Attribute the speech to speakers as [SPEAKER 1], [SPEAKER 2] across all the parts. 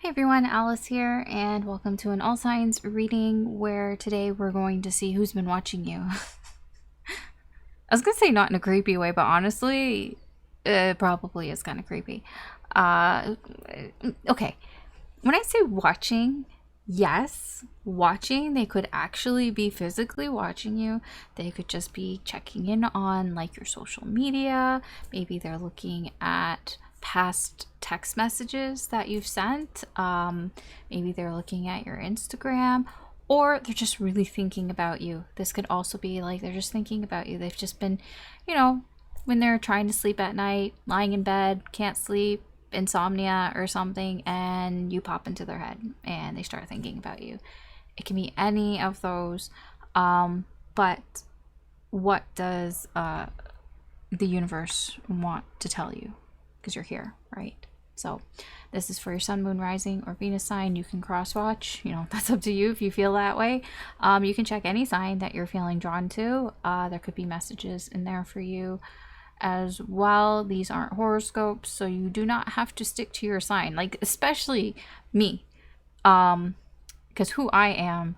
[SPEAKER 1] Everyone, Alice here, and welcome to an all signs reading where today we're going to see who's been watching you. I was gonna say not in a creepy way, but honestly, it probably is kind of creepy. Okay, when I say watching, yes, watching, they could actually be physically watching you. They could just be checking in on like your social media. Maybe they're looking at past text messages that you've sent. Maybe they're looking at your Instagram, or they're just really thinking about you. This could also be like they're just thinking about you. They've just been, when they're trying to sleep at night, lying in bed, can't sleep, insomnia or something, and you pop into their head and they start thinking about you. It can be any of those. But what does the universe want to tell you? Because you're here, right? So this is for your sun, moon, rising, or Venus sign. You can cross watch, that's up to you if you feel that way. You can check any sign that you're feeling drawn to. There could be messages in there for you as well. These aren't horoscopes, so you do not have to stick to your sign, like especially me, because who I am,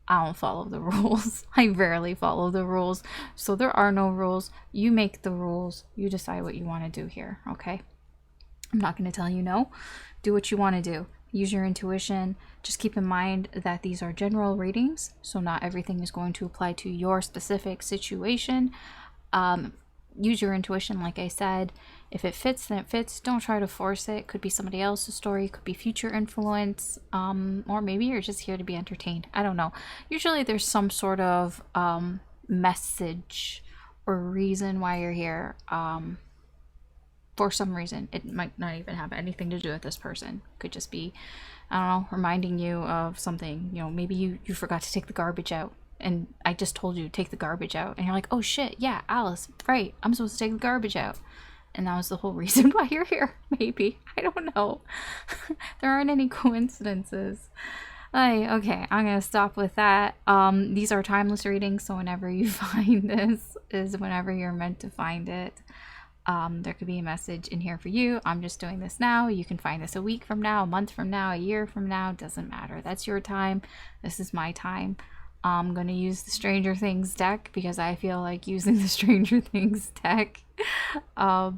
[SPEAKER 1] I don't follow the rules. I rarely follow the rules. So there are no rules. You make the rules. You decide what you want to do here, okay? I'm not going to tell you no. Do what you want to do. Use your intuition. Just keep in mind that these are general readings, so not everything is going to apply to your specific situation. Use your intuition, like I said. If it fits, then it fits. Don't try to force it. Could be somebody else's story, could be future influence, or maybe you're just here to be entertained. I don't know. Usually there's some sort of message or reason why you're here. For some reason. It might not even have anything to do with this person. Could just be, I don't know, reminding you of something. Maybe you forgot to take the garbage out. And I just told you, take the garbage out. And you're like, oh shit, yeah, Alice, right. I'm supposed to take the garbage out. And that was the whole reason why you're here, maybe. I don't know. There aren't any coincidences. Okay, I'm going to stop with that. These are timeless readings, so whenever you find this is whenever you're meant to find it. There could be a message in here for you. I'm just doing this now. You can find this a week from now, a month from now, a year from now. Doesn't matter. That's your time. This is my time. I'm going to use the Stranger Things deck because I feel like using the Stranger Things deck. Yeah,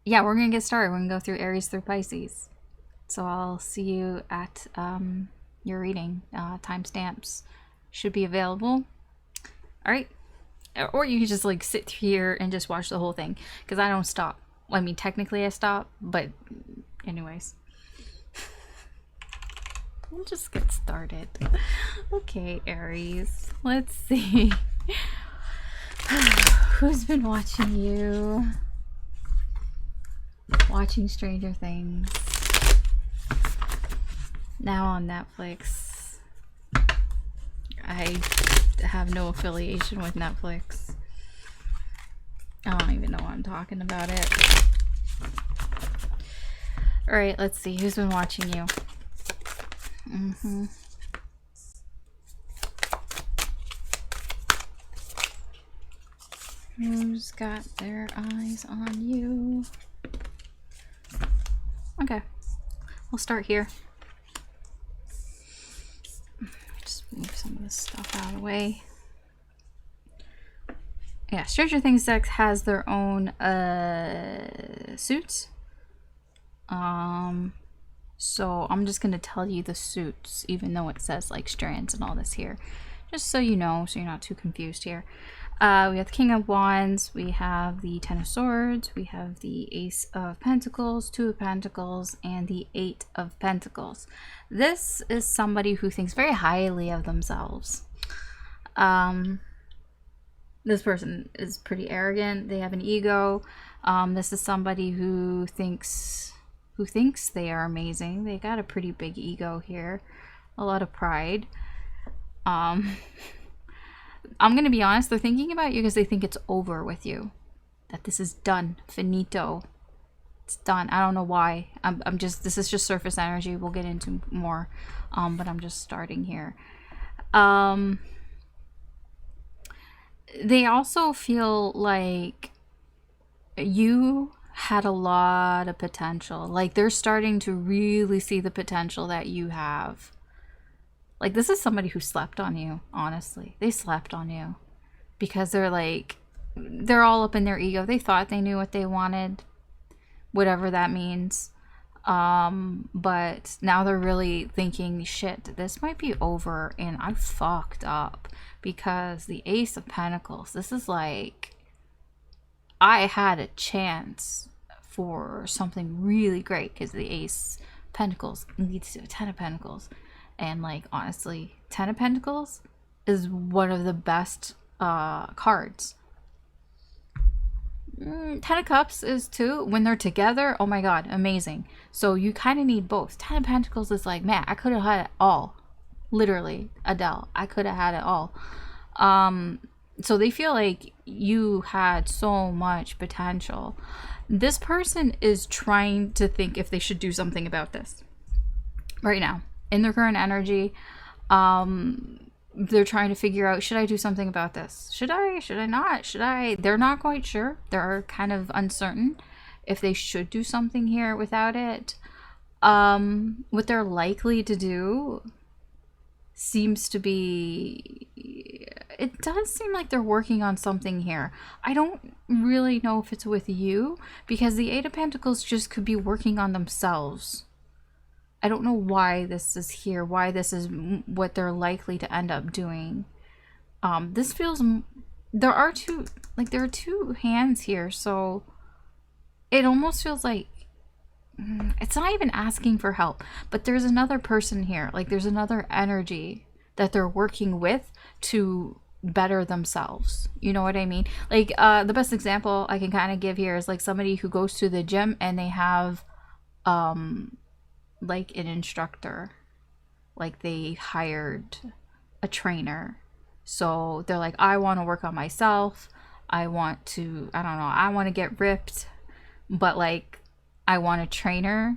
[SPEAKER 1] we're going to get started. We're going to go through Aries through Pisces. So I'll see you at your reading. Timestamps should be available. All right. Or you can just like sit here and just watch the whole thing because I don't stop. I mean, technically I stop, but anyways. We'll just get started. Okay, Aries. Let's see. Who's been watching you? Watching Stranger Things. Now on Netflix. I have no affiliation with Netflix. I don't even know why I'm talking about it. Alright, let's see. Who's been watching you? Who's got their eyes on you? Okay, we'll start here. Just move some of this stuff out of the way. Yeah, Stranger Things deck has their own suits. So I'm just going to tell you the suits, even though it says like strands and all this here. Just so you know, so you're not too confused here. We have the King of Wands, we have the Ten of Swords, we have the Ace of Pentacles, Two of Pentacles, and the Eight of Pentacles. This is somebody who thinks very highly of themselves. This person is pretty arrogant. They have an ego. This is somebody who thinks they are amazing. They got a pretty big ego here, a lot of pride. I'm gonna be honest, they're thinking about you because they think it's over with you, that this is done, finito, it's done. I don't know why. This is just surface energy. We'll get into more, but I'm just starting here. They also feel like you had a lot of potential. Like, they're starting to really see the potential that you have. Like, this is somebody who slept on you, honestly. They slept on you because they're like, they're all up in their ego. They thought they knew what they wanted, whatever that means. But now they're really thinking, shit, this might be over and I fucked up, because the Ace of Pentacles, this is like, I had a chance for something really great, because the Ace of Pentacles leads to a Ten of Pentacles. And like, honestly, Ten of Pentacles is one of the best cards. Ten of Cups is too. When they're together, oh my god, amazing. So you kind of need both. Ten of Pentacles is like, man, I could have had it all. Literally, Adele, I could have had it all. So they feel like you had so much potential. This person is trying to think if they should do something about this right now. In their current energy, they're trying to figure out, should I do something about this? Should I not? They're not quite sure. They're kind of uncertain if they should do something here without it. What they're likely to do seems to be, it does seem like they're working on something here. I don't really know if it's with you, because the Eight of Pentacles just could be working on themselves. I don't know why this is here, why this is what they're likely to end up doing. This feels, there are two hands here, so it almost feels like it's not even asking for help, but there's another person here. Like, there's another energy that they're working with to better themselves. You know what I mean? Like, the best example I can kind of give here is like somebody who goes to the gym and they have, like an instructor, like they hired a trainer. So they're like, I want to work on myself. I want to, I don't know, I want to get ripped, but like, I want a trainer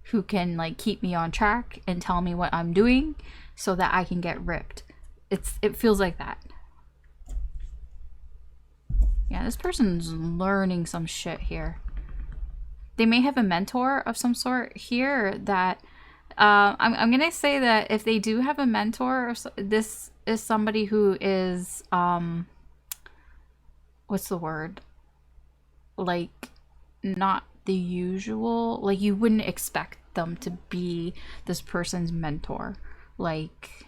[SPEAKER 1] who can like keep me on track and tell me what I'm doing so that I can get ripped. It feels like that. Yeah, this person's learning some shit here. They may have a mentor of some sort here that, I'm going to say that if they do have a mentor, this is somebody who is, what's the word? Like, not the usual, like you wouldn't expect them to be this person's mentor. Like,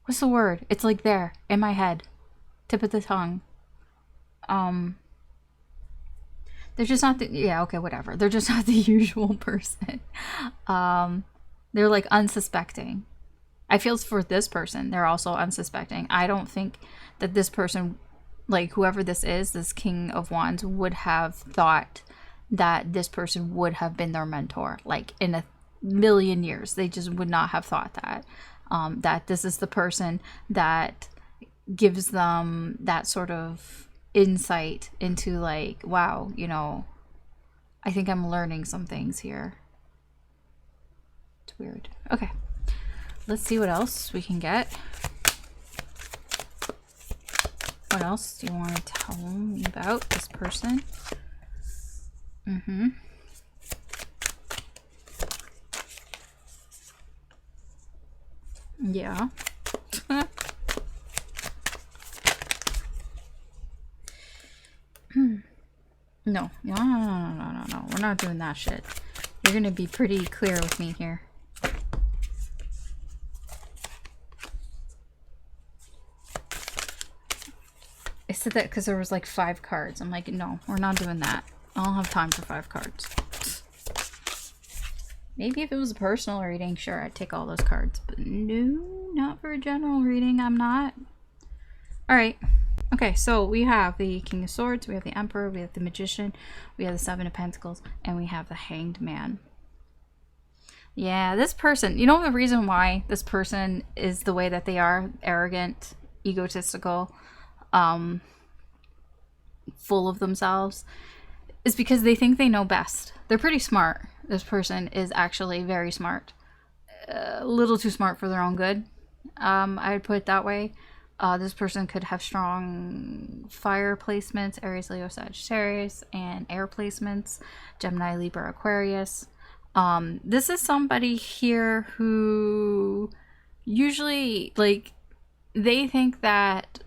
[SPEAKER 1] what's the word? It's like there, in my head. Tip of the tongue. They're just not the, yeah, okay, whatever. They're just not the usual person. They're like unsuspecting. I feel for this person, they're also unsuspecting. I don't think that this person, like whoever this is, this King of Wands, would have thought that this person would have been their mentor. Like in a million years, they just would not have thought that. That this is the person that gives them that sort of insight into like, wow, you know, I think I'm learning some things here. It's weird. Okay, let's see what else we can get. What else do you want to tell me about this person? Yeah. No. We're not doing that shit. You're gonna be pretty clear with me here. I said that because there was like 5 cards. I'm like, no, we're not doing that. I don't have time for 5 cards. Maybe if it was a personal reading, sure, I'd take all those cards. But no, not for a general reading, I'm not. Alright. Okay, so we have the King of Swords, we have the Emperor, we have the Magician, we have the Seven of Pentacles, and we have the Hanged Man. Yeah, this person, you know the reason why this person is the way that they are? Arrogant, egotistical, full of themselves, is because they think they know best. They're pretty smart. This person is actually very smart. A little too smart for their own good. I would put it that way. This person could have strong fire placements, Aries, Leo, Sagittarius, and air placements, Gemini, Libra, Aquarius. This is somebody here who usually, like, they think that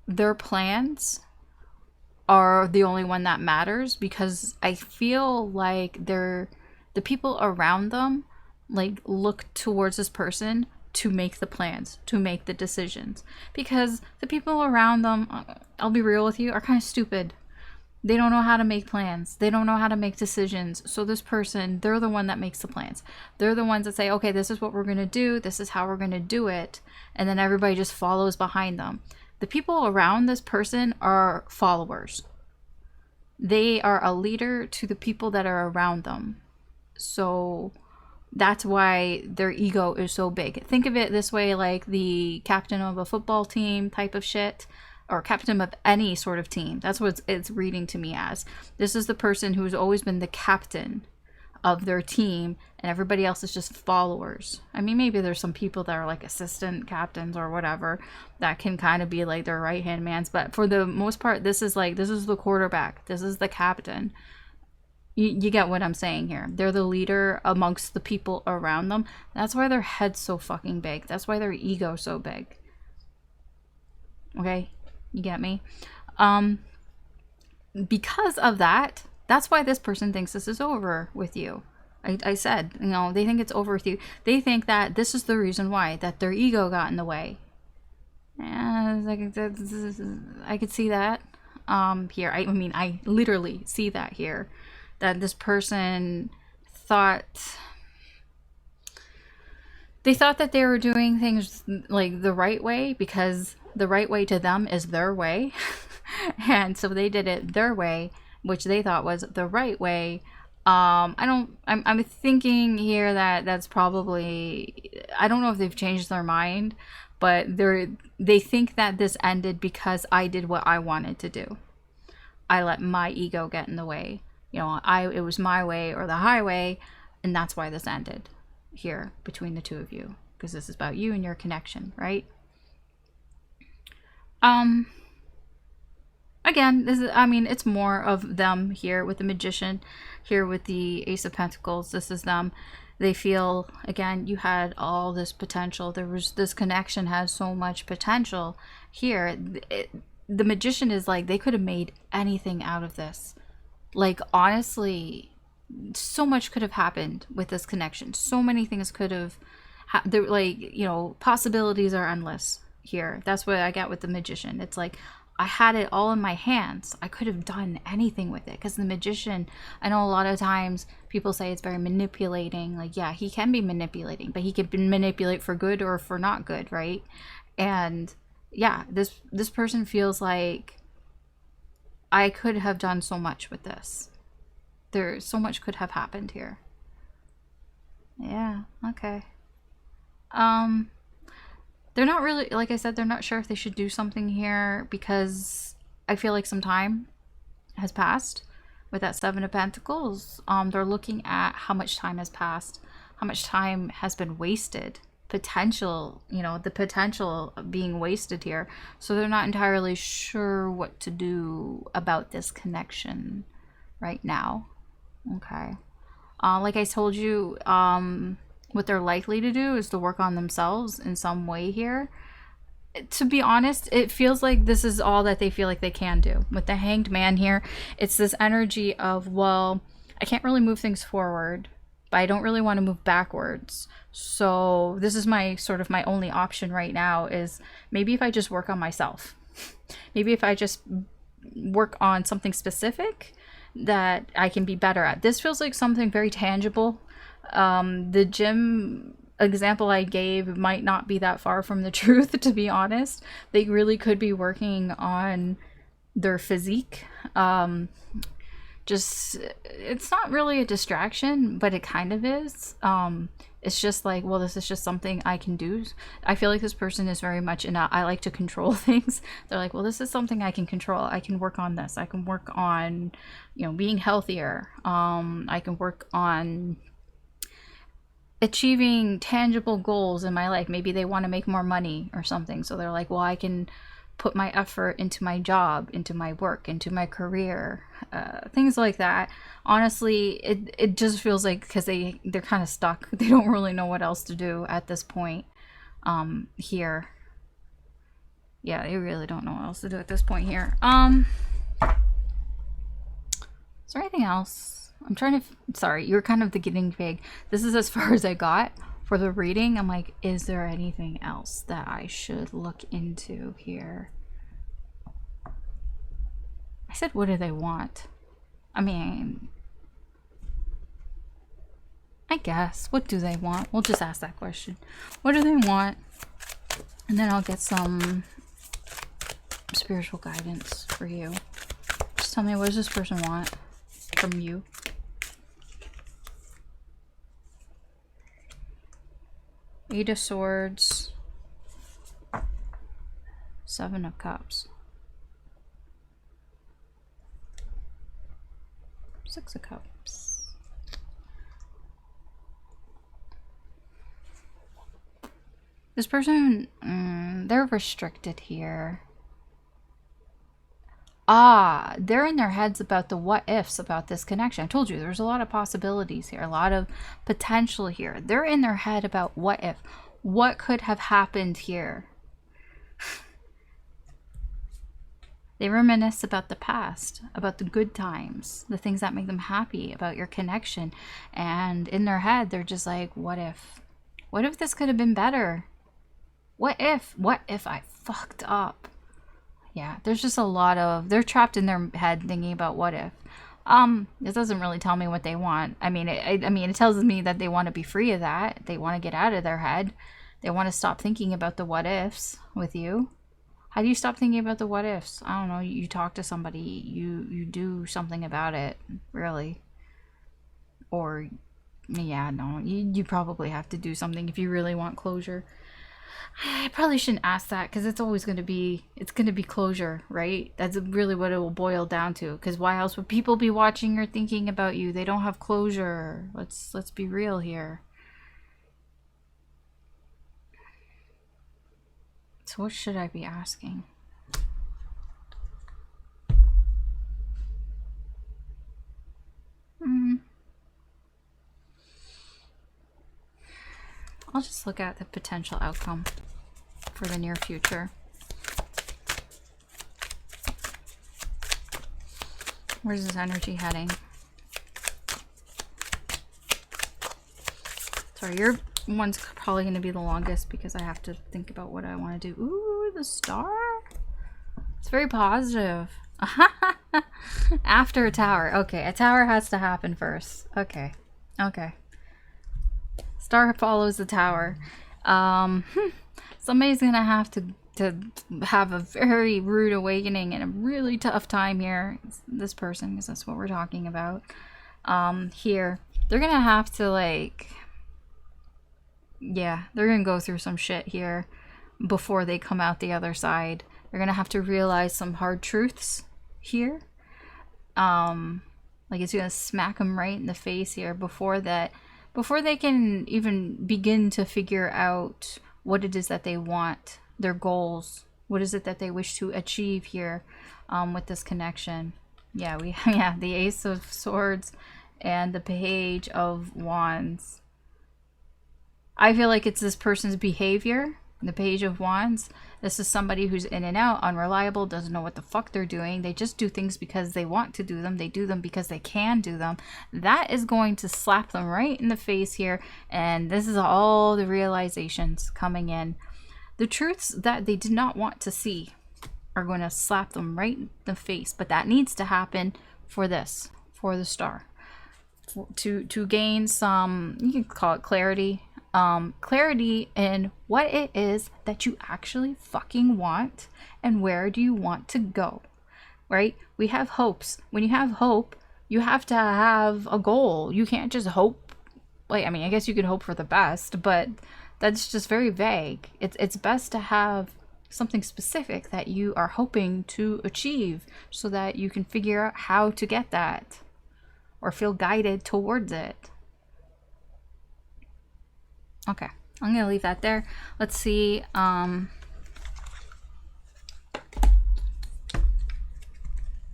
[SPEAKER 1] their plans are the only one that matters, because I feel like the people around them, like, look towards this person to make the plans, to make the decisions, because the people around them, I'll be real with you, are kind of stupid. They don't know how to make plans. They don't know how to make decisions. So this person, they're the one that makes the plans. They're the ones that say, okay, this is what we're going to do. This is how we're going to do it. And then everybody just follows behind them. The people around this person are followers. They are a leader to the people that are around them. So that's why their ego is so big. Think of it this way, like the captain of a football team type of shit, or captain of any sort of team. That's what it's reading to me as. This is the person who's always been the captain of their team, and everybody else is just followers. I mean, maybe there's some people that are like assistant captains or whatever that can kind of be like their right hand mans, but for the most part, this is the quarterback. This is the captain. You get what I'm saying here. They're the leader amongst the people around them. That's why their head's so fucking big. That's why their ego's so big. Okay? You get me? Because of that, that's why this person thinks this is over with you. I said, you know, they think it's over with you. They think that this is the reason why, that their ego got in the way. And I could see that here. I mean, I literally see that here. That this person thought that they were doing things like the right way, because the right way to them is their way. And so they did it their way, which they thought was the right way. I'm thinking here that that's probably, I don't know if they've changed their mind, but they think that this ended because I did what I wanted to do. I let my ego get in the way. You know, it was my way or the highway, and that's why this ended here between the two of you, because this is about you and your connection, right? Again, this is, I mean, it's more of them here with the Magician, here with the Ace of Pentacles. This is them. They feel, again, you had all this potential. This connection has so much potential here. The Magician is like, they could have made anything out of this. Like, honestly, so much could have happened with this connection. So many things could have, like, you know, possibilities are endless here. That's what I get with the Magician. It's like, I had it all in my hands. I could have done anything with it. Because the Magician, I know a lot of times people say it's very manipulating. Like, yeah, he can be manipulating, but he can manipulate for good or for not good, right? And yeah, this person feels like, I could have done so much with this. So much could have happened here. Yeah, okay. They're not really, like I said, they're not sure if they should do something here, because I feel like some time has passed with that Seven of Pentacles. They're looking at how much time has passed, how much time has been wasted. Potential, you know, the potential of being wasted here. So they're not entirely sure what to do about this connection right now. Okay. Like I told you, what they're likely to do is to work on themselves in some way here. To be honest, it feels like this is all that they feel like they can do. With the Hanged Man here, it's this energy of, well, I can't really move things forward, but I don't really want to move backwards. So this is my only option right now, is maybe if I just work on myself. Maybe if I just work on something specific that I can be better at. This feels like something very tangible. The gym example I gave might not be that far from the truth, to be honest. They really could be working on their physique. It's not really a distraction, but it kind of is. It's just like, well, this is just something I can do. I feel like this person is very much in a, I like to control things. They're like, well, this is something I can control. I can work on this. I can work on, you know, being healthier. I can work on achieving tangible goals in my life. Maybe they want to make more money or something. So they're like, well, I can put my effort into my job, into my work, into my career, things like that. Honestly, it just feels like because they're kind of stuck. They don't really know what else to do at this point here. Yeah, they really don't know what else to do at this point here. Is there anything else? I'm trying to... Sorry, you're kind of the guinea pig. This is as far as I got for the reading. I'm like, is there anything else that I should look into here? I said, what do they want? I mean, I guess. What do they want? We'll just ask that question. What do they want? And then I'll get some spiritual guidance for you. Just tell me, what does this person want from you? Eight of Swords. Seven of Cups. Six of Cups. This person, they're restricted here. Ah, they're in their heads about the what ifs about this connection. I told you there's a lot of possibilities here, a lot of potential here. They're in their head about what if. What could have happened here? They reminisce about the past, about the good times, the things that make them happy, about your connection. And in their head, they're just like, what if? What if this could have been better? What if I fucked up? Yeah, there's just a lot of... They're trapped in their head thinking about what if. It doesn't really tell me what they want. I mean, it tells me that they want to be free of that. They want to get out of their head. They want to stop thinking about the what ifs with you. How do you stop thinking about the what ifs? I don't know. You talk to somebody. You do something about it, really. Or, yeah, no. You probably have to do something if you really want closure. I probably shouldn't ask that because it's always going to be, it's going to be closure, right? That's really what it will boil down to. Because why else would people be watching or thinking about you? They don't have closure. Let's be real here. So what should I be asking? I'll just look at the potential outcome for the near future. Where's this energy heading? Sorry, your one's probably going to be the longest because I have to think about what I want to do. Ooh, the star? It's very positive. After a tower. Okay, a tower has to happen first. Okay. Okay. Star follows the tower. Somebody's going to have to have a very rude awakening and a really tough time here. It's this person, because that's what we're talking about. Here. They're going to have to, like... Yeah, they're going to go through some shit here before they come out the other side. They're going to have to realize some hard truths here. Like it's going to smack them right in the face here before they can even begin to figure out what it is that they want, their goals. What is it that they wish to achieve here with this connection? Yeah, the Ace of Swords and the Page of Wands. I feel like it's this person's behavior, the Page of Wands. This is somebody who's in and out, unreliable, doesn't know what the fuck they're doing. They just do things because they want to do them. They do them because they can do them. That is going to slap them right in the face here. And this is all the realizations coming in. The truths that they did not want to see are going to slap them right in the face. But that needs to happen for this, for the star. To gain some, you can call it clarity. Clarity in what it is that you actually fucking want and where do you want to go, right? We have hopes. When you have hope, you have to have a goal. You can't just hope. Like, I mean, I guess you could hope for the best, but that's just very vague. It's best to have something specific that you are hoping to achieve so that you can figure out how to get that or feel guided towards it. Okay, I'm gonna leave that there. Let's see.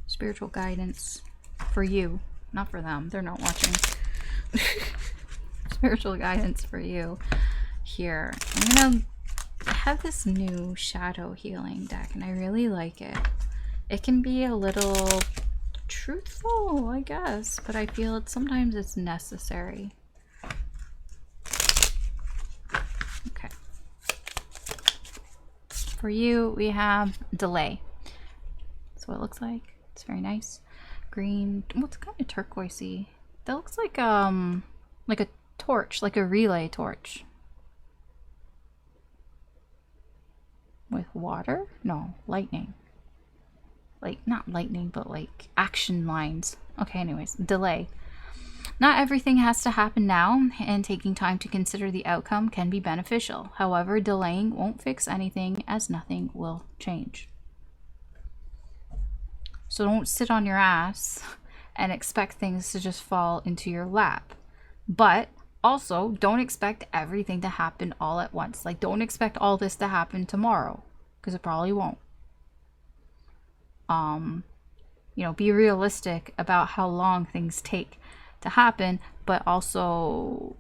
[SPEAKER 1] Spiritual guidance for you, not for them. They're not watching. Spiritual guidance for you here. I'm gonna have this new shadow healing deck, and I really like it. It can be a little truthful, I guess, but I feel sometimes it's necessary. Okay. For you, we have delay. That's what it looks like. It's very nice. Green. Well, it's kind of turquoisey. That looks like a torch, like a relay torch. With water? No, lightning. Like, not lightning, but like action lines. Okay, anyways, delay. Not everything has to happen now, and taking time to consider the outcome can be beneficial. However, delaying won't fix anything, as nothing will change. So don't sit on your ass and expect things to just fall into your lap. But also, don't expect everything to happen all at once. Like, don't expect all this to happen tomorrow, because it probably won't. You know, be realistic about how long things take to happen, but also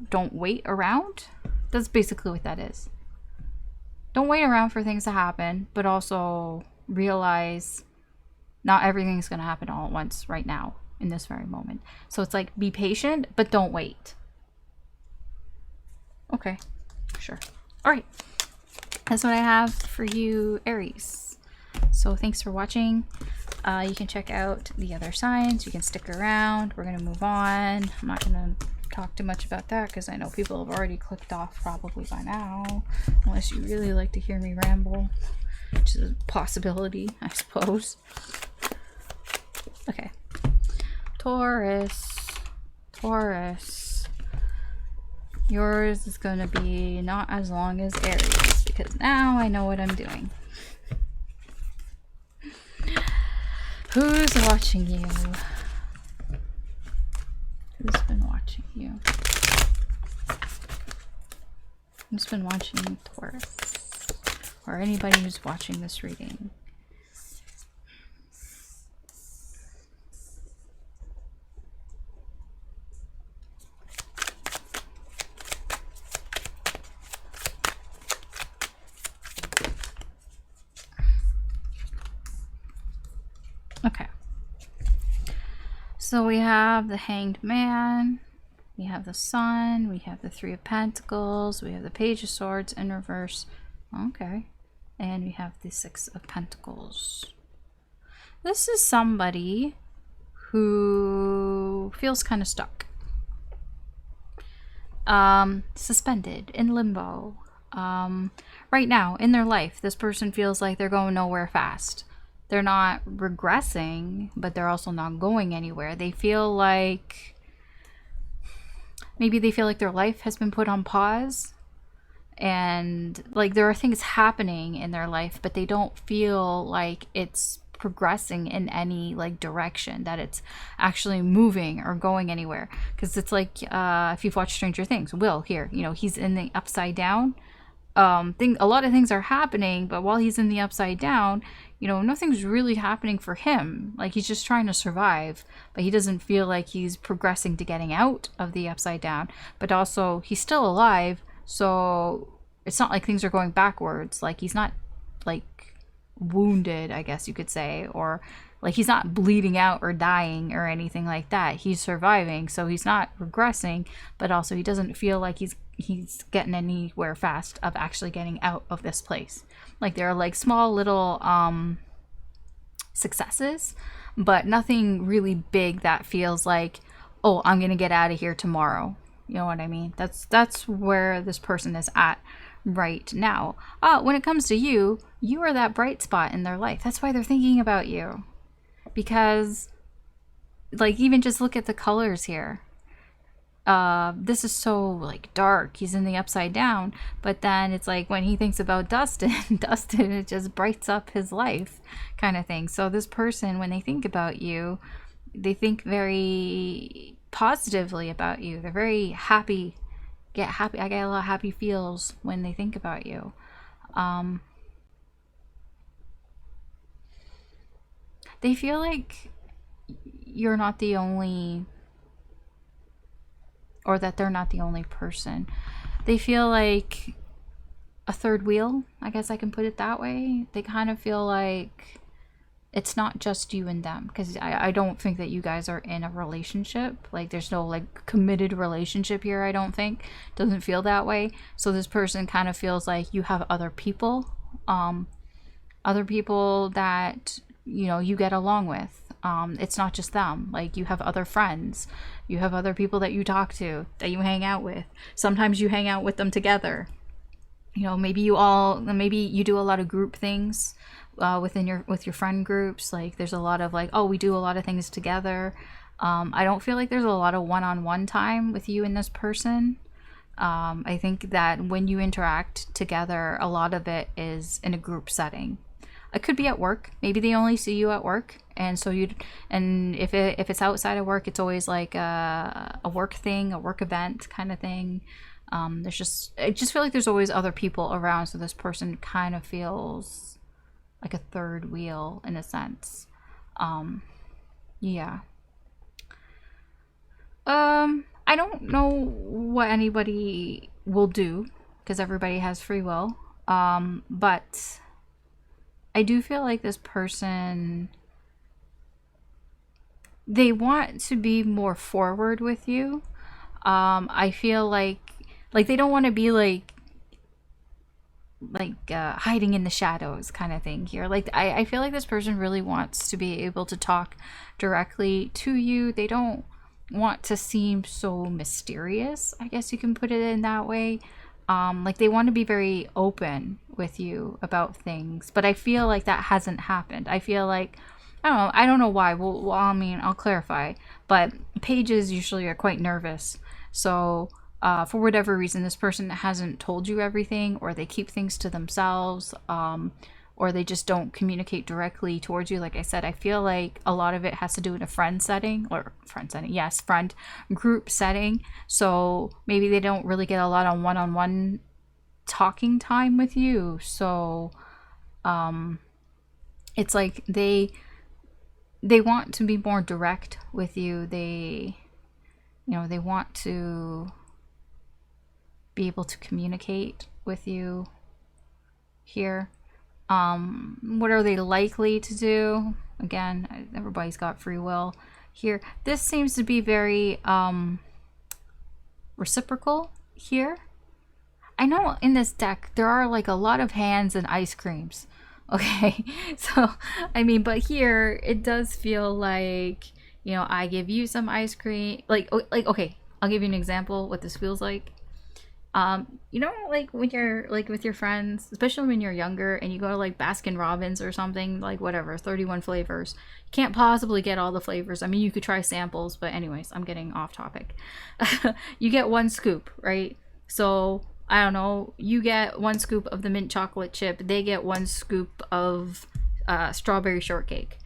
[SPEAKER 1] don't wait around. That's basically what that is. Don't wait around for things to happen, but also realize not everything's going to happen all at once right now in this very moment. So it's like, be patient, but don't wait. Okay, sure. All right. That's what I have for you, Aries. So thanks for watching. You can check out the other signs. You can stick around. We're going to move on. I'm not going to talk too much about that because I know people have already clicked off probably by now. Unless you really like to hear me ramble, which is a possibility, I suppose. Okay. Taurus. Taurus. Yours is going to be not as long as Aries because now I know what I'm doing. Who's watching you? Who's been watching you? Who's been watching Taurus? Or anybody who's watching this reading? Okay. So we have the Hanged Man, we have the Sun, we have the Three of Pentacles, we have the Page of Swords in reverse. Okay. And we have the Six of Pentacles. This is somebody who feels kind of stuck. Suspended, in limbo. Right now, in their life, this person feels like they're going nowhere fast. They're not regressing, but they're also not going anywhere. They feel like, maybe they feel like their life has been put on pause. And like there are things happening in their life, but they don't feel like it's progressing in any like direction, that it's actually moving or going anywhere. Because it's like, if you've watched Stranger Things, Will here, you know, he's in the upside down. A lot of things are happening, but while he's in the upside down, you know, nothing's really happening for him. Like he's just trying to survive, but he doesn't feel like he's progressing to getting out of the upside down. But also he's still alive, so it's not like things are going backwards. Like he's not like wounded, I guess you could say, or like he's not bleeding out or dying or anything like that. He's surviving, so he's not regressing, but also he doesn't feel like he's getting anywhere fast of actually getting out of this place. Like there are like small little successes, but nothing really big that feels like, oh, I'm gonna get out of here tomorrow. You know what I mean? That's where this person is at right now. When it comes to you, you are that bright spot in their life. That's why they're thinking about you. Because like even just look at the colors here. This is so like dark. He's in the upside down, but then it's like when he thinks about Dustin, Dustin, it just brights up his life kind of thing. So this person, when they think about you, they think very positively about you. They're very happy get happy. I get a lot of happy feels when they think about you. They feel like you're not the only, or that they're not the only person. They feel like a third wheel, I guess I can put it that way. They kind of feel like it's not just you and them, because I don't think that you guys are in a relationship. Like, there's no like committed relationship here, I don't think. It doesn't feel that way. So this person kind of feels like you have other people that, you know, you get along with. It's not just them. Like, you have other friends, you have other people that you talk to, that you hang out with. Sometimes you hang out with them together. You know, maybe you do a lot of group things with your friend groups. Like, there's a lot of like, oh, we do a lot of things together. I don't feel like there's a lot of one-on-one time with you and this person. I think that when you interact together, a lot of it is in a group setting. It could be at work. Maybe they only see you at work, and so if it's outside of work, it's always like a work thing, a work event kind of thing. I just feel like there's always other people around, so this person kind of feels like a third wheel in a sense. Yeah. I don't know what anybody will do, because everybody has free will. But I do feel like this person, they want to be more forward with you. I feel like they don't want to be like hiding in the shadows kind of thing here. Like, I feel like this person really wants to be able to talk directly to you. They don't want to seem so mysterious, I guess you can put it in that way. Like, they want to be very open with you about things, but I feel like that hasn't happened. I feel like, I don't know why. Well, I mean, I'll clarify, but pages usually are quite nervous. So for whatever reason, this person hasn't told you everything, or they keep things to themselves, or they just don't communicate directly towards you. Like I said, I feel like a lot of it has to do in a friend group setting. So maybe they don't really get a lot of one-on-one talking time with you. So it's like they want to be more direct with you. They want to be able to communicate with you here. What are they likely to do? Again, everybody's got free will here. This seems to be very reciprocal here. I know in this deck there are like a lot of hands and ice creams. Okay, so I mean, but here it does feel like, I give you some ice cream. Like okay, I'll give you an example what this feels like. Like when you're like with your friends, especially when you're younger, and you go to like Baskin Robbins or something, like whatever, 31 flavors. You can't possibly get all the flavors. I mean, you could try samples, but anyways, I'm getting off topic. You get one scoop, right? So I don't know, you get one scoop of the mint chocolate chip, they get one scoop of strawberry shortcake.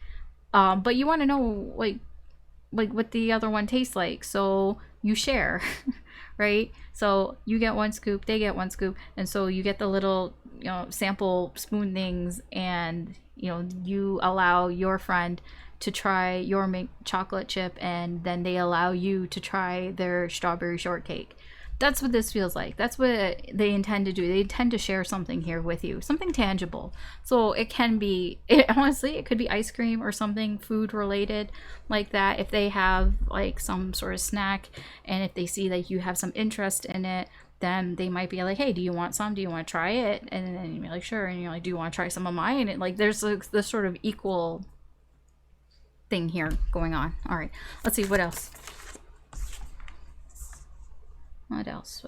[SPEAKER 1] But you want to know like what the other one tastes like, so you share. Right? So you get one scoop, they get one scoop, and so you get the little, sample spoon things, and you allow your friend to try your mint chocolate chip, and then they allow you to try their strawberry shortcake. That's what this feels like. That's what they intend to do. They intend to share something here with you, something tangible. So it can be, honestly, it could be ice cream or something food related like that. If they have like some sort of snack, and if they see that you have some interest in it, then they might be like, hey, do you want some? Do you want to try it? And then you're like, sure. And you're like, do you want to try some of mine? And like, there's this sort of equal thing here going on. All right, let's see what else. What else?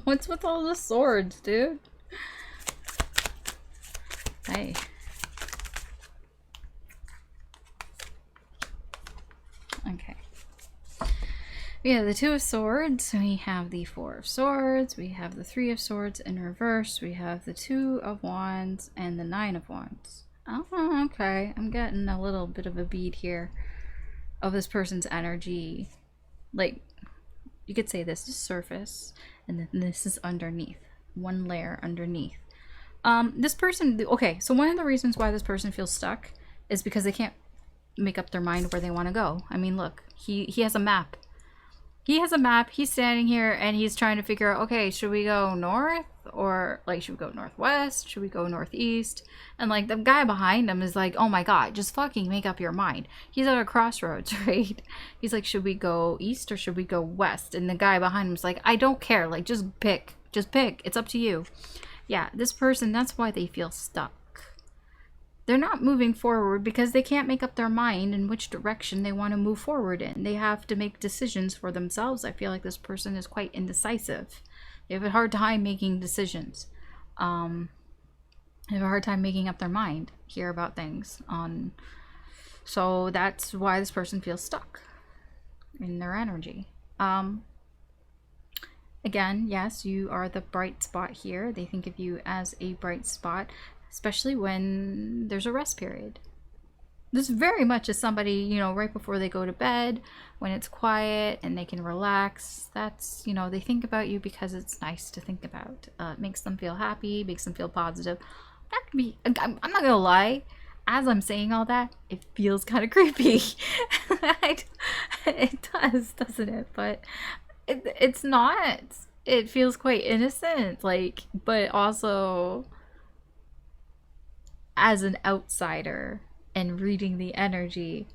[SPEAKER 1] What's with all the swords, dude? Hey. Okay. We have the Two of Swords, we have the Four of Swords, we have the Three of Swords in reverse, we have the Two of Wands, and the Nine of Wands. Oh, okay. I'm getting a little bit of a bead here of this person's energy. Like, you could say this is surface, and then this is underneath. One layer underneath. This person, okay, so one of the reasons why this person feels stuck is because they can't make up their mind where they want to go. I mean, look, he has a map. He has a map. He's standing here and he's trying to figure out, okay, should we go north, or like, should we go northwest? Should we go northeast? And like the guy behind him is like, oh my God, just fucking make up your mind. He's at a crossroads, right? He's like, should we go east or should we go west? And the guy behind him is like, I don't care. Like, just pick. Just pick. It's up to you. Yeah, this person, that's why they feel stuck. They're not moving forward because they can't make up their mind in which direction they want to move forward in. They have to make decisions for themselves. I feel like this person is quite indecisive. They have a hard time making decisions. They have a hard time making up their mind here about things. So that's why this person feels stuck in their energy. Again, yes, you are the bright spot here. They think of you as a bright spot, especially when there's a rest period. This very much is somebody, you know, right before they go to bed, when it's quiet and they can relax. That's, you know, they think about you because it's nice to think about. It makes them feel happy, makes them feel positive. That can be, I'm not gonna lie, as I'm saying all that, it feels kind of creepy. It does, doesn't it? But it's not. It feels quite innocent, like, but also as an outsider and reading the energy,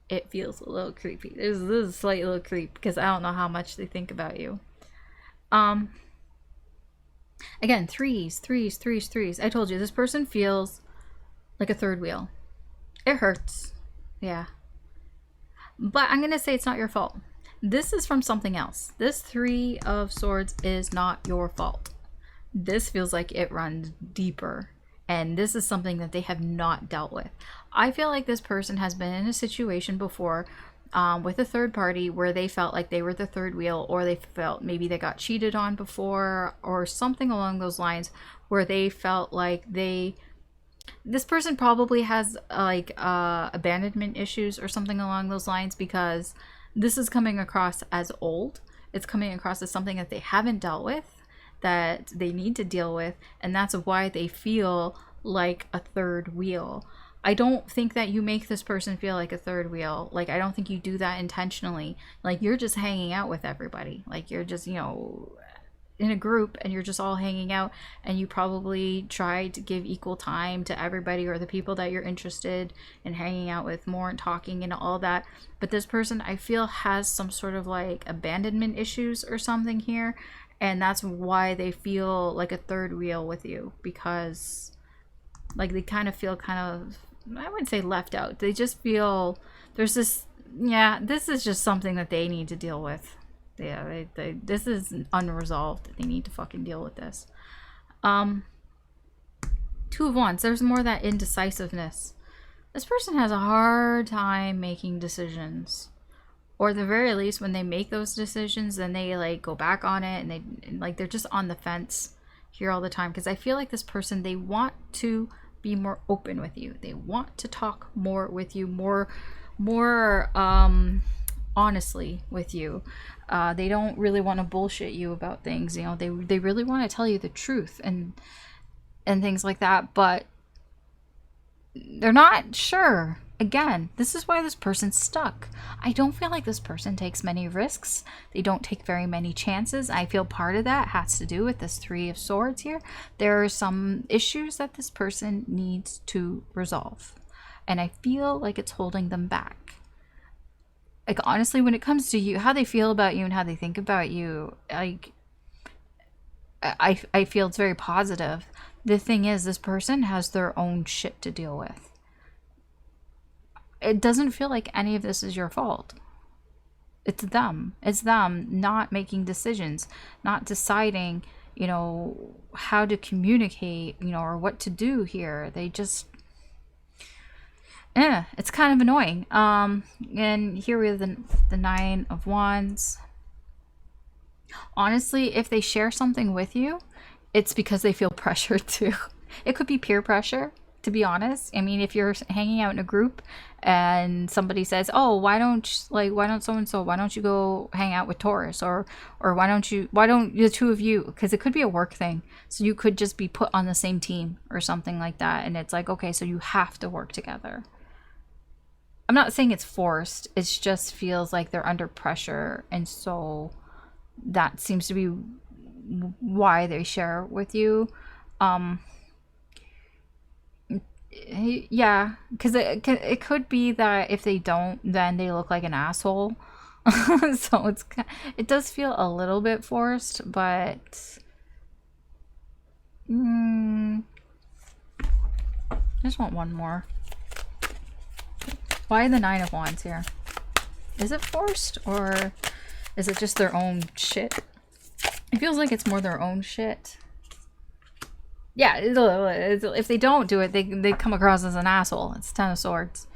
[SPEAKER 1] it feels a little creepy. There's a slight little creep because I don't know how much they think about you. Again, threes. I told you, this person feels like a third wheel. It hurts. Yeah. But I'm gonna say it's not your fault. This is from something else. This Three of Swords is not your fault. This feels like it runs deeper. And this is something that they have not dealt with. I feel like this person has been in a situation before with a third party where they felt like they were the third wheel, or they felt maybe they got cheated on before, or something along those lines, where they felt like this person probably has like abandonment issues or something along those lines, because this is coming across as old. It's coming across as something that they haven't dealt with, that they need to deal with, and that's why they feel like a third wheel. I don't think that you make this person feel like a third wheel. Like, I don't think you do that intentionally. Like, you're just hanging out with everybody. Like, you're just, you know, in a group and you're just all hanging out, and you probably try to give equal time to everybody or the people that you're interested in hanging out with more and talking and all that. But this person, I feel, has some sort of like abandonment issues or something here, and that's why they feel like a third wheel with you, because like they kind of feel kind of, I wouldn't say left out. They just feel there's this, yeah, this is just something that they need to deal with. Yeah, this is unresolved. They need to fucking deal with this. Two of Wands. There's more of that indecisiveness. This person has a hard time making decisions. Or at the very least, when they make those decisions, then they like go back on it, and like they're just on the fence here all the time. Because I feel like this person, they want to be more open with you. They want to talk more with you, more honestly with you. They don't really want to bullshit you about things. You know, they really want to tell you the truth and things like that, but they're not sure. Again, this is why this person's stuck. I don't feel like this person takes many risks. They don't take very many chances. I feel part of that has to do with this Three of Swords here. There are some issues that this person needs to resolve, and I feel like it's holding them back. Like, honestly, when it comes to you, how they feel about you and how they think about you, like, I feel it's very positive. The thing is, this person has their own shit to deal with. It doesn't feel like any of this is your fault. It's them. It's them not making decisions, not deciding, you know, how to communicate, you know, or what to do here. They just, it's kind of annoying. And here we have the Nine of Wands. Honestly, if they share something with you, it's because they feel pressured to. It could be peer pressure. to be honest. I mean, if you're hanging out in a group and somebody says, "Oh, why don't so and so? Why don't you go hang out with Taurus, or why don't the two of you?" Because it could be a work thing, so you could just be put on the same team or something like that, and it's like, okay, so you have to work together. I'm not saying it's forced. It just feels like they're under pressure, and so that seems to be why they share with you. Yeah, because it could be that if they don't, then they look like an asshole. So it does feel a little bit forced, but I just want one more. Why the Nine of Wands here? Is it forced, or is it just their own shit? It feels like it's more their own shit. Yeah, if they don't do it, they come across as an asshole. It's Ten of Swords.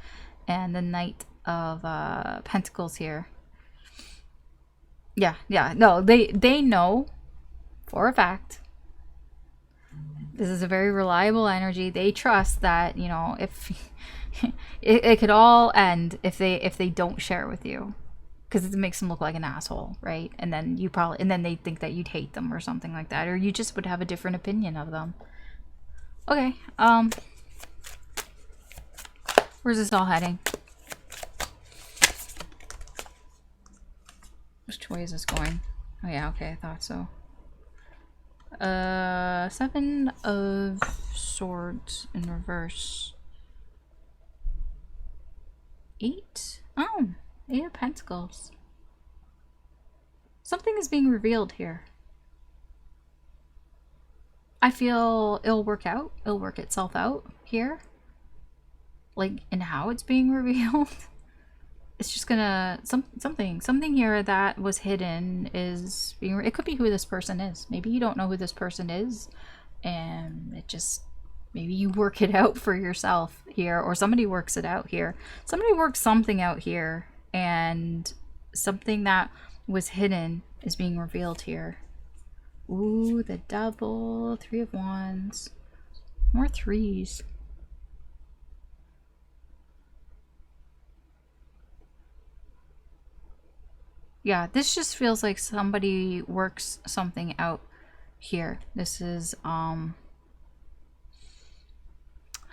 [SPEAKER 1] And the Knight of Pentacles here. Yeah, no, they know for a fact. This is a very reliable energy. They trust that, you know, if it could all end if they don't share with you. Because it makes them look like an asshole, right? And then they think that you'd hate them or something like that, or you just would have a different opinion of them. Okay, where's this all heading? Which way is this going? Oh yeah, okay, I thought so. Seven of Swords in reverse. 8? Oh. 8 of Pentacles. Something is being revealed here. I feel it'll work out. It'll work itself out here. Like, in how it's being revealed. It's just gonna... Something here that was hidden is being... It could be who this person is. Maybe you don't know who this person is. And it just... Maybe you work it out for yourself here. Or somebody works it out here. Somebody works something out here. And something that was hidden is being revealed here. Ooh, the Devil, 3 of Wands. More 3s. Yeah, this just feels like somebody works something out here. This is, how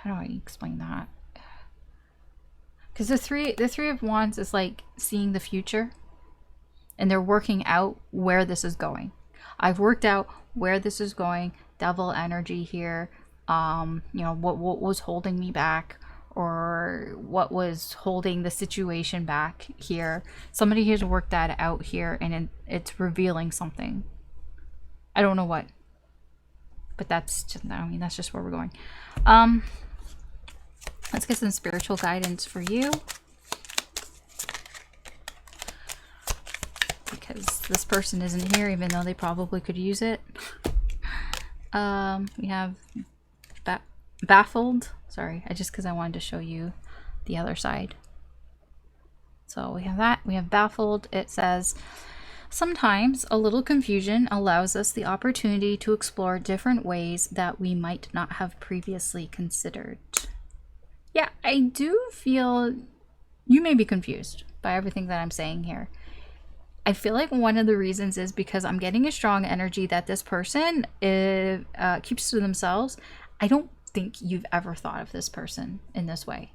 [SPEAKER 1] do I explain that? Because the three of Wands is like seeing the future, and they're working out where this is going. I've worked out where this is going. Devil energy here. You know, what was holding me back, or what was holding the situation back here. Somebody has worked that out here, and it's revealing something. I don't know what, but that's just, I mean, that's just where we're going. Let's get some spiritual guidance for you. Because this person isn't here, even though they probably could use it. We have baffled. Sorry, because I wanted to show you the other side. So we have that. We have baffled. It says, sometimes a little confusion allows us the opportunity to explore different ways that we might not have previously considered. Yeah, I do feel you may be confused by everything that I'm saying here. I feel like one of the reasons is because I'm getting a strong energy that this person keeps to themselves. I don't think you've ever thought of this person in this way,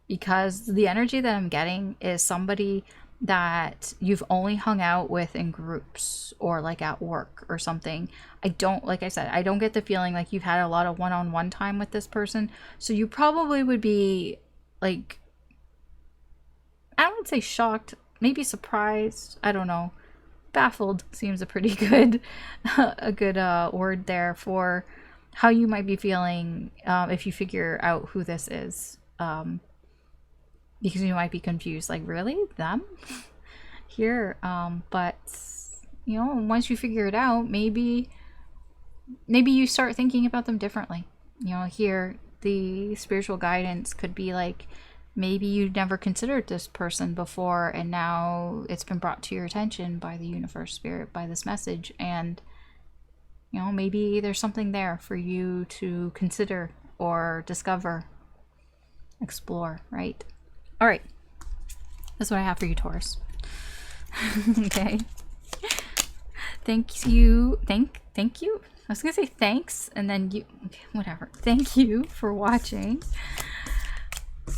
[SPEAKER 1] because the energy that I'm getting is somebody that you've only hung out with in groups or like at work or something. I don't, like I said, I don't get the feeling like you've had a lot of one-on-one time with this person. So you probably would be like, I would say shocked, maybe surprised. I don't know. Baffled seems a pretty good, word there for how you might be feeling if you figure out who this is. Because you might be confused, like, really? Them? Here. But, you know, once you figure it out, maybe you start thinking about them differently. You know, here, the spiritual guidance could be like, maybe you never considered this person before, and now it's been brought to your attention by the universe, spirit, by this message, and, you know, maybe there's something there for you to consider or discover, explore, right? All right. That's what I have for you, Taurus. Okay. Thank you. Thank you. I was gonna say thanks and then you, okay, whatever. Thank you for watching.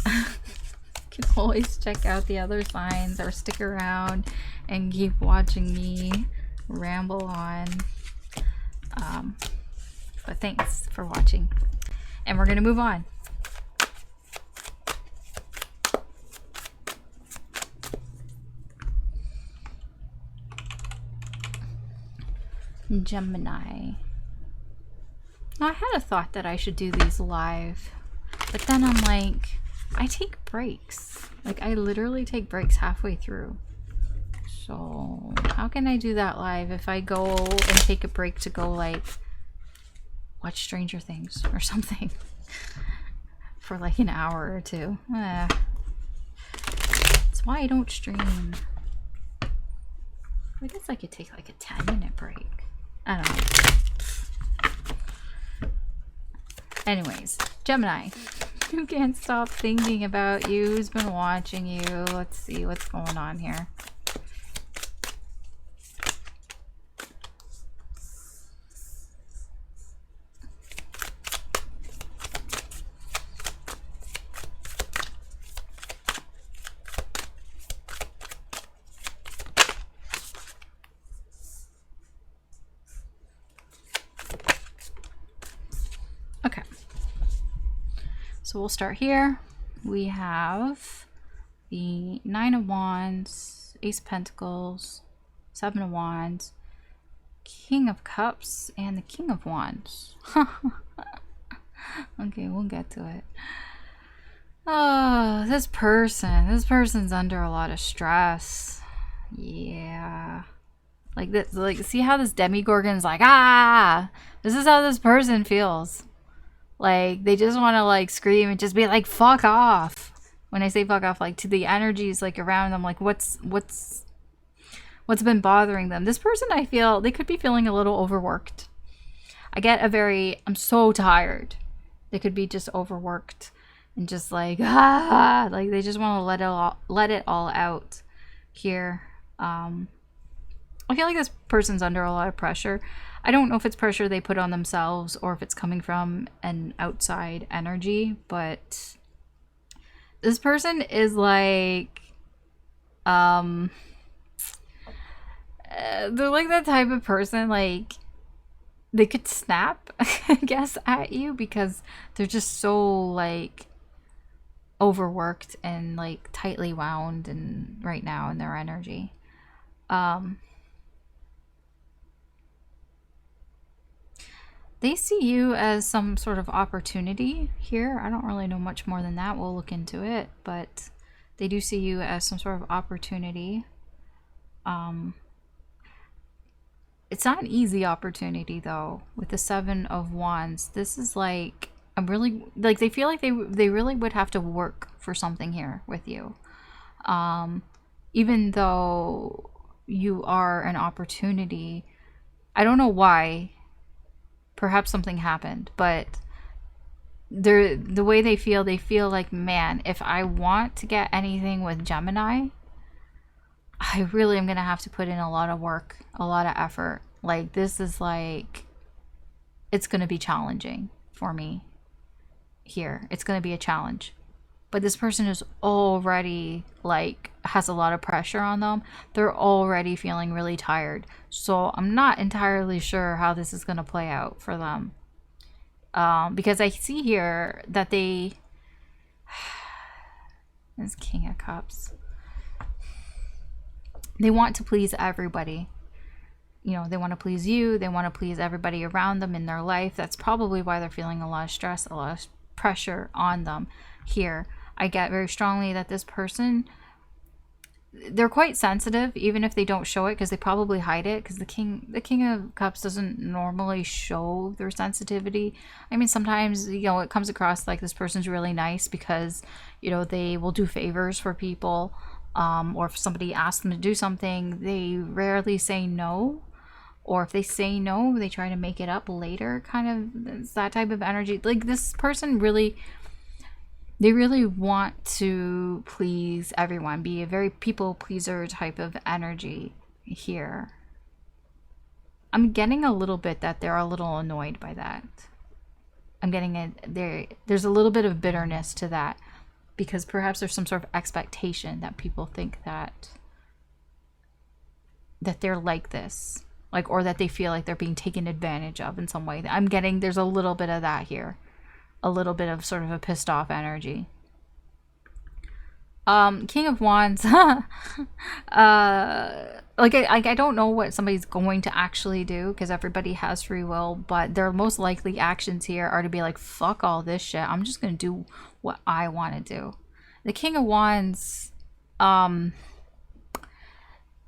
[SPEAKER 1] You can always check out the other signs or stick around and keep watching me ramble on. But thanks for watching. And we're gonna move on. Gemini. Now, I had a thought that I should do these live, but then I'm like, I take breaks. Like, I literally take breaks halfway through. So, how can I do that live if I go and take a break to go, like, watch Stranger Things or something for like an hour or two? That's why I don't stream. I guess I could take like a 10-minute break. I don't know. Anyways, Gemini, who can't stop thinking about you? Who's been watching you? Let's see what's going on here. Okay, so we'll start here. We have the Nine of Wands, Ace of Pentacles, Seven of Wands, King of Cups, and the King of Wands. Okay, we'll get to it. Oh, this person's under a lot of stress. Yeah. Like this, like, see how this Demigorgon's like, ah, this is how this person feels. Like, they just want to, like, scream and just be like, fuck off. When I say fuck off, like, to the energies, like, around them, like, what's been bothering them? This person, I feel, they could be feeling a little overworked. I get a very, I'm so tired. They could be just overworked and just like, ah, like, they just want to let it all out here. I feel like this person's under a lot of pressure. I don't know if it's pressure they put on themselves or if it's coming from an outside energy, but this person is like, they're like that type of person, like, they could snap, I guess, at you because they're just so, like, overworked and, like, tightly wound and right now in their energy. They see you as some sort of opportunity here. I don't really know much more than that. We'll look into it, but they do see you as some sort of opportunity. It's not an easy opportunity though. With the Seven of Wands, this is like, I'm really, like, they feel like they really would have to work for something here with you. Even though you are an opportunity, I don't know why. Perhaps something happened, but the way they feel like, man, if I want to get anything with Gemini, I really am gonna have to put in a lot of work, a lot of effort. Like, this is like, it's gonna be challenging for me here. It's gonna be a challenge. But this person is already, like, has a lot of pressure on them. They're already feeling really tired. So I'm not entirely sure how this is going to play out for them. Because I see here that they... This King of Cups. They want to please everybody. You know, they want to please you. They want to please everybody around them in their life. That's probably why they're feeling a lot of stress, a lot of pressure on them here. I get very strongly that this person, they're quite sensitive, even if they don't show it, because they probably hide it, because the King of Cups doesn't normally show their sensitivity. I mean, sometimes, you know, it comes across like this person's really nice because, you know, they will do favors for people, or if somebody asks them to do something, they rarely say no, or if they say no, they try to make it up later, kind of. It's that type of energy. Like, this person really, they really want to please everyone, be a very people pleaser type of energy here. I'm getting a little bit that they're a little annoyed by that. I'm getting it. There's a little bit of bitterness to that, because perhaps there's some sort of expectation that people think that they're like this, like, or that they feel like they're being taken advantage of in some way. I'm getting there's a little bit of that here, a little bit of sort of a pissed off energy. King of Wands. I don't know what somebody's going to actually do, because everybody has free will, but their most likely actions here are to be like, fuck all this shit, I'm just gonna do what I want to do. The King of Wands,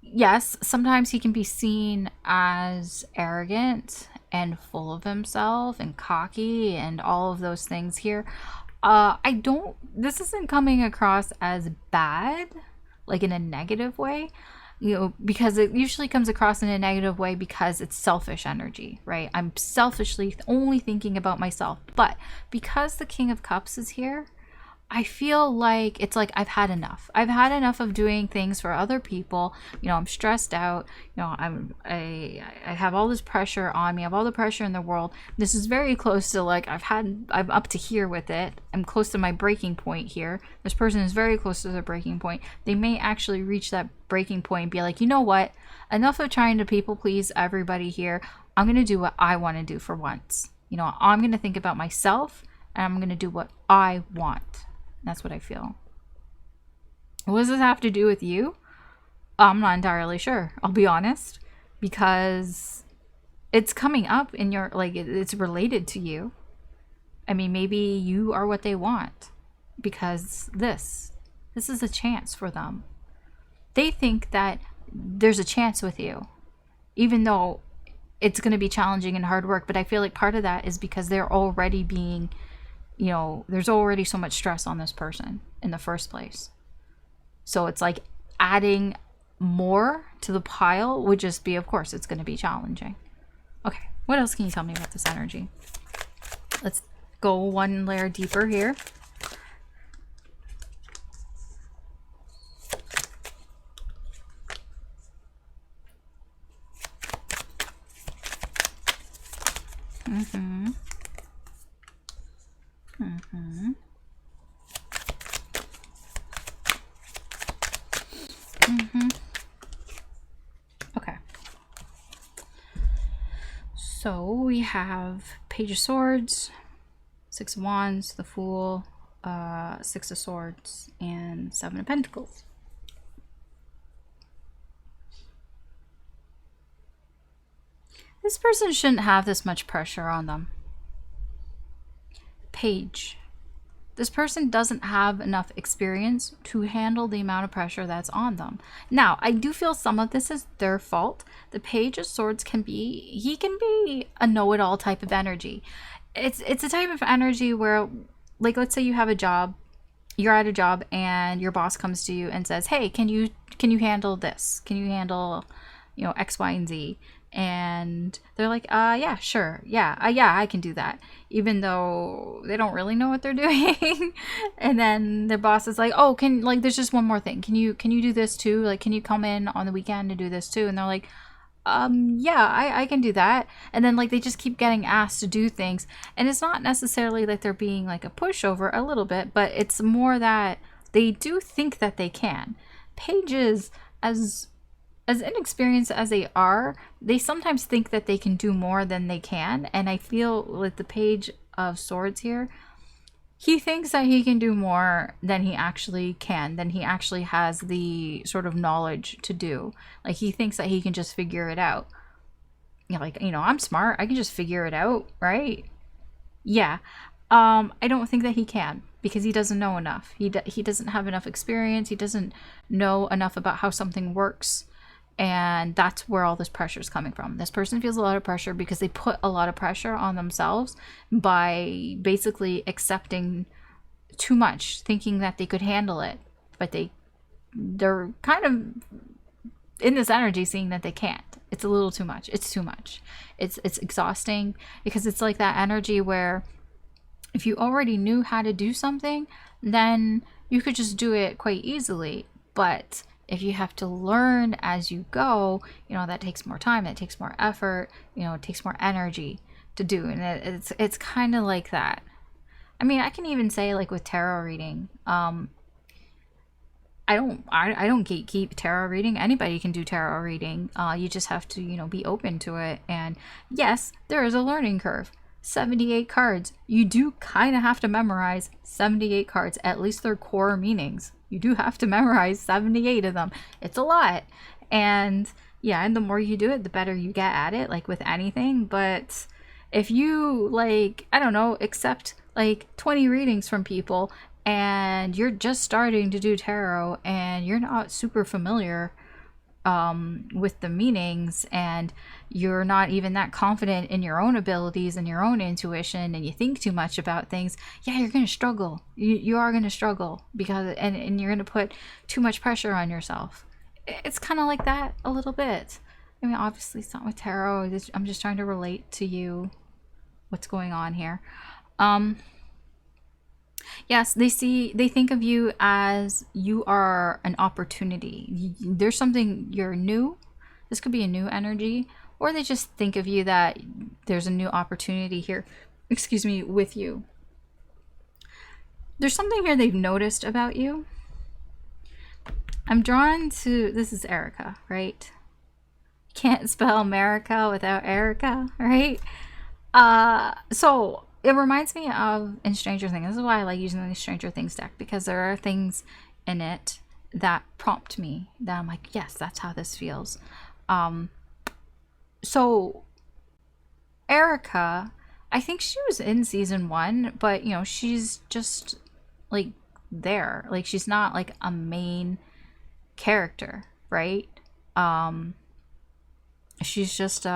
[SPEAKER 1] yes, sometimes he can be seen as arrogant and full of himself and cocky and all of those things here. This isn't coming across as bad, like in a negative way, you know, because it usually comes across in a negative way because it's selfish energy, right? I'm selfishly only thinking about myself. But because the King of Cups is here, I feel like it's like I've had enough. I've had enough of doing things for other people. You know, I'm stressed out. You know, I have all this pressure on me. I have all the pressure in the world. This is very close to like I'm up to here with it. I'm close to my breaking point here. This person is very close to the breaking point. They may actually reach that breaking point and be like, you know what? Enough of trying to people please everybody here. I'm going to do what I want to do for once. You know, I'm going to think about myself and I'm going to do what I want. That's what I feel. What does this have to do with you? I'm not entirely sure, I'll be honest, because it's coming up in your, like, it's related to you. I mean, maybe you are what they want, because this is a chance for them. They think that there's a chance with you, even though it's going to be challenging and hard work. But I feel like part of that is because they're already being, you know, there's already so much stress on this person in the first place. So it's like adding more to the pile would just be, of course, it's going to be challenging. Okay, what else can you tell me about this energy? Let's go one layer deeper here. Okay. So we have Page of Swords, Six of Wands, the Fool, Six of Swords, and Seven of Pentacles. This person shouldn't have this much pressure on them. Page. This person doesn't have enough experience to handle the amount of pressure that's on them. Now, I do feel some of this is their fault. The Page of Swords can be a know-it-all type of energy. It's a type of energy where, like, let's say you have a job, you're at a job and your boss comes to you and says, hey, can you handle this? Can you handle, you know, X, Y, and Z? And they're like, yeah, sure. Yeah, I can do that. Even though they don't really know what they're doing. And then their boss is like, oh, there's just one more thing. Can you do this too? Like, can you come in on the weekend and do this too? And they're like, yeah, I can do that. And then, like, they just keep getting asked to do things. And it's not necessarily like they're being like a pushover, a little bit, but it's more that they do think that they can. Pages, as inexperienced as they are, they sometimes think that they can do more than they can. And I feel like the Page of Swords here, he thinks that he can do more than he actually can, than he actually has the sort of knowledge to do. Like, he thinks that he can just figure it out. You know, like, you know, I'm smart, I can just figure it out, right? Yeah. I don't think that he can, because he doesn't know enough. He doesn't have enough experience. He doesn't know enough about how something works. And that's where all this pressure is coming from. This person feels a lot of pressure because they put a lot of pressure on themselves by basically accepting too much, thinking that they could handle it, but they're kind of in this energy seeing that they can't. It's a little too much. It's too much. It's exhausting, because it's like that energy where if you already knew how to do something, then you could just do it quite easily. But if you have to learn as you go, you know, that takes more time, that takes more effort, you know, it takes more energy to do. And it's kind of like that. I mean, I can even say, like, with tarot reading, I don't gatekeep tarot reading. Anybody can do tarot reading. You just have to, you know, be open to it. And yes, there is a learning curve. 78 cards. You do kind of have to memorize 78 cards, at least their core meanings. You do have to memorize 78 of them. It's a lot. And yeah, and the more you do it, the better you get at it, like with anything. But if you, like, I don't know, accept like 20 readings from people, and you're just starting to do tarot and you're not super familiar with the meanings, and you're not even that confident in your own abilities and your own intuition, and you think too much about things, yeah, you're going to struggle. You are going to struggle, because and you're going to put too much pressure on yourself. It's kind of like that a little bit. I mean, obviously it's not with tarot. I'm just trying to relate to you what's going on here. Yes, they think of you as you are an opportunity. There's something, you're new. This could be a new energy, or they just think of you that there's a new opportunity here, excuse me, with you. There's something here they've noticed about you. I'm drawn to, this is Erica, right? Can't spell America without Erica, right? So it reminds me of in Stranger Things. This is why I like using the Stranger Things deck, because there are things in it that prompt me, that I'm like, yes, that's how this feels. So Erica, I think she was in season 1, but you know, she's just like there. Like, she's not like a main character, right? She's just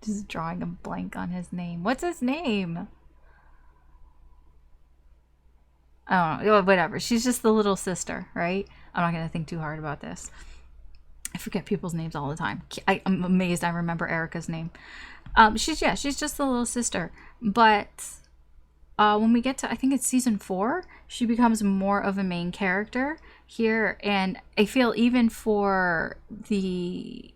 [SPEAKER 1] just drawing a blank on his name. What's his name? I don't know. Whatever. She's just the little sister, right? I'm not going to think too hard about this. I forget people's names all the time. I'm amazed I remember Erica's name. She's just the little sister. But when we get to, I think it's season 4, she becomes more of a main character here. And I feel even for the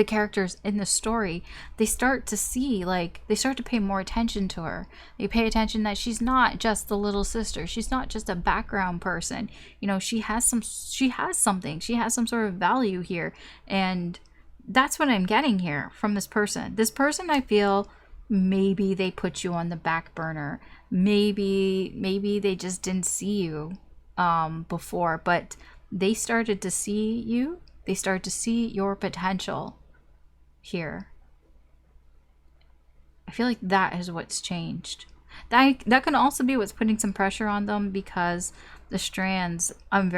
[SPEAKER 1] characters in the story, they start to see, like, they start to pay more attention to her. They pay attention that she's not just the little sister. She's not just a background person. You know, she has something. She has some sort of value here. And that's what I'm getting here from this person. This person, I feel, maybe they put you on the back burner. Maybe they just didn't see you before, but they started to see you. They start to see your potential here. I feel like that is what's changed. That can also be what's putting some pressure on them, because the strands, I'm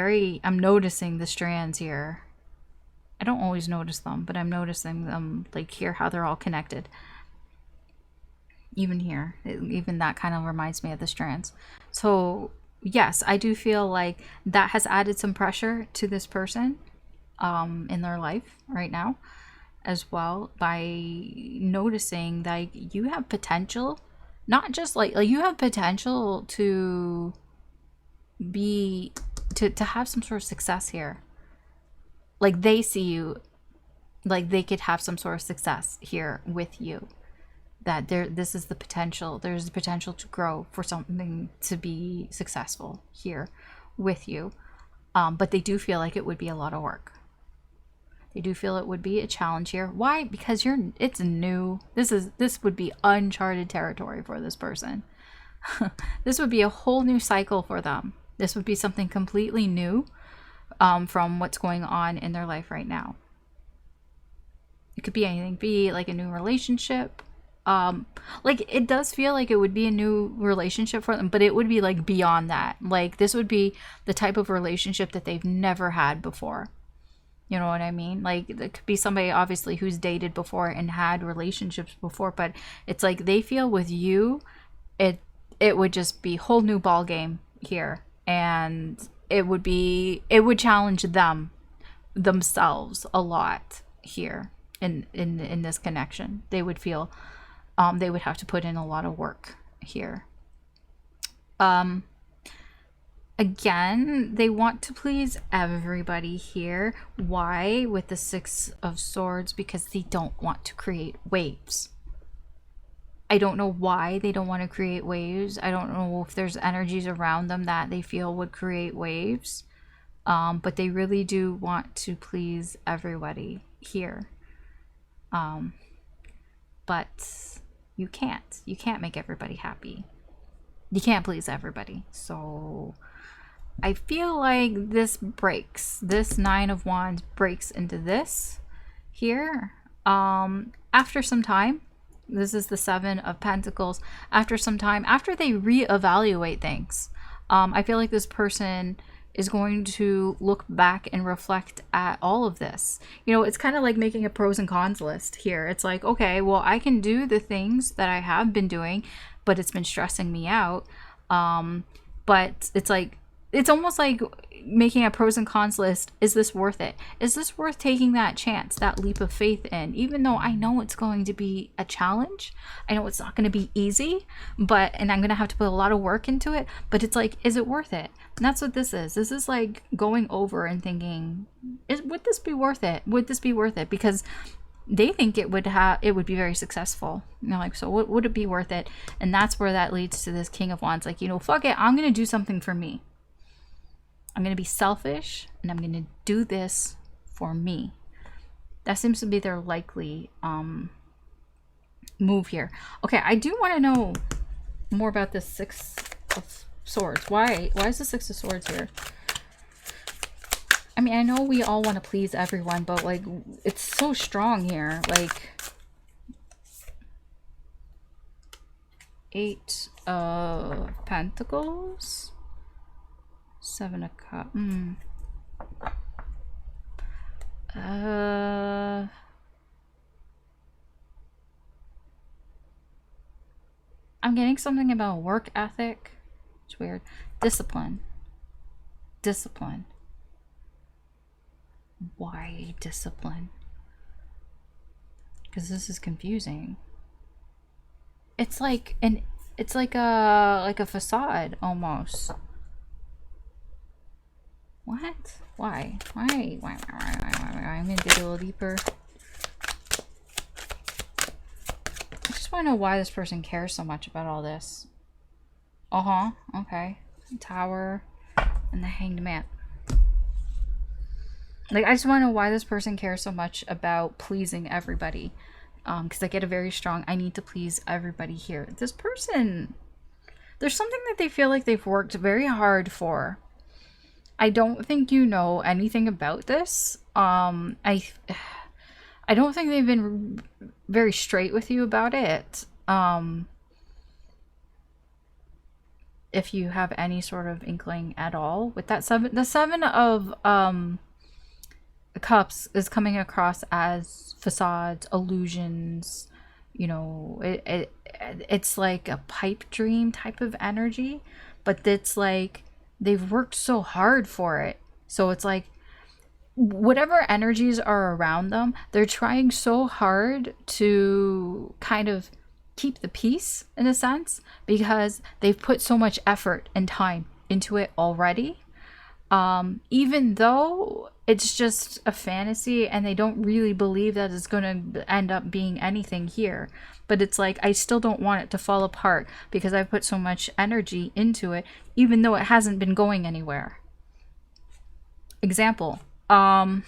[SPEAKER 1] noticing the strands here. I don't always notice them, but I'm noticing them, like here, how they're all connected. Even here, even that kind of reminds me of the strands. So yes, I do feel like that has added some pressure to this person in their life right now as well, by noticing that you have potential, not just like you have potential to have some sort of success here. Like, they see you, like they could have some sort of success here with you, that this is the potential. There's the potential to grow, for something to be successful here with you. But they do feel like it would be a lot of work. They do feel it would be a challenge here. Why? Because it's new. This would be uncharted territory for this person. This would be a whole new cycle for them. This would be something completely new from what's going on in their life right now. It could be anything. Be like a new relationship. Like, it does feel like it would be a new relationship for them, but it would be like beyond that. Like, this would be the type of relationship that they've never had before. You know what I mean? Like, it could be somebody obviously who's dated before and had relationships before, but it's like they feel with you, it would just be whole new ball game here. And it would challenge themselves a lot here in this connection. They would feel they would have to put in a lot of work here. Again, they want to please everybody here. Why? With the Six of Swords, because they don't want to create waves. I don't know why they don't want to create waves. I don't know if there's energies around them that they feel would create waves. But they really do want to please everybody here. But you can't. You can't make everybody happy. You can't please everybody. So I feel like this breaks. This Nine of Wands breaks into this here. After some time, this is the Seven of Pentacles. After some time, after they reevaluate things, I feel like this person is going to look back and reflect at all of this. You know, it's kind of like making a pros and cons list here. It's like, okay, well, I can do the things that I have been doing, but it's been stressing me out. But it's like, it's almost like making a pros and cons list. Is this worth it? Is this worth taking that chance, that leap of faith in? Even though I know it's going to be a challenge, I know it's not going to be easy, and I'm going to have to put a lot of work into it, but it's like, is it worth it? And that's what this is. This is like going over and thinking, would this be worth it? Would this be worth it? Because they think it would be very successful. And they're like, so would it be worth it? And that's where that leads to this King of Wands. Like, you know, fuck it. I'm going to do something for me. I'm going to be selfish and I'm going to do this for me. That seems to be their likely move here. Okay, I do want to know more about this Six of Swords. Why is the Six of Swords here? I mean, I know we all want to please everyone, but like, it's so strong here. Like, Eight of Pentacles, Seven of Cups. I'm getting something about work ethic. It's weird. Discipline. Why discipline? Because this is confusing. It's like a facade almost. What? Why? I'm gonna dig a little deeper. I just want to know why this person cares so much about all this. Okay. Tower and the Hanged Man. Like, I just want to know why this person cares so much about pleasing everybody. Because I get a very strong, I need to please everybody here. This person, there's something that they feel like they've worked very hard for. I don't think you know anything about this. I don't think they've been very straight with you about it. If you have any sort of inkling at all with that the Seven of Cups is coming across as facades, illusions. You know, it's like a pipe dream type of energy, but it's like they've worked so hard for it. So it's like whatever energies are around them, they're trying so hard to kind of keep the peace in a sense, because they've put so much effort and time into it already. Even though it's just a fantasy and they don't really believe that it's going to end up being anything here. But it's like, I still don't want it to fall apart because I've put so much energy into it, even though it hasn't been going anywhere. Example, you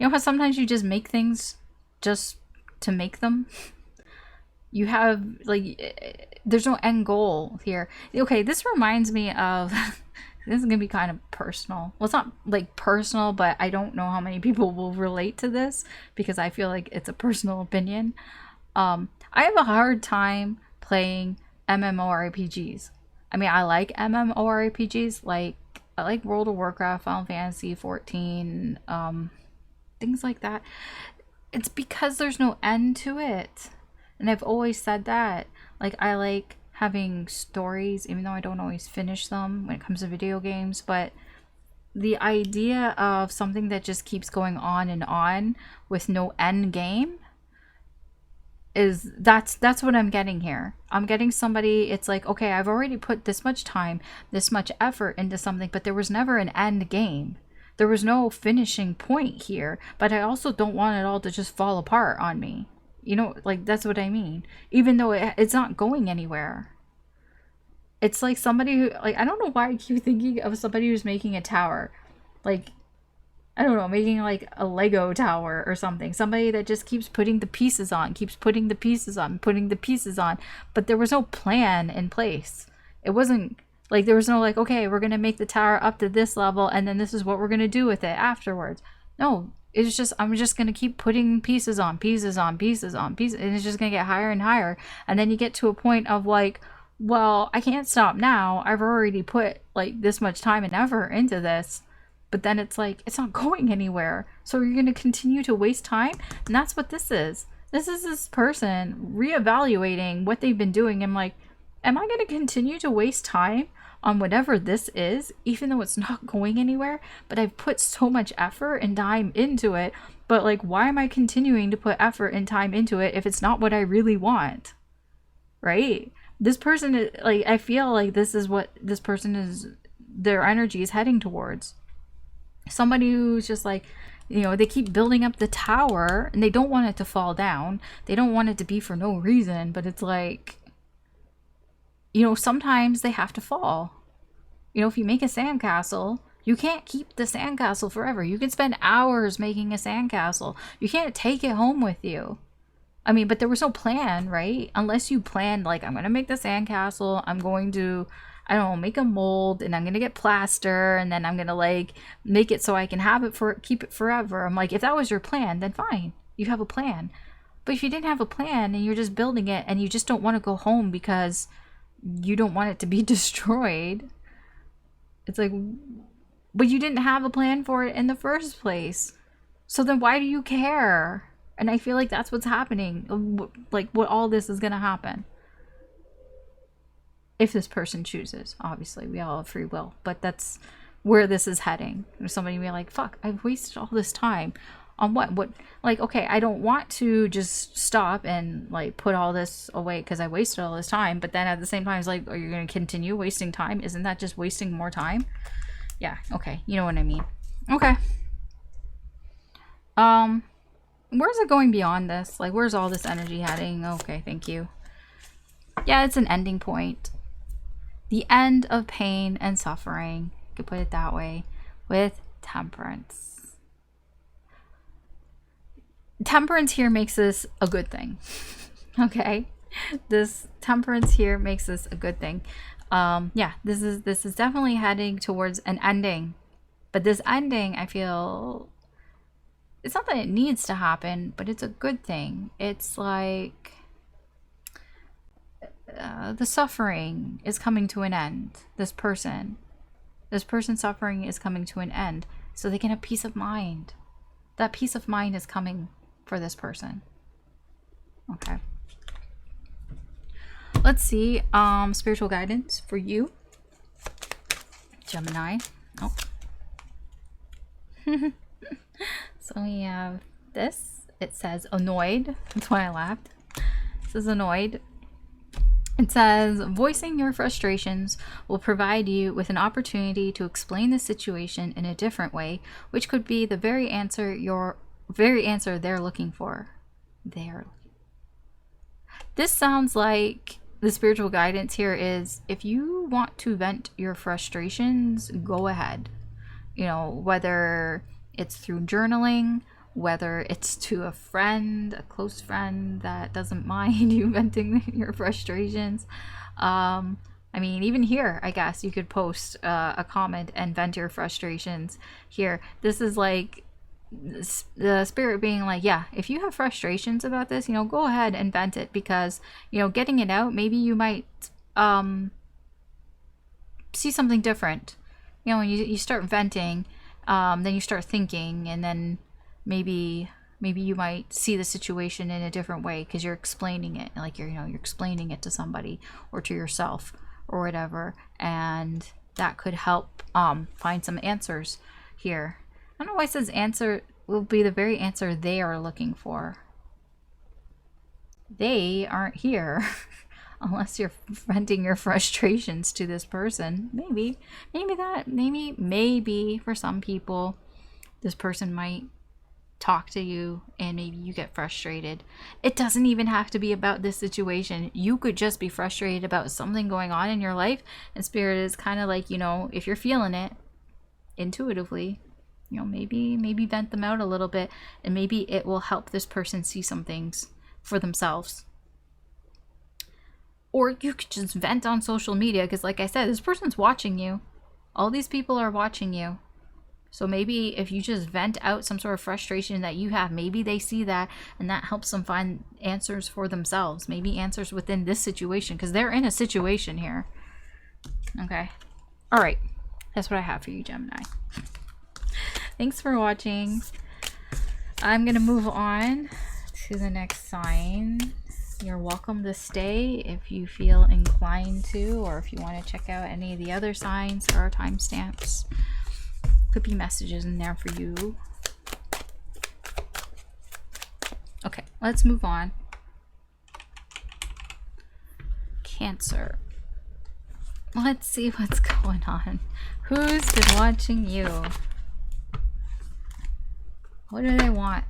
[SPEAKER 1] know how sometimes you just make things just to make them? You have, like, there's no end goal here. Okay, this reminds me of... This is going to be kind of personal. Well, it's not like personal, but I don't know how many people will relate to this because I feel like it's a personal opinion. I have a hard time playing MMORPGs. I mean, I like MMORPGs, like I like World of Warcraft, Final Fantasy 14, things like that. It's because there's no end to it. And I've always said that. Like, I like having stories, even though I don't always finish them when it comes to video games. But the idea of something that just keeps going on and on with no end game is that's what I'm getting here. I'm getting somebody, it's like, okay, I've already put this much time, this much effort into something, but there was never an end game. There was no finishing point here, but I also don't want it all to just fall apart on me. You know, like, that's what I mean. Even though it's not going anywhere. It's like somebody who, like, I don't know why I keep thinking of somebody who's making a tower. Like, I don't know, making like a Lego tower or something. Somebody that just keeps putting the pieces on, keeps putting the pieces on, putting the pieces on. But there was no plan in place. It wasn't like there was no like, okay, we're going to make the tower up to this level and then this is what we're going to do with it afterwards. No, it's just, I'm just going to keep putting pieces on, pieces on, pieces on, pieces. And it's just going to get higher and higher. And then you get to a point of like, well, I can't stop now. I've already put like this much time and effort into this. But then it's like, it's not going anywhere. So you're going to continue to waste time? And that's what this is. This is this person reevaluating what they've been doing. I'm like, am I going to continue to waste time on whatever this is, even though it's not going anywhere? But I've put so much effort and time into it. But like, why am I continuing to put effort and time into it if it's not what I really want? Right? This person is like, I feel like this is what this person is, their energy is heading towards. Somebody who's just like, you know, they keep building up the tower and they don't want it to fall down. They don't want it to be for no reason, but it's like, you know, sometimes they have to fall. You know, if you make a sandcastle, you can't keep the sandcastle forever. You can spend hours making a sandcastle. You can't take it home with you. I mean, but there was no plan, right? Unless you planned, like, I'm going to make the sandcastle. I'm going to, I don't know, make a mold and I'm going to get plaster and then I'm going to like make it so I can have it for, keep it forever. I'm like, if that was your plan, then fine. You have a plan. But if you didn't have a plan and you're just building it and you just don't want to go home because you don't want it to be destroyed, it's like, but you didn't have a plan for it in the first place. So then why do you care? And I feel like that's what's happening. Like, what all this is going to happen. If this person chooses. Obviously, we all have free will. But that's where this is heading. There's somebody be like, fuck, I've wasted all this time. On what? What? Like, okay, I don't want to just stop and, like, put all this away because I wasted all this time. But then at the same time, it's like, are you going to continue wasting time? Isn't that just wasting more time? Yeah, okay. You know what I mean. Okay. Where's it going beyond this? Like, where's all this energy heading? Okay, thank you. Yeah, it's an ending point. The end of pain and suffering. You could put it that way. With temperance. Temperance here makes this a good thing. Okay? This temperance here makes this a good thing. Yeah, this is definitely heading towards an ending. But this ending, I feel, it's not that it needs to happen, but it's a good thing. It's like the suffering is coming to an end. This person's suffering is coming to an end, so they can have peace of mind. That peace of mind is coming for this person. Okay. Let's see. Spiritual guidance for you, Gemini. Oh. So we have this. It says annoyed. That's why I laughed. This is annoyed. It says voicing your frustrations will provide you with an opportunity to explain the situation in a different way, which could be the very answer they're looking for. This sounds like the spiritual guidance here is, if you want to vent your frustrations, go ahead. You know, whether it's through journaling, whether it's to a friend, a close friend that doesn't mind you venting your frustrations. I mean, even here, I guess you could post a comment and vent your frustrations here. This is like the spirit being like, yeah, if you have frustrations about this, you know, go ahead and vent it, because, you know, getting it out, maybe you might see something different. You know, when you start venting, then you start thinking, and then maybe Maybe you might see the situation in a different way because you're explaining it, like you're explaining it to somebody or to yourself or whatever, and that could help find some answers here. I don't know why it says answer will be the very answer they are looking for. They aren't here unless you're venting your frustrations to this person. Maybe for some people this person might talk to you and maybe you get frustrated. It doesn't even have to be about this situation. You could just be frustrated about something going on in your life, and Spirit is kind of like, you know, if you're feeling it intuitively, you know, maybe vent them out a little bit, and maybe it will help this person see some things for themselves. Or you could just vent on social media because, like I said, this person's watching you. All these people are watching you. So maybe if you just vent out some sort of frustration that you have, maybe they see that and that helps them find answers for themselves. Maybe answers within this situation because they're in a situation here. Okay. All right. That's what I have for you, Gemini. Thanks for watching. I'm going to move on to the next sign. You're welcome to stay if you feel inclined to, or if you want to check out any of the other signs. There are timestamps. Could be messages in there for you. Okay, let's move on. Cancer. Let's see what's going on. Who's been watching you? What do they want?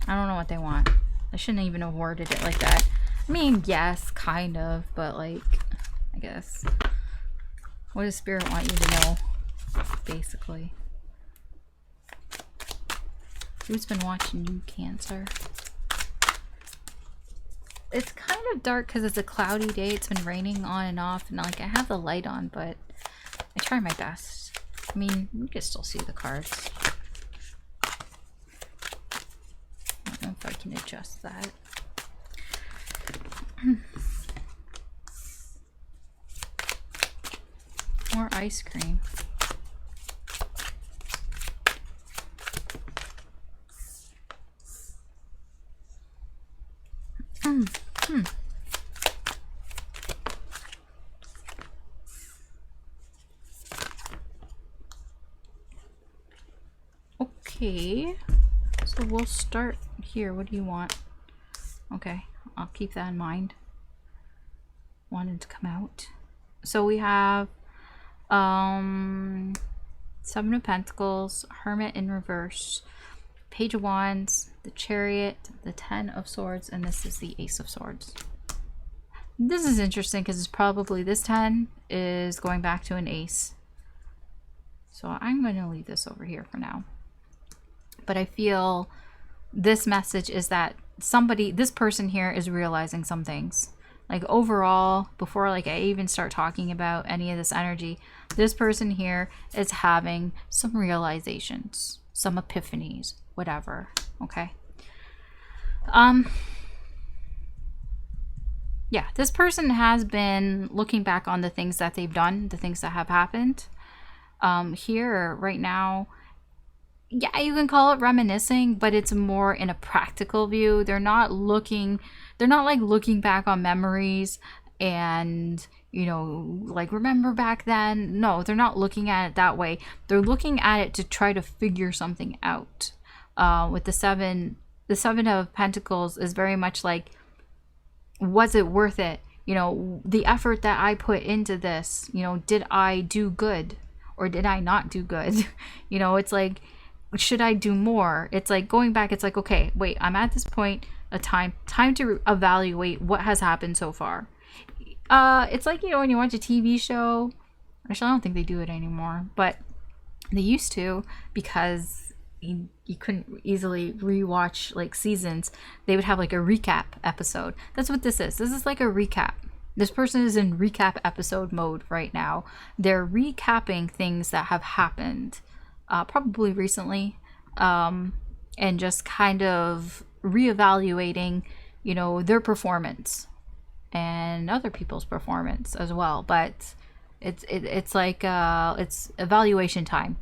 [SPEAKER 1] I don't know what they want. I shouldn't even have worded it like that. I mean, yes, kind of, but like, I guess. What does Spirit want you to know, basically? Who's been watching you, Cancer? It's kind of dark because it's a cloudy day. It's been raining on and off, and like I have the light on, but I try my best. I mean, you can still see the cards. I don't know if I can adjust that. More ice cream. Okay, so we'll start here. What do you want? Okay, I'll keep that in mind. Wanted to come out. So we have Seven of Pentacles, Hermit in reverse, Page of Wands, the Chariot, the Ten of Swords, and this is the Ace of Swords. This is interesting because it's probably this 10 is going back to an ace. So I'm going to leave this over here for now. But I feel this message is that this person here is realizing some things. Like overall, before like I even start talking about any of this energy, this person here is having some realizations, some epiphanies, whatever. Okay. Yeah, this person has been looking back on the things that they've done, the things that have happened. Here, right now, yeah, you can call it reminiscing, but it's more in a practical view. They're not like looking back on memories and, you know, like remember back then. No, they're not looking at it that way. They're looking at it to try to figure something out. With the seven of Pentacles is very much like, was it worth it? You know, the effort that I put into this, you know, did I do good or did I not do good? You know, it's like, should I do more? It's like going back, it's like, okay, wait, I'm at this point of time to evaluate what has happened so far. It's like, you know, when you watch a TV show, actually I don't think they do it anymore, but they used to, because you couldn't easily rewatch like seasons. They would have like a recap episode. That's what this is. This is like a recap. This person is in recap episode mode right now. They're recapping things that have happened probably recently, and just kind of reevaluating, you know, their performance and other people's performance as well. But it's like it's evaluation time.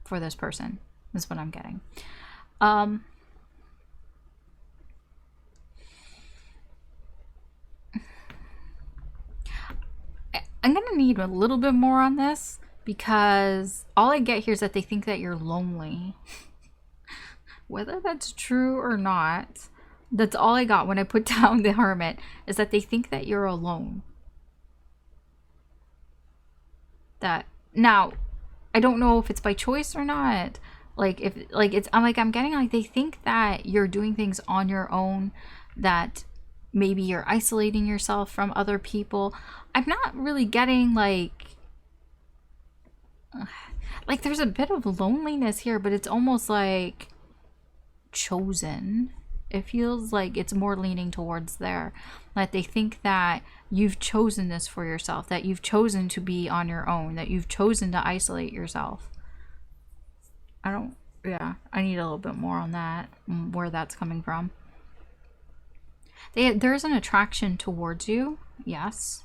[SPEAKER 1] for this person, is what I'm getting. I'm gonna need a little bit more on this, because all I get here is that they think that you're lonely. Whether that's true or not, that's all I got when I put down the Hermit, is that they think that you're alone. That now, I don't know if it's by choice or not. Like, if like it's I'm getting like they think that you're doing things on your own, that maybe you're isolating yourself from other people. I'm not really getting like there's a bit of loneliness here, but it's almost like chosen. It feels like it's more leaning towards there, that they think that you've chosen this for yourself, that you've chosen to be on your own, that you've chosen to isolate yourself. I need a little bit more on that, where that's coming from. There's an attraction towards you, yes.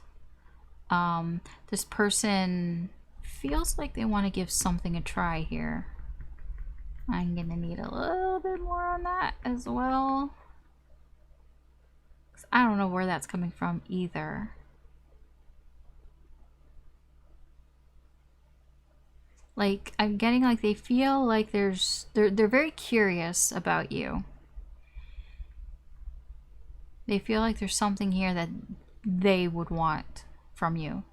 [SPEAKER 1] This person feels like they want to give something a try here. I'm gonna need a little bit more on that as well, 'cause I don't know where that's coming from either. Like, I'm getting like they feel like they're very curious about you. They feel like there's something here that they would want from you.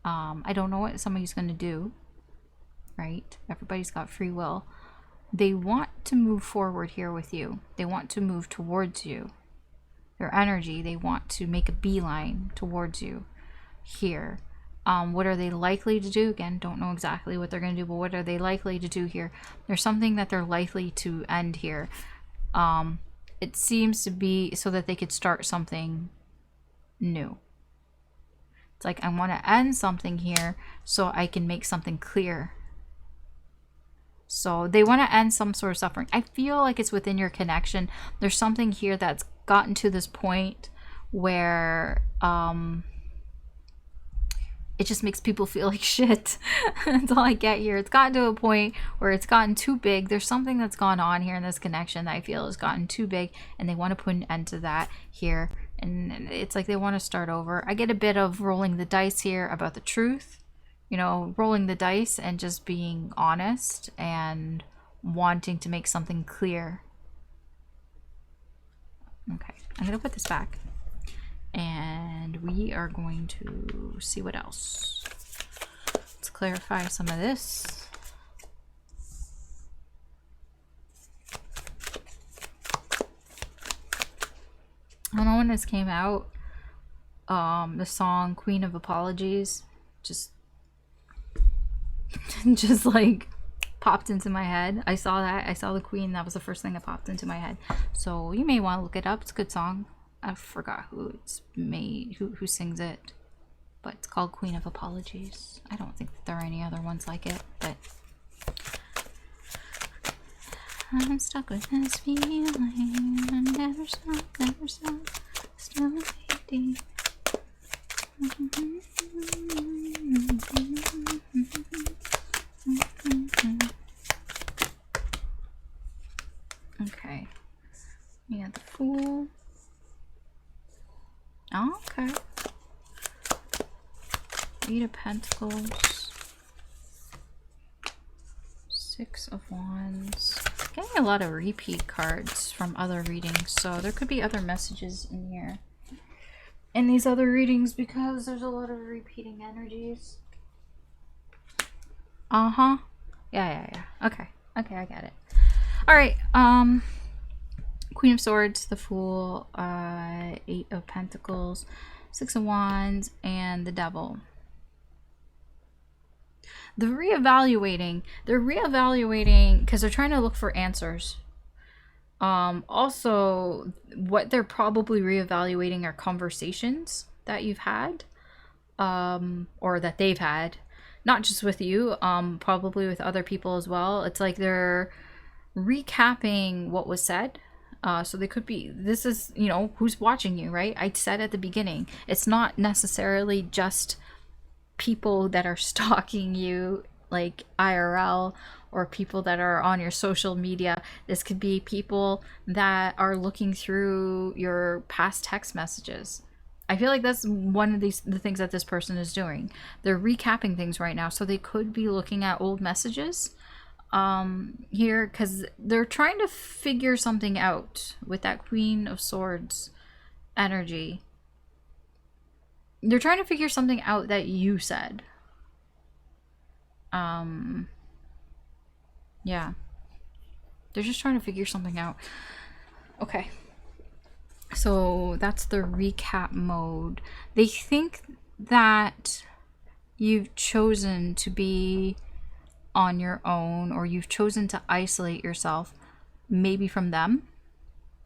[SPEAKER 1] I don't know what somebody's going to do, right? Everybody's got free will. They want to move forward here with you. They want to move towards you. Their energy, they want to make a beeline towards you here. What are they likely to do? Again, don't know exactly what they're going to do, but what are they likely to do here? There's something that they're likely to end here. It seems to be so that they could start something new. It's like, I want to end something here so I can make something clear. So they want to end some sort of suffering. I feel like it's within your connection. There's something here that's gotten to this point where it just makes people feel like shit. That's all I get here. It's gotten to a point where it's gotten too big. There's something that's gone on here in this connection that I feel has gotten too big, and they want to put an end to that here. And it's like they want to start over. I get a bit of rolling the dice here about the truth. You know, rolling the dice and just being honest and wanting to make something clear. Okay, I'm going to put this back. And we are going to see what else. Let's clarify some of this. I don't know when this came out. The song Queen of Apologies just like popped into my head. I saw that. I saw the Queen. That was the first thing that popped into my head. So you may want to look it up. It's a good song. I forgot who it's made, who sings it, but it's called Queen of Apologies. I don't think that there are any other ones like it, but I'm stuck with this feeling. I never stop, still deep. Okay, we got the Fool. Oh, okay. Eight of Pentacles. Six of Wands. Getting a lot of repeat cards from other readings, so there could be other messages in here. In these other readings, because there's a lot of repeating energies. Uh-huh. Yeah. Okay, I get it. Alright, Queen of Swords, the Fool, Eight of Pentacles, Six of Wands, and the Devil. They're reevaluating because they're trying to look for answers. Also, what they're probably reevaluating are conversations that you've had, or that they've had, not just with you, probably with other people as well. It's like they're recapping what was said. So they could be, this is, you know, who's watching you, right? I said at the beginning, it's not necessarily just people that are stalking you like IRL or people that are on your social media. This could be people that are looking through your past text messages. I feel like that's one of the things that this person is doing. They're recapping things right now, so they could be looking at old messages here, because they're trying to figure something out with that Queen of Swords energy. They're trying to figure something out that you said. Yeah. They're just trying to figure something out. Okay. So that's the recap mode. They think that you've chosen to be on your own, or you've chosen to isolate yourself, maybe from them.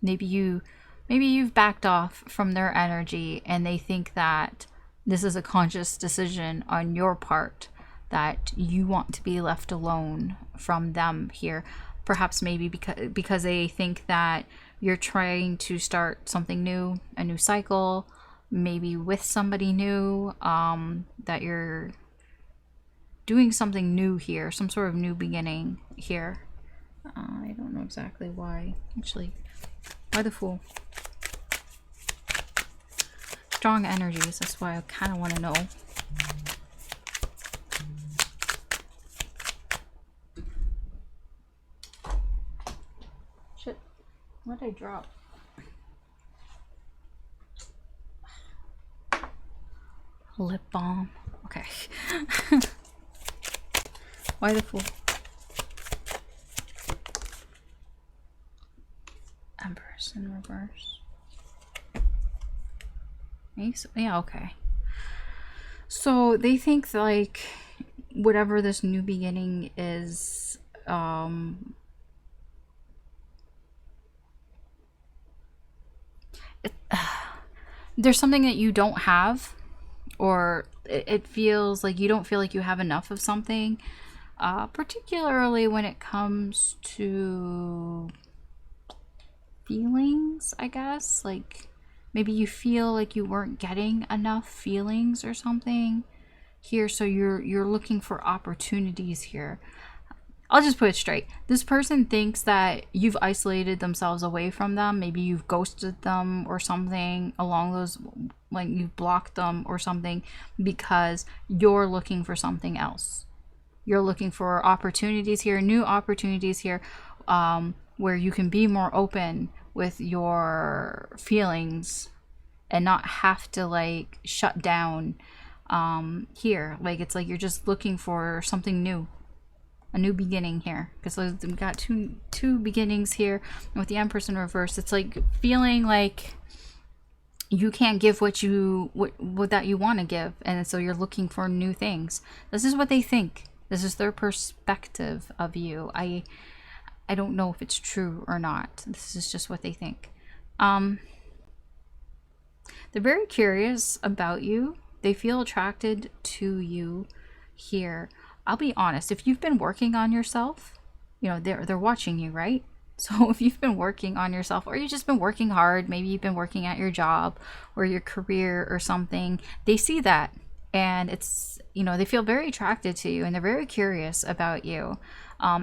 [SPEAKER 1] Maybe you've backed off from their energy, and they think that this is a conscious decision on your part, that you want to be left alone from them here. Perhaps maybe because they think that you're trying to start something new, a new cycle, maybe with somebody new, that you're doing something new here, some sort of new beginning here. I don't know exactly why. Actually, why the Fool? Strong energies, that's why I kind of want to know. Shit, what did I drop? Lip balm. Okay. Why the Fool? Empress in reverse. Yeah, okay. So they think like whatever this new beginning is, there's something that you don't have, or it feels like you don't feel like you have enough of something, particularly when it comes to feelings, I guess. Like maybe you feel like you weren't getting enough feelings or something here, so you're looking for opportunities here. I'll just put it straight. This person thinks that you've isolated themselves away from them. Maybe you've ghosted them or something along those, like you've blocked them or something, because you're looking for something else. You're looking for opportunities here, new opportunities here, where you can be more open with your feelings and not have to like shut down here. Like it's like you're just looking for something new, a new beginning here, because we've got two beginnings here. And with the Empress in reverse, it's like feeling like you can't give what that you want to give, and so you're looking for new things. This is what they think. This is their perspective of you. I don't know if it's true or not. This is just what they think. They're very curious about you. They feel attracted to you here. I'll be honest, if you've been working on yourself, you know, they're watching you, right? So if you've been working on yourself, or you've just been working hard, maybe you've been working at your job or your career or something, they see that, and it's, you know, they feel very attracted to you, and they're very curious about you.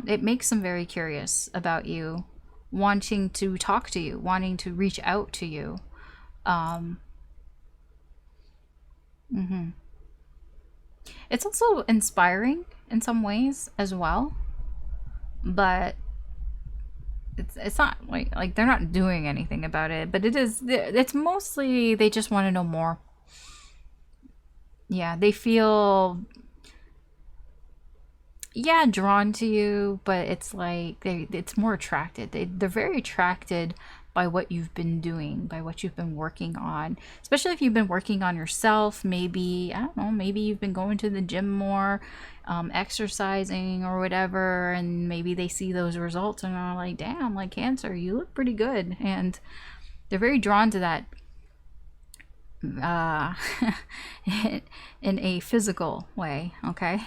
[SPEAKER 1] It makes them very curious about you, wanting to talk to you, wanting to reach out to you. It's also inspiring in some ways as well, but it's not like they're not doing anything about it, but it's mostly they just want to know more. Yeah, they feel drawn to you, but it's like it's more attracted. They're very attracted by what you've been doing, by what you've been working on, especially if you've been working on yourself. Maybe, I don't know, maybe you've been going to the gym more, exercising or whatever, and maybe they see those results and are like, damn, like Cancer, you look pretty good. And they're very drawn to that in a physical way. Okay.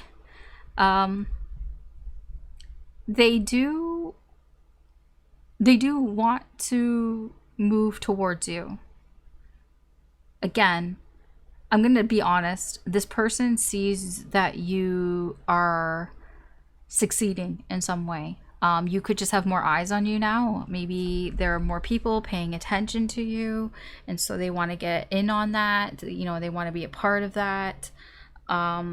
[SPEAKER 1] They do want to move towards you. Again, I'm going to be honest. This person sees that you are succeeding in some way. You could just have more eyes on you now. Maybe there are more people paying attention to you, and so they want to get in on that. You know, they want to be a part of that. I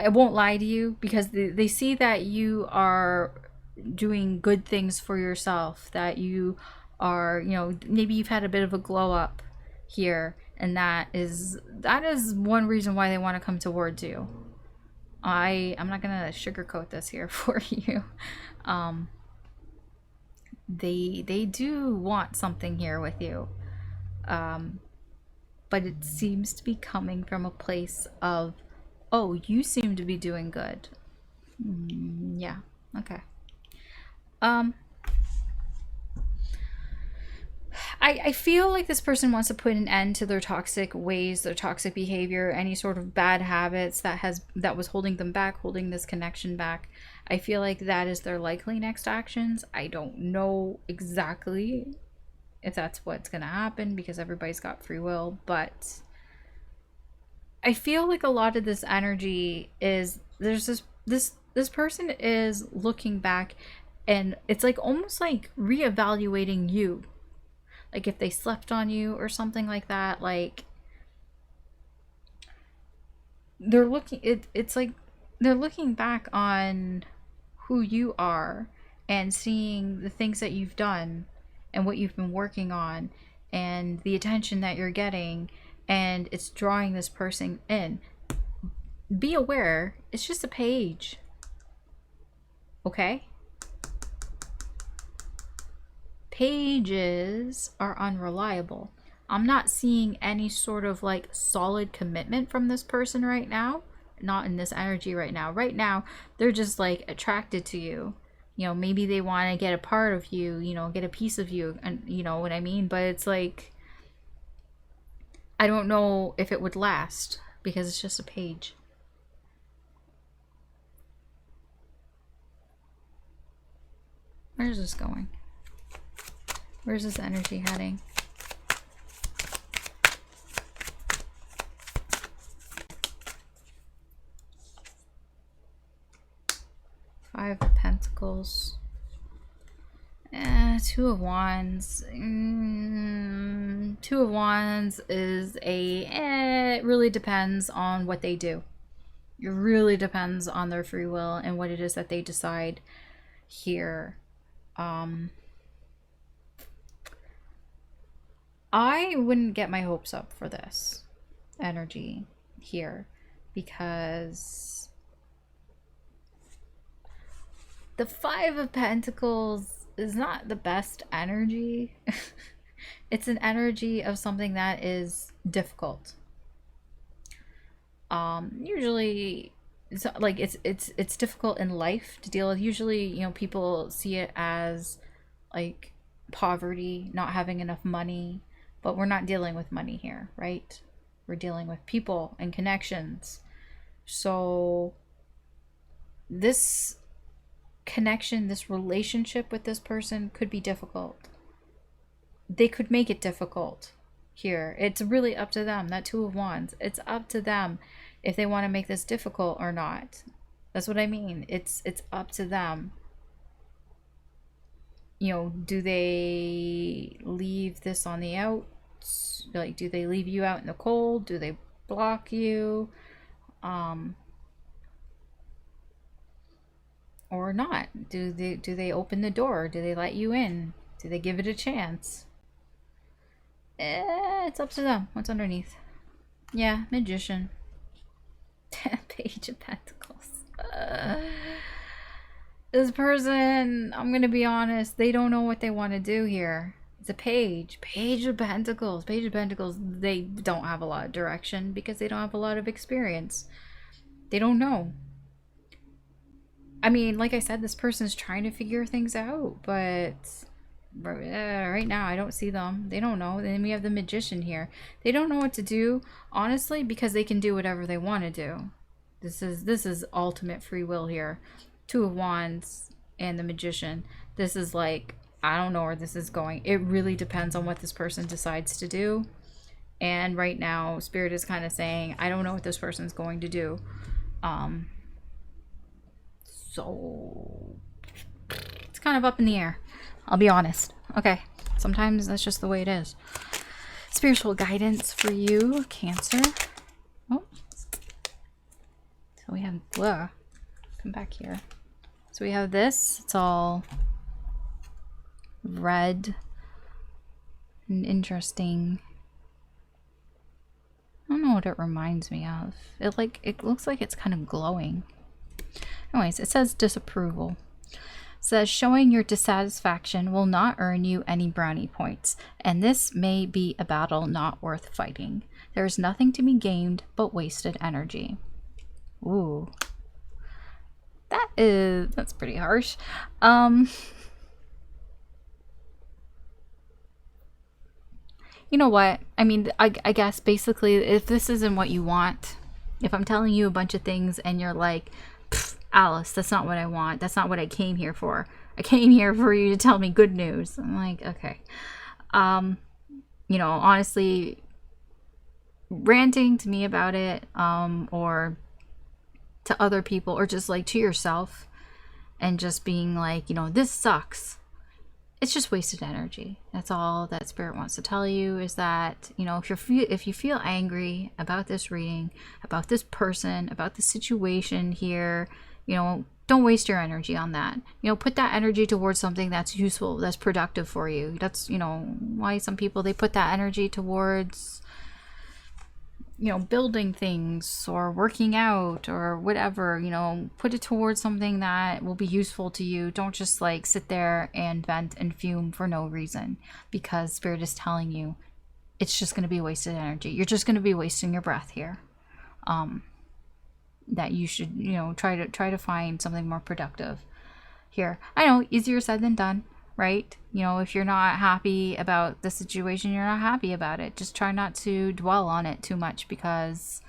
[SPEAKER 1] won't lie to you, because they see that you are doing good things for yourself, that you are, you know, maybe you've had a bit of a glow up here, and that is one reason why they want to come towards you. I'm not gonna sugarcoat this here for you. They do want something here with you, but it seems to be coming from a place of, oh, you seem to be doing good. Yeah, okay. I feel like this person wants to put an end to their toxic ways, their toxic behavior, any sort of bad habits that was holding them back, holding this connection back. I feel like that is their likely next actions. I don't know exactly if that's what's going to happen, because everybody's got free will, but I feel like a lot of this energy is, there's this person is looking back, and it's like almost like reevaluating you. Like if they slept on you or something like that, like they're looking, it's like they're looking back on who you are and seeing the things that you've done and what you've been working on and the attention that you're getting, and it's drawing this person in. Be aware, it's just a page. Okay? Pages are unreliable. I'm not seeing any sort of like solid commitment from this person right now. Not in this energy right now. Right now, they're just like attracted to you. You know, maybe they want to get a part of you, you know, get a piece of you, and you know what I mean? But it's like, I don't know if it would last, because it's just a page. Where's this going? Where's this energy heading? Five of Pentacles. Two of Wands. Two of Wands is it really depends on what they do. It really depends on their free will and what it is that they decide here. I wouldn't get my hopes up for this energy here, because the Five of Pentacles is not the best energy. It's an energy of something that is difficult. Usually, like it's difficult in life to deal with. Usually, you know, people see it as like poverty, not having enough money. But we're not dealing with money here, right? We're dealing with people and connections. So this connection, this relationship with this person could be difficult. They could make it difficult here. It's really up to them. That Two of Wands, it's up to them if they want to make this difficult or not. That's what I mean. It's up to them. You know, do they leave this on the outs? Like, do they leave you out in the cold? Do they block you? Or not? Do they open the door? Do they let you in? Do they give it a chance? It's up to them. What's underneath? Yeah, Magician. Page of Pentacles. This person, I'm gonna be honest, they don't know what they want to do here. It's a page. Page of Pentacles. Page of Pentacles, they don't have a lot of direction because they don't have a lot of experience. They don't know. I mean, like I said, this person's trying to figure things out, but right now I don't see them. They don't know. Then we have the Magician here. They don't know what to do, honestly, because they can do whatever they want to do. This is ultimate free will here. Two of Wands and the Magician. This is like, I don't know where this is going. It really depends on what this person decides to do. And right now, Spirit is kind of saying, I don't know what this person's going to do. So it's kind of up in the air. I'll be honest. Okay. Sometimes that's just the way it is. Spiritual guidance for you, Cancer. Oh. So we have, blah. Come back here. So we have this. It's all red and interesting. I don't know what it reminds me of. It looks like it's kind of glowing. Anyways, it says disapproval. It says showing your dissatisfaction will not earn you any brownie points, and this may be a battle not worth fighting. There is nothing to be gained but wasted energy. Ooh. That's pretty harsh. You know what? I mean, I guess basically if this isn't what you want, if I'm telling you a bunch of things and you're like, Alice, that's not what I want. That's not what I came here for. I came here for you to tell me good news. I'm like, okay. You know, honestly, ranting to me about it, or to other people, or just like to yourself, and just being like, you know, this sucks. It's just wasted energy. That's all that Spirit wants to tell you, is that, you know, if you feel angry about this reading, about this person, about the situation here, you know, don't waste your energy on that. You know, put that energy towards something that's useful, that's productive for you. That's, you know, why some people, they put that energy towards, you know, building things or working out or whatever. You know, put it towards something that will be useful to you. Don't just like sit there and vent and fume for no reason, because Spirit is telling you it's just going to be wasted energy. You're just going to be wasting your breath here. That you should, you know, try to find something more productive here. I know, easier said than done, right? You know, if you're not happy about the situation, you're not happy about it. Just try not to dwell on it too much, because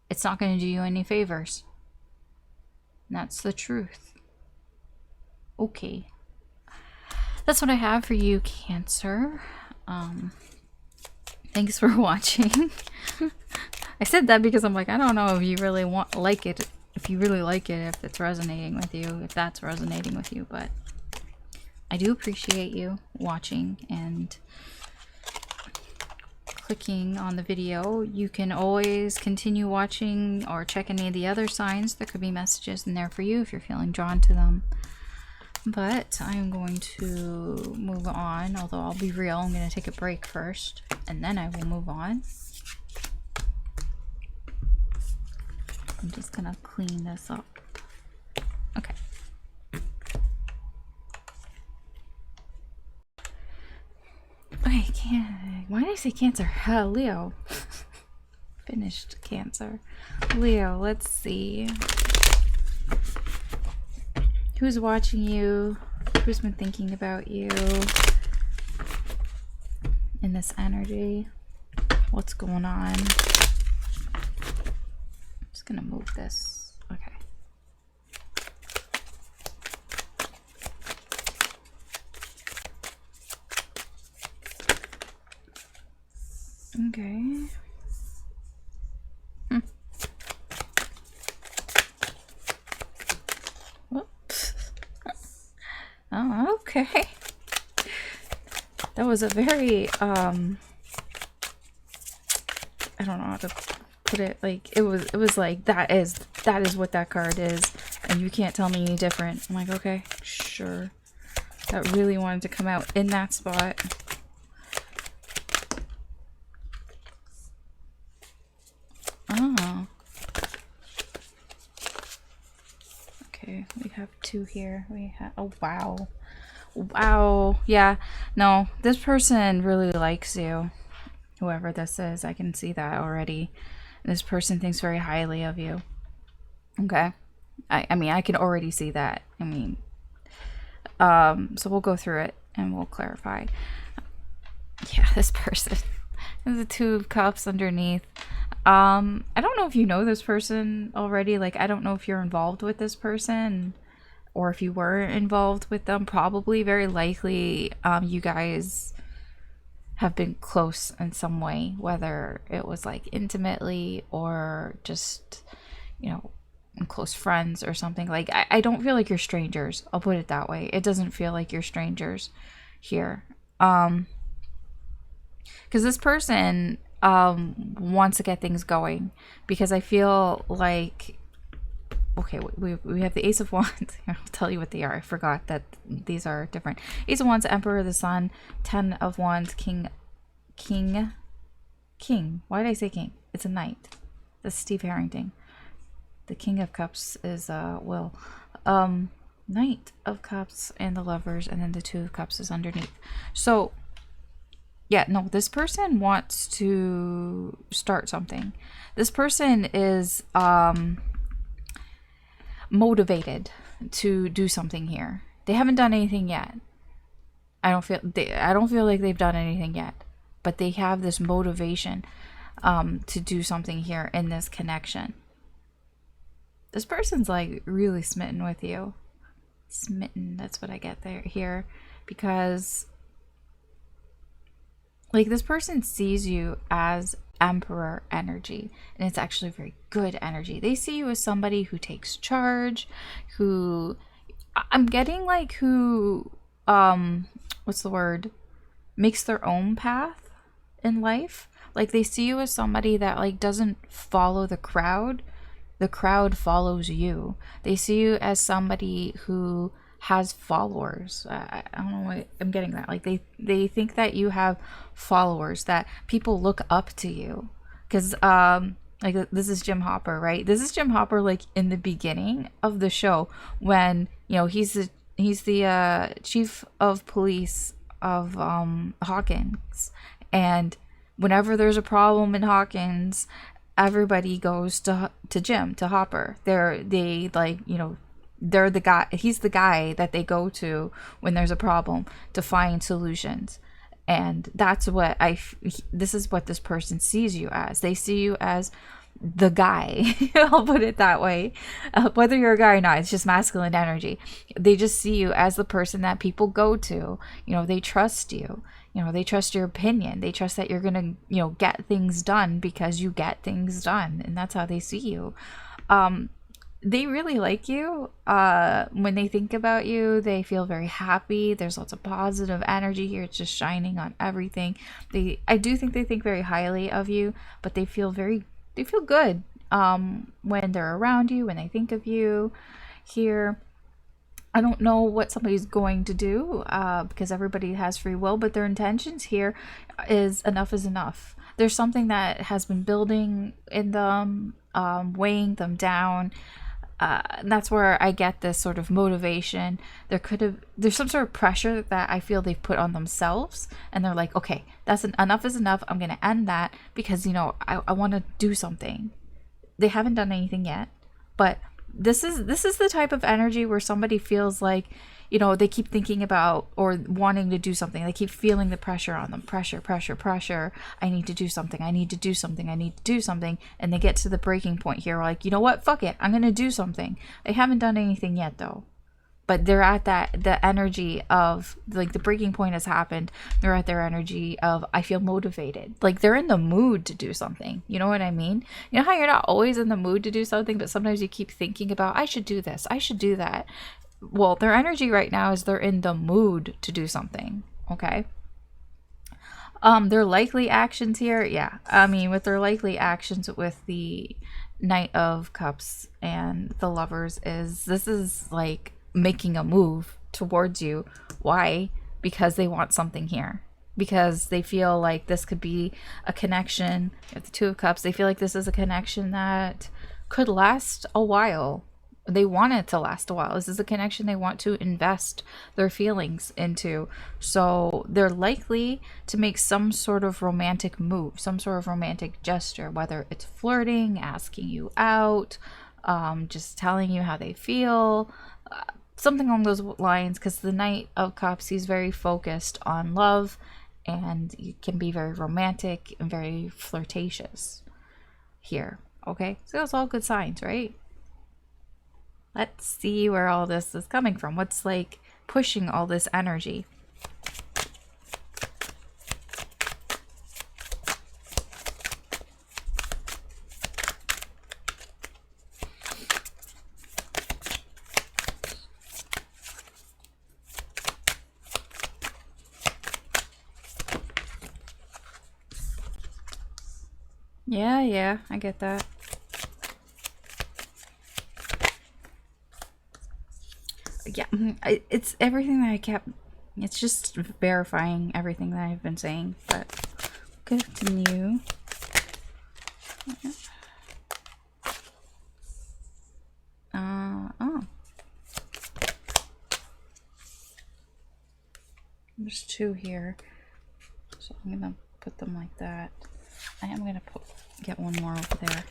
[SPEAKER 1] it's not going to do you any favors. And that's the truth. Okay. That's what I have for you, Cancer. Thanks for watching. I said that because I'm like, I don't know if you really like it, if it's resonating with you, if that's resonating with you, but I do appreciate you watching and clicking on the video. You can always continue watching or check any of the other signs. There could be messages in there for you if you're feeling drawn to them. But I'm going to move on, although I'll be real, I'm going to take a break first, and then I will move on. I'm just going to clean this up. Okay. Okay, why did I say Cancer? Leo. Finished Cancer. Leo, let's see. Who's watching you? Who's been thinking about you in this energy? What's going on? I'm just gonna move this. Okay. Okay. Oh, okay. That was a very, I don't know how to put it, like, it was like, that is what that card is, and you can't tell me any different. I'm like, okay, sure. That really wanted to come out in that spot. Oh. Okay, we have two here. We have, oh wow. Wow. Yeah, no, this person really likes you. Whoever this is, I can see that already. This person thinks very highly of you. Okay. I mean, I can already see that. I mean, so we'll go through it and we'll clarify. Yeah, this person. There's the Two of Cups underneath. I don't know if you know this person already. Like, I don't know if you're involved with this person, or if you were involved with them. Probably, very likely, you guys have been close in some way, whether it was like intimately or just, you know, close friends or something. Like, I don't feel like you're strangers. I'll put it that way. It doesn't feel like you're strangers here. Because this person wants to get things going. Because I feel like, okay, we have the Ace of Wands. I'll tell you what they are. I forgot that these are different. Ace of Wands, Emperor of the Sun, 10 of Wands, King. Why did I say King? It's a Knight. That's Steve Harrington. The King of Cups is Will. Knight of Cups and the Lovers, and then the Two of Cups is underneath. So yeah, no, this person wants to start something. This person is motivated to do something here. They haven't done anything yet. I don't feel like they've done anything yet, but they have this motivation to do something here in this connection. This person's like really smitten with you. Smitten, that's what I get there here, because like this person sees you as Emperor energy, and it's actually very good energy. They see you as somebody who takes charge, who I'm getting like who what's the word, makes their own path in life. Like they see you as somebody that like doesn't follow the crowd follows you. They see you as somebody who has followers. I don't know what I'm getting that. Like they think that you have followers, that people look up to you. Because like this is Jim Hopper, right? This is Jim Hopper like in the beginning of the show when, you know, he's the chief of police of Hawkins, and whenever there's a problem in Hawkins, everybody goes to Jim, to Hopper. They like, you know, they're the guy, he's the guy that they go to when there's a problem to find solutions. And that's what this is what this person sees you as. They see you as the guy. I'll put it that way. Whether you're a guy or not, it's just masculine energy. They just see you as the person that people go to. You know, they trust you. You know, they trust your opinion. They trust that you're going to, you know, get things done because you get things done. And that's how they see you. They really like you. When they think about you, they feel very happy. There's lots of positive energy here. It's just shining on everything. I do think they think very highly of you, but they feel good when they're around you, when they think of you here. I don't know what somebody's going to do because everybody has free will, but their intentions here is enough is enough. There's something that has been building in them, weighing them down. And that's where I get this sort of motivation. There's some sort of pressure that I feel they've put on themselves, and they're like, okay, enough is enough. I'm going to end that because, you know, I want to do something. They haven't done anything yet, but this is the type of energy where somebody feels like, you know, they keep thinking about or wanting to do something. They keep feeling the pressure on them. Pressure. I need to do something. And they get to the breaking point here. Like, you know what? Fuck it. I'm going to do something. They haven't done anything yet though. But they're at the energy of, like, the breaking point has happened. They're at their energy of, I feel motivated. Like, they're in the mood to do something. You know what I mean? You know how you're not always in the mood to do something, but sometimes you keep thinking about, I should do this, I should do that. Well, their energy right now is they're in the mood to do something. Okay? Their likely actions here, yeah. I mean, with their likely actions with the Knight of Cups and the Lovers this is like making a move towards you. Why? Because they want something here. Because they feel like this could be a connection. With the Two of Cups, they feel like this is a connection that could last a while. They want it to last a while. This is a connection they want to invest their feelings into. So they're likely to make some sort of romantic move, some sort of romantic gesture, whether it's flirting, asking you out, just telling you how they feel, something along those lines. Because the Knight of Cups, he's very focused on love, and he can be very romantic and very flirtatious here. Okay, so that's all good signs, right? Let's see where all this is coming from. What's like pushing all this energy? Yeah, I get that. Yeah, it's everything that I kept. It's just verifying everything that I've been saying, but continue. Oh. There's two here. So I'm gonna put them like that. I am gonna get one more over there.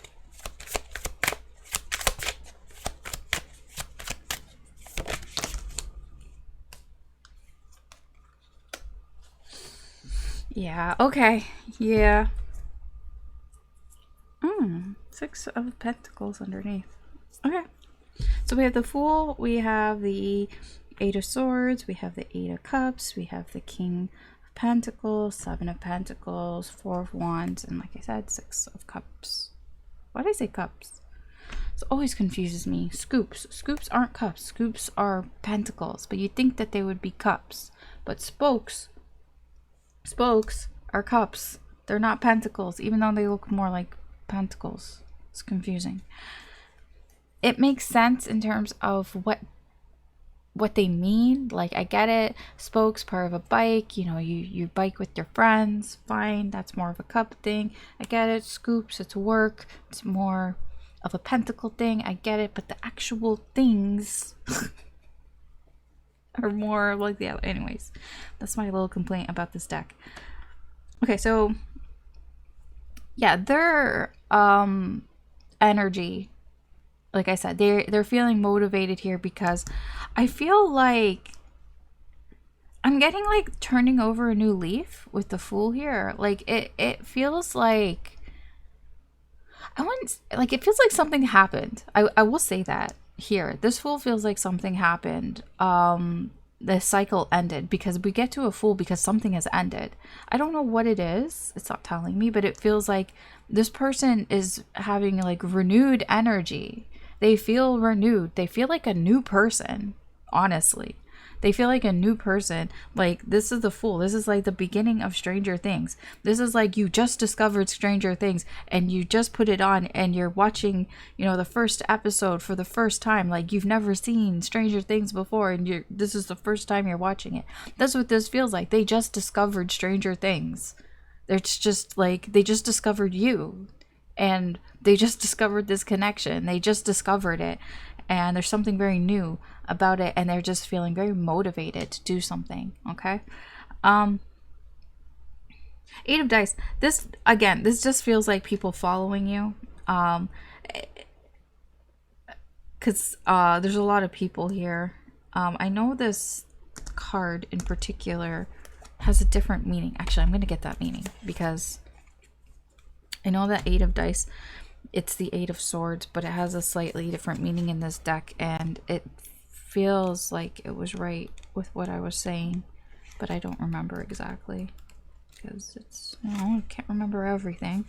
[SPEAKER 1] Yeah, okay. Yeah. Six of Pentacles underneath. Okay. So we have the Fool, we have the Eight of Swords, we have the Eight of Cups, we have the King of Pentacles, Seven of Pentacles, Four of Wands, and like I said, Six of Cups. Why did I say cups? It always confuses me. Scoops. Scoops aren't cups. Scoops are pentacles, but you'd think that they would be cups. But spokes are cups. They're not pentacles, even though they look more like pentacles. It's confusing. It makes sense in terms of what they mean. Like, I get it. Spokes, part of a bike. You know, you bike with your friends. Fine. That's more of a cup thing. I get it. Scoops, it's work. It's more of a pentacle thing. I get it. But the actual things are more like the other. Anyways, that's my little complaint about this deck. Okay, so yeah, their energy, like I said, they're feeling motivated here because I feel like I'm getting like turning over a new leaf with the Fool here. Like it feels like it feels like something happened. I will say that here. This Fool feels like something happened. The cycle ended because we get to a Fool because something has ended. I don't know what it is. It's not telling me, but it feels like this person is having like renewed energy. They feel renewed. They feel like a new person, honestly. They feel like a new person. Like, this is the Fool. This is like the beginning of Stranger Things. This is like you just discovered Stranger Things and you just put it on and you're watching, you know, the first episode for the first time. Like, you've never seen Stranger Things before and this is the first time you're watching it. That's what this feels like. They just discovered Stranger Things. It's just like they just discovered you. And they just discovered this connection. They just discovered it. And there's something very new about it. And they're just feeling very motivated to do something. Okay. Eight of Dice. This just feels like people following you. Because there's a lot of people here. I know this card in particular has a different meaning. Actually, I'm going to get that meaning because I know that Eight of Dice, it's the Eight of Swords, but it has a slightly different meaning in this deck, and it feels like it was right with what I was saying, but I don't remember exactly because it's, you know, I can't remember everything.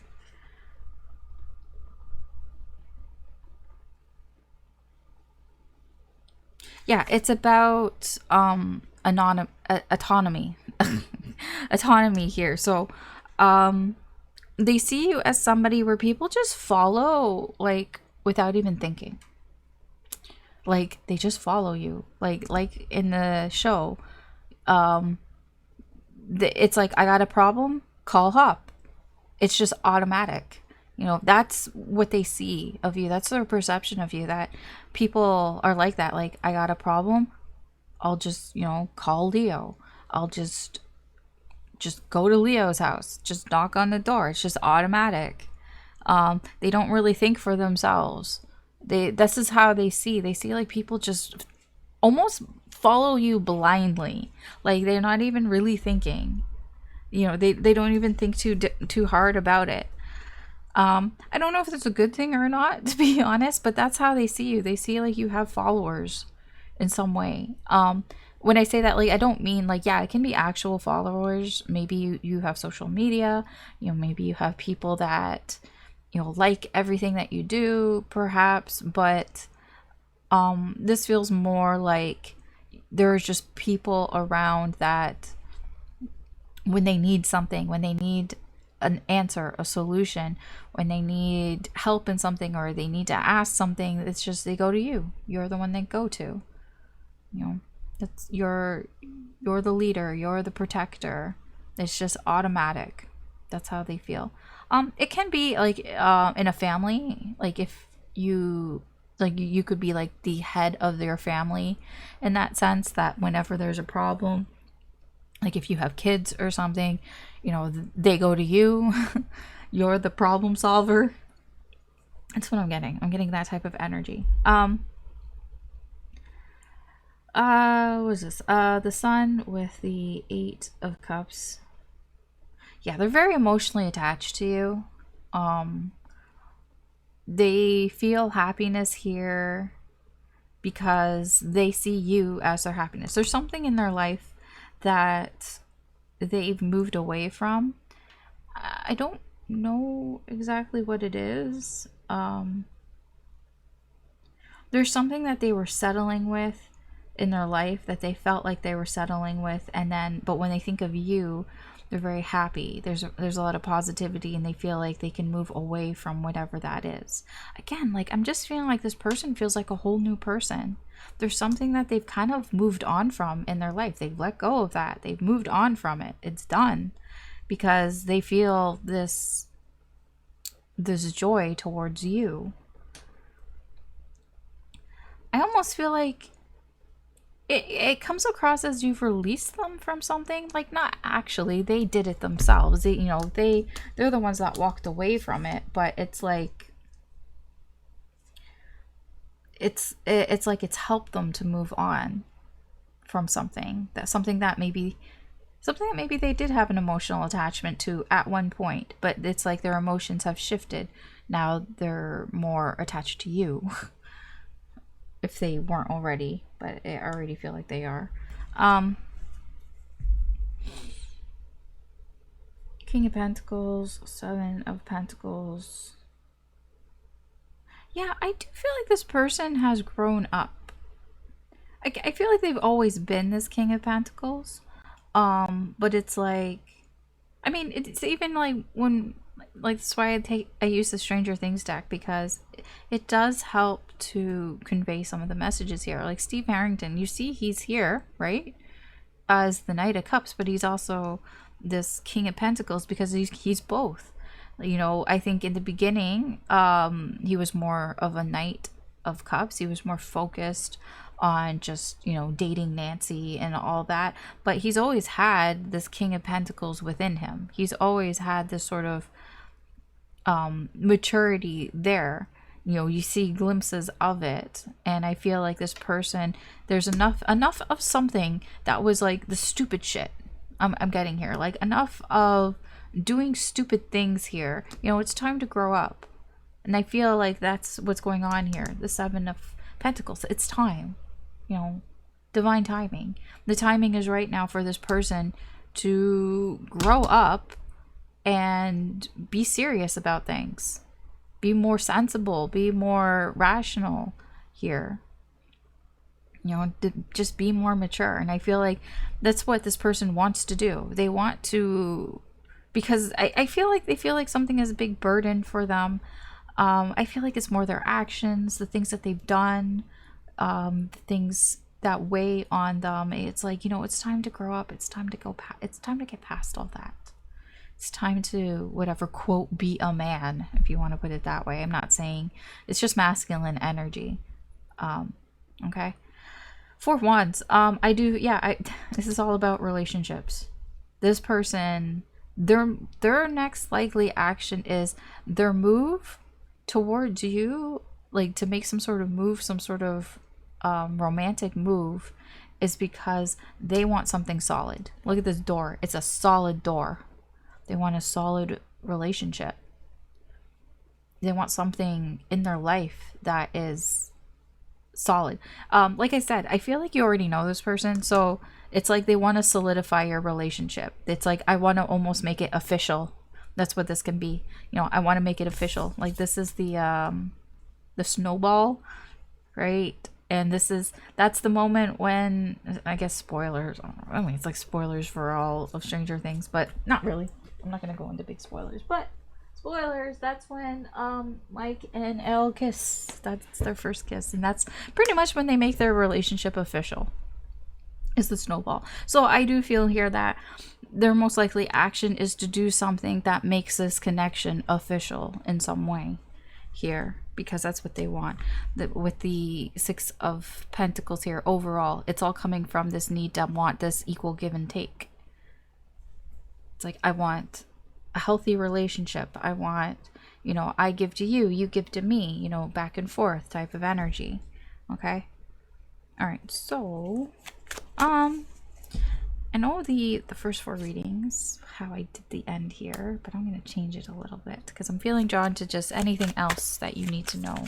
[SPEAKER 1] Yeah, it's about autonomy. Autonomy here. So they see you as somebody where people just follow, like, without even thinking. Like, they just follow you. Like in the show, it's like, I got a problem, call Hop. It's just automatic. You know, that's what they see of you. That's their perception of you, that people are like that. Like, I got a problem, I'll just, you know, call Leo. I'll just go to Leo's house. Just knock on the door. It's just automatic. They don't really think for themselves. This is how they see. They see like people just almost follow you blindly. Like, they're not even really thinking. You know, they don't even think too hard about it. I don't know if that's a good thing or not, to be honest, but that's how they see you. They see like you have followers in some way. When I say that, like, I don't mean like, yeah, it can be actual followers. Maybe you have social media, you know, maybe you have people that, you know, like everything that you do, perhaps, but this feels more like there's just people around that when they need something, when they need an answer, a solution, when they need help in something or they need to ask something, it's just they go to you. You're the one they go to. You know, that's you're the leader, you're the protector. It's just automatic. That's how they feel. It can be like in a family, like if you like you could be like the head of your family in that sense, that whenever there's a problem, like if you have kids or something, you know, they go to you. You're the problem solver. That's what I'm getting. I'm getting that type of energy. What is this? The Sun with the 8 of Cups. Yeah, they're very emotionally attached to you. They feel happiness here because they see you as their happiness. There's something in their life that they've moved away from. I don't know exactly what it is. There's something that they were settling with in their life that they felt like they were settling with, and then but when they think of you, they're very happy. There's a lot of positivity, and they feel like they can move away from whatever that is. Again, like I'm just feeling like this person feels like a whole new person. There's something that they've kind of moved on from in their life. They've let go of that. They've moved on from it. It's done, because they feel this joy towards you. I almost feel like it comes across as you've released them from something. Like, not actually, they did it themselves. They're the ones that walked away from it, but it's like it's like it's helped them to move on from something that maybe they did have an emotional attachment to at one point, but it's like their emotions have shifted. Now they're more attached to you. If they weren't already, but I already feel like they are. King of Pentacles, 7 of Pentacles. Yeah, I do feel like this person has grown up. I feel like they've always been this King of Pentacles. But it's like, I mean, it's even like when, like, that's why I use the Stranger Things deck, because it does help to convey some of the messages here. Like Steve Harrington, you see he's here, right? As the Knight of Cups, but he's also this King of Pentacles because he's both. You know, I think in the beginning, he was more of a Knight of Cups. He was more focused on just, you know, dating Nancy and all that. But he's always had this King of Pentacles within him. He's always had this sort of maturity there. You know, you see glimpses of it, and I feel like this person, there's enough of something that was like the stupid shit I'm getting here, like enough of doing stupid things here. You know, it's time to grow up, and I feel like that's what's going on here. The 7 of Pentacles, it's time, you know, divine timing. The timing is right now for this person to grow up and be serious about things. Be more sensible, be more rational here. You know, just be more mature. And I feel like that's what this person wants to do. They want to, because I feel like they feel like something is a big burden for them. I feel like it's more their actions, the things that they've done, the things that weigh on them. It's like, you know, it's time to grow up. It's time to go it's time to get past all that. It's time to, whatever, quote, be a man, if you want to put it that way. I'm not saying, it's just masculine energy. Okay. 4 of Wands. This is all about relationships. This person, their next likely action is their move towards you, like to make some sort of move, some sort of romantic move, is because they want something solid. Look at this door. It's a solid door. They want a solid relationship. They want something in their life that is solid. Like I said, I feel like you already know this person, so it's like they want to solidify your relationship. It's like, I want to almost make it official. That's what this can be. You know, I want to make it official. Like, this is the snowball, right? And that's the moment when, I guess, spoilers. I mean, it's like spoilers for all of Stranger Things, but not really. I'm not gonna go into big spoilers, but spoilers, that's when Mike and Elle kiss. That's their first kiss, and that's pretty much when they make their relationship official, is the snowball. So I do feel here that their most likely action is to do something that makes this connection official in some way here, because that's what they want. With the Six of Pentacles here, overall it's all coming from this need to want this equal give and take. It's like, I want a healthy relationship. I want, you know, I give to you, you give to me, you know, back and forth type of energy. Okay. All right. So, I know the first 4 readings, how I did the end here, but I'm going to change it a little bit because I'm feeling drawn to just anything else that you need to know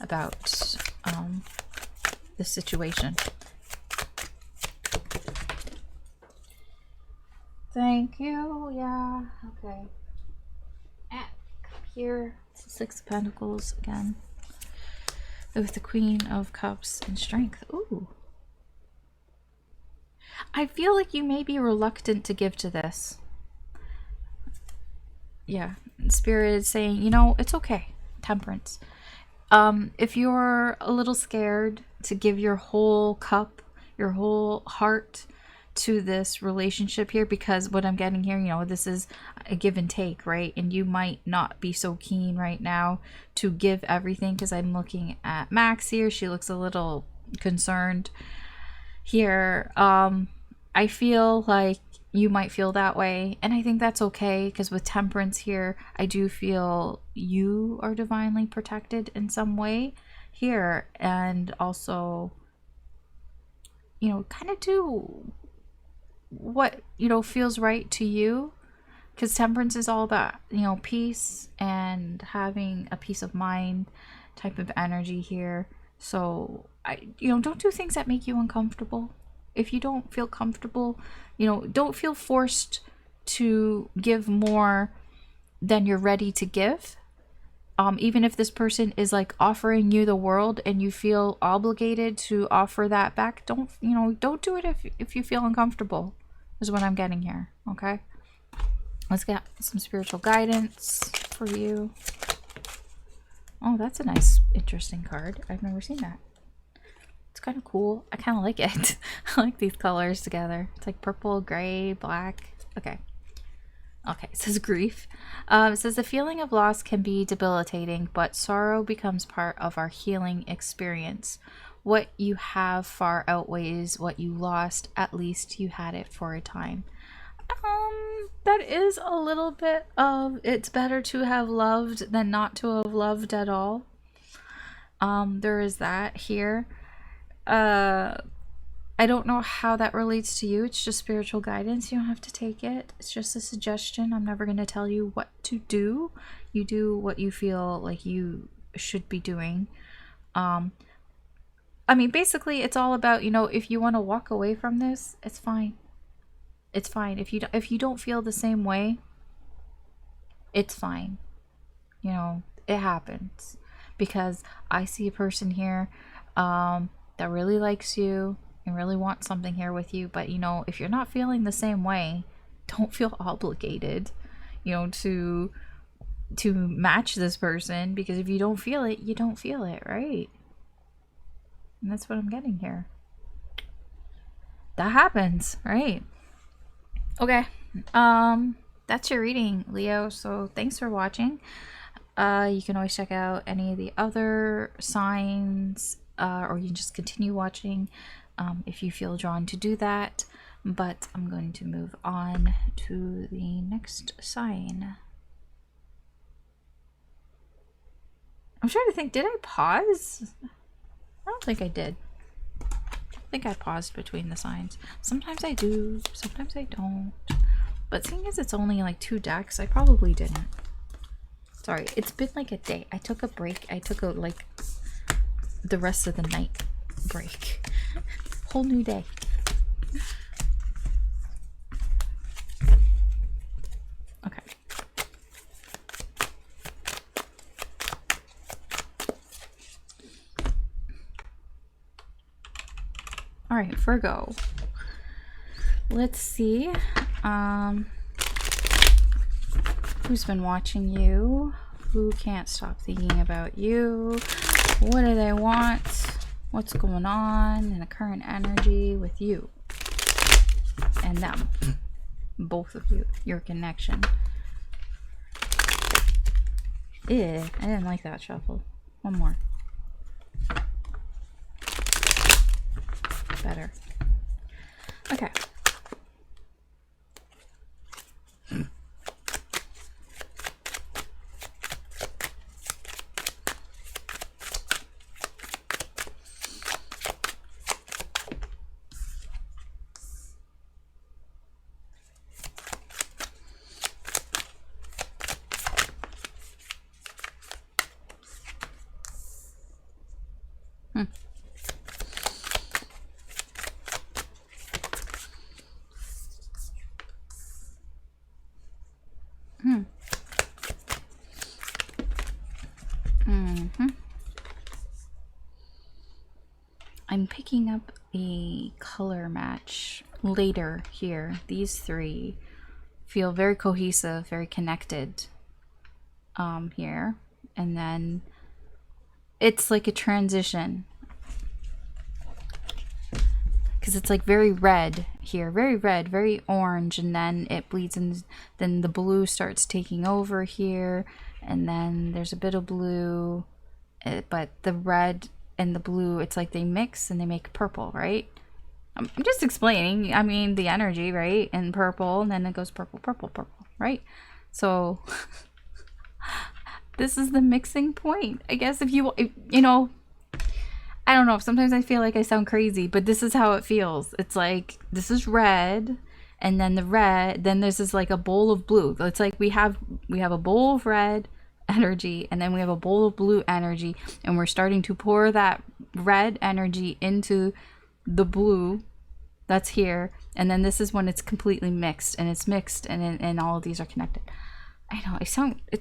[SPEAKER 1] about the situation. Thank you. Yeah. Okay. Here, it's the Six of Pentacles again, with the Queen of Cups and Strength. Ooh. I feel like you may be reluctant to give to this. Yeah. Spirit is saying, you know, it's okay. Temperance. If you're a little scared to give your whole cup, your whole heart to this relationship here, because what I'm getting here, you know, this is a give and take, right? And you might not be so keen right now to give everything, because I'm looking at Max here. She looks a little concerned here. I feel like you might feel that way, and I think that's okay, because with Temperance here, I do feel you are divinely protected in some way here, and also, you know, kind of do what, you know, feels right to you, because Temperance is all about, you know, peace and having a peace of mind type of energy here. So you know, don't do things that make you uncomfortable. If you don't feel comfortable, you know, don't feel forced to give more than you're ready to give. Even if this person is like offering you the world and you feel obligated to offer that back, don't do it if you feel uncomfortable, is what I'm getting here. Okay, let's get some spiritual guidance for you. Oh, that's a nice, interesting card. I've never seen that. It's kind of cool. I kind of like it. I like these colors together. It's like purple, gray, black. Okay. Okay, it says grief. It says the feeling of loss can be debilitating, but sorrow becomes part of our healing experience. What you have far outweighs what you lost. At least you had it for a time. That is a little bit of, it's better to have loved than not to have loved at all. There is that here. I don't know how that relates to you. It's just spiritual guidance. You don't have to take it. It's just a suggestion. I'm never going to tell you what to do. You do what you feel like you should be doing. I mean, basically, it's all about, you know, if you want to walk away from this, it's fine. It's fine. If you don't feel the same way, it's fine. You know, it happens. Because I see a person here that really likes you and really wants something here with you, but you know, if you're not feeling the same way, don't feel obligated, you know, to match this person, because if you don't feel it, you don't feel it, right? And that's what I'm getting here. That happens, right? Okay, that's your reading, Leo. So thanks for watching. You can always check out any of the other signs, or you can just continue watching if you feel drawn to do that. But I'm going to move on to the next sign. I'm trying to think, did I pause? I don't think I did. I think I paused between the signs. Sometimes I do, sometimes I don't. But seeing as it's only like 2 decks, I probably didn't. Sorry, it's been like a day. I took a break. I took a like the rest of the night break. Whole new day. Okay. All right, Virgo. Let's see. Who's been watching you? Who can't stop thinking about you? What do they want? What's going on in the current energy with you and them? Both of you. Your connection. I didn't like that shuffle. One more. Better. Okay. I'm picking up a color match later here. These three feel very cohesive, very connected here. And then it's like a transition. Because it's like very red here. Very red, very orange. And then it bleeds and then the blue starts taking over here. And then there's a bit of blue. But the red and the blue, it's like they mix and they make purple, right? I'm just explaining, I mean, the energy, right? And purple, and then it goes purple, purple, purple, right? So this is the mixing point. I guess if you know, I don't know, sometimes I feel like I sound crazy, but this is how it feels. It's like, this is red, and then the red, then there's this like a bowl of blue. It's like we have a bowl of red energy, and then we have a bowl of blue energy, and we're starting to pour that red energy into the blue that's here, and then this is when it's completely mixed, and it's mixed, and all of these are connected. I know it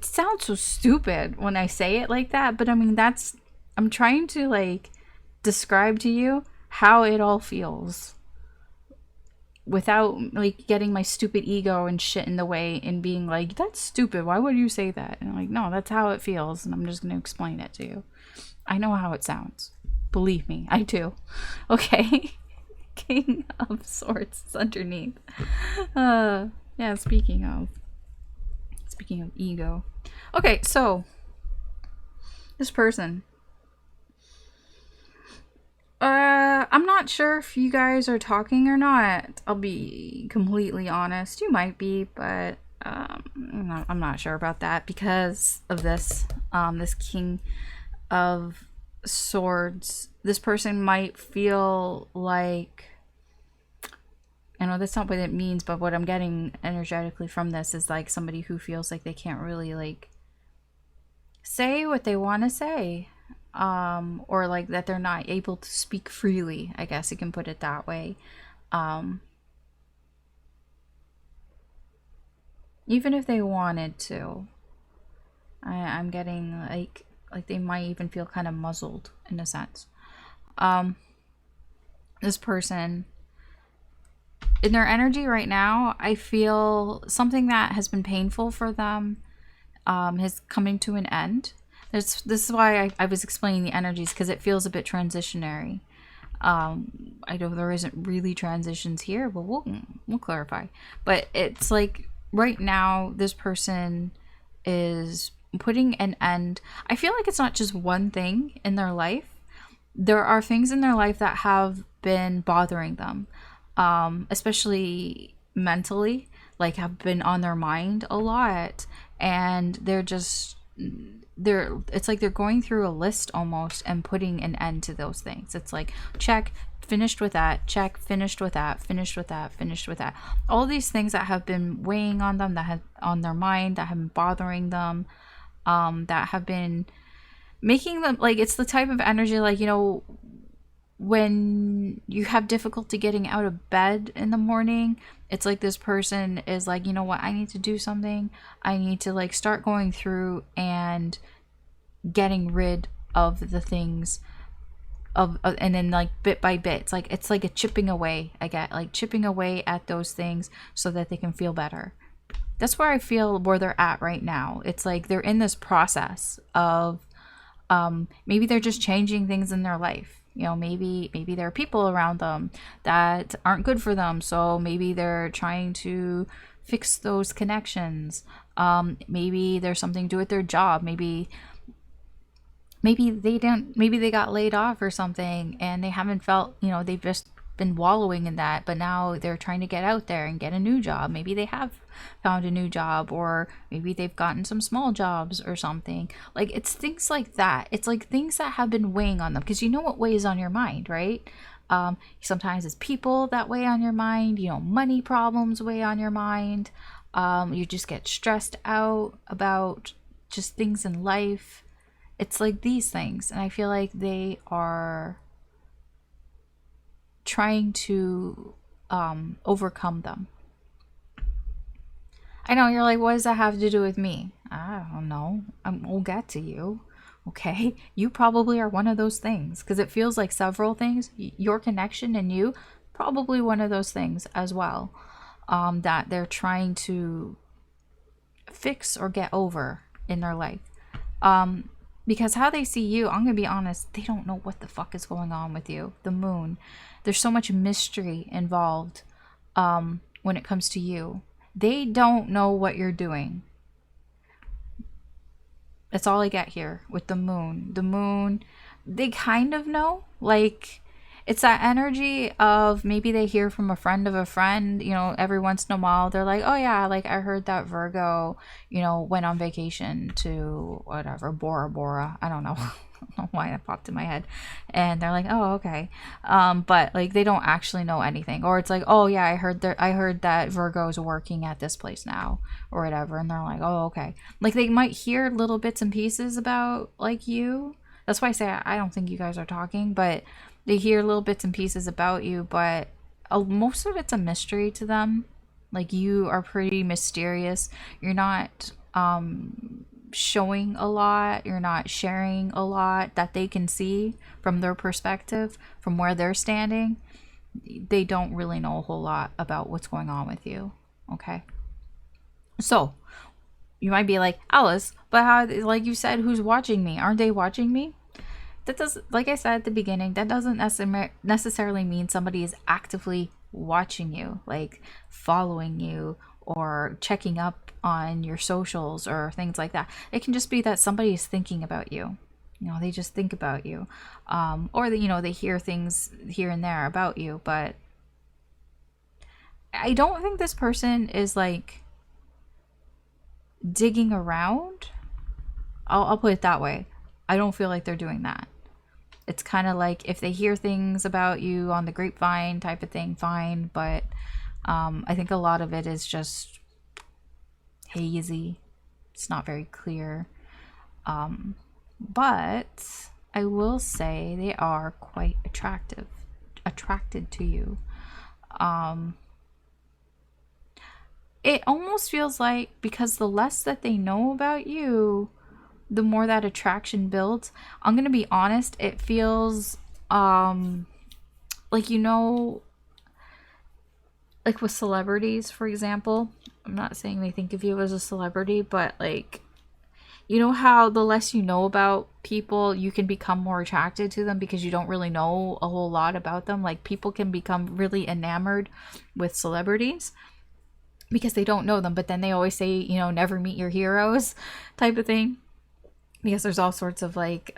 [SPEAKER 1] sounds so stupid when I say it like that, but I mean, I'm trying to like describe to you how it all feels without like getting my stupid ego and shit in the way and being like, that's stupid, why would you say that? And I'm like, no, that's how it feels, and I'm just going to explain it to you. I know how it sounds, believe me, I do. Okay. King of Swords is underneath. Yeah, speaking of ego. Okay, so this person, I'm not sure if you guys are talking or not. I'll be completely honest. You might be, but I'm not sure about that because of this. This King of Swords. This person might feel like, I know that's not what it means, but what I'm getting energetically from this is like somebody who feels like they can't really like say what they want to say. Or like that they're not able to speak freely, I guess you can put it that way. Even if they wanted to, I'm getting like they might even feel kind of muzzled in a sense. This person, in their energy right now, I feel something that has been painful for them is coming to an end. This is why I was explaining the energies, because it feels a bit transitionary. I know there isn't really transitions here, but we'll clarify. But it's like right now, this person is putting an end. I feel like it's not just one thing in their life. There are things in their life that have been bothering them, especially mentally, like have been on their mind a lot, and it's like they're going through a list almost and putting an end to those things. It's like, check, finished with that, check, finished with that, finished with that, finished with that. All these things that have been weighing on them, that have on their mind, that have been bothering them, that have been making them, like, it's the type of energy, like, you know, when you have difficulty getting out of bed in the morning, it's like this person is like, you know what, I need to do something. I need to like start going through and getting rid of the things and then like bit by bit, it's like a chipping away. I get like chipping away at those things so that they can feel better. That's where I feel where they're at right now. It's like they're in this process of maybe they're just changing things in their life. You know, maybe there are people around them that aren't good for them, so maybe they're trying to fix those connections. Maybe there's something to do with their job. Maybe they got laid off or something, and they haven't felt, you know, they've just been wallowing in that, but now they're trying to get out there and get a new job. Maybe they have found a new job, or maybe they've gotten some small jobs or something. Like, it's things like that. It's like things that have been weighing on them, because you know what weighs on your mind, right? Sometimes it's people that weigh on your mind, you know, money problems weigh on your mind. You just get stressed out about just things in life. It's like these things, and I feel like they are trying to overcome them. I know you're like, what does that have to do with me? I don't know. We'll get to you. Okay, you probably are one of those things, because it feels like several things. Your connection and you, probably one of those things as well, that they're trying to fix or get over in their life. Because how they see you, I'm going to be honest, they don't know what the fuck is going on with you. The moon. There's so much mystery involved when it comes to you. They don't know what you're doing. That's all I get here with the moon. The moon, they kind of know. Like, it's that energy of maybe they hear from a friend of a friend, you know, every once in a while. They're like, oh yeah, like I heard that Virgo, you know, went on vacation to whatever, Bora Bora. I don't know. I don't know why that popped in my head. And they're like, oh, okay. But like they don't actually know anything. Or it's like, oh yeah, I heard that Virgo's working at this place now or whatever. And they're like, oh, okay. Like they might hear little bits and pieces about like you. That's why I say I don't think you guys are talking, but they hear little bits and pieces about you, but most of it's a mystery to them. Like, you are pretty mysterious. You're not showing a lot. You're not sharing a lot that they can see from their perspective, from where they're standing. They don't really know a whole lot about what's going on with you. Okay? So, you might be like, Alice, but how, like you said, who's watching me? Aren't they watching me? That does, like I said at the beginning, that doesn't necessarily mean somebody is actively watching you, like following you or checking up on your socials or things like that. It can just be that somebody is thinking about you. You know, they just think about you, or that, you know, they hear things here and there about you. But I don't think this person is like digging around. I'll put it that way. I don't feel like they're doing that. It's kind of like if they hear things about you on the grapevine type of thing, fine. But I think a lot of it is just hazy. It's not very clear. But I will say they are quite attracted to you. It almost feels like, because the less that they know about you, the more that attraction builds. I'm gonna be honest, it feels like, you know, like with celebrities, for example. I'm not saying they think of you as a celebrity, but like, you know how the less you know about people, you can become more attracted to them because you don't really know a whole lot about them. Like, people can become really enamored with celebrities because they don't know them, but then they always say, you know, never meet your heroes type of thing. Because there's all sorts of like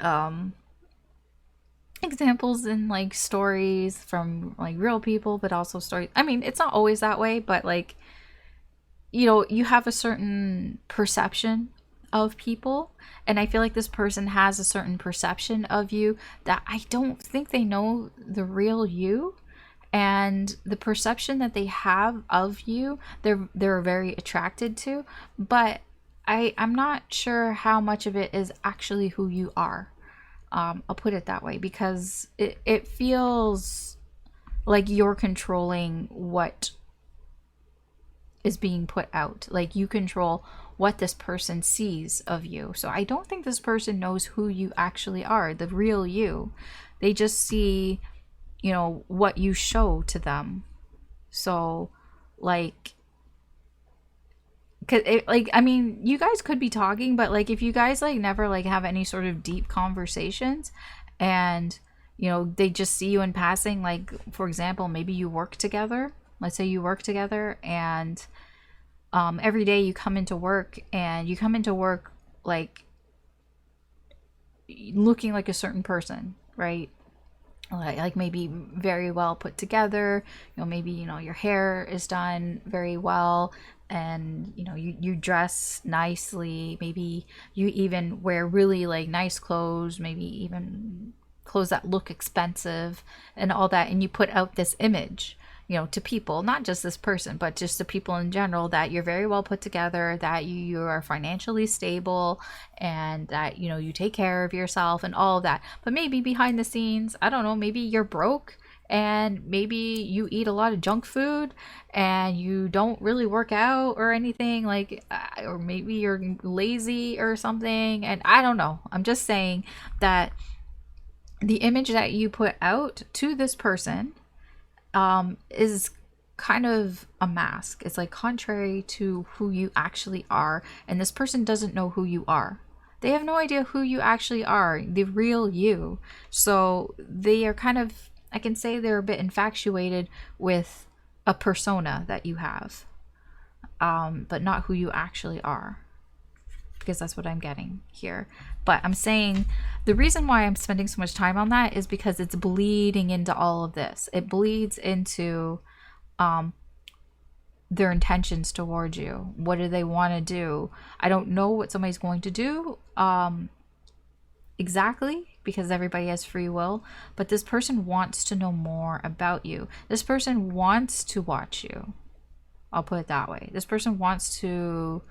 [SPEAKER 1] examples and like stories from like real people, but also stories. I mean, it's not always that way, but like, you know, you have a certain perception of people, and I feel like this person has a certain perception of you that I don't think they know the real you. And the perception that they have of you, they're very attracted to, but I'm not sure how much of it is actually who you are. I'll put it that way, because it feels like you're controlling what is being put out. Like, you control what this person sees of you. So I don't think this person knows who you actually are, the real you. They just see, you know, what you show to them. So, like, Cause it, like, I mean, you guys could be talking, but like if you guys like never like have any sort of deep conversations, and you know they just see you in passing, like for example, maybe you work together. Let's say you work together, and every day you come into work, and you come into work like looking like a certain person, right? Like maybe very well put together, you know, maybe, you know, your hair is done very well, and you know you dress nicely, maybe you even wear really like nice clothes, maybe even clothes that look expensive and all that, and you put out this image, you know, to people, not just this person but just the people in general, that you're very well put together, that you are financially stable, and that you know you take care of yourself and all of that. But maybe behind the scenes, I don't know, maybe you're broke, and maybe you eat a lot of junk food, and you don't really work out or anything, like or maybe you're lazy or something, and I don't know. I'm just saying that the image that you put out to this person is kind of a mask. It's like contrary to who you actually are, and this person doesn't know who you are. They have no idea who you actually are, the real you. So they are kind of, I can say they're a bit infatuated with a persona that you have, but not who you actually are, because that's what I'm getting here. But I'm saying the reason why I'm spending so much time on that is because it's bleeding into all of this. It bleeds into their intentions towards you. What do they want to do? I don't know what somebody's going to do exactly, because everybody has free will, but this person wants to know more about you. This person wants to watch you. I'll put it that way. This person wants to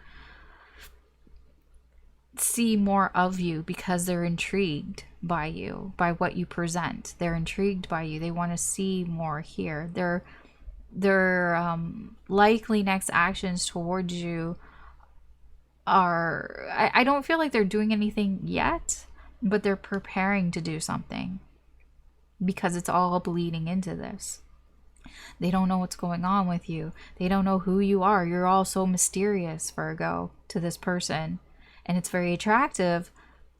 [SPEAKER 1] see more of you because they're intrigued by you, by what you present. They're intrigued by you. They want to see more here. Their likely next actions towards you are, I don't feel like they're doing anything yet, but they're preparing to do something, because it's all bleeding into this. They don't know what's going on with you. They don't know who you are. You're all so mysterious, Virgo, to this person. And it's very attractive,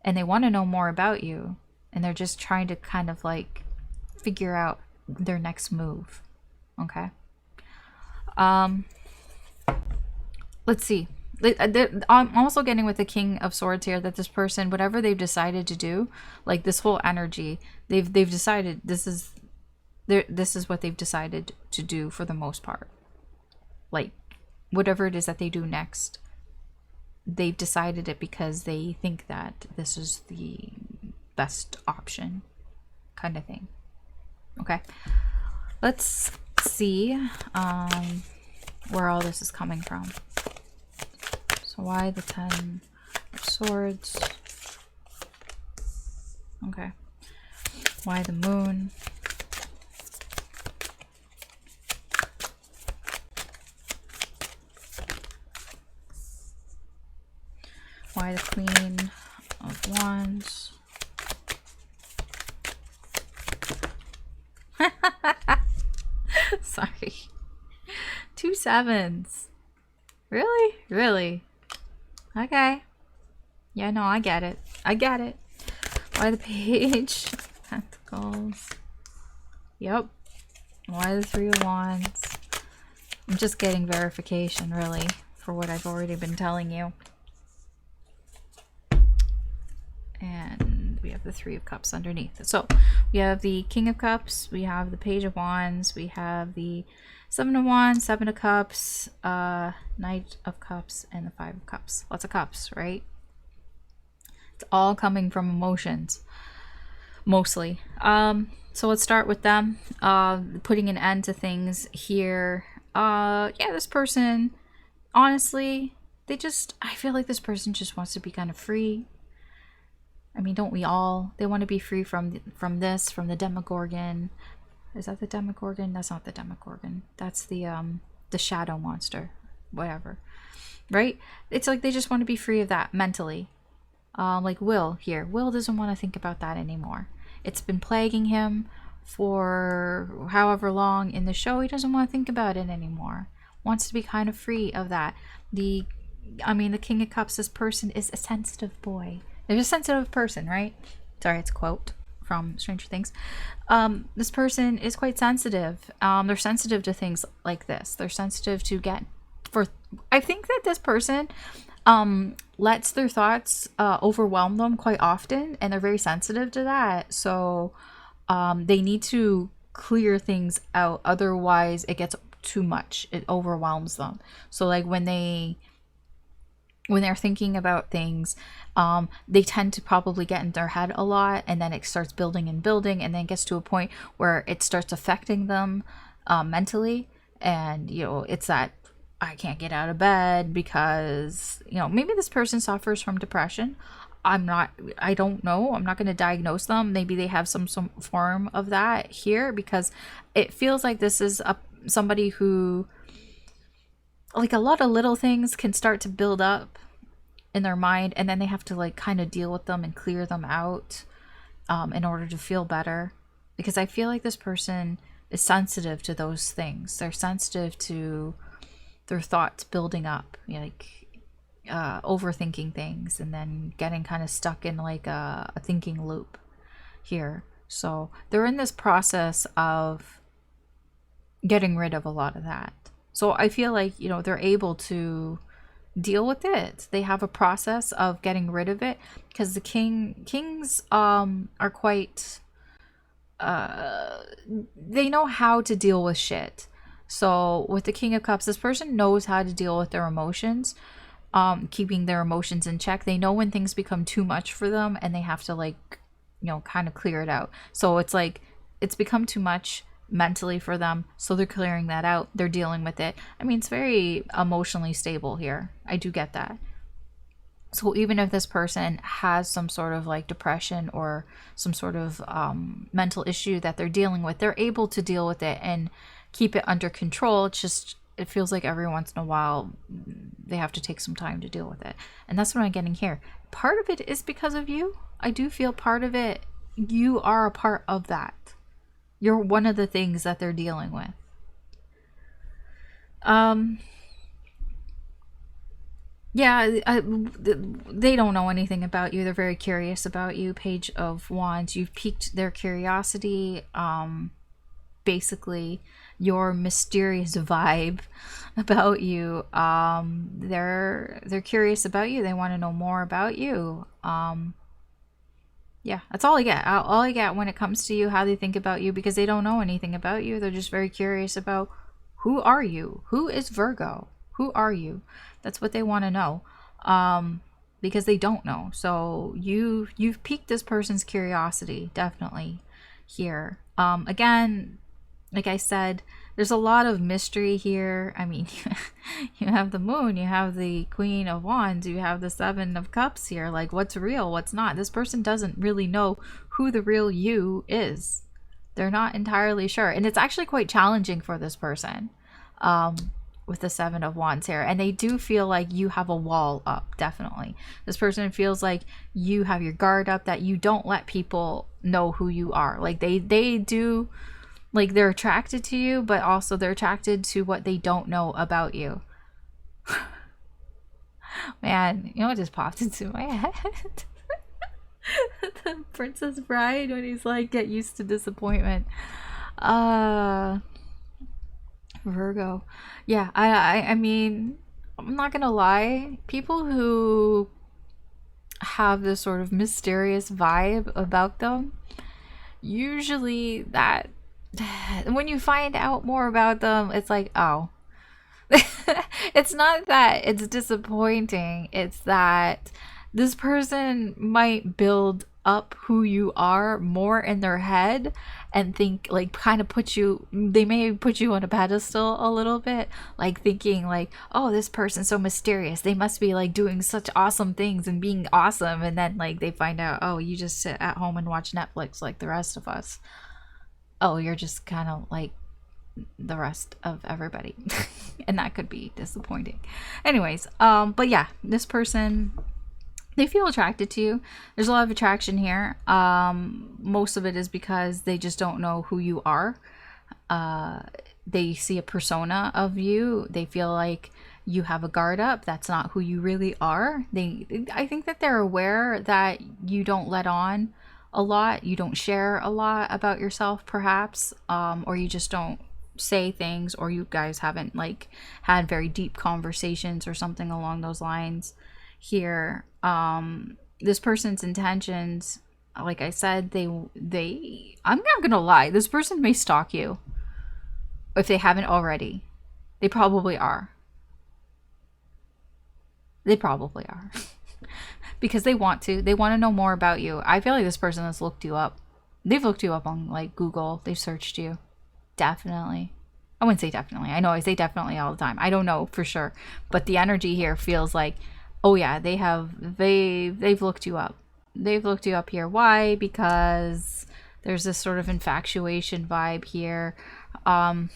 [SPEAKER 1] and they want to know more about you, and they're just trying to kind of like figure out their next move. Okay. Let's see. I'm also getting with the King of Swords here that this person, whatever they've decided to do, like this whole energy, they've decided this is what they've decided to do for the most part. Like whatever it is that they do next, they've decided it because they think that this is the best option, kind of thing. Okay, let's see where all this is coming from. So why the 10 of Swords? Okay, why the Moon? Why the Queen of Wands? Sorry. 2 sevens. Really? Really? Okay. Yeah, no, I get it. I get it. Why the Page of Pentacles? Yep. Why the 3 of Wands? I'm just getting verification, really, for what I've already been telling you. And we have the 3 of Cups underneath. So we have the King of Cups, we have the Page of Wands, we have the 7 of Wands, 7 of Cups, Knight of Cups, and the 5 of Cups. Lots of cups, right? It's all coming from emotions, mostly. So let's start with them. Putting an end to things here. Yeah, this person, honestly, I feel like this person just wants to be kind of free. I mean, don't we all? They want to be free from the Demogorgon. Is that the Demogorgon? That's not the Demogorgon. That's the shadow monster. Whatever. Right? It's like they just want to be free of that mentally. Like Will here. Will doesn't want to think about that anymore. It's been plaguing him for however long in the show. He doesn't want to think about it anymore. Wants to be kind of free of that. The I mean, the King of Cups, this person is a sensitive boy. They're a sensitive person, right? Sorry, it's a quote from Stranger Things. This person is quite sensitive. They're sensitive to things like this. They're sensitive to I think that this person lets their thoughts overwhelm them quite often, and they're very sensitive to that. So they need to clear things out, otherwise it gets too much. It overwhelms them. So like when they're thinking about things, they tend to probably get in their head a lot, and then it starts building and building, and then it gets to a point where it starts affecting them mentally. And it's that I can't get out of bed because maybe this person suffers from depression. I don't know. I'm not going to diagnose them. Maybe they have some form of that here, because it feels like this is somebody who, like, a lot of little things can start to build up in their mind, and then they have to like kind of deal with them and clear them out in order to feel better. Because I feel like this person is sensitive to those things. They're sensitive to their thoughts building up, overthinking things and then getting kind of stuck in like a thinking loop here. So they're in this process of getting rid of a lot of that. So I feel like, they're able to deal with it. They have a process of getting rid of it, because the kings are quite they know how to deal with shit. So with the King of Cups, this person knows how to deal with their emotions, keeping their emotions in check. They know when things become too much for them and they have to like, kind of clear it out. So it's like it's become too much mentally for them, so they're clearing that out. They're dealing with it. I mean, it's very emotionally stable here. I do get that. So even if this person has some sort of like depression or some sort of mental issue that they're dealing with, they're able to deal with it and keep it under control. It's just, it feels like every once in a while they have to take some time to deal with it. And that's what I'm getting here. Part of it is because of you. I do feel part of it, you are a part of that. You're one of the things that they're dealing with. Yeah, they don't know anything about you. They're very curious about you. Page of Wands, you've piqued their curiosity. Basically, your mysterious vibe about you. They're curious about you. They want to know more about you. Yeah, that's all I get. All I get when it comes to you, how they think about you, because they don't know anything about you. They're just very curious about, who are you? Who is Virgo? Who are you? That's what they want to know, because they don't know. So you've piqued this person's curiosity, definitely here. Again, like I said, there's a lot of mystery here. I mean, you have the Moon, you have the Queen of Wands, you have the Seven of Cups here. Like, what's real, what's not? This person doesn't really know who the real you is. They're not entirely sure. And it's actually quite challenging for this person with the Seven of Wands here. And they do feel like you have a wall up, definitely. This person feels like you have your guard up, that you don't let people know who you are. Like, they do... Like, they're attracted to you, but also they're attracted to what they don't know about you. Man, what just popped into my head? The Princess Bride, when he's like, get used to disappointment. Virgo. Yeah, I mean, I'm not gonna lie. People who have this sort of mysterious vibe about them, usually that... when you find out more about them, it's like, oh. It's not that it's disappointing, it's that this person might build up who you are more in their head and think, like, kind of they may put you on a pedestal a little bit, like thinking like, oh, this person's so mysterious, they must be like doing such awesome things and being awesome, and then like they find out, oh, you just sit at home and watch Netflix like the rest of us. Oh, you're just kind of like the rest of everybody. And that could be disappointing. Anyways, but yeah, this person, they feel attracted to you. There's a lot of attraction here. Most of it is because they just don't know who you are. They see a persona of you. They feel like you have a guard up. That's not who you really are. I think that they're aware that you don't let on a lot, you don't share a lot about yourself, perhaps, or you just don't say things, or you guys haven't like had very deep conversations or something along those lines here. This person's intentions, like I said, I'm not gonna lie, this person may stalk you if they haven't already. They probably are. They probably are. Because they want to know more about you. I feel like this person has looked you up. They've looked you up on like Google. They've searched you. Definitely. I wouldn't say definitely. I know I say definitely all the time. I don't know for sure, but the energy here feels like, oh yeah, they've looked you up. They've looked you up here. Why? Because there's this sort of infatuation vibe here. I'm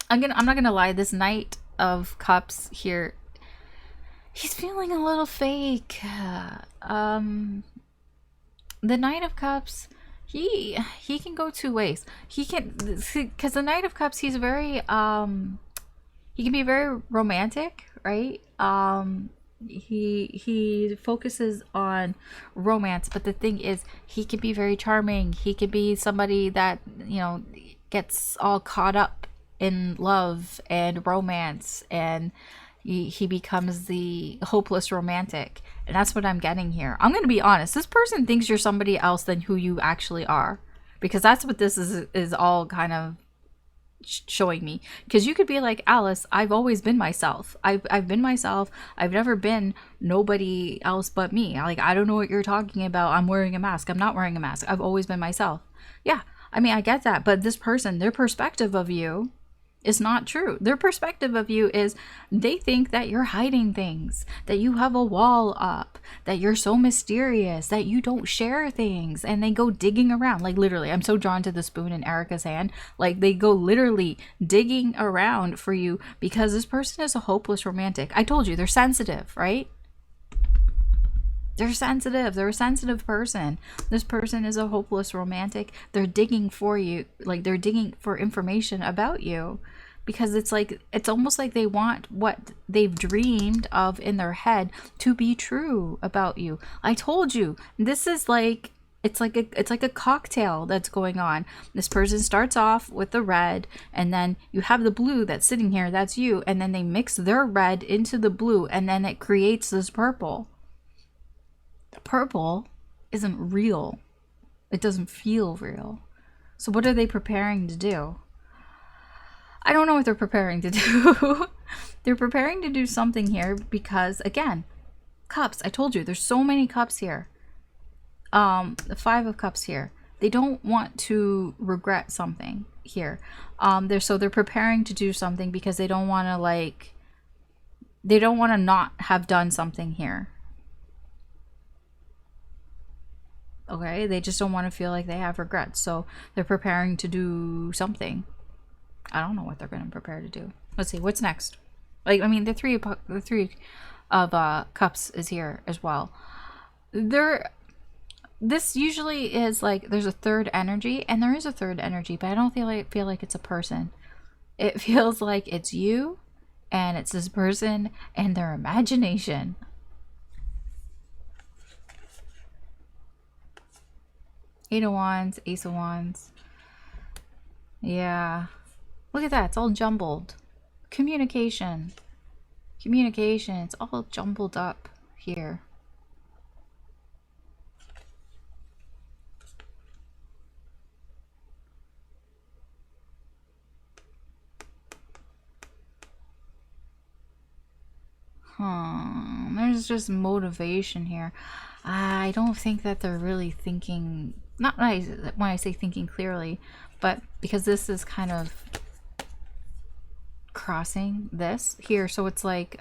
[SPEAKER 1] not gonna lie, this Knight of Cups here, he's feeling a little fake. The Knight of Cups, he can go two ways. He can, because the Knight of Cups, he's very he can be very romantic, right? He focuses on romance, but the thing is, he can be very charming. He can be somebody that, you know, gets all caught up in love and romance, and he becomes the hopeless romantic. And that's what I'm getting here. I'm going to be honest. This person thinks you're somebody else than who you actually are, because that's what this is all kind of showing me. Because you could be like, Alice, I've always been myself. I've been myself. I've never been nobody else but me. Like, I don't know what you're talking about. I'm wearing a mask. I'm not wearing a mask. I've always been myself. Yeah, I mean, I get that. But this person, their perspective of you is not true. Their perspective of you is they think that you're hiding things, that you have a wall up, that you're so mysterious, that you don't share things, and they go digging around. Like, literally, I'm so drawn to the spoon in Erica's hand. Like, they go literally digging around for you, because this person is a hopeless romantic. I told you, they're sensitive, right? They're sensitive. They're a sensitive person. This person is a hopeless romantic. They're digging for you. Like, they're digging for information about you, because it's like, it's almost like they want what they've dreamed of in their head to be true about you. I told you, this is like, it's like a cocktail that's going on. This person starts off with the red, and then you have the blue that's sitting here, that's you, and then they mix their red into the blue, and then it creates this purple. The purple isn't real. It doesn't feel real. So what are they preparing to do? I don't know what they're preparing to do. They're preparing to do something here because, again, cups. I told you, there's so many cups here. The 5 of Cups here. They don't want to regret something here. They're preparing to do something because they don't want to not have done something here. Okay, they just don't want to feel like they have regrets, so they're preparing to do something. I don't know what they're going to prepare to do. Let's see, what's next? Like, I mean, the three of Cups is here as well. This usually is like, there's a third energy, and there is a third energy, but I don't feel like it's a person. It feels like it's you, and it's this person and their imagination. Eight of Wands, Ace of Wands. Yeah. Look at that. It's all jumbled. Communication. It's all jumbled up here. There's just motivation here. I don't think that they're really thinking, not when I say thinking clearly, but because this is kind of crossing this here, so it's like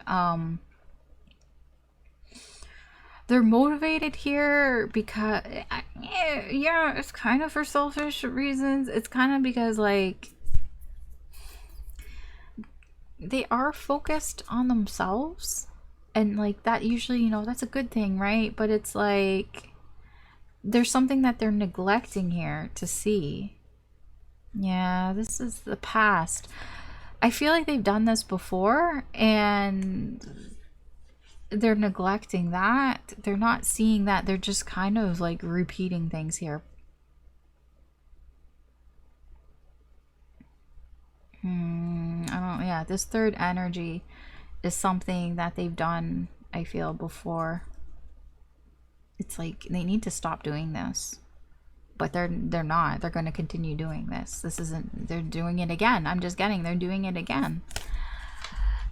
[SPEAKER 1] they're motivated here because yeah, it's kind of for selfish reasons. It's kind of because, like, they are focused on themselves, and like that usually, you know, that's a good thing, right? But it's like there's something that they're neglecting here to see. Yeah, this is the past. I feel like they've done this before and they're neglecting that. They're not seeing that. They're just kind of like repeating things here. Yeah, this third energy is something that they've done, I feel, before. It's like they need to stop doing this. But they're not. They're going to continue doing this. This isn't, they're doing it again. I'm just getting, they're doing it again.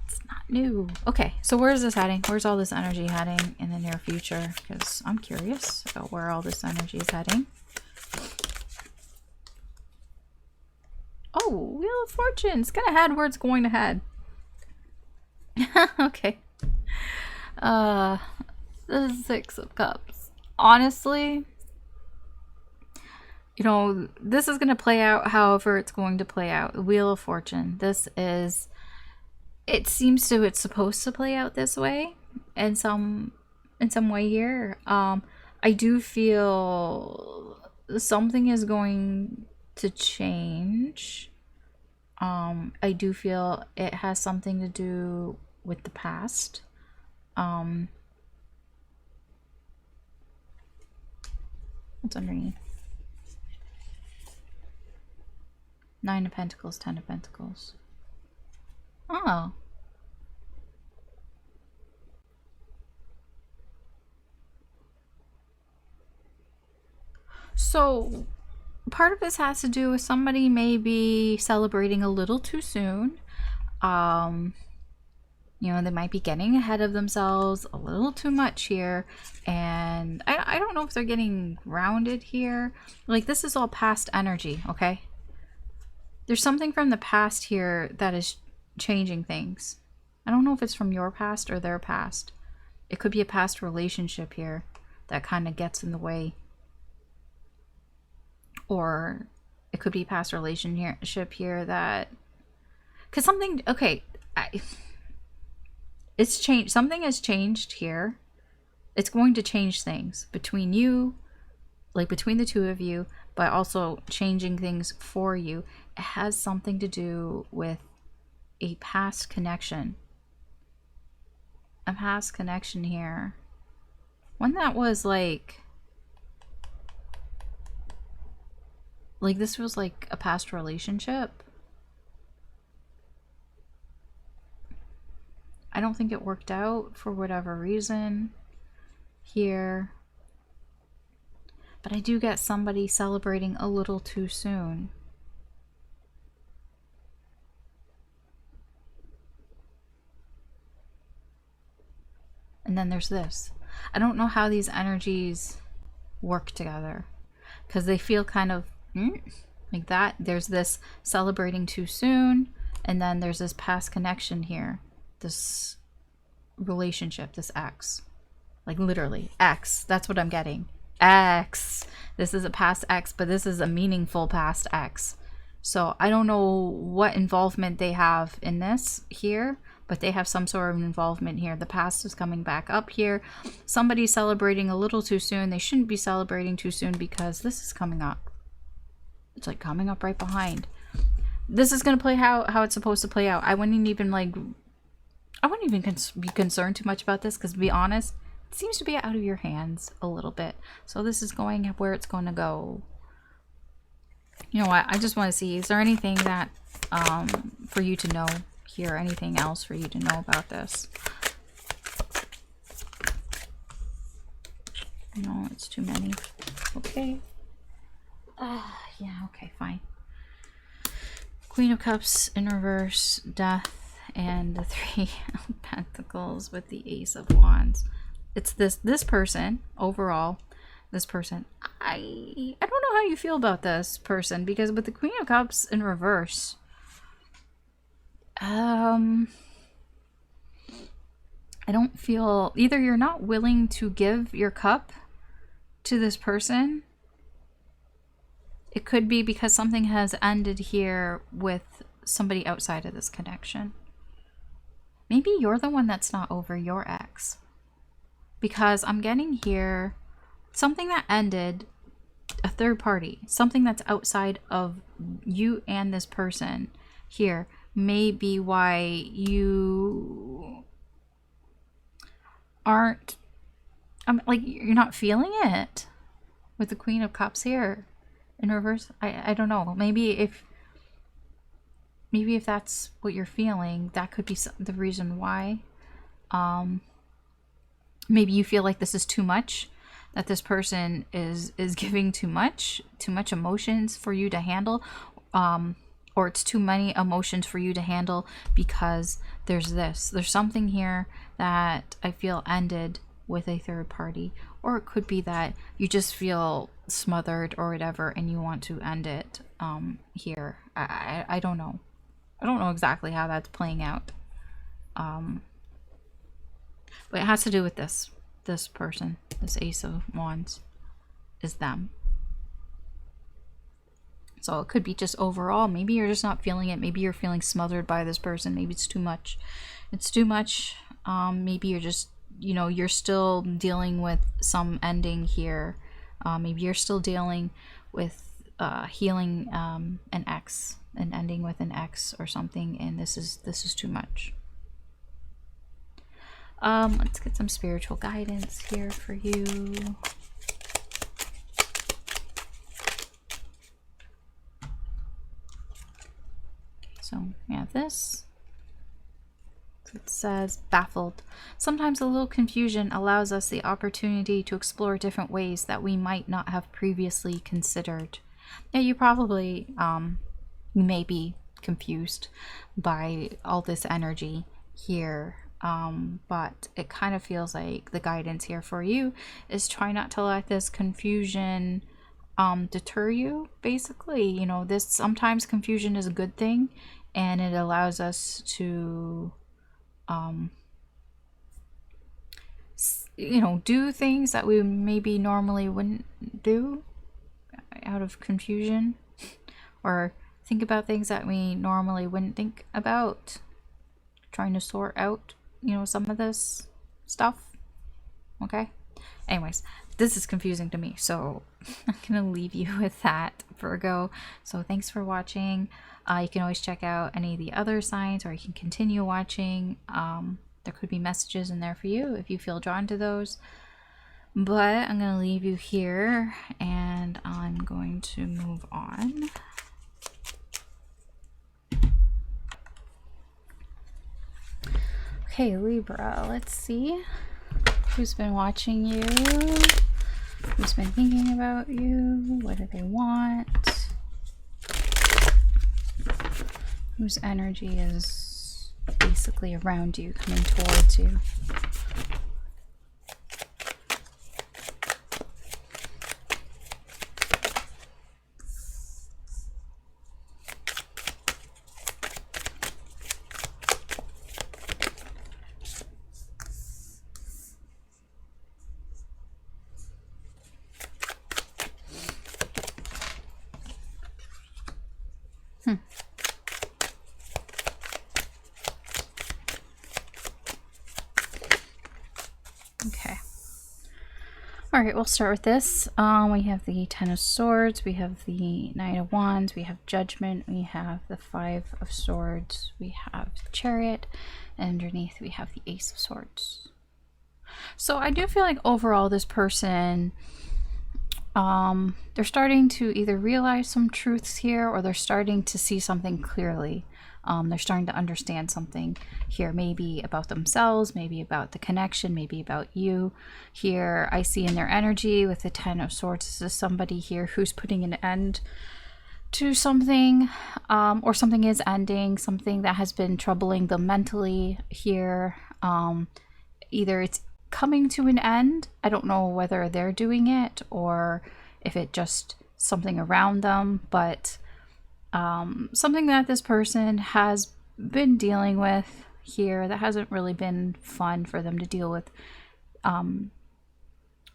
[SPEAKER 1] It's not new. Okay, so where is this heading? Where's all this energy heading in the near future? Because I'm curious about where all this energy is heading. Oh, Wheel of Fortune. It's gonna head where it's going to head. Okay. The Six of Cups. Honestly, you know, this is gonna play out however it's going to play out. The Wheel of Fortune. This is, it seems to, it's supposed to play out this way in some way here. I do feel something is going to change. I do feel it has something to do with the past. What's underneath? Nine of Pentacles, Ten of Pentacles. Oh. So part of this has to do with somebody maybe celebrating a little too soon. You know, they might be getting ahead of themselves a little too much here. And I don't know if they're getting grounded here. Like, this is all past energy, okay? There's something from the past here that is changing things. I don't know if it's from your past or their past. It could be a past relationship here that kind of gets in the way. Or it could be a past relationship here that... Because something... Okay, it's changed. Something has changed here. It's going to change things between you, like between the two of you, but also changing things for you. It has something to do with a past connection. A past connection here. One that was like this was like a past relationship. I don't think it worked out for whatever reason here. But I do get somebody celebrating a little too soon. And then there's this. I don't know how these energies work together. Because they feel kind of like that. There's this celebrating too soon. And then there's this past connection here. This relationship, this ex. Like literally, ex. That's what I'm getting. Ex. This is a past ex, but this is a meaningful past ex. So I don't know what involvement they have in this here, but they have some sort of involvement here. The past is coming back up here. Somebody's celebrating a little too soon. They shouldn't be celebrating too soon because this is coming up. It's like coming up right behind. This is going to play how it's supposed to play out. I wouldn't even be concerned too much about this because, to be honest, it seems to be out of your hands a little bit. So this is going where it's going to go. You know what? I just want to see, is there anything that for you to know here? Anything else for you to know about this? No, it's too many. Okay. Yeah, okay, fine. Queen of Cups in reverse, Death, and the Three of Pentacles with the Ace of Wands. It's this person overall. This person, I don't know how you feel about this person, because with the Queen of Cups in reverse, I don't feel, either you're not willing to give your cup to this person. It could be because something has ended here with somebody outside of this connection. Maybe you're the one that's not over your ex. Because I'm getting here something that ended, a third party, something that's outside of you and this person here may be why you aren't, like, you're not feeling it with the Queen of Cups here in reverse. I don't know. Maybe if that's what you're feeling, that could be the reason why. Maybe you feel like this is too much, that this person is giving too much emotions for you to handle, or it's too many emotions for you to handle, because there's something here that I feel ended with a third party, or it could be that you just feel smothered or whatever and you want to end it here. I don't know. I don't know exactly how that's playing out. But it has to do with this person. This Ace of Wands is them. So it could be just overall. Maybe you're just not feeling it. Maybe you're feeling smothered by this person. Maybe it's too much. It's too much. Maybe you're just, you know, you're still dealing with some ending here. Maybe you're still dealing with healing an ex, and ending with an ex or something, and this is too much. Let's get some spiritual guidance here for you. So we have this. It says, baffled. Sometimes a little confusion allows us the opportunity to explore different ways that we might not have previously considered. Yeah, you probably may be confused by all this energy here, but it kind of feels like the guidance here for you is try not to let this confusion deter you, basically. You know, this sometimes confusion is a good thing, and it allows us to you know, do things that we maybe normally wouldn't do out of confusion, or think about things that we normally wouldn't think about, trying to sort out, you know, some of this stuff. Okay, anyways, this is confusing to me, so I'm gonna leave you with that, Virgo. So thanks for watching. You can always check out any of the other signs, or you can continue watching. There could be messages in there for you if you feel drawn to those. But I'm going to leave you here, and I'm going to move on. Okay, Libra, let's see who's been watching you, who's been thinking about you, what do they want, whose energy is basically around you, coming towards you. Okay. Alright, we'll start with this. We have the Ten of Swords, we have the Knight of Wands, we have Judgment, we have the Five of Swords, we have Chariot, and underneath we have the Ace of Swords. So I do feel like overall this person, they're starting to either realize some truths here, or they're starting to see something clearly. They're starting to understand something here, maybe about themselves, maybe about the connection, maybe about you. Here I see in their energy with the Ten of Swords, this is somebody here who's putting an end to something, or something is ending, something that has been troubling them mentally here. Either it's coming to an end, I don't know whether they're doing it or if it just something around them, but something that this person has been dealing with here that hasn't really been fun for them to deal with,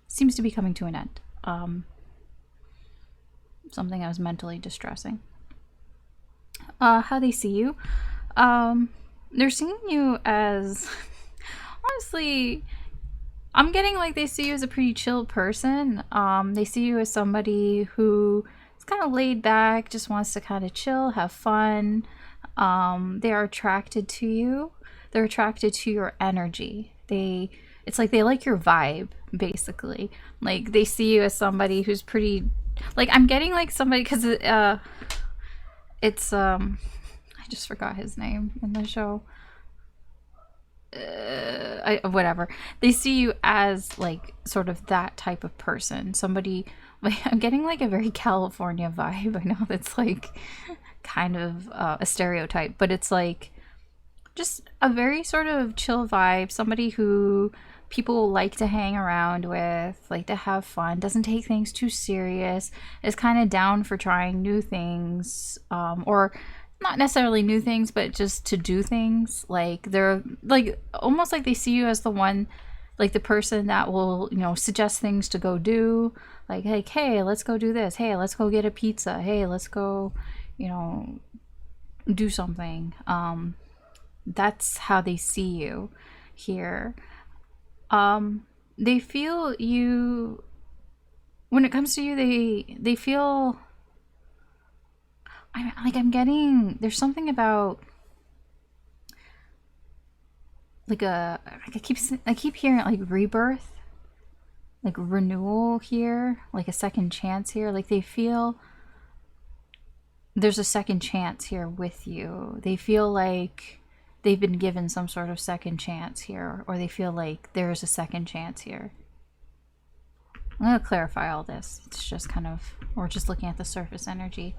[SPEAKER 1] seems to be coming to an end. Something that was mentally distressing. How they see you, they're seeing you as honestly, I'm getting like they see you as a pretty chill person. They see you as somebody who kind of laid back, just wants to kind of chill, have fun. They are attracted to you. They're attracted to your energy. It's like they like your vibe, basically. Like they see you as somebody who's pretty, like I'm getting like somebody, because it's I just forgot his name in the show. Whatever. They see you as like sort of that type of person. Somebody, like, I'm getting like a very California vibe. I know that's like kind of a stereotype, but it's like just a very sort of chill vibe. Somebody who people like to hang around with, like to have fun, doesn't take things too serious, is kind of down for trying new things, or not necessarily new things, but just to do things. Like they're like almost like they see you as the one, like the person that will, you know, suggest things to go do. Like, hey, let's go do this. Hey, let's go get a pizza. Hey, let's go, you know, do something. That's how they see you here. They feel you, when it comes to you, they feel, I'm getting, there's something about like I keep hearing like rebirth, like renewal here, like a second chance here. Like they feel there's a second chance here with you. They feel like they've been given some sort of second chance here, or they feel like there's a second chance here. I'm going to clarify all this. It's just kind of, we're just looking at the surface energy.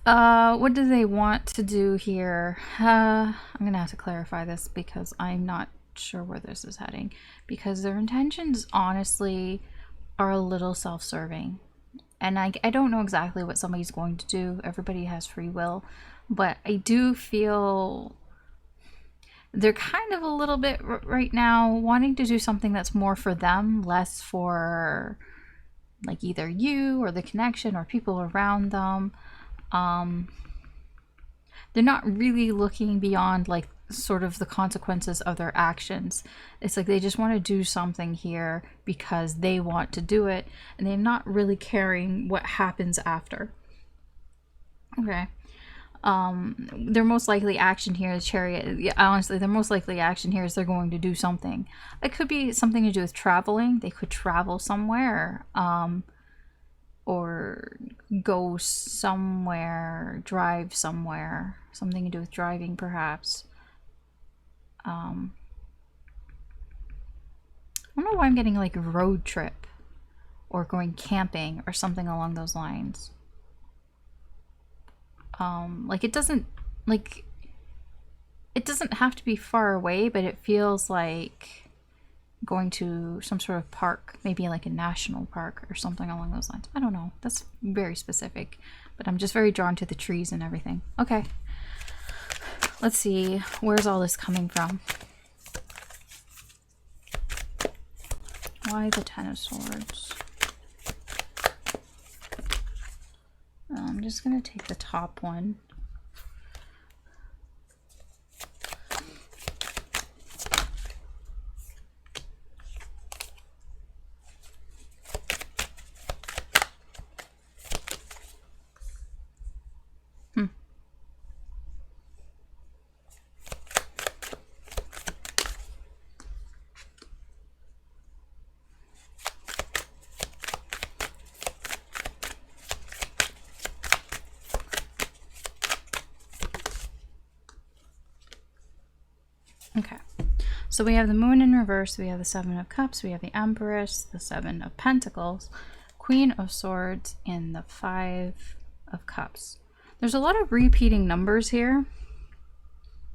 [SPEAKER 1] What do they want to do here? I'm going to have to clarify this because I'm not sure where this is heading, because their intentions honestly are a little self-serving. And I don't know exactly what somebody's going to do. Everybody has free will. But I do feel they're kind of a little bit right now wanting to do something that's more for them, less for like either you or the connection or people around them. They're not really looking beyond like sort of the consequences of their actions. It's like they just want to do something here because they want to do it, and they're not really caring what happens after. Okay. Their most likely action here is Chariot. Yeah, honestly, their most likely action here is they're going to do something. It could be something to do with traveling. They could travel somewhere, or go somewhere, drive somewhere. Something to do with driving, perhaps. I don't know why I'm getting like a road trip or going camping or something along those lines. Like it doesn't have to be far away, but it feels like going to some sort of park, maybe like a national park or something along those lines. I don't know. That's very specific, but I'm just very drawn to the trees and everything. Okay. Let's see. Where's all this coming from? Why the Ten of Swords? I'm just going to take the top one. Okay, so we have the Moon in reverse, we have the Seven of Cups, we have the Empress, the Seven of Pentacles, Queen of Swords, and the Five of Cups. There's a lot of repeating numbers here.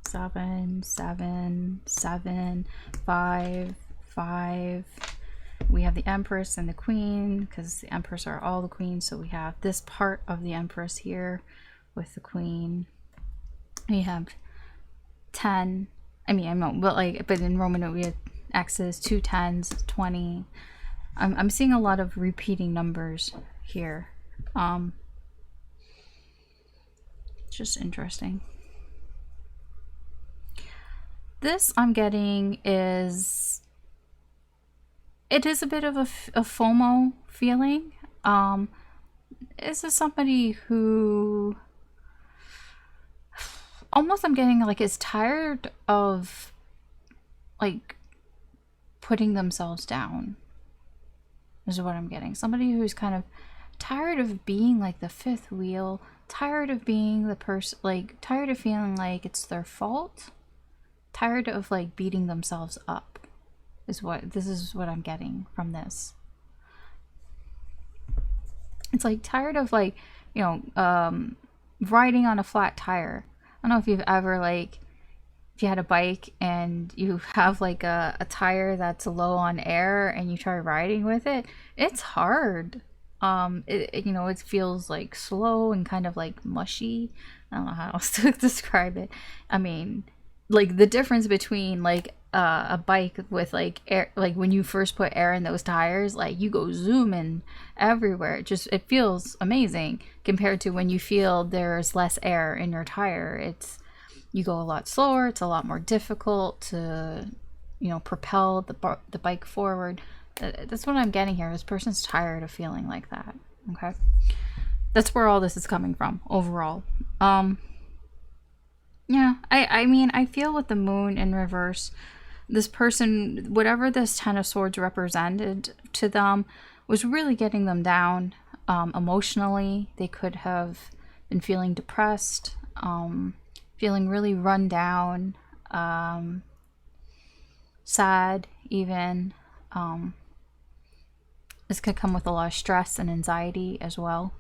[SPEAKER 1] 7, 7, 7, 5, 5. We have the Empress and the Queen, because the Empress are all the queens, so we have this part of the Empress here with the Queen. We have 10. I mean, I know, but in Roman we have X's, 2 10s, 20. I'm seeing a lot of repeating numbers here. It's just interesting. This I'm getting is, it is a bit of a FOMO feeling. is this somebody who almost, I'm getting like, is tired of like putting themselves down, is what I'm getting. Somebody who's kind of tired of being like the fifth wheel, tired of being the person, like tired of feeling like it's their fault, tired of like beating themselves up, is what I'm getting from this. It's like tired of like, you know, riding on a flat tire. I don't know if you've ever like, if you had a bike and you have like a tire that's low on air and you try riding with it, it's hard. You know, it feels like slow and kind of like mushy. I don't know how else to describe it. I mean, like the difference between like a bike with like air, like when you first put air in those tires, like you go zooming everywhere. It feels amazing compared to when you feel there's less air in your tire. You go a lot slower. It's a lot more difficult to, you know, propel the bike forward. That's what I'm getting here. This person's tired of feeling like that. Okay, that's where all this is coming from overall. Yeah, I mean, I feel with the moon in reverse, this person, whatever this Ten of Swords represented to them, was really getting them down emotionally. They could have been feeling depressed, feeling really run down, sad even. This could come with a lot of stress and anxiety as well.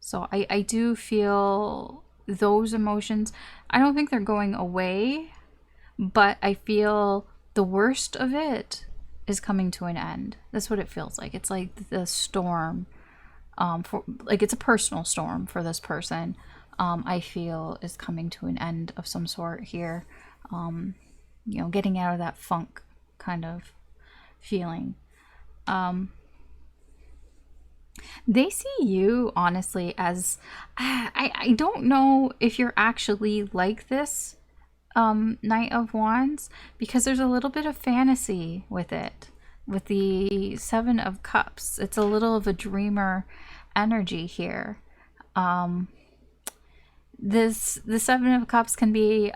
[SPEAKER 1] So I do feel those emotions. I don't think they're going away, but I feel the worst of it is coming to an end. That's what it feels like. It's like the storm, for like, it's a personal storm for this person. I feel is coming to an end of some sort here. You know, getting out of that funk kind of feeling. They see you honestly as, I don't know if you're actually like this Knight of Wands, because there's a little bit of fantasy with it. With the Seven of Cups, it's a little of a dreamer energy here. The Seven of Cups can be,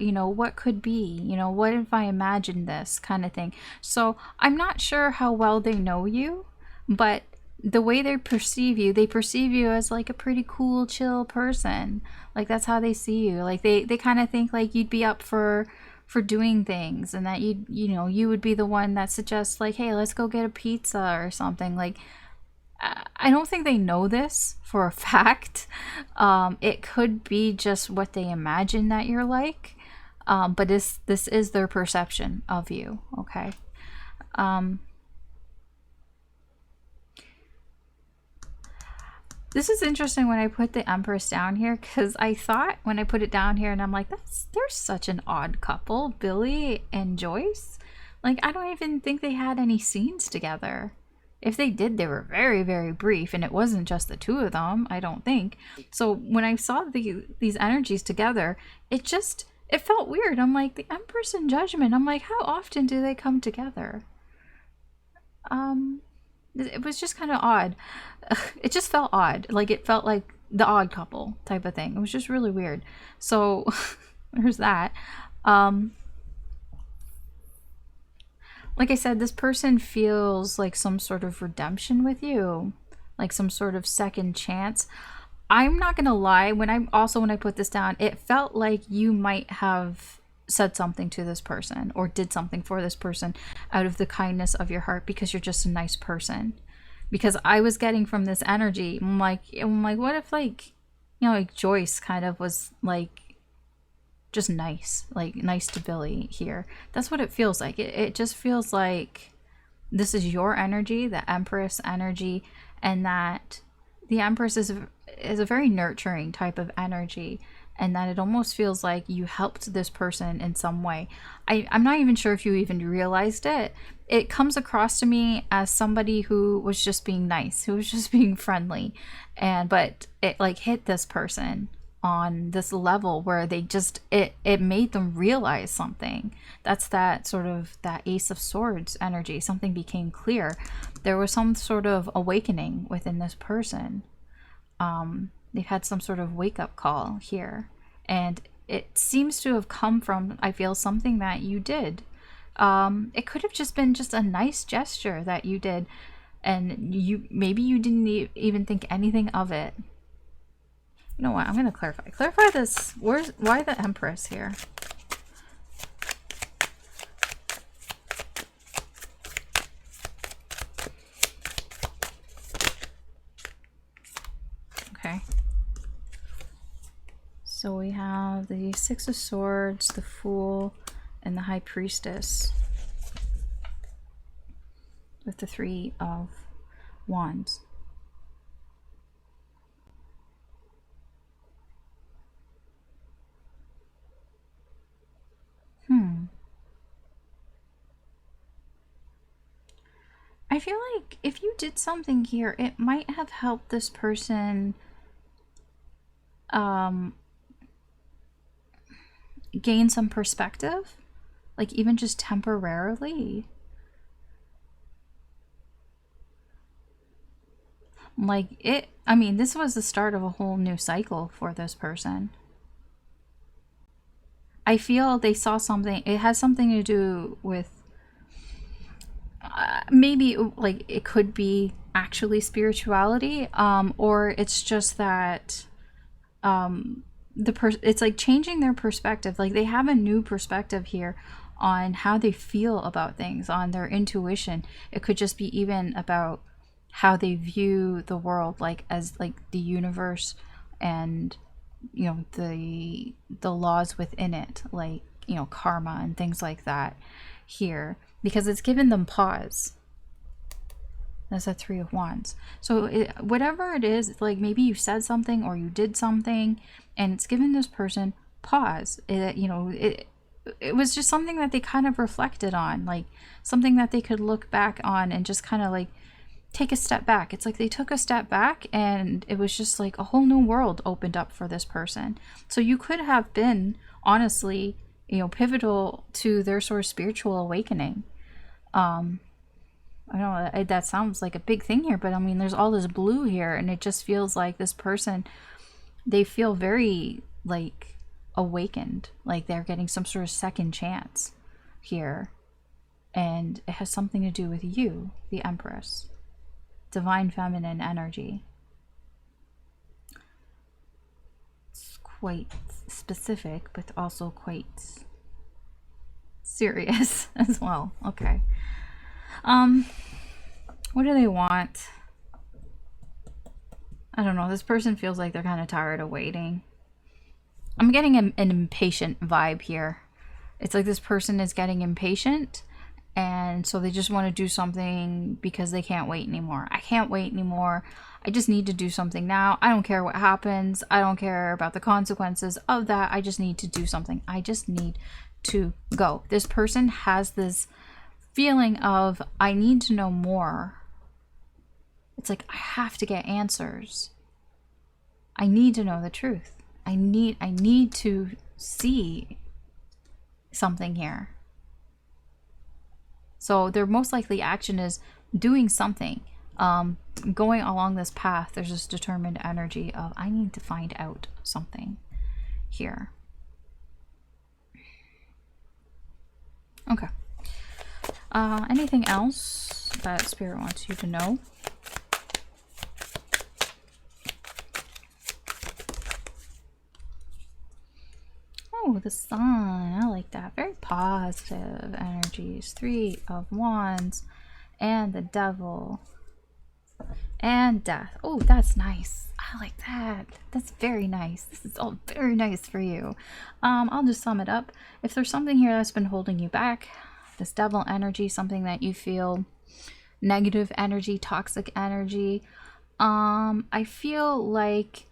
[SPEAKER 1] you know, what could be, you know, what if I imagine this kind of thing. So I'm not sure how well they know you, but the way they perceive you as like a pretty cool, chill person. Like that's how they see you. Like they kind of think like you'd be up for doing things, and that you know, you would be the one that suggests like, hey, let's go get a pizza or something. Like, I don't think they know this for a fact. It could be just what they imagine that you're like, but this is their perception of you. Okay. This is interesting when I put the Empress down here, because I thought when I put it down here and I'm like, they're such an odd couple, Billy and Joyce. Like, I don't even think they had any scenes together. If they did, they were very, very brief, and it wasn't just the two of them, I don't think. So when I saw these energies together, it felt weird. I'm like, the Empress and Judgment, I'm like, how often do they come together? It was just kind of odd. It just felt odd. Like, it felt like the odd couple type of thing. It was just really weird. So there's that. Like I said, this person feels like some sort of redemption with you, like some sort of second chance. I'm not gonna lie, when I put this down, it felt like you might have said something to this person or did something for this person out of the kindness of your heart, because you're just a nice person. Because I was getting from this energy, I'm like, what if, like, you know, like Joyce kind of was like just nice, like nice to Billy here. That's what it feels like. It just feels like this is your energy, the Empress energy, and that the Empress is a very nurturing type of energy, and that it almost feels like you helped this person in some way. I'm not even sure if you even realized it. It comes across to me as somebody who was just being nice, who was just being friendly, but it like hit this person on this level where they just, it made them realize something. That's that sort of that Ace of Swords energy. Something became clear. there was some sort of awakening within this person. They've had some sort of wake-up call here, and it seems to have come from, I feel, something that you did. It could have just been just a nice gesture that you did, and maybe you didn't even think anything of it. You know what? I'm going to clarify this. Why the Empress here? Okay. So we have the Six of Swords, the Fool, and the High Priestess with the Three of Wands. I feel like if you did something here, it might have helped this person gain some perspective, like even just temporarily. I mean, this was the start of a whole new cycle for this person. I feel they saw something. It has something to do with maybe like it could be actually spirituality, or it's just that it's like changing their perspective. Like they have a new perspective here on how they feel about things, on their intuition. It could just be even about how they view the world, like as like the universe, and you know, the laws within it, like, you know, karma and things like that here, because it's given them pause. That's a Three of Wands. So whatever it is, like maybe you said something or you did something and it's given this person pause. It was just something that they kind of reflected on, like something that they could look back on and just kind of like take a step back. It's like they took a step back and it was just like a whole new world opened up for this person. So you could have been, honestly, you know, pivotal to their sort of spiritual awakening. I know that sounds like a big thing here, but I mean, there's all this blue here, and it just feels like this person, they feel very like awakened, like they're getting some sort of second chance here. And it has something to do with you, the Empress, divine feminine energy. It's quite specific, but also quite serious as well. Okay. What do they want? I don't know. This person feels like they're kind of tired of waiting. I'm getting an impatient vibe here. It's like this person is getting impatient, and so they just want to do something because they can't wait anymore. I can't wait anymore. I just need to do something now. I don't care what happens. I don't care about the consequences of that. I just need to do something. I just need to go. This person has this feeling of, I need to know more. It's like, I have to get answers. I need to know the truth. I need to see something here. So their most likely action is doing something, going along this path. There's this determined energy of, I need to find out something here. Okay. Anything else that Spirit wants you to know? Oh, the Sun. I like that. Very positive energies. Three of Wands and the Devil and Death. Oh, that's nice. I like that. That's very nice. This is all very nice for you. I'll just sum it up. If there's something here that's been holding you back, this Devil energy, something that you feel negative energy, toxic energy, I feel like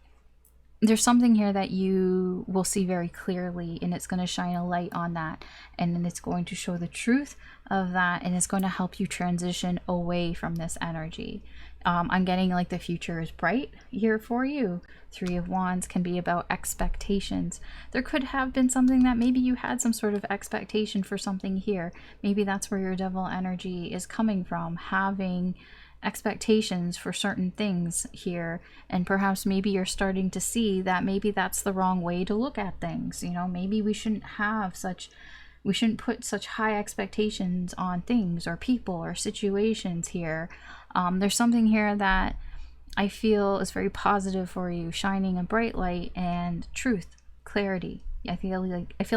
[SPEAKER 1] there's something here that you will see very clearly, and it's going to shine a light on that, and then it's going to show the truth of that, and it's going to help you transition away from this energy. I'm getting like the future is bright here for you. Three of Wands can be about expectations. There could have been something that maybe you had some sort of expectation for something here. Maybe that's where your Devil energy is coming from, having expectations for certain things here, and perhaps maybe you're starting to see that maybe that's the wrong way to look at things. You know, maybe we shouldn't put such high expectations on things or people or situations here. There's something here that I feel is very positive for you, shining a bright light and truth, clarity. I feel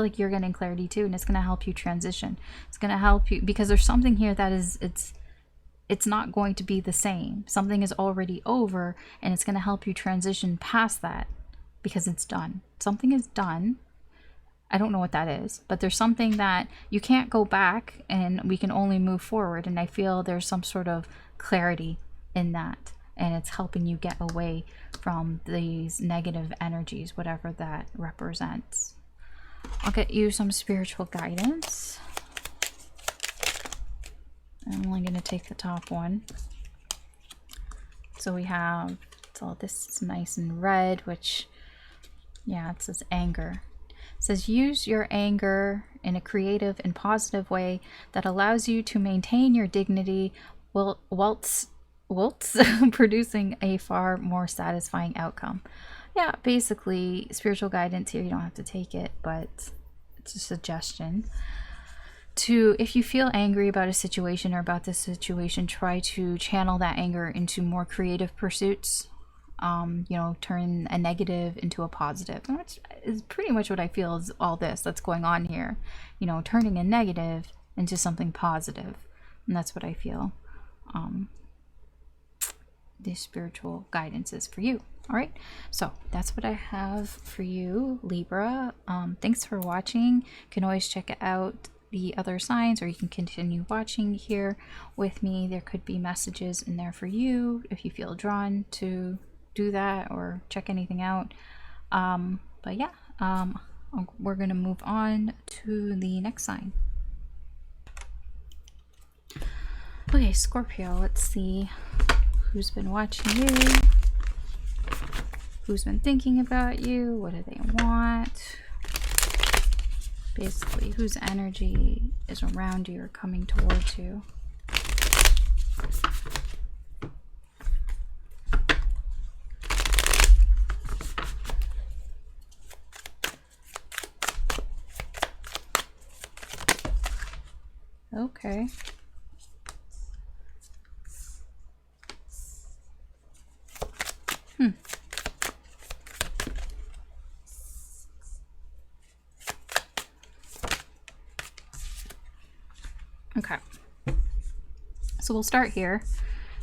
[SPEAKER 1] like you're getting clarity too, and it's going to help you transition. It's going to help you because there's something here that it's not going to be the same. Something is already over, and it's going to help you transition past that because it's done. Something is done. I don't know what that is, but there's something that you can't go back, and we can only move forward. And I feel there's some sort of clarity in that, and it's helping you get away from these negative energies, whatever that represents. I'll get you some spiritual guidance. I'm only going to take the top one. So we have, so this is nice and red, which, yeah, it says anger. It says use your anger in a creative and positive way that allows you to maintain your dignity whilst producing a far more satisfying outcome. Yeah, basically spiritual guidance here. You don't have to take it, but it's a suggestion. If you feel angry about a situation or about this situation, try to channel that anger into more creative pursuits. You know, turn a negative into a positive, which is pretty much what I feel is all this that's going on here. You know, turning a negative into something positive, and that's what I feel the spiritual guidance is for you. All right, so that's what I have for you, Libra. Thanks for watching. You can always check out the other signs, or you can continue watching here with me. There could be messages in there for you if you feel drawn to do that or check anything out. But yeah, we're gonna move on to the next sign. Okay, Scorpio, let's see who's been watching you, who's been thinking about you, what do they want? Basically, whose energy is around you or coming towards you. Okay. Okay. So we'll start here.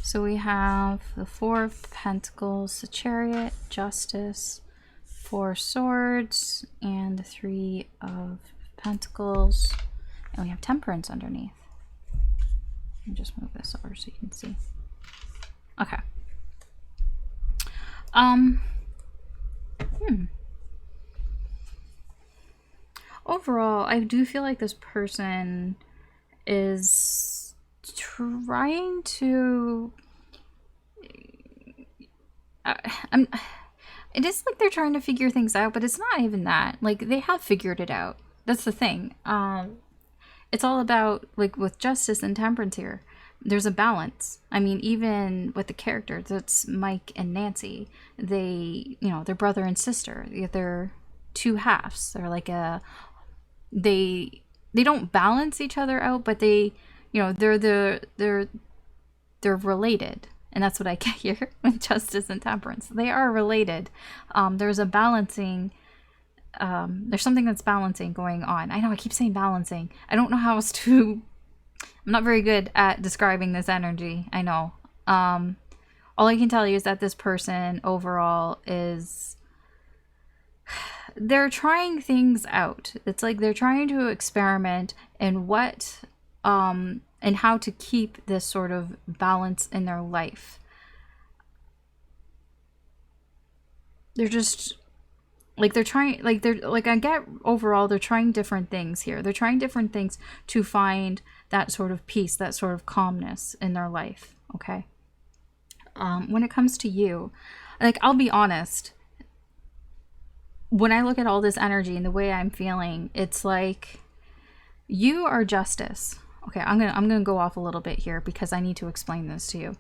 [SPEAKER 1] So we have the Four of Pentacles, the Chariot, Justice, Four Swords, and the Three of Pentacles. And we have Temperance underneath. Let me just move this over so you can see. Okay. Overall, I do feel like this person is trying to it is like they're trying to figure things out, but it's not even that. Like, they have figured it out. That's the thing. It's all about, like, with Justice and Temperance here, there's a balance. I mean, even with the characters, it's Mike and Nancy. They, you know, they're brother and sister. They're two halves. They're like they don't balance each other out, but they, you know, they're related. And that's what I get here with Justice and Temperance. They are related. There's a balancing. There's something that's balancing going on. I know I keep saying balancing. I don't know how else to. I'm not very good at describing this energy. I know. All I can tell you is that this person overall is. They're trying things out. It's like they're trying to experiment in what, and how to keep this sort of balance in their life. They're just, like, they're trying, like, they're, like, I get overall, they're trying different things here. They're trying different things to find that sort of peace, that sort of calmness in their life, okay? When it comes to you, like, I'll be honest, when I look at all this energy and the way I'm feeling, it's like you are Justice. Okay, I'm gonna go off a little bit here because I need to explain this to you.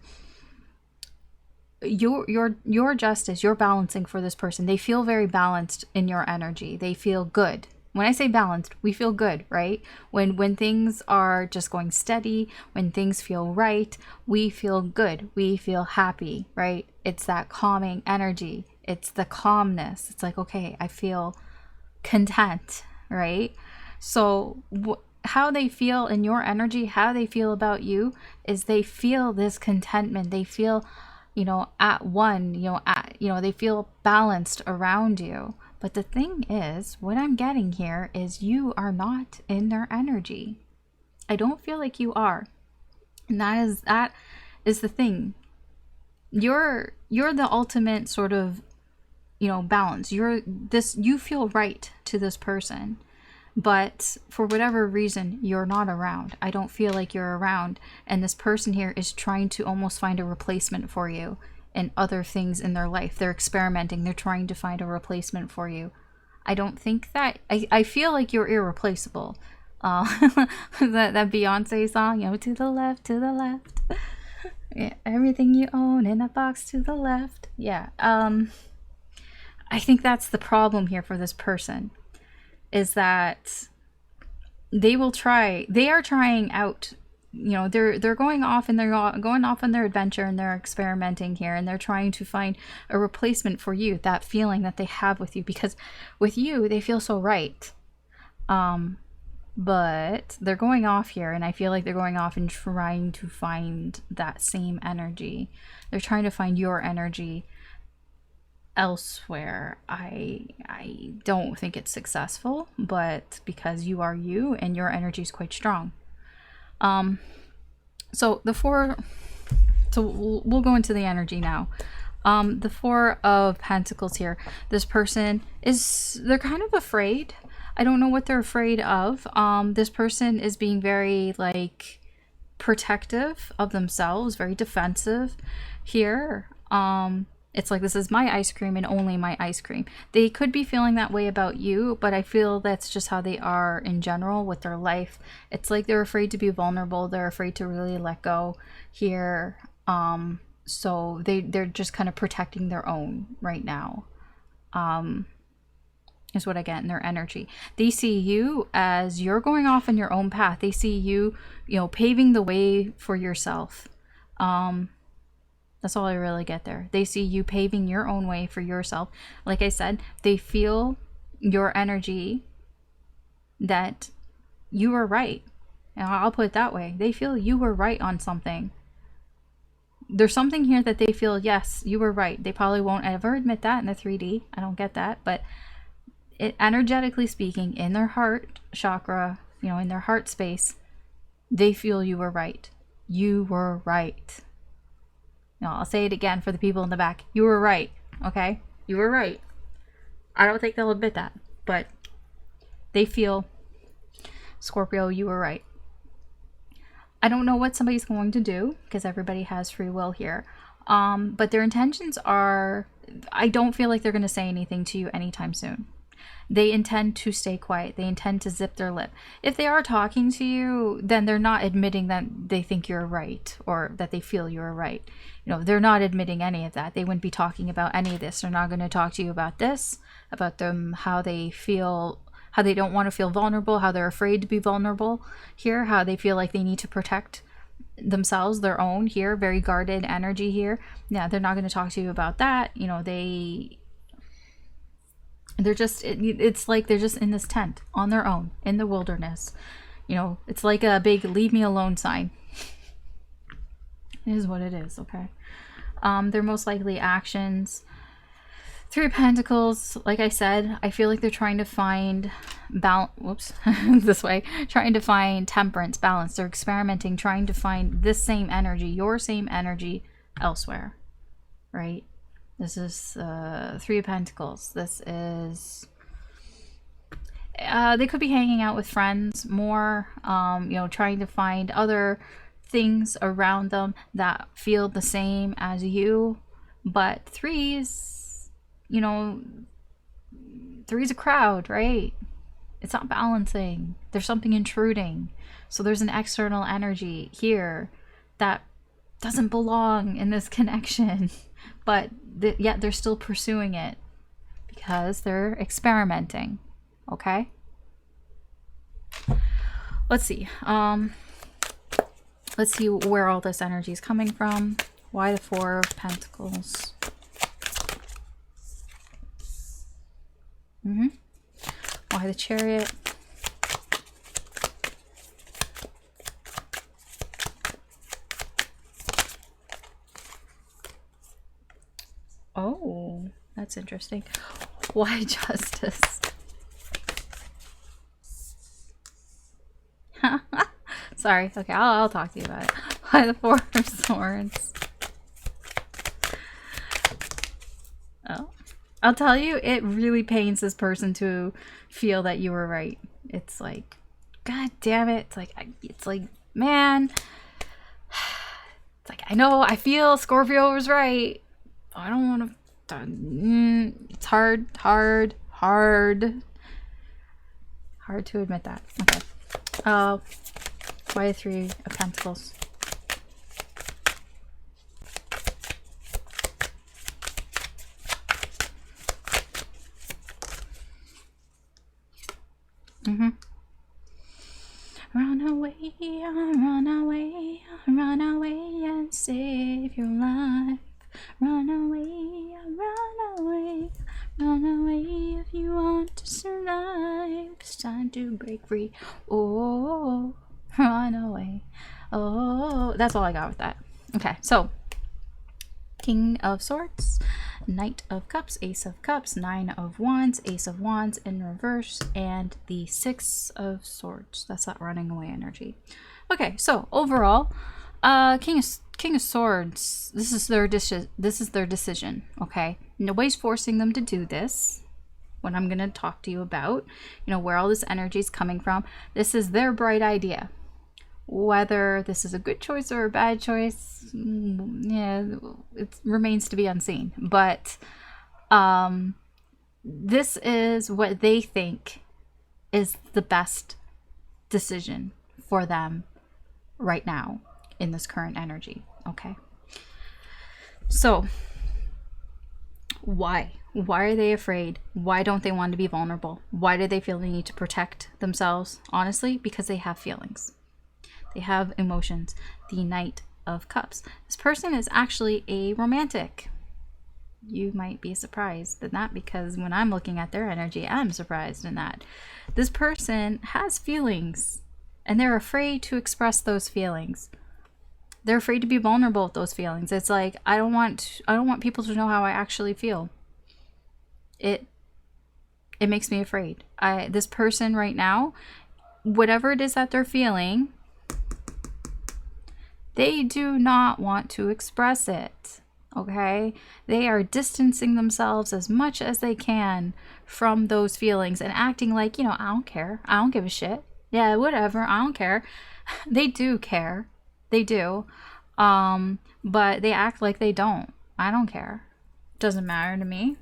[SPEAKER 1] your justice, your balancing for this person. They feel very balanced in your energy. They feel good. When I say balanced, we feel good, right? When things are just going steady, when things feel right, we feel good. We feel happy, right? It's that calming energy. It's the calmness. It's like, okay, I feel content, right? So how they feel in your energy, how they feel about you, is they feel this contentment. They feel, at one, they feel balanced around you. But the thing is, what I'm getting here is you are not in their energy. I don't feel like you are. And that is the thing. You're the ultimate sort of, balance. You feel right to this person. But for whatever reason, you're not around. I don't feel like you're around. And this person here is trying to almost find a replacement for you and other things in their life. They're experimenting. They're trying to find a replacement for you. I don't think that... I feel like you're irreplaceable. That Beyonce song, to the left, to the left. Yeah, everything you own in a box to the left. Yeah. I think that's the problem here for this person. Is that they are trying out, they're going off and they're going off on their adventure and they're experimenting here and they're trying to find a replacement for you, that feeling that they have with you, because with you they feel so right. But they're going off here, and I feel like they're going off and trying to find that same energy. They're trying to find your energy elsewhere. I don't think it's successful, but because you are you and your energy is quite strong. So we'll go into the energy now. The Four of Pentacles here. This person they're kind of afraid. I don't know what they're afraid of. This person is being very protective of themselves, very defensive here. It's like, this is my ice cream and only my ice cream. They could be feeling that way about you, but I feel that's just how they are in general with their life. It's like they're afraid to be vulnerable. They're afraid to really let go here. So they're just kind of protecting their own right now. Is what I get in their energy. They see you as you're going off on your own path. They see you, paving the way for yourself. That's all I really get there. They see you paving your own way for yourself. Like I said, they feel your energy that you were right. And I'll put it that way. They feel you were right on something. There's something here that they feel, yes, you were right. They probably won't ever admit that in the 3D. I don't get that. But energetically speaking, in their heart chakra, in their heart space, they feel you were right. You were right. No, I'll say it again for the people in the back. You were right, okay? You were right. I don't think they'll admit that, but they feel, Scorpio, you were right. I don't know what somebody's going to do, because everybody has free will here. But their intentions are, I don't feel like they're going to say anything to you anytime soon. They intend to stay quiet. They intend to zip their lip. If they are talking to you, then they're not admitting that they think you're right or that they feel you're right. They're not admitting any of that. They wouldn't be talking about any of this. They're not going to talk to you about this, about them, how they feel, how they don't want to feel vulnerable, how they're afraid to be vulnerable here, how they feel like they need to protect themselves, their own here, very guarded energy here. Yeah, they're not going to talk to you about that. They're just, it's like they're just in this tent on their own in the wilderness. It's like a big leave me alone sign. It is what it is, okay? Their most likely actions. Three of Pentacles, like I said, I feel like they're trying to find this way, trying to find temperance, balance. They're experimenting, trying to find this same energy, your same energy elsewhere, right? This is Three of Pentacles. This is... they could be hanging out with friends more, trying to find other things around them that feel the same as you. But threes, three's a crowd, right? It's not balancing. There's something intruding. So there's an external energy here that doesn't belong in this connection, but yet they're still pursuing it because they're experimenting. Okay, let's see. Let's see where all this energy is coming from. Why the Four of Pentacles? Why the Chariot? Oh, that's interesting. Why Justice? Sorry. Okay, I'll talk to you about it. Why the Four of Swords? Oh, I'll tell you, it really pains this person to feel that you were right. It's like, God damn it. It's like, man. It's like, I know, I feel Scorpio was right. I don't want to. It's hard to admit that. Okay. Why the Three of Pentacles? Run away, run away, run away and save your life. Run away, run away, run away if you want to survive. It's time to break free. Oh, run away. Oh, that's all I got with that. Okay, so King of Swords, Knight of Cups, Ace of Cups, Nine of Wands, Ace of Wands in reverse, and the Six of Swords. That's that running away energy. Okay, so overall, King of Swords, this is their decision. Okay, nobody's forcing them to do this. What I'm going to talk to you about, where all this energy is coming from. This is their bright idea. Whether this is a good choice or a bad choice, yeah, it remains to be unseen. But this is what they think is the best decision for them right now in this current energy. Okay, so why are they afraid? Why don't they want to be vulnerable? Why do they feel the need to protect themselves? Honestly, because they have feelings. They have emotions. The Knight of Cups. This person is actually a romantic. You might be surprised in that, because when I'm looking at their energy, I'm surprised in that. This person has feelings, and they're afraid to express those feelings. They're afraid to be vulnerable with those feelings. It's like, I don't want people to know how I actually feel. It makes me afraid. This person right now, whatever it is that they're feeling, they do not want to express it. Okay? They are distancing themselves as much as they can from those feelings and acting like, I don't care. I don't give a shit. Yeah, whatever. I don't care. They do care. They do. But they act like they don't. I don't care. Doesn't matter to me.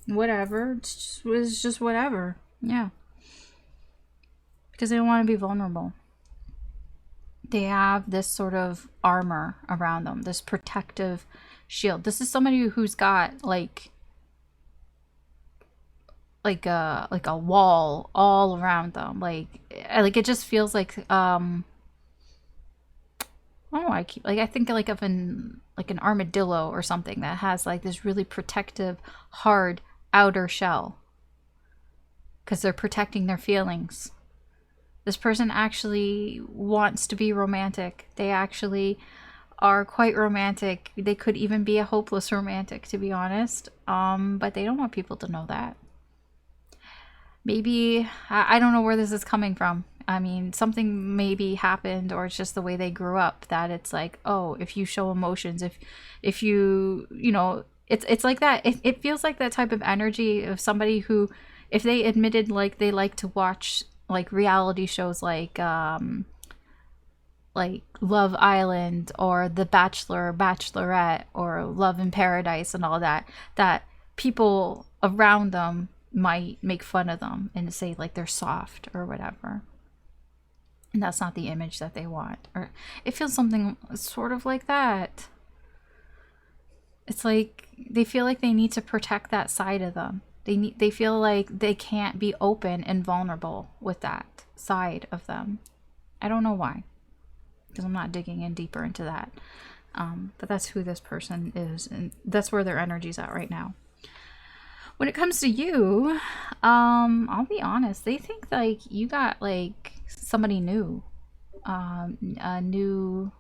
[SPEAKER 1] Whatever. It's just whatever. Yeah. Because they don't want to be vulnerable. They have this sort of armor around them, this protective shield. This is somebody who's got like a wall all around them. Like it just feels like I don't know. I think like of an armadillo or something that has like this really protective, hard outer shell, because they're protecting their feelings. This person actually wants to be romantic. They actually are quite romantic. They could even be a hopeless romantic, to be honest. But they don't want people to know that. Maybe, I don't know where this is coming from. I mean, something maybe happened, or it's just the way they grew up, that it's like, oh, if you show emotions, if you it's like that. It feels like that type of energy of somebody who, if they admitted like they like to watch like reality shows like Love Island or The Bachelor or Bachelorette or Love in Paradise and all that people around them might make fun of them and say like they're soft or whatever. And that's not the image that they want. Or it feels something sort of like that. It's like they feel like they need to protect that side of them. They feel like they can't be open and vulnerable with that side of them. I don't know why, because I'm not digging in deeper into that. But that's who this person is, and that's where their energy's at right now. When it comes to you, I'll be honest, they think like you got like somebody new, a new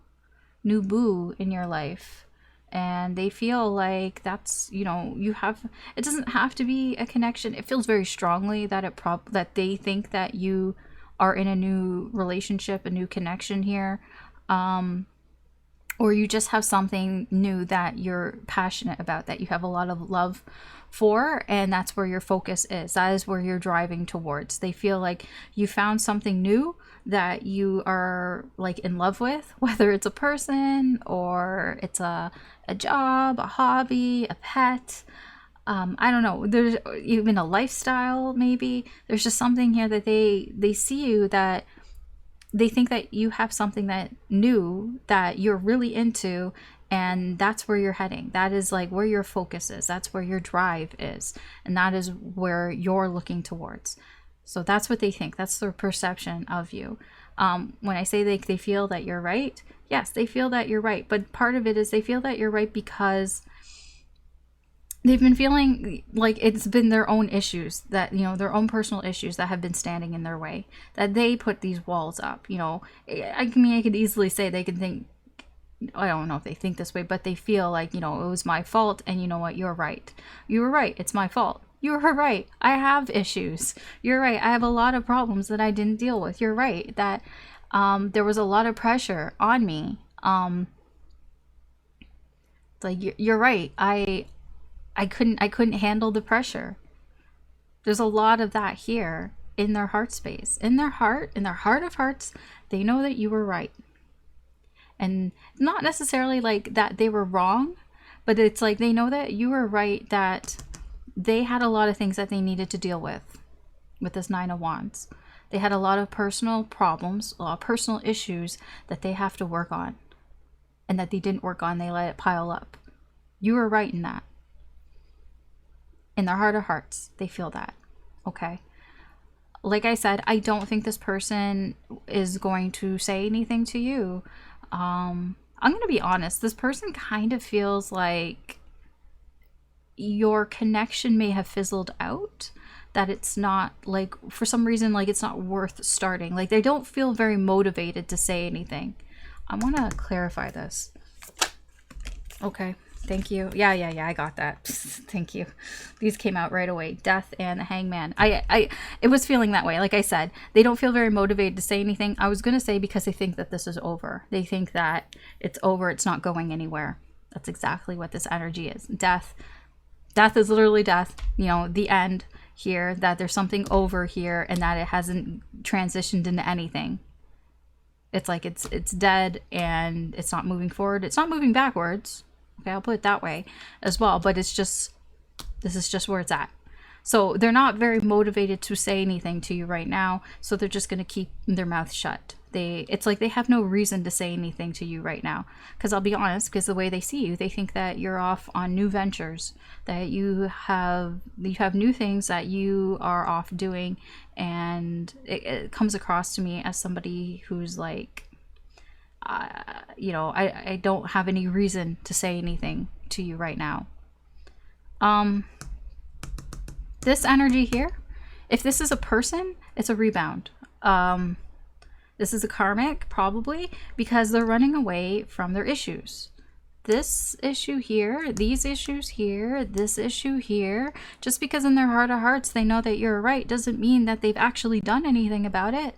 [SPEAKER 1] boo in your life, and they feel like that's, you know, you have, it doesn't have to be a connection. It feels very strongly that that they think that you are in a new relationship, a new connection here, or you just have something new that you're passionate about, that you have a lot of love for, and that's where your focus is. That is where you're driving towards. They feel like you found something new that you are like in love with, whether it's a person or it's a job, a hobby, a pet. I don't know. There's even a lifestyle, maybe. There's just something here that they see you, that they think that you have something that new that you're really into, and that's where you're heading. That is like where your focus is. That's where your drive is. And that is where you're looking towards. So that's what they think. That's their perception of you. When I say they feel that you're right, yes, they feel that you're right. But part of it is they feel that you're right because they've been feeling like it's been their own issues, that, you know, their own personal issues that have been standing in their way, that they put these walls up. You know, I could easily say they can think, I don't know if they think this way, but they feel like, you know, it was my fault, and you know what, you're right. You were right. It's my fault. You were right. I have issues. You're right. I have a lot of problems that I didn't deal with. You're right. That there was a lot of pressure on me. Like you're right. I couldn't handle the pressure. There's a lot of that here in their heart space. In their heart of hearts, they know that you were right. And not necessarily like that they were wrong, but it's like they know that you were right, that they had a lot of things that they needed to deal with this Nine of Wands. They had a lot of personal problems, a lot of personal issues that they have to work on, and that they didn't work on. They let it pile up. You were right in that. In their heart of hearts, they feel that. Okay. Like I said, I don't think this person is going to say anything to you. I'm going to be honest. This person kind of feels like your connection may have fizzled out, that it's not, like, for some reason, like, it's not worth starting. Like, they don't feel very motivated to say anything. I want to clarify this. Okay. Thank you. Yeah, I got that. Thank you. These came out right away. Death and the Hangman. It was feeling that way. Like I said, they don't feel very motivated to say anything. I was going to say because they think that this is over. They think that it's over. It's not going anywhere. That's exactly what this energy is. Death. Death is literally death. You know, the end here. That there's something over here, and that it hasn't transitioned into anything. It's like it's dead, and it's not moving forward. It's not moving backwards. Okay, I'll put it that way as well. But it's just, this is just where it's at. So they're not very motivated to say anything to you right now. So they're just going to keep their mouth shut. It's like they have no reason to say anything to you right now. Because I'll be honest, because the way they see you, they think that you're off on new ventures, that you have new things that you are off doing. And it comes across to me as somebody who's like, you know, I don't have any reason to say anything to you right now. This energy here, if this is a person, it's a rebound. This is a karmic, probably, because they're running away from their issues. This issue here, these issues here, this issue here, just because in their heart of hearts they know that you're right, doesn't mean that they've actually done anything about it.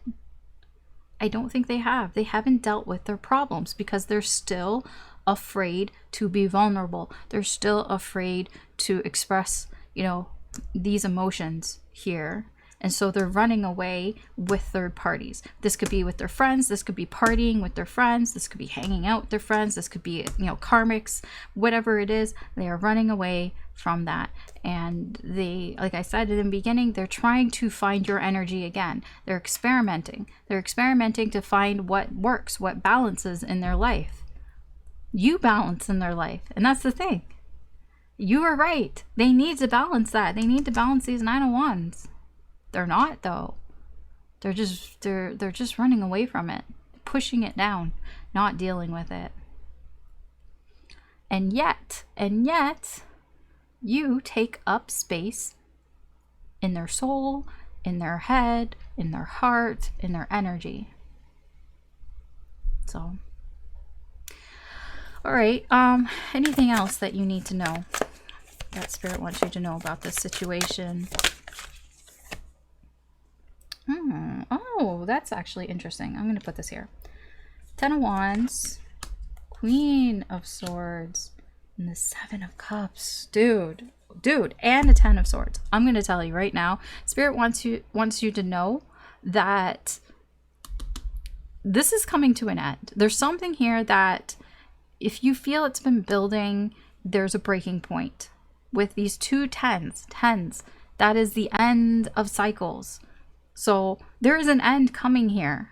[SPEAKER 1] I don't think they have. They haven't dealt with their problems because they're still afraid to be vulnerable. They're still afraid to express, you know, these emotions here. And so they're running away with third parties. This could be with their friends. This could be partying with their friends. This could be hanging out with their friends. This could be, karmics, whatever it is. They are running away from that. And they, like I said in the beginning, they're trying to find your energy again. They're experimenting. They're experimenting to find what works, what balances in their life. You balance in their life. And that's the thing. You are right. They need to balance that. They need to balance these 9 of Wands. They're not, though. They're just running away from it, pushing it down, not dealing with it. And yet, you take up space in their soul, in their head, in their heart, in their energy. So, all right. Anything else that you need to know that Spirit wants you to know about this situation? Oh, that's actually interesting. I'm going to put this here. 10 of Wands, Queen of Swords, and the 7 of Cups. Dude, and a 10 of Swords. I'm going to tell you right now, Spirit wants you to know that this is coming to an end. There's something here that if you feel it's been building, there's a breaking point. With these 2 tens, that is the end of cycles. So there is an end coming here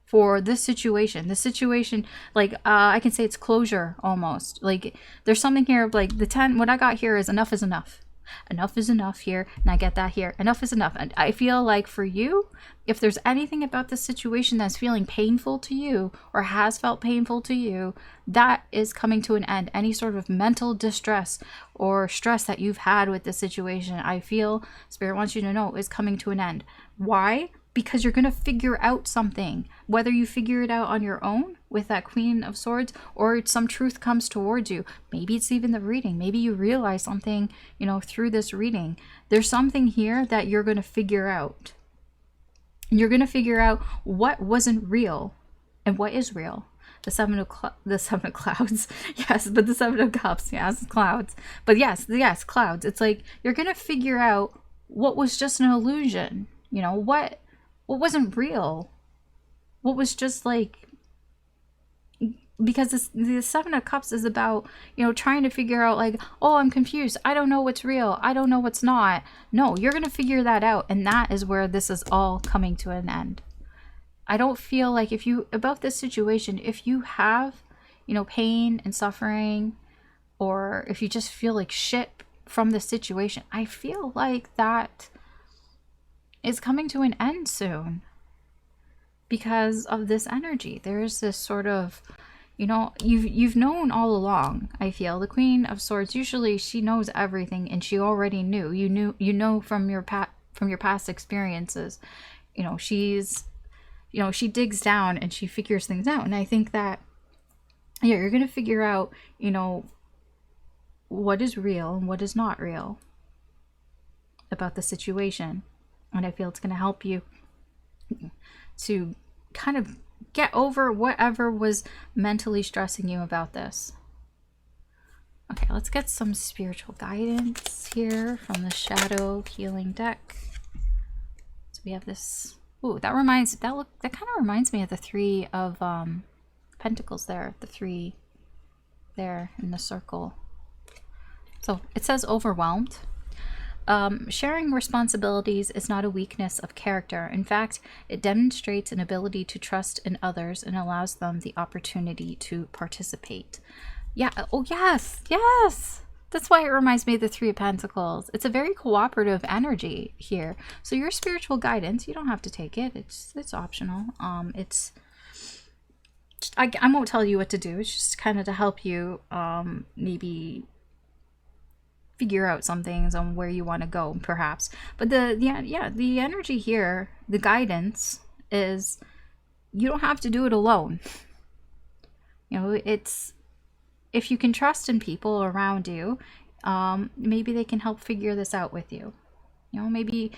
[SPEAKER 1] for this situation. This situation, like, I can say it's closure almost. Like, there's something here, like the 10, what I got here is enough is enough. Enough is enough here, and I get that here. Enough is enough. And I feel like for you, if there's anything about this situation that's feeling painful to you or has felt painful to you, that is coming to an end. Any sort of mental distress or stress that you've had with this situation, I feel Spirit wants you to know is coming to an end. Why? Because you're going to figure out something, whether you figure it out on your own with that Queen of Swords or some truth comes towards you. Maybe it's even the reading. Maybe you realize something, through this reading. There's something here that you're going to figure out. You're going to figure out what wasn't real and what is real. The seven of clouds. Yes, but the 7 of Cups. Yes, clouds. But yes, clouds. It's like you're going to figure out what was just an illusion. What wasn't real, what was just like, because the 7 of Cups is about, trying to figure out like, oh, I'm confused. I don't know what's real. I don't know what's not. No, you're going to figure that out. And that is where this is all coming to an end. I don't feel like about this situation, if you have, pain and suffering, or if you just feel like shit from the situation, I feel like that is coming to an end soon because of this energy. There's this sort of, you've known all along. I feel the Queen of Swords, usually she knows everything and she already knew. You know from your past experiences. She digs down and she figures things out. And I think that you're going to figure out, what is real and what is not real about the situation. And I feel it's going to help you to kind of get over whatever was mentally stressing you about this. Okay, let's get some spiritual guidance here from the Shadow Healing deck. So we have this. Ooh, that kind of reminds me of the 3 of Pentacles there. The 3 there in the circle. So it says overwhelmed. Sharing responsibilities is not a weakness of character. In fact, it demonstrates an ability to trust in others and allows them the opportunity to participate. Yeah. Oh, yes. Yes. That's why it reminds me of the 3 of Pentacles. It's a very cooperative energy here. So your spiritual guidance, you don't have to take it. It's optional. I won't tell you what to do. It's just kind of to help you maybe figure out some things on where you want to go, perhaps. But the energy here, the guidance is you don't have to do it alone. It's if you can trust in people around you, maybe they can help figure this out with you. Maybe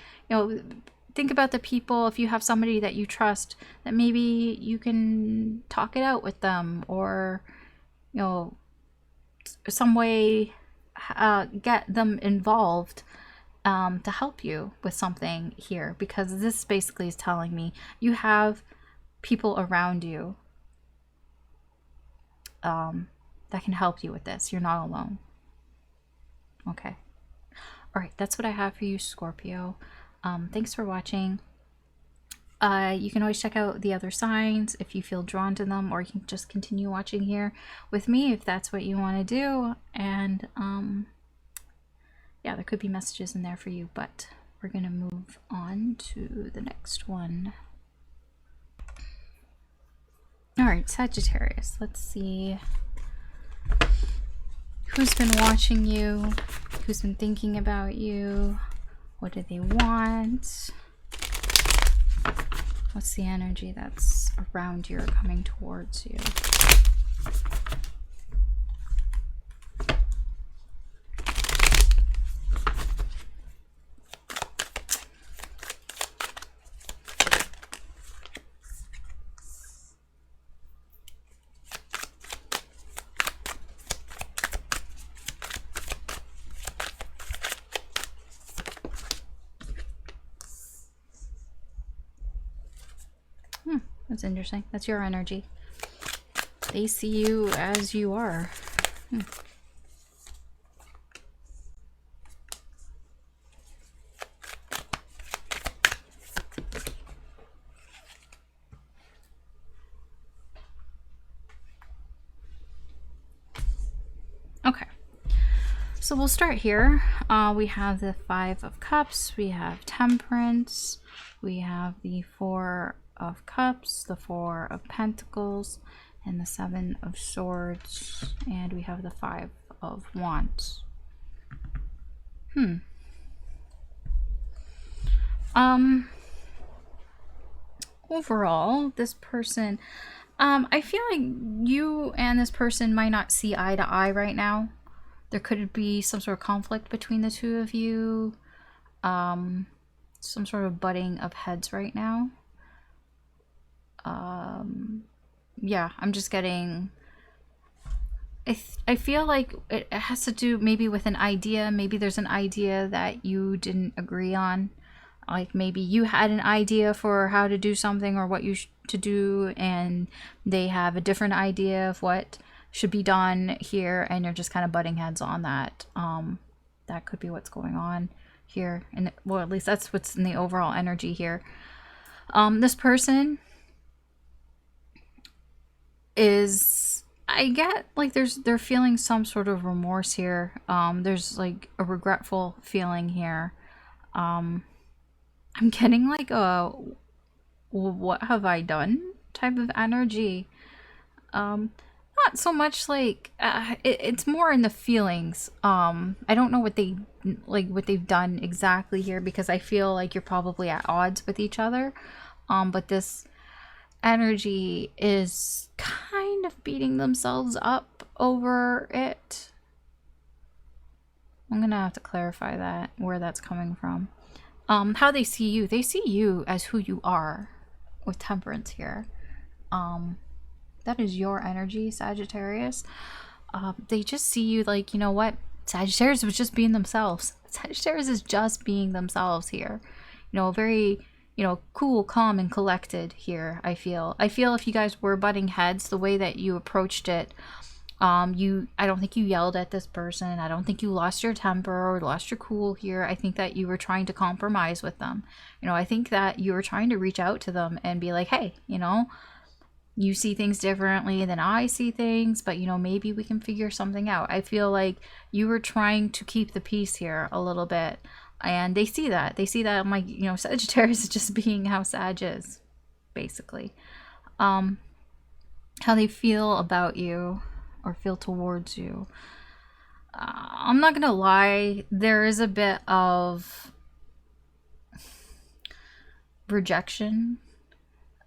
[SPEAKER 1] think about the people. If you have somebody that you trust, that maybe you can talk it out with them, or some way get them involved to help you with something here, because this basically is telling me you have people around you that can help you with this. You're not alone. Okay. All right, that's what I have for you, Scorpio. Thanks for watching. You can always check out the other signs if you feel drawn to them, or you can just continue watching here with me if that's what you want to do. And yeah, there could be messages in there for you, but we're gonna move on to the next one. All right, Sagittarius. Let's see who's been watching you, who's been thinking about you, what do they want, what's the energy that's around you or coming towards you. That's interesting. That's your energy. They see you as you are. Okay. So we'll start here. We have the Five of Cups. We have Temperance. We have the Four of Cups, the Four of Pentacles, and the Seven of Swords, and we have the Five of Wands. Overall, this person, I feel like you and this person might not see eye to eye right now. There could be some sort of conflict between the two of you, some sort of butting of heads right now. Yeah, I'm just getting, I feel like it has to do maybe with an idea. Maybe there's an idea that you didn't agree on. Like maybe you had an idea for how to do something or what you to do, and they have a different idea of what should be done here, and you're just kind of butting heads on that. That could be what's going on here, and well, at least that's what's in the overall energy here. This person is, I get like they're feeling some sort of remorse here. There's like a regretful feeling here. I'm getting like a what have I done type of energy. Not so much like it's more in the feelings. I don't know what they've done exactly here, because I feel like you're probably at odds with each other. But this energy is kind of beating themselves up over it. I'm gonna have to clarify that, where that's coming from. How they see you as who you are with Temperance here. That is your energy, Sagittarius. They just see you like, you know what, Sagittarius was just being themselves. Sagittarius is just being themselves here. You know, very, you know, cool, calm, and collected here. I feel if you guys were butting heads, the way that you approached it, I don't think you yelled at this person. I don't think you lost your temper or lost your cool here. I think that you were trying to compromise with them. You know, I think that you were trying to reach out to them and be like, hey, you know, you see things differently than I see things, but you know, maybe we can figure something out. I feel like you were trying to keep the peace here a little bit. And they see that. I'm like, you know, Sagittarius is just being how Sag is, basically. How they feel about you or feel towards you. I'm not gonna lie, there is a bit of rejection.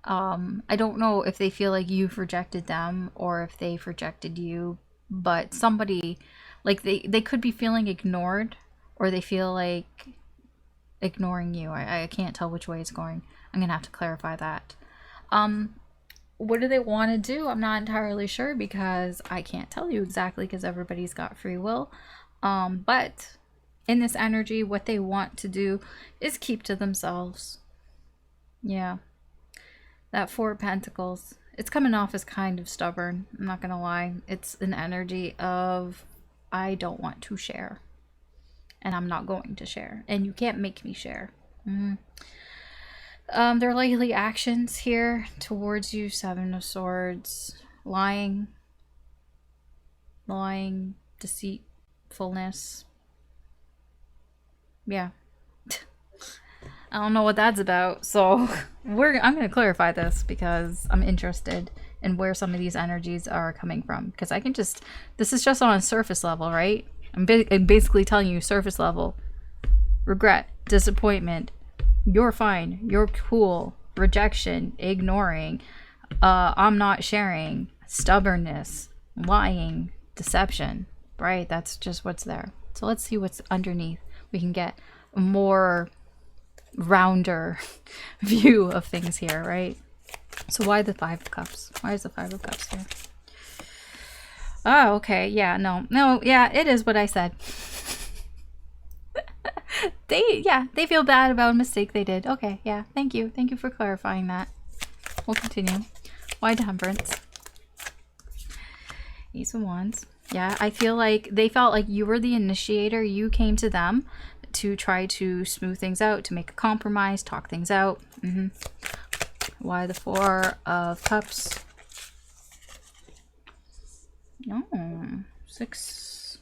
[SPEAKER 1] I don't know if they feel like you've rejected them or if they've rejected you, but somebody, like they could be feeling ignored, or they feel like ignoring you. I can't tell which way it's going. I'm gonna have to clarify that. What do they want to do? I'm not entirely sure, because I can't tell you exactly, because everybody's got free will. But in this energy, what they want to do is keep to themselves. Yeah. That Four of Pentacles. It's coming off as kind of stubborn. I'm not going to lie. It's an energy of, I don't want to share. And I'm not going to share. And you can't make me share. There are likely actions here towards you. Seven of Swords. Lying, deceitfulness. Yeah. I don't know what that's about, so I'm going to clarify this because I'm interested in where some of these energies are coming from. Because I can just, this is just on a surface level, right? I'm basically telling you surface level. Regret, disappointment, you're fine, you're cool, rejection, ignoring, I'm not sharing, stubbornness, lying, deception, right? That's just what's there. So let's see what's underneath. We can get a more rounder view of things here, right? So why the Five of Cups? Why is the Five of Cups here? Oh, okay. Yeah, no, yeah, it is what I said. They feel bad about a mistake they did. Okay, yeah, thank you for clarifying that. We'll continue. Why Temperance? Ace of Wands. Yeah, I feel like they felt like you were the initiator. You came to them to try to smooth things out, to make a compromise, talk things out. Why the Four of Cups? No. Six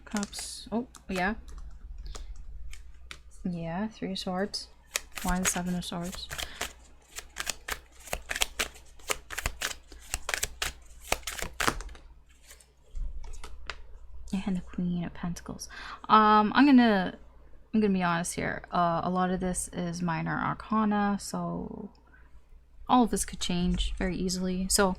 [SPEAKER 1] Cups. Oh, yeah. Yeah, Three of Swords. Why the Seven of Swords? And the Queen of Pentacles. I'm gonna be honest here. A lot of this is minor arcana, so all of this could change very easily. So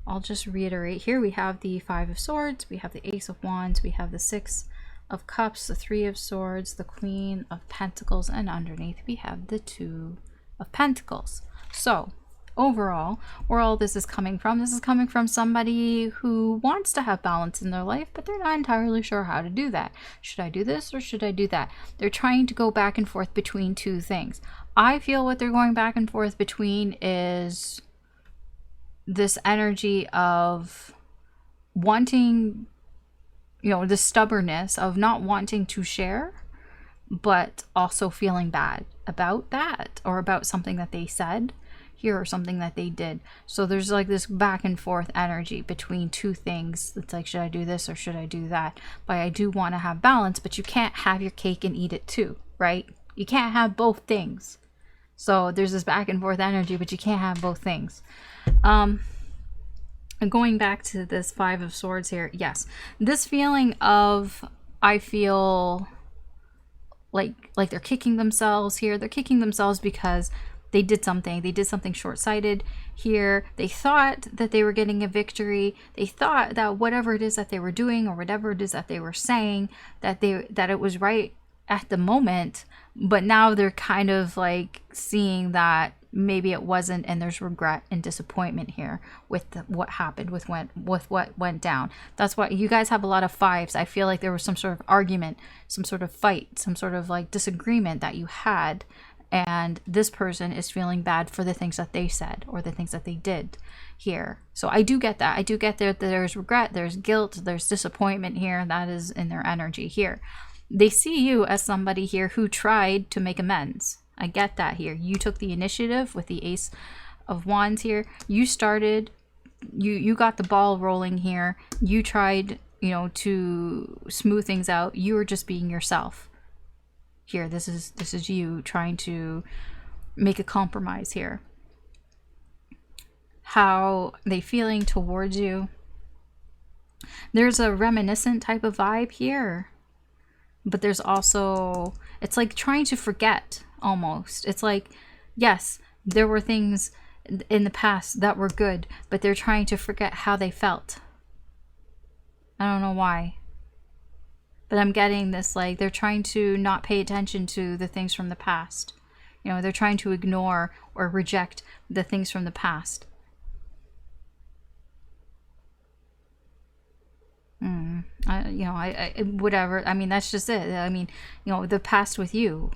[SPEAKER 1] I'll just reiterate here. We have the Five of Swords, we have the Ace of Wands, we have the Six of Cups, the Three of Swords, the Queen of Pentacles, and underneath we have the Two of Pentacles. So overall, where all this is coming from, this is coming from somebody who wants to have balance in their life, but they're not entirely sure how to do that. Should I do this or should I do that? They're trying to go back and forth between two things. I feel what they're going back and forth between is this energy of wanting, you know, the stubbornness of not wanting to share, but also feeling bad about that or about something that they said here or something that they did. So there's like this back and forth energy between two things. It's like, should I do this or should I do that? But I do want to have balance, but you can't have your cake and eat it too, right? You can't have both things. So there's this back and forth energy, but you can't have both things. And going back to this Five of Swords here, yes, this feeling of, I feel like they're kicking themselves here. They're kicking themselves because they did something short-sighted here. They thought that they were getting a victory. They thought that whatever it is that they were doing or whatever it is that they were saying, that it was right at the moment, but now they're kind of like seeing that maybe it wasn't, and there's regret and disappointment here with what happened, with what went down. That's why you guys have a lot of fives. I feel like there was some sort of argument, some sort of fight, some sort of like disagreement that you had, and this person is feeling bad for the things that they said or the things that they did here. So I do get that. I do get that there's regret, there's guilt, there's disappointment here. That is in their energy here. They see you as somebody here who tried to make amends. I get that here. You took the initiative with the Ace of Wands here. You started, you got the ball rolling here. You tried, you know, to smooth things out. You were just being yourself here. This is you trying to make a compromise here. How they feeling towards you? There's a reminiscent type of vibe here, but there's also, it's like trying to forget almost. It's like, yes, there were things in the past that were good, but they're trying to forget how they felt. I don't know why, but I'm getting this, like they're trying to not pay attention to the things from the past. You know, they're trying to ignore or reject the things from the past. Whatever. I mean, that's just it. I mean, the past with you,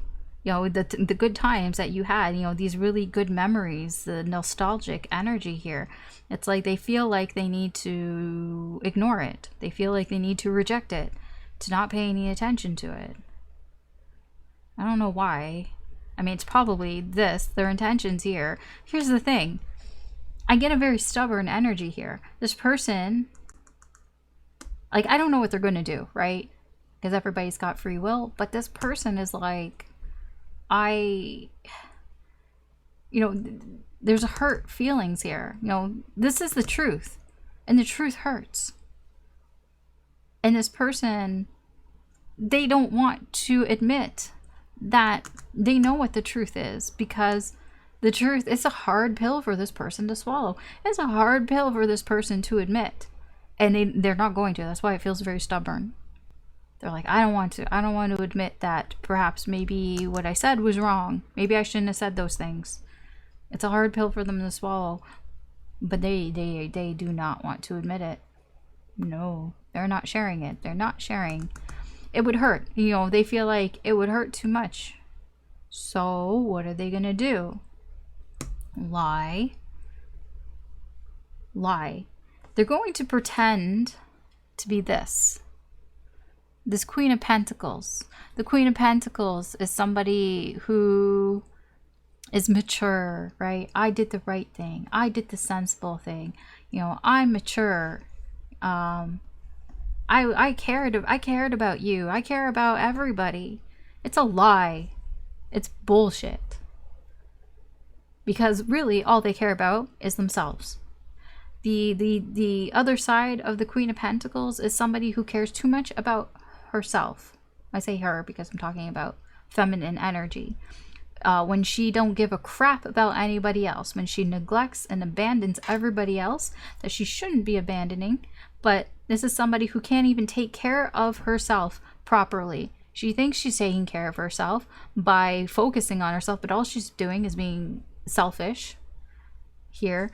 [SPEAKER 1] the good times that you had, these really good memories, the nostalgic energy here. It's like they feel like they need to ignore it. They feel like they need to reject it, to not pay any attention to it. I don't know why. I mean, it's probably their intentions here. Here's the thing. I get a very stubborn energy here. This person, like, I don't know what they're going to do, right? Because everybody's got free will. But this person is like, there's hurt feelings here. This is the truth. And the truth hurts. And this person, they don't want to admit that they know what the truth is, because the truth, it's a hard pill for this person to swallow. It's a hard pill for this person to admit. And they're not going to. That's why it feels very stubborn. They're like, I don't want to admit that perhaps maybe what I said was wrong. Maybe I shouldn't have said those things. It's a hard pill for them to swallow. But they do not want to admit it. No, they're not sharing it. They're not sharing. It would hurt. They feel like it would hurt too much. So what are they going to do? Lie. They're going to pretend to be this Queen of Pentacles. The Queen of Pentacles is somebody who is mature, right? I did the right thing. I did the sensible thing. I'm mature. I cared about you. I care about everybody. It's a lie. It's bullshit. Because really all they care about is themselves. The other side of the Queen of Pentacles is somebody who cares too much about herself. I say her because I'm talking about feminine energy. When she don't give a crap about anybody else, when she neglects and abandons everybody else that she shouldn't be abandoning. But this is somebody who can't even take care of herself properly. She thinks she's taking care of herself by focusing on herself, but all she's doing is being selfish here.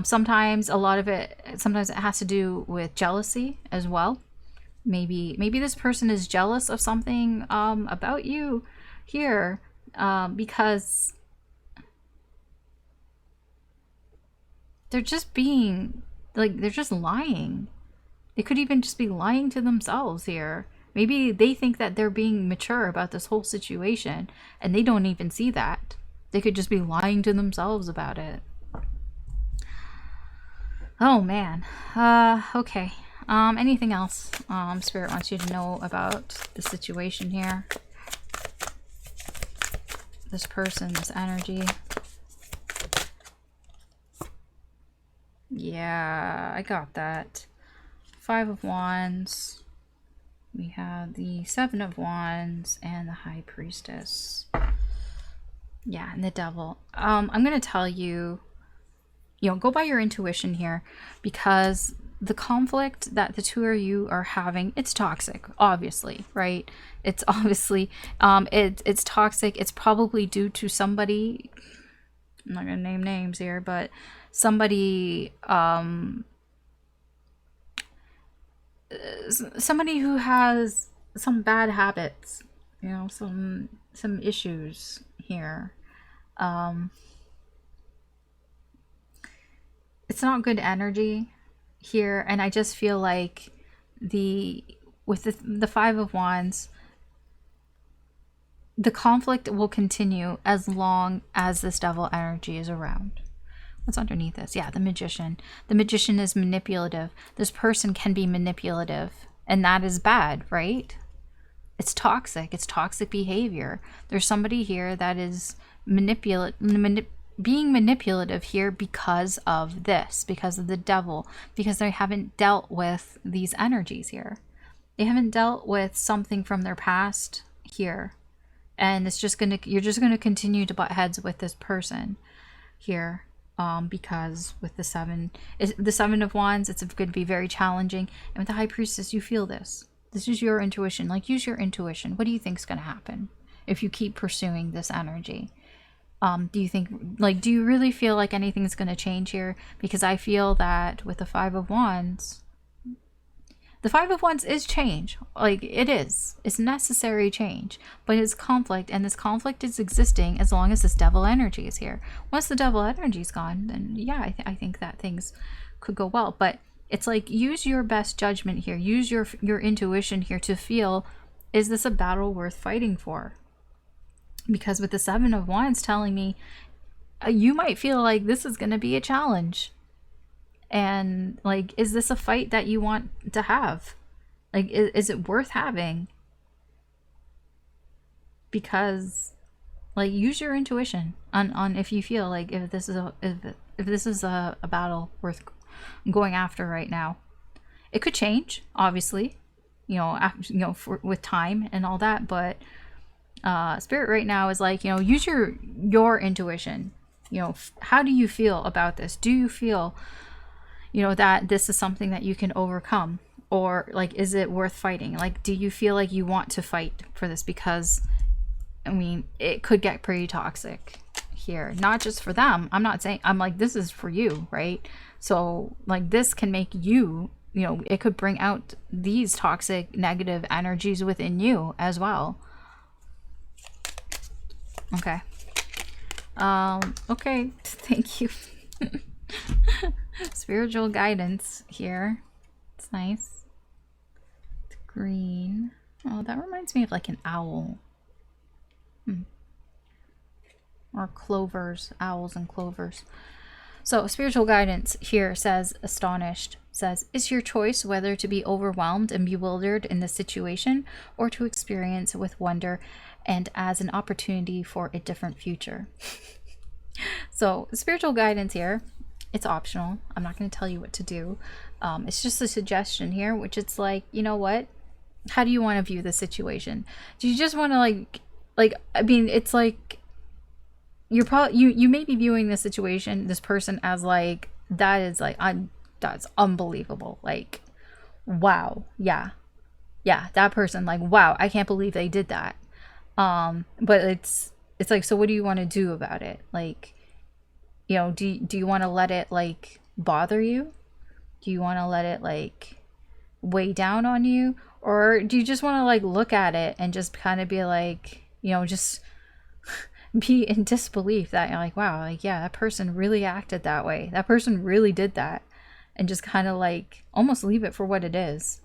[SPEAKER 1] Sometimes it has to do with jealousy as well. Maybe this person is jealous of something about you here, because they're just being they're just lying. They could even just be lying to themselves here. Maybe they think that they're being mature about this whole situation and they don't even see that. They could just be lying to themselves about it. Oh man. Okay. Anything else Spirit wants you to know about the situation here? This person, this energy. Yeah, I got that. 5 of Wands. We have the 7 of Wands and the High Priestess. Yeah, and the Devil. I'm going to tell you, go by your intuition here, because the conflict that the two of you are having, it's toxic, obviously, right? It's obviously, it's toxic. It's probably due to somebody, I'm not going to name names here, but somebody who has some bad habits, some issues here. It's not good energy here, and I just feel like with the 5 of Wands, the conflict will continue as long as this Devil energy is around. What's underneath this? Yeah, the Magician. The Magician is manipulative. This person can be manipulative, and that is bad, right? It's toxic. It's toxic behavior. There's somebody here that is being manipulative here because of this, because of the Devil, because they haven't dealt with these energies here. They haven't dealt with something from their past here, and you're just gonna continue to butt heads with this person here. Because with the 7 of Wands, it's going to be very challenging, and with the High Priestess, you feel this. This is your intuition. Like, use your intuition. What do you think is going to happen if you keep pursuing this energy? Do you really feel like anything's going to change here? Because I feel that with the 5 of Wands, The Five of Wands is change. Like, it is. It's necessary change. But it's conflict, and this conflict is existing as long as this devil energy is here. Once the devil energy is gone, then yeah, I think that things could go well. But it's like, use your best judgment here. Use your intuition here to feel, is this a battle worth fighting for? Because with the Seven of Wands telling me, you might feel like this is going to be a challenge. And like, is this a fight that you want to have? Like, is it worth having? Because like, use your intuition on if you feel like if this is a battle worth going after right now. It could change, obviously, you know, after, you know, with time and all that, but Spirit right now is like, you know, use your intuition. You know, how do you feel about this? Do you feel, you know, that this is something that you can overcome? Or like, is it worth fighting? Like, do you feel like you want to fight for this? Because I mean, it could get pretty toxic here, not just for them. I'm not saying, I'm like, this is for you, right? So like, this can make you, you know, it could bring out these toxic negative energies within you as well. Okay. Okay, thank you. Spiritual guidance here. It's nice. It's green. Oh, that reminds me of like an owl. Or clovers, owls and clovers. So spiritual guidance here says, astonished, says, is your choice whether to be overwhelmed and bewildered in the situation or to experience with wonder and as an opportunity for a different future. So spiritual guidance here, it's optional. I'm not going to tell you what to do. It's just a suggestion here, which it's like, you know what? How do you want to view the situation? Do you just want to like, I mean, it's like, you're probably, you may be viewing this situation, this person as like, that is like, that's unbelievable. Like, wow. Yeah. Yeah. That person, like, wow, I can't believe they did that. But it's like, so what do you want to do about it? Like, you know, do you want to let it like bother you? Do you want to let it like weigh down on you? Or do you just want to like look at it and just kind of be like, you know, just be in disbelief that you're like, wow, like, yeah, that person really acted that way. That person really did that. And just kind of like almost leave it for what it is.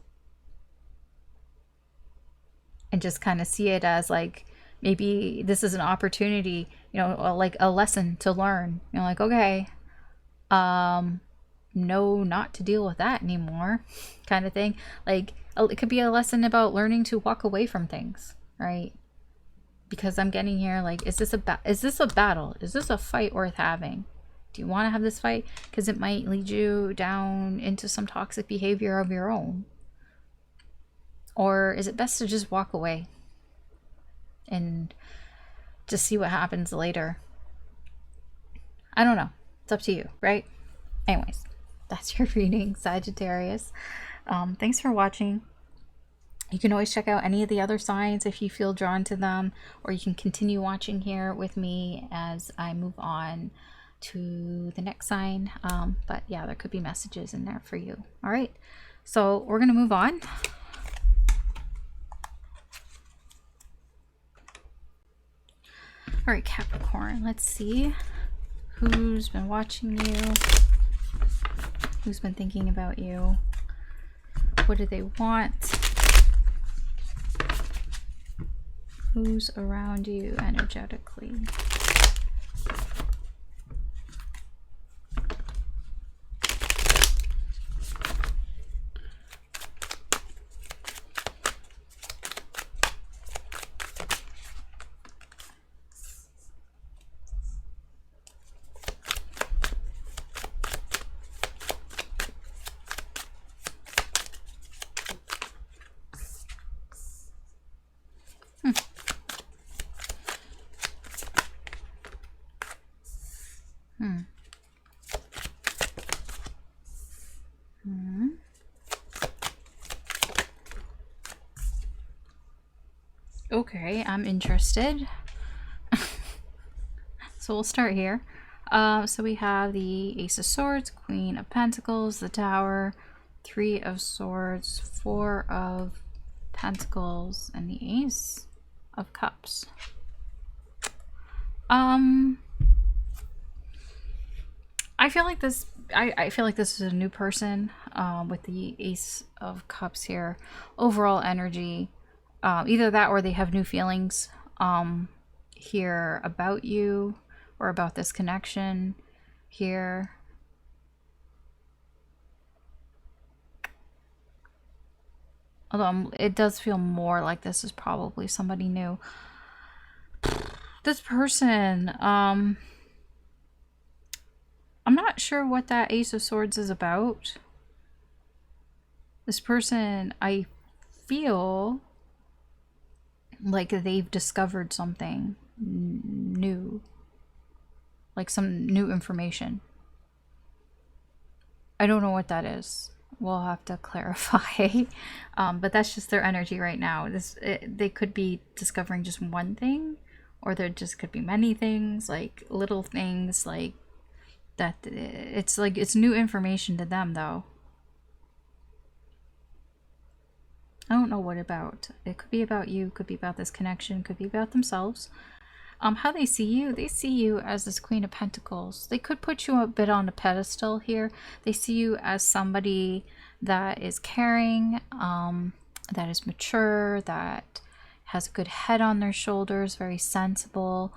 [SPEAKER 1] And just kind of see it as like, maybe this is an opportunity, you know, like a lesson to learn. You know, like, okay, no, not to deal with that anymore, kind of thing. Like, it could be a lesson about learning to walk away from things, right? Because I'm getting here, like, is this a battle? Is this a fight worth having? Do you want to have this fight? Because it might lead you down into some toxic behavior of your own. Or is it best to just walk away and just see what happens later? I don't know. It's up to you, right? Anyways, that's your reading, Sagittarius. Thanks for watching. You can always check out any of the other signs if you feel drawn to them, or you can continue watching here with me as I move on to the next sign. But yeah, there could be messages in there for you. All right, so we're going to move on. All right, Capricorn, let's see who's been watching you, who's been thinking about you, what do they want, who's around you energetically. Okay, I'm interested. So we'll start here. So we have the Ace of Swords, Queen of Pentacles, the Tower, Three of Swords, Four of Pentacles, and the Ace of Cups. I feel like this I feel like this is a new person with the Ace of Cups here. Overall energy, either that or they have new feelings here about you or about this connection here. Although it does feel more like this is probably somebody new. This person, I'm not sure what that Ace of Swords is about. This person, I feel like they've discovered something new. Like some new information. I don't know what that is. We'll have to clarify. But that's just their energy right now. They could be discovering just one thing, or there just could be many things, like little things like that. It's like it's new information to them though. I don't know what about. It could be about you, could be about this connection, could be about themselves. How they see you as this Queen of Pentacles. They could put you a bit on a pedestal here. They see you as somebody that is caring, that is mature, that has a good head on their shoulders, very sensible,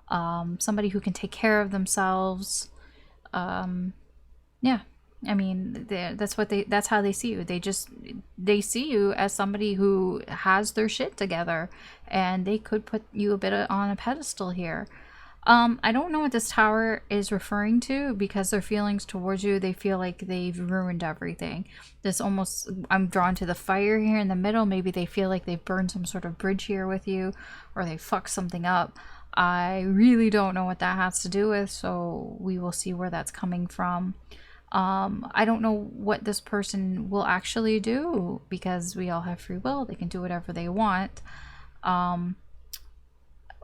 [SPEAKER 1] somebody who can take care of themselves. Yeah, I mean, that's how they see you. They see you as somebody who has their shit together, and they could put you a bit on a pedestal here. I don't know what this Tower is referring to, because their feelings towards you, they feel like they've ruined everything. I'm drawn to the fire here in the middle. Maybe they feel like they've burned some sort of bridge here with you, or they fucked something up. I really don't know what that has to do with, so we will see where that's coming from. I don't know what this person will actually do, because we all have free will. They can do whatever they want.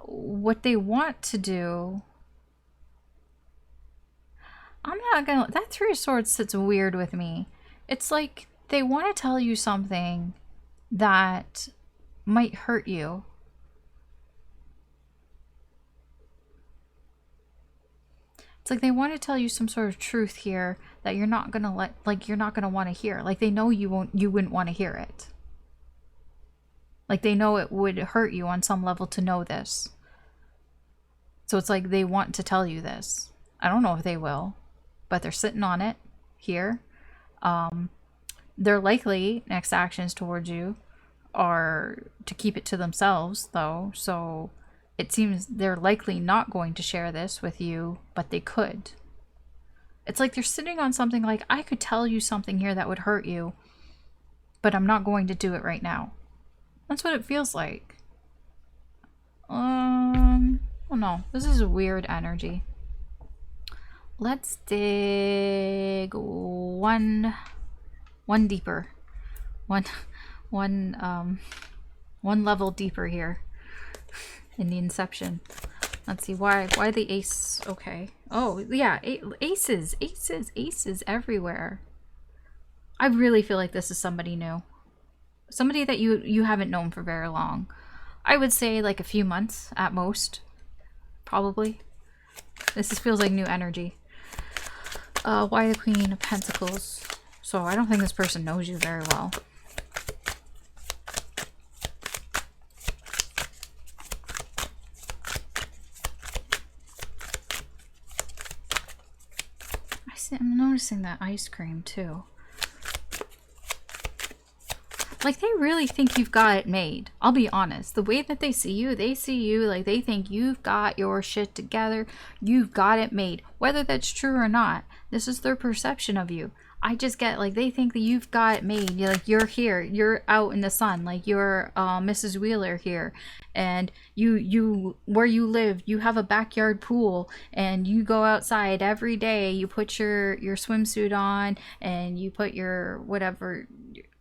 [SPEAKER 1] What they want to do, I'm not gonna, that Three of Swords sits weird with me. It's like they want to tell you something that might hurt you. It's like they want to tell you some sort of truth here that you're not gonna you're not gonna want to hear. Like they know you wouldn't want to hear it. Like they know it would hurt you on some level to know this. So it's like they want to tell you this. I don't know if they will, but they're sitting on it here. Their likely next actions towards you are to keep it to themselves, though. So it seems they're likely not going to share this with you, but they could. It's like they're sitting on something like, I could tell you something here that would hurt you, but I'm not going to do it right now. That's what it feels like. Oh no, this is a weird energy. Let's dig one deeper. One level deeper here in the inception. Let's see why the ace. Okay. Oh yeah, aces everywhere. I really feel like this is somebody new. Somebody that you haven't known for very long. I would say like a few months at most. Probably. This just feels like new energy. Why the Queen of Pentacles? So I don't think this person knows you very well. I'm noticing that ice cream too. Like they really think you've got it made. I'll be honest. The way that they see you like they think you've got your shit together. You've got it made. Whether that's true or not, this is their perception of you. I just get like they think that you've got it made. You're like you're here. You're out in the sun. Like you're Mrs. Wheeler here. And you where you live, you have a backyard pool and you go outside every day. You put your swimsuit on and you put your whatever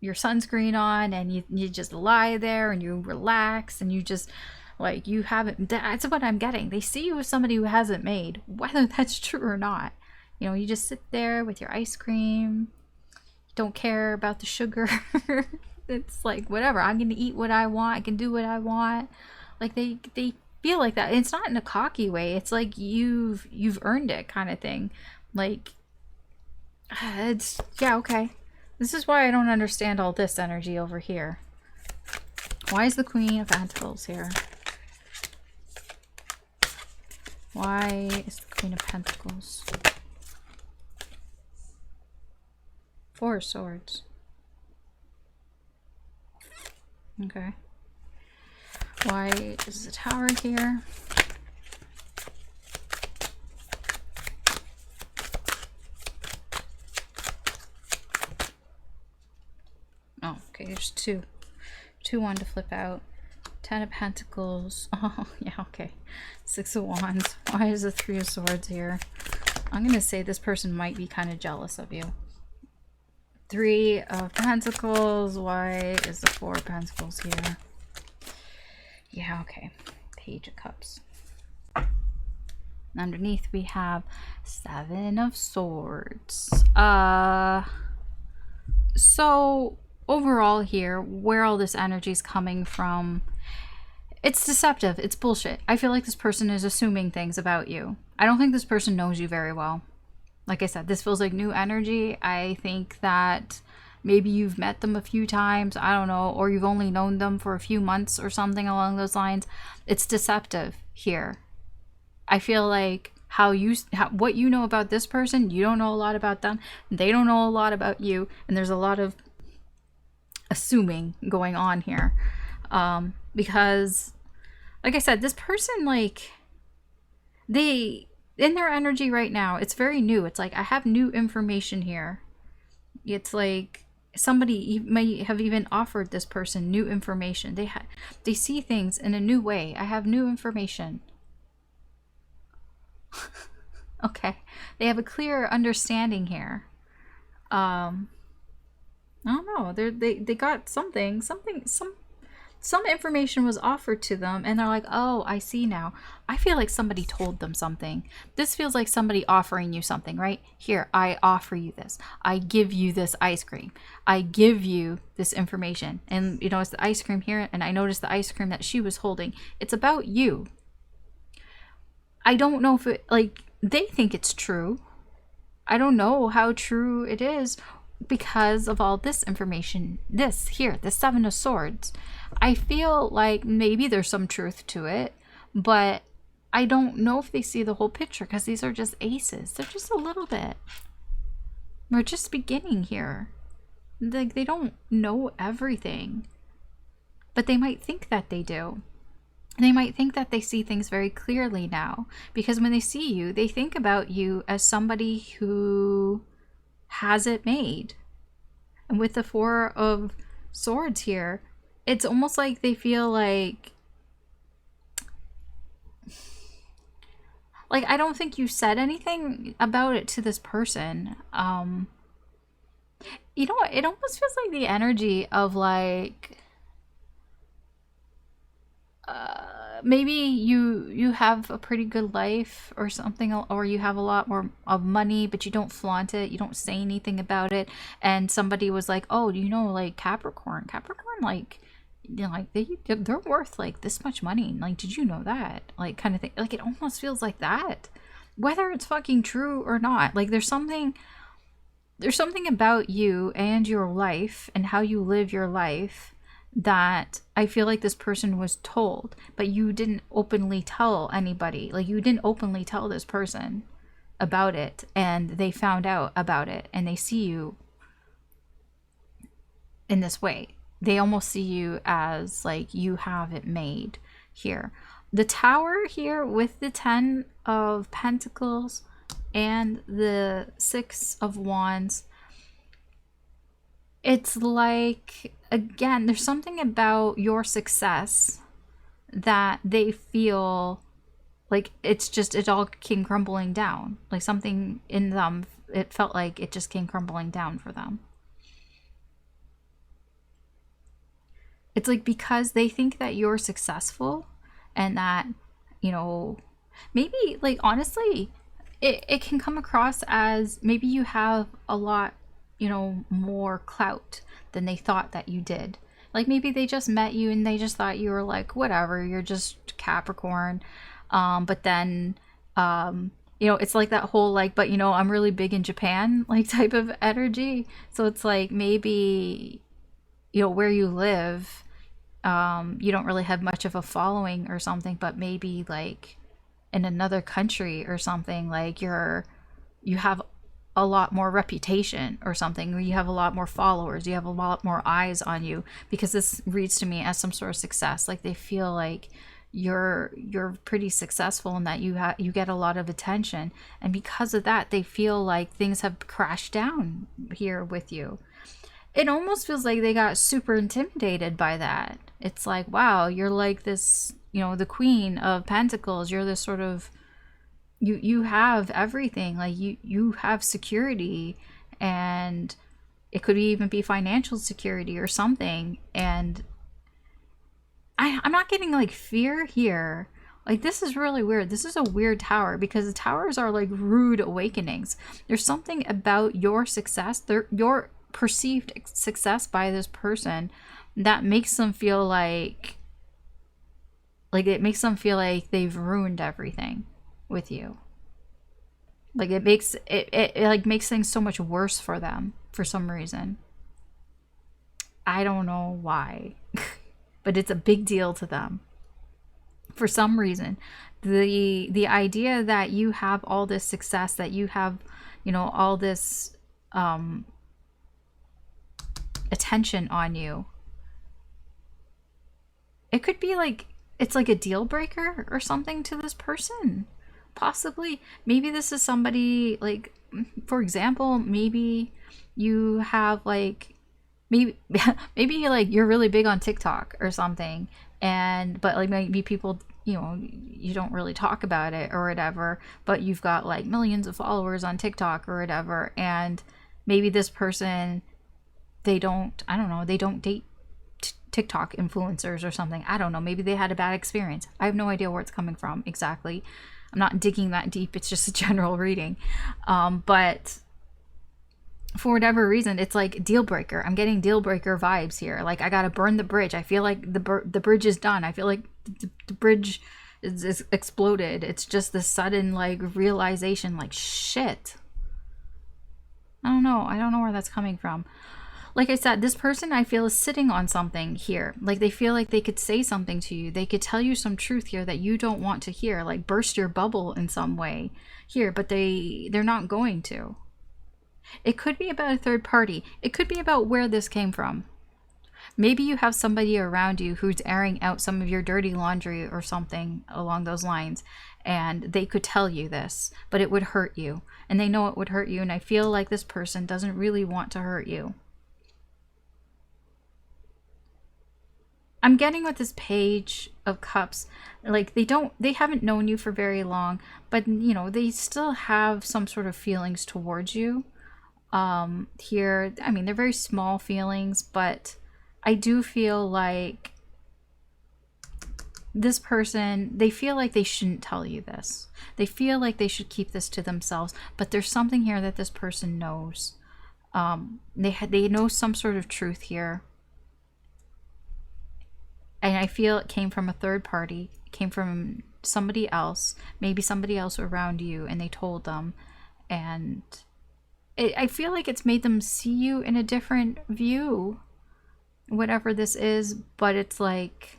[SPEAKER 1] your sunscreen on and you just lie there and you relax and you just like you haven't. That's what I'm getting. They see you as somebody who hasn't made, whether that's true or not. You know, you just sit there with your ice cream, don't care about the sugar. It's like, whatever, I'm gonna eat what I want, I can do what I want. Like they feel like that. It's not in a cocky way. It's like you've earned it kind of thing. Like it's, yeah, okay. This is why I don't understand all this energy over here. Why is the Queen of Pentacles here? Why is the Queen of Pentacles? Four of Swords. Okay. Why is the Tower here? Oh, okay, there's two. Two on to flip out. Ten of Pentacles. Oh, yeah, okay. Six of Wands. Why is the Three of Swords here? I'm going to say this person might be kind of jealous of you. Three of Pentacles. Why is the Four of Pentacles here? Yeah, okay. Page of Cups. Underneath we have Seven of Swords. So overall here, where all this energy is coming from, it's deceptive. It's bullshit. I feel like this person is assuming things about you. I don't think this person knows you very well. Like I said, this feels like new energy. I think that maybe you've met them a few times, I don't know, or you've only known them for a few months or something along those lines. It's deceptive here. I feel like what you know about this person, you don't know a lot about them. They don't know a lot about you, and there's a lot of assuming going on here. Because, like I said, this person, like, in their energy right now, it's very new. It's like, I have new information here. It's like somebody may have even offered this person new information. They see things in a new way. I have new information. Okay. They have a clear understanding here. I don't know. They got some information was offered to them, and they're like, oh, I see now. I feel like somebody told them something. This feels like somebody offering you something, right? Here, I offer you this. I give you this ice cream. I give you this information. And, you know, it's the ice cream here, and I noticed the ice cream that she was holding. It's about you. I don't know if it, like, they think it's true. I don't know how true it is, because of all this information. This here, the Seven of Swords, I feel like maybe there's some truth to it, but I don't know if they see the whole picture, because these are just aces. They're just a little bit. We're just beginning here. Like, they don't know everything, but they might think that they do. They might think that they see things very clearly now, because when they see you, they think about you as somebody who has it made. And with the Four of Swords here, it's almost like they feel like I don't think you said anything about it to this person. You know what? It almost feels like the energy of like maybe you have a pretty good life or something, or you have a lot more of money, but you don't flaunt it, you don't say anything about it, and somebody was like, oh, do you know, like, Capricorn, like, you know, like they're worth like this much money, like, did you know that, like, kind of thing. Like, it almost feels like that, whether it's fucking true or not. Like, there's something about you and your life and how you live your life that I feel like this person was told, but you didn't openly tell anybody. Like, you didn't openly tell this person about it, and they found out about it, and they see you in this way. They almost see you as like you have it made here. The Tower here with the Ten of Pentacles and the Six of Wands, it's like, again, there's something about your success that they feel like it all came crumbling down. Like, something in them, it felt like it just came crumbling down for them. It's like, because they think that you're successful, and that, you know, maybe, like, honestly, it can come across as maybe you have a lot you know, more clout than they thought that you did. Like maybe they just met you and they just thought you were like, whatever, you're just Capricorn. But then, you know, it's like that whole like, but you know, I'm really big in Japan, like type of energy. So it's like maybe, you know, where you live, you don't really have much of a following or something, but maybe like in another country or something, like you have a lot more reputation or something, or you have a lot more followers, you have a lot more eyes on you, because this reads to me as some sort of success. Like they feel like you're pretty successful and that you get a lot of attention, and because of that they feel like things have crashed down here with you. It almost feels like they got super intimidated by that. It's like, wow, you're like this, you know, the Queen of Pentacles, you're this sort of, you have everything, like you have security, and it could even be financial security or something. And I'm not getting like fear here. Like this is really weird. This is a weird tower, because the towers are like rude awakenings. There's something about your success, your perceived success by this person, that makes them feel like it makes them feel like they've ruined everything with you. Like it makes it like makes things so much worse for them for some reason. I don't know why. But it's a big deal to them for some reason. The idea that you have all this success, that you have, you know, all this attention on you, it could be like it's like a deal breaker or something to this person. Possibly, maybe this is somebody, like, for example, maybe you have like, maybe maybe like you're really big on TikTok or something, and but like maybe people, you know, you don't really talk about it or whatever, but you've got like millions of followers on TikTok or whatever, and maybe this person, they don't, I don't know, they don't date TikTok influencers or something. I don't know, maybe they had a bad experience. I have no idea where it's coming from exactly. I'm not digging that deep. It's just a general reading. But for whatever reason, it's like deal breaker. I'm getting deal breaker vibes here. Like I gotta burn the bridge. I feel like the bridge is done. I feel like the bridge is exploded. It's just the sudden like realization, like shit. I don't know. I don't know where that's coming from. Like I said, this person I feel is sitting on something here. Like they feel like they could say something to you. They could tell you some truth here that you don't want to hear, like burst your bubble in some way here, but they're not going to. It could be about a third party. It could be about where this came from. Maybe you have somebody around you who's airing out some of your dirty laundry or something along those lines, and they could tell you this, but it would hurt you. And they know it would hurt you, and I feel like this person doesn't really want to hurt you. I'm getting with this Page of Cups, like they haven't known you for very long, but you know, they still have some sort of feelings towards you. Here, I mean, they're very small feelings, but I do feel like this person, they feel like they shouldn't tell you this. They feel like they should keep this to themselves, but there's something here that this person knows. They know some sort of truth here. And I feel it came from a third party. It came from somebody else, maybe somebody else around you, and they told them. And I feel like it's made them see you in a different view, whatever this is, but it's like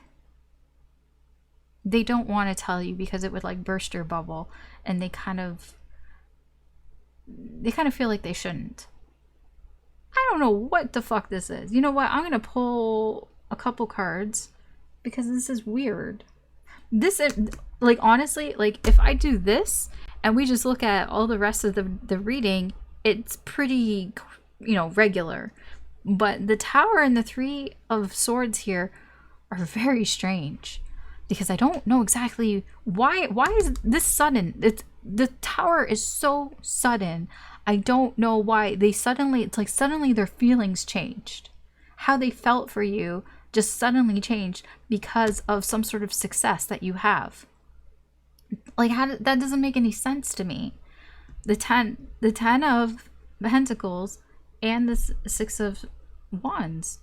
[SPEAKER 1] they don't want to tell you because it would like burst your bubble, and they kind of feel like they shouldn't. I don't know what the fuck this is. You know what? I'm going to pull a couple cards because this is weird. This, like, honestly, like, if I do this and we just look at all the rest of the reading, it's pretty, you know, regular. But the Tower and the Three of Swords here are very strange because I don't know exactly why is this sudden. The Tower is so sudden. I don't know why it's like suddenly their feelings changed. How they felt for you just suddenly changed because of some sort of success that you have. Like, that doesn't make any sense to me. The ten of Pentacles and the Six of Wands.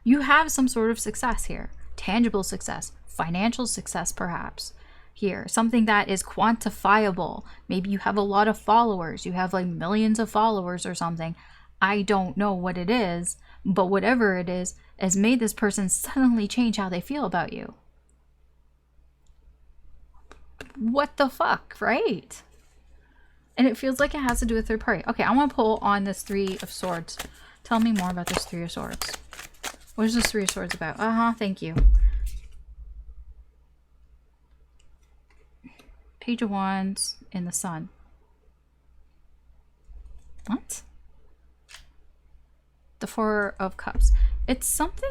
[SPEAKER 1] You have some sort of success here. Tangible success, financial success perhaps here. Something that is quantifiable. Maybe you have a lot of followers. You have like millions of followers or something. I don't know what it is, but whatever it is has made this person suddenly change how they feel about you. What the fuck, right? And it feels like it has to do with third party. Okay, I want to pull on this Three of Swords. Tell me more about this Three of Swords. What is this Three of Swords about? Thank you. Page of Wands in the Sun. What? The Four of Cups. It's something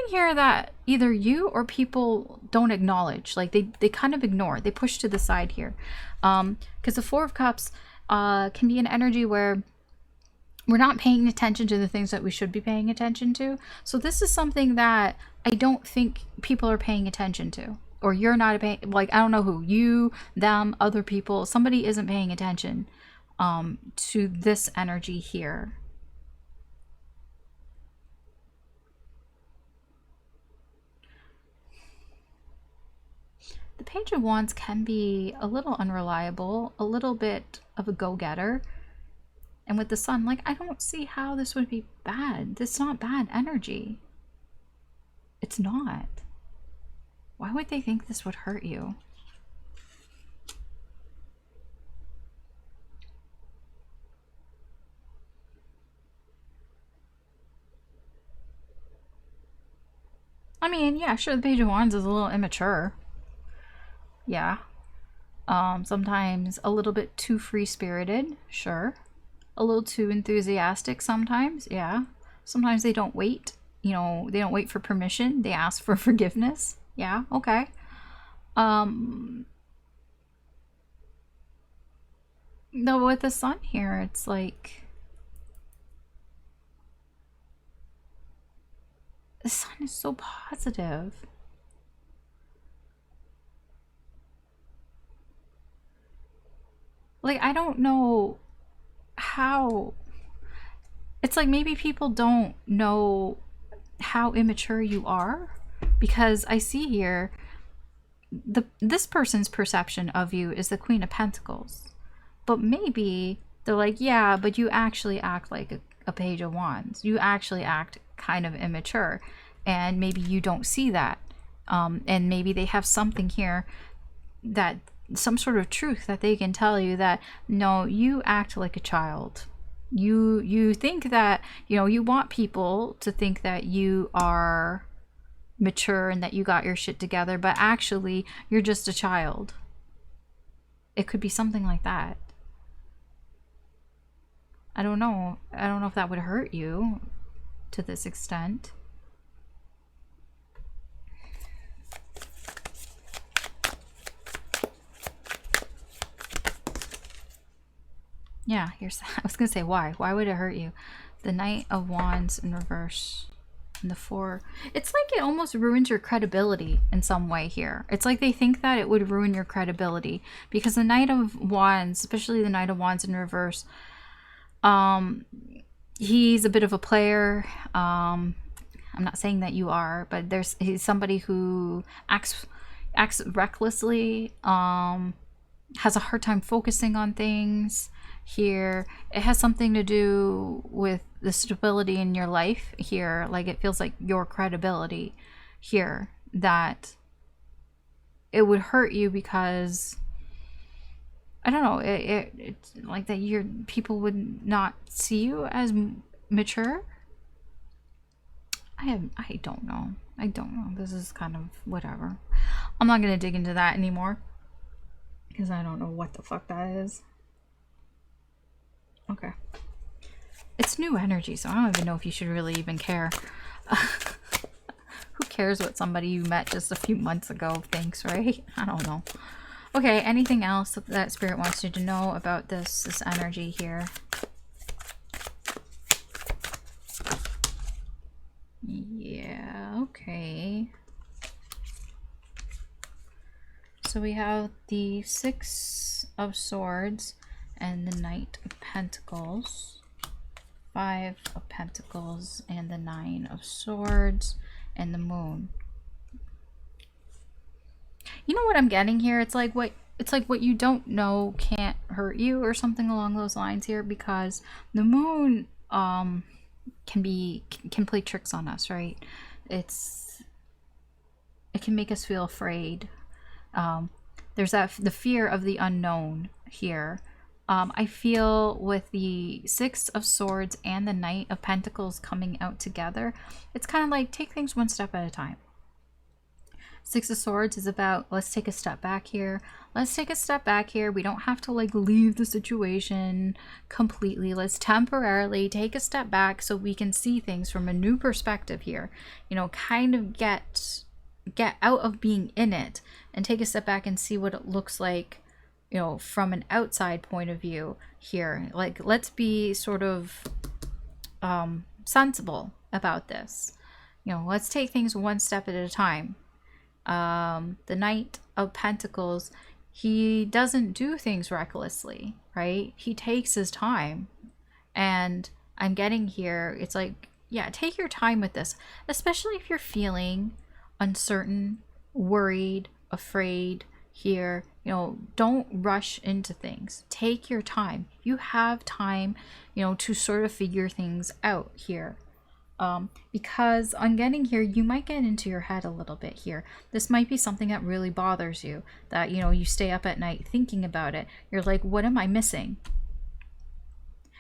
[SPEAKER 1] here that either you or people don't acknowledge. Like they kind of ignore. They push to the side here. Because the Four of Cups can be an energy where we're not paying attention to the things that we should be paying attention to. So this is something that I don't think people are paying attention to. Or you're not paying, like, I don't know who, you, them, other people. Somebody isn't paying attention to this energy here. The Page of Wands can be a little unreliable, a little bit of a go-getter. And with the Sun, like, I don't see how this would be bad. This is not bad energy. It's not. Why would they think this would hurt you? I mean, yeah, sure, the Page of Wands is a little immature. Yeah. Sometimes a little bit too free-spirited, sure. A little too enthusiastic sometimes, yeah. Sometimes they don't wait, you know, they don't wait for permission. They ask for forgiveness. Yeah, okay. No, with the Sun here, it's like the Sun is so positive. Like, I don't know how. It's like maybe people don't know how immature you are, because I see here this person's perception of you is the Queen of Pentacles, but maybe they're like, yeah, but you actually act like a Page of Wands. You actually act kind of immature, and maybe you don't see that, and maybe they have something here, that some sort of truth that they can tell you, that no, you act like a child. You think that, you know, you want people to think that you are mature and that you got your shit together, but actually you're just a child. It could be something like that. I don't know if that would hurt you to this extent. Yeah, here's, I was gonna say why would it hurt you? The Knight of Wands in reverse and the Four. It's like it almost ruins your credibility in some way here. It's like they think that it would ruin your credibility, because the Knight of Wands, especially the Knight of Wands in reverse, he's a bit of a player. I'm not saying that you are, but he's somebody who acts recklessly, has a hard time focusing on things. Here it has something to do with the stability in your life here. Like, it feels like your credibility here, that it would hurt you, because I don't know, it's like that people would not see you as mature. I don't know. This is kind of whatever. I'm not gonna dig into that anymore, because I don't know what the fuck that is. Okay. It's new energy, so I don't even know if you should really even care. Who cares what somebody you met just a few months ago thinks, right? I don't know. Okay, anything else that Spirit wants you to know about this energy here? Yeah, okay. So we have the Six of Swords and the Knight of Pentacles. Five of Pentacles and the Nine of Swords and the Moon. You know what I'm getting here? It's like what you don't know can't hurt you, or something along those lines here, because the moon can play tricks on us, right? It can make us feel afraid. There's the fear of the unknown here. I feel with the Six of Swords and the Knight of Pentacles coming out together, it's kind of like take things one step at a time. Six of Swords is about, let's take a step back here. Let's take a step back here. We don't have to like leave the situation completely. Let's temporarily take a step back so we can see things from a new perspective here. You know, kind of get out of being in it and take a step back and see what it looks like, you know, from an outside point of view here. Like, let's be sort of sensible about this. You know, let's take things one step at a time. The Knight of Pentacles, he doesn't do things recklessly, right? He takes his time. And I'm getting here, it's like, yeah, take your time with this, especially if you're feeling uncertain, worried, afraid here. You know, don't rush into things. Take your time. You have time, you know, to sort of figure things out here. Because I'm getting here, you might get into your head a little bit here. This might be something that really bothers you, that, you know, you stay up at night thinking about it. You're like, what am I missing?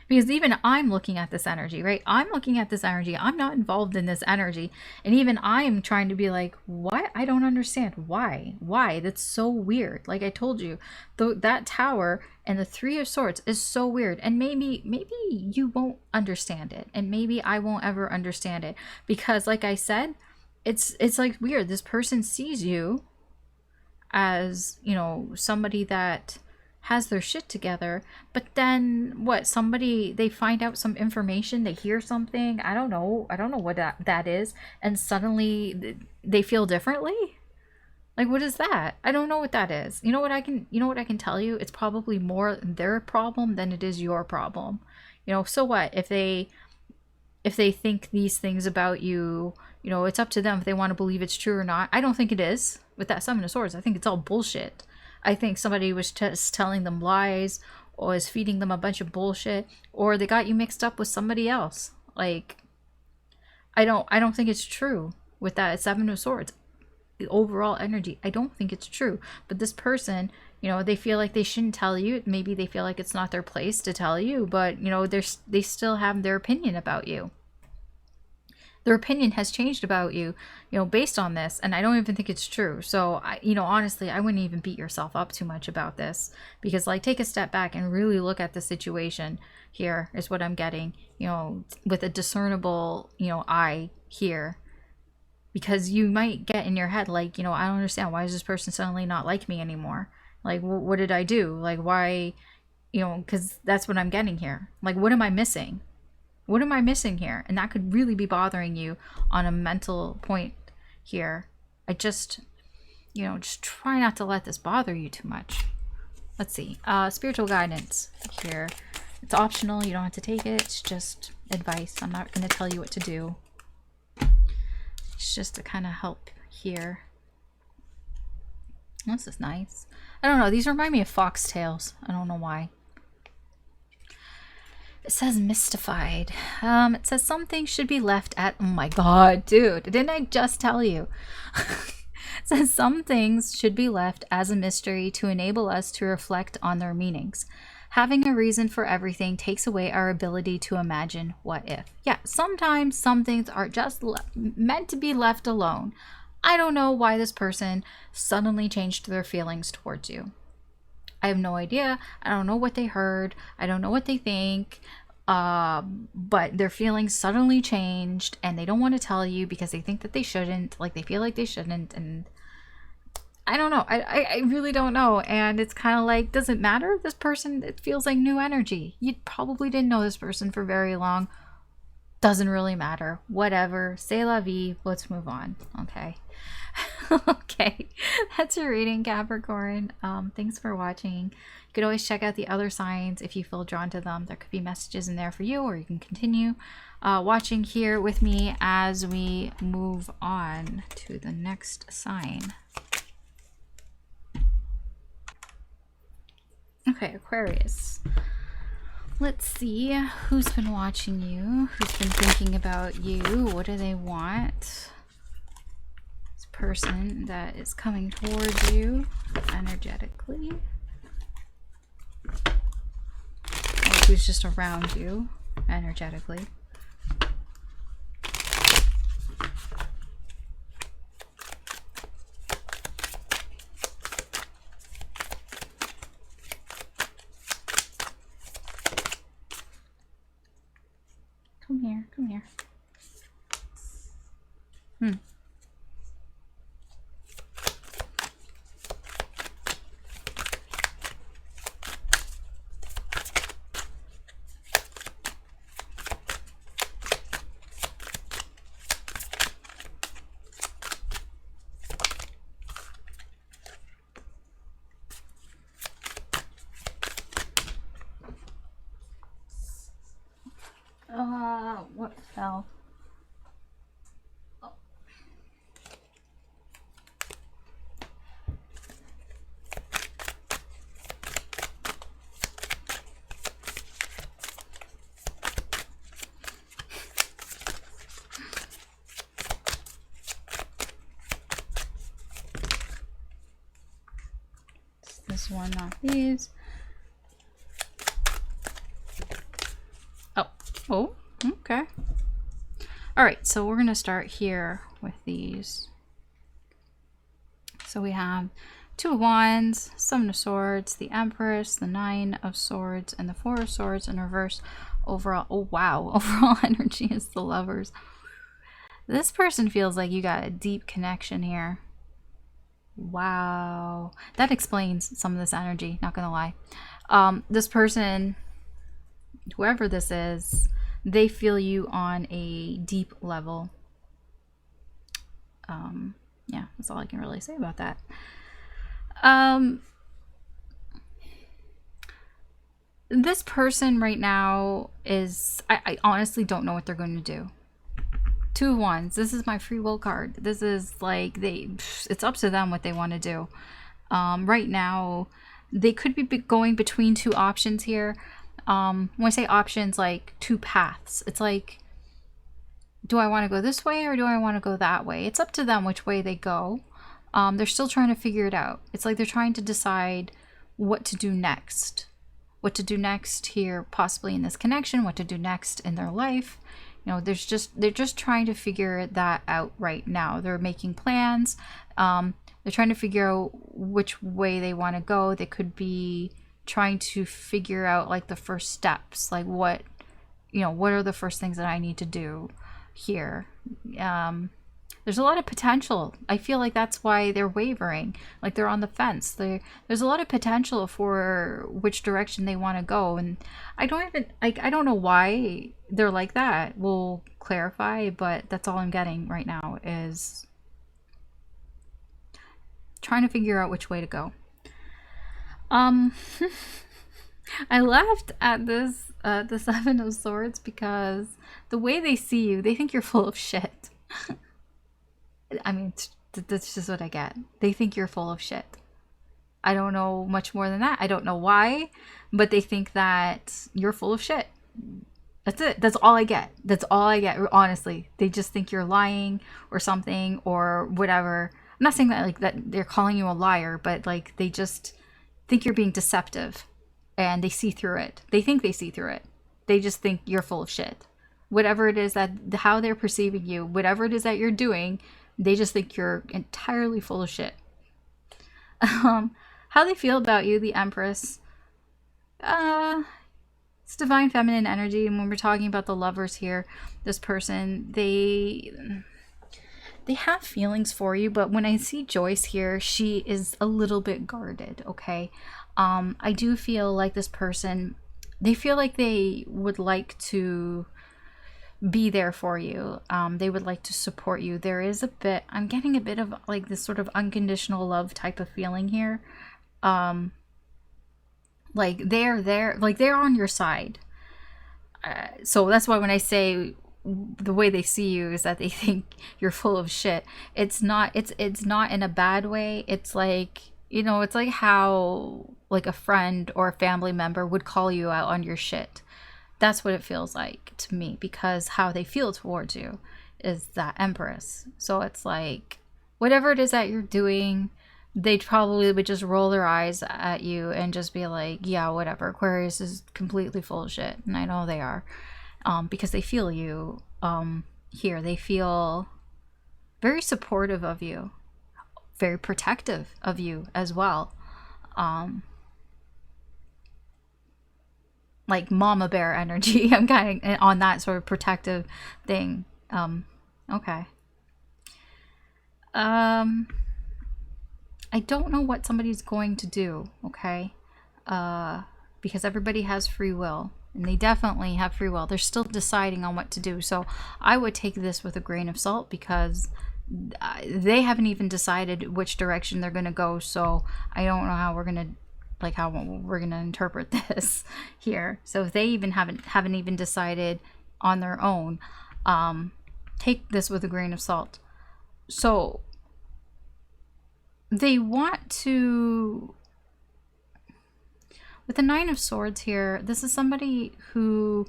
[SPEAKER 1] Because even I'm looking at this energy, right? I'm looking at this energy. I'm not involved in this energy. And even I'm trying to be like, what? I don't understand. Why? Why? That's so weird. Like I told you, that tower and the Three of Swords is so weird. And maybe you won't understand it. And maybe I won't ever understand it. Because like I said, it's like weird. This person sees you as, you know, somebody that has their shit together, but then what, they find out some information, they hear something, I don't know what that is, and suddenly they feel differently. Like, what is that? I don't know what that is. You know what I can tell you? It's probably more their problem than it is your problem. You know, so what if they think these things about you? You know, it's up to them if they want to believe it's true or not. I don't think it is. With that Seven of Swords, I think it's all bullshit. I think somebody was just telling them lies, or is feeding them a bunch of bullshit, or they got you mixed up with somebody else. Like, I don't think it's true with that Seven of Swords. The overall energy, I don't think it's true. But this person, you know, they feel like they shouldn't tell you. Maybe they feel like it's not their place to tell you, but, you know, they still have their opinion about you. Their opinion has changed about you, you know, based on this, and I don't even think it's true. So, you know, honestly, I wouldn't even beat yourself up too much about this, because, like, take a step back and really look at the situation here is what I'm getting, you know, with a discernible, you know, eye here, because you might get in your head, like, you know, I don't understand, why does this person suddenly not like me anymore? Like, what did I do? Like, why, you know, because that's what I'm getting here. Like, what am I missing? What am I missing here? And that could really be bothering you on a mental point here. I just, you know, just try not to let this bother you too much. Let's see. Spiritual guidance here. It's optional. You don't have to take it. It's just advice. I'm not going to tell you what to do. It's just to kind of help here. This is nice. I don't know. These remind me of foxtails. I don't know why. It says mystified. It says something should be left at, oh my god, dude, didn't I just tell you? It says some things should be left as a mystery to enable us to reflect on their meanings. Having a reason for everything takes away our ability to imagine what if. Yeah, sometimes some things are just meant to be left alone. I don't know why this person suddenly changed their feelings towards you. I have no idea. I don't know what they heard. I don't know what they think. But their feelings suddenly changed and they don't want to tell you because they think that they shouldn't. Like, they feel like they shouldn't. And I don't know. I really don't know. And it's kind of like, does it matter? This person, it feels like new energy. You probably didn't know this person for very long. Doesn't really matter. Whatever. C'est la vie. Let's move on. Okay. Okay. That's your reading, Capricorn. Thanks for watching. You could always check out the other signs if you feel drawn to them. There could be messages in there for you, or you can continue watching here with me as we move on to the next sign. Okay, Aquarius. Let's see who's been watching you, who's been thinking about you, what do they want? This person that is coming towards you energetically, or who's just around you energetically. Come here. What fell? Oh. This one, not these. Oh, okay. All right, so we're going to start here with these. So we have Two of Wands, Seven of Swords, the Empress, the Nine of Swords, and the Four of Swords in reverse. Overall, oh wow, overall energy is the Lovers. This person feels like you got a deep connection here. Wow. That explains some of this energy, not gonna lie. This person, whoever this is, they feel you on a deep level. Yeah, that's all I can really say about that. This person right now is, I honestly don't know what they're going to do. Two of Wands, this is my free will card. This is like, it's up to them what they want to do. Right now, they could be going between two options here. When I say options, like two paths, it's like, do I want to go this way or do I want to go that way? It's up to them which way they go. They're still trying to figure it out. It's like they're trying to decide what to do next. What to do next here, possibly in this connection, what to do next in their life. You know, they're just trying to figure that out right now. They're making plans. They're trying to figure out which way they want to go. They could be trying to figure out like the first steps, like what are the first things that I need to do here. There's a lot of potential. I feel like that's why they're wavering, like they're on the fence. There's a lot of potential for which direction they want to go, and I don't know why they're like that. We'll clarify, but that's all I'm getting right now is trying to figure out which way to go. I laughed at this, the Seven of Swords, because the way they see you, they think you're full of shit. I mean, that's just what I get. They think you're full of shit. I don't know much more than that. I don't know why, but they think that you're full of shit. That's it. That's all I get. That's all I get, honestly. They just think you're lying or something or whatever. I'm not saying that like that they're calling you a liar, but like they just think you're being deceptive and they see through it. They think they see through it. They just think you're full of shit. Whatever it is that, how they're perceiving you, whatever it is that you're doing, they just think you're entirely full of shit. How they feel about you, the Empress. It's divine feminine energy. And when we're talking about the Lovers here, this person, they have feelings for you. But when I see Joyce here, she is a little bit guarded, okay? I do feel like this person, they feel like they would like to be there for you. They would like to support you. There is a bit, I'm getting a bit of like this sort of unconditional love type of feeling here. Like they're there, like they're on your side. So that's why when I say the way they see you is that they think you're full of shit. It's not in a bad way. It's like, you know, it's like how like a friend or a family member would call you out on your shit. That's what it feels like to me, because how they feel towards you is that Empress. So it's like whatever it is that you're doing, they probably would just roll their eyes at you and just be like, yeah, whatever. Aquarius is completely full of shit. And I know they are. Because they feel you here. They feel very supportive of you, very protective of you as well. Like mama bear energy. I'm kind of on that sort of protective thing. Okay. I don't know what somebody's going to do, okay? Because everybody has free will. And they definitely have free will. They're still deciding on what to do. So I would take this with a grain of salt, because they haven't even decided which direction they're going to go. So I don't know how we're going to, like, how we're going to interpret this here. So if they even haven't even decided on their own, take this with a grain of salt. So they want to, with the Nine of Swords here, this is somebody who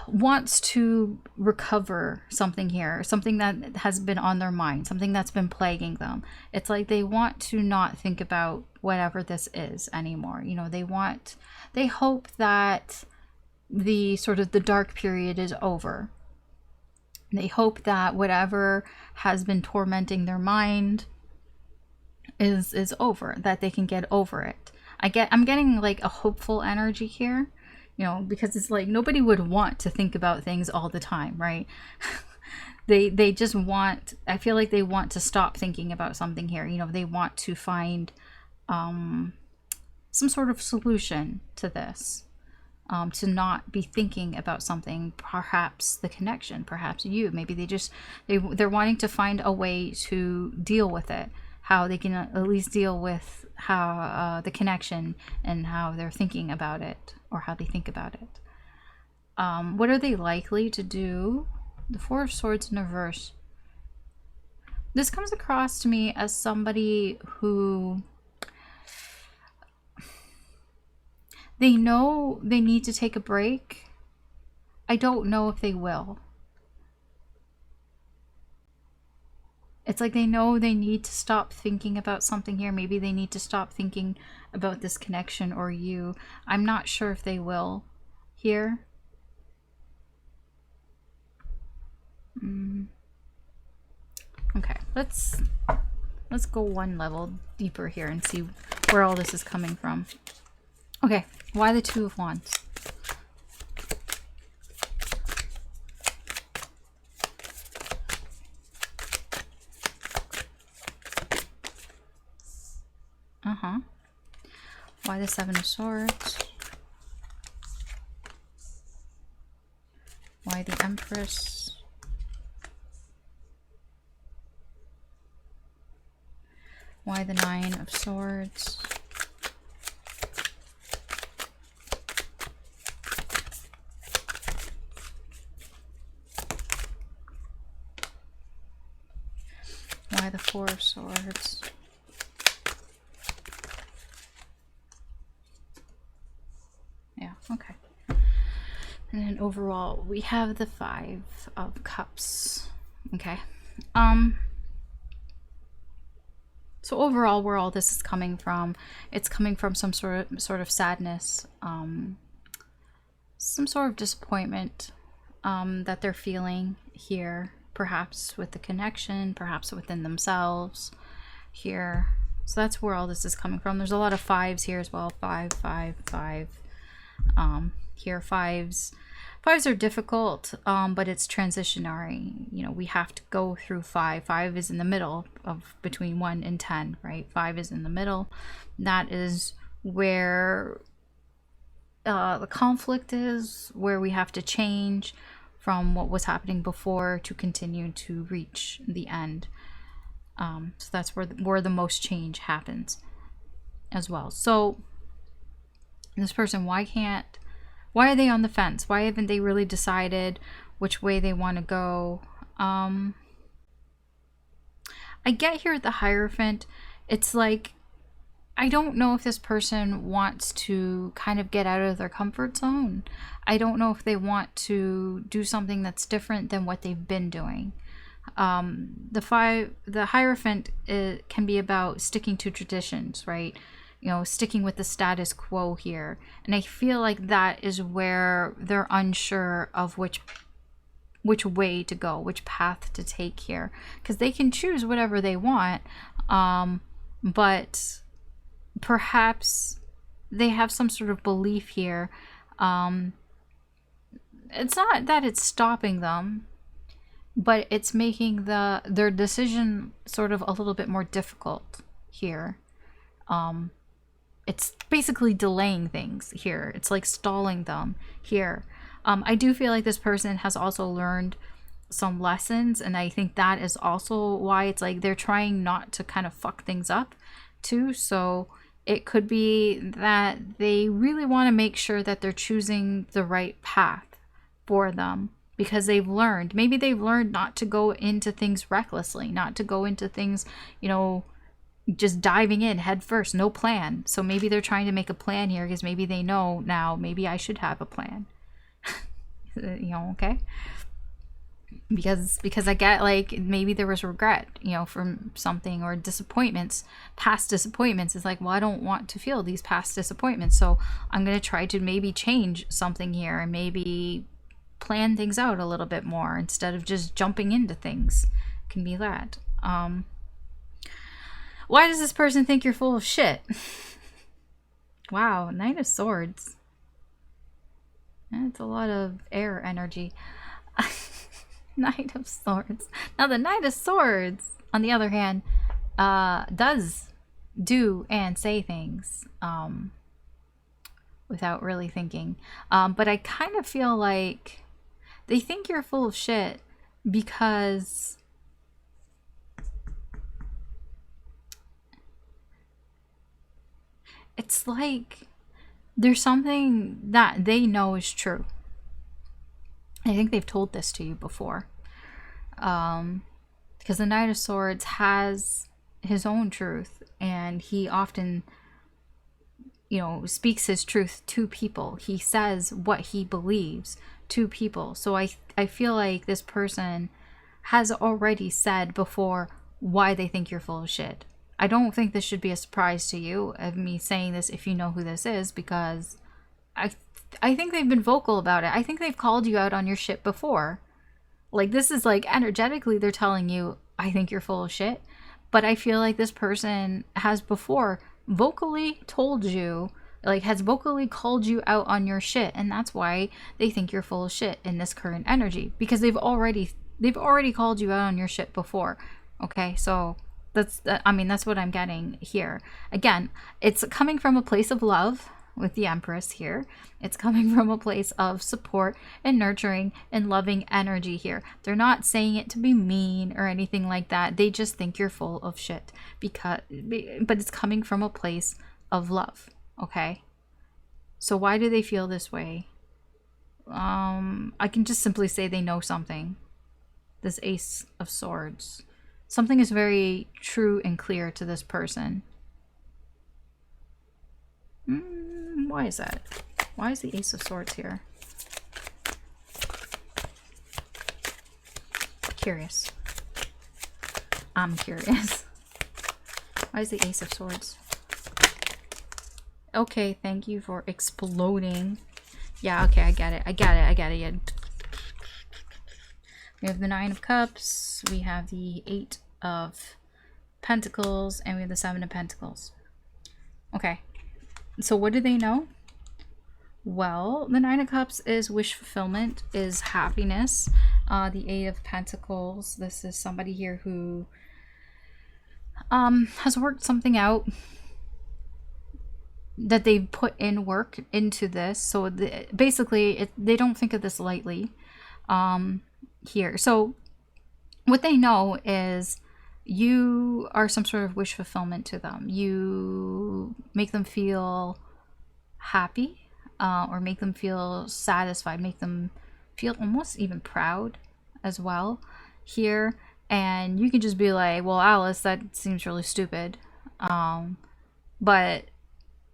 [SPEAKER 1] wants to recover something here, something that has been on their mind, something that's been plaguing them. It's like they want to not think about whatever this is anymore. You know, they hope that the sort of the dark period is over. They hope that whatever has been tormenting their mind is over, that they can get over it. I'm getting like a hopeful energy here, you know, because it's like nobody would want to think about things all the time, right? they just want, I feel like they want to stop thinking about something here. You know, they want to find some sort of solution to this, to not be thinking about something, perhaps the connection, perhaps you, maybe they're wanting to find a way to deal with it, how they can at least deal with how the connection and how they're thinking about it, or how they think about it. What are they likely to do? The Four of Swords in reverse. This comes across to me as somebody who, they know they need to take a break. I don't know if they will. It's like they know they need to stop thinking about something here. Maybe they need to stop thinking about this connection or you. I'm not sure if they will here. Okay, let's go one level deeper here and see where all this is coming from. Okay, why the Two of Wands? Why the Seven of Swords? Why the Empress? Why the Nine of Swords? Why the Four of Swords? Yeah, okay. And then overall, we have the Five of Cups. Okay. So overall, where all this is coming from, it's coming from some sort of sadness, some sort of disappointment that they're feeling here, perhaps with the connection, perhaps within themselves here. So that's where all this is coming from. There's a lot of fives here as well. 5, 5, 5. Here, fives are difficult, but it's transitionary. You know, we have to go through 5. 5 is in the middle of between 1 and 10, right? 5 is in the middle. That is where the conflict is, where we have to change, from what was happening before to continue to reach the end. So that's where the most change happens as well. So this person, why are they on the fence? Why haven't they really decided which way they want to go? I get here at the Hierophant, it's like, I don't know if this person wants to kind of get out of their comfort zone. I don't know if they want to do something that's different than what they've been doing. The Hierophant can be about sticking to traditions, right? You know, sticking with the status quo here. And I feel like that is where they're unsure of which way to go, which path to take here. Because they can choose whatever they want, but perhaps they have some sort of belief here. It's not that it's stopping them, but it's making their decision sort of a little bit more difficult here. It's basically delaying things here. It's like stalling them here. I do feel like this person has also learned some lessons, and I think that is also why it's like they're trying not to kind of fuck things up too. So it could be that they really want to make sure that they're choosing the right path for them, because maybe they've learned not to go into things recklessly, not to go into things, just diving in head first, no plan. So maybe they're trying to make a plan here because maybe they know now, maybe I should have a plan. Okay? Because I get, like, maybe there was regret, from something, or disappointments, past disappointments. It's like, well, I don't want to feel these past disappointments, so I'm going to try to maybe change something here and maybe plan things out a little bit more instead of just jumping into things. Can be that. Why does this person think you're full of shit? Wow, Knight of Swords. That's a lot of air energy. Knight of Swords. Now the Knight of Swords, on the other hand, does do and say things without really thinking. But I kind of feel like they think you're full of shit because it's like there's something that they know is true. I think they've told this to you before. Because the Knight of Swords has his own truth, and he often, speaks his truth to people. He says what he believes to people. So I feel like this person has already said before why they think you're full of shit. I don't think this should be a surprise to you of me saying this if you know who this is, because I think they've been vocal about it. I think they've called you out on your shit before. Like, this is like energetically they're telling you, I think you're full of shit. But I feel like this person has before vocally told you, like, has vocally called you out on your shit. And that's why they think you're full of shit in this current energy. Because they've already called you out on your shit before. Okay, so that's what I'm getting here. Again, it's coming from a place of love with the Empress here. It's coming from a place of support and nurturing and loving energy here. They're not saying it to be mean or anything like that. They just think you're full of shit but it's coming from a place of love. Okay, so why do they feel this way? I can just simply say they know something. This Ace of Swords, something is very true and clear to this person. Why is that? Why is the Ace of Swords here? Curious. I'm curious. Why is the Ace of Swords? Okay, thank you for exploding. Yeah, okay, I get it. Yeah. We have the Nine of Cups, we have the Eight of Pentacles, and we have the Seven of Pentacles. Okay. So what do they know? Well, the Nine of Cups is wish fulfillment, is happiness. The Eight of Pentacles, this is somebody here who has worked something out, that they've put in work into this. So basically, they don't think of this lightly. here. So what they know is you are some sort of wish fulfillment to them. You make them feel happy, or make them feel satisfied, make them feel almost even proud as well here. And you can just be like, well, Alice, that seems really stupid. But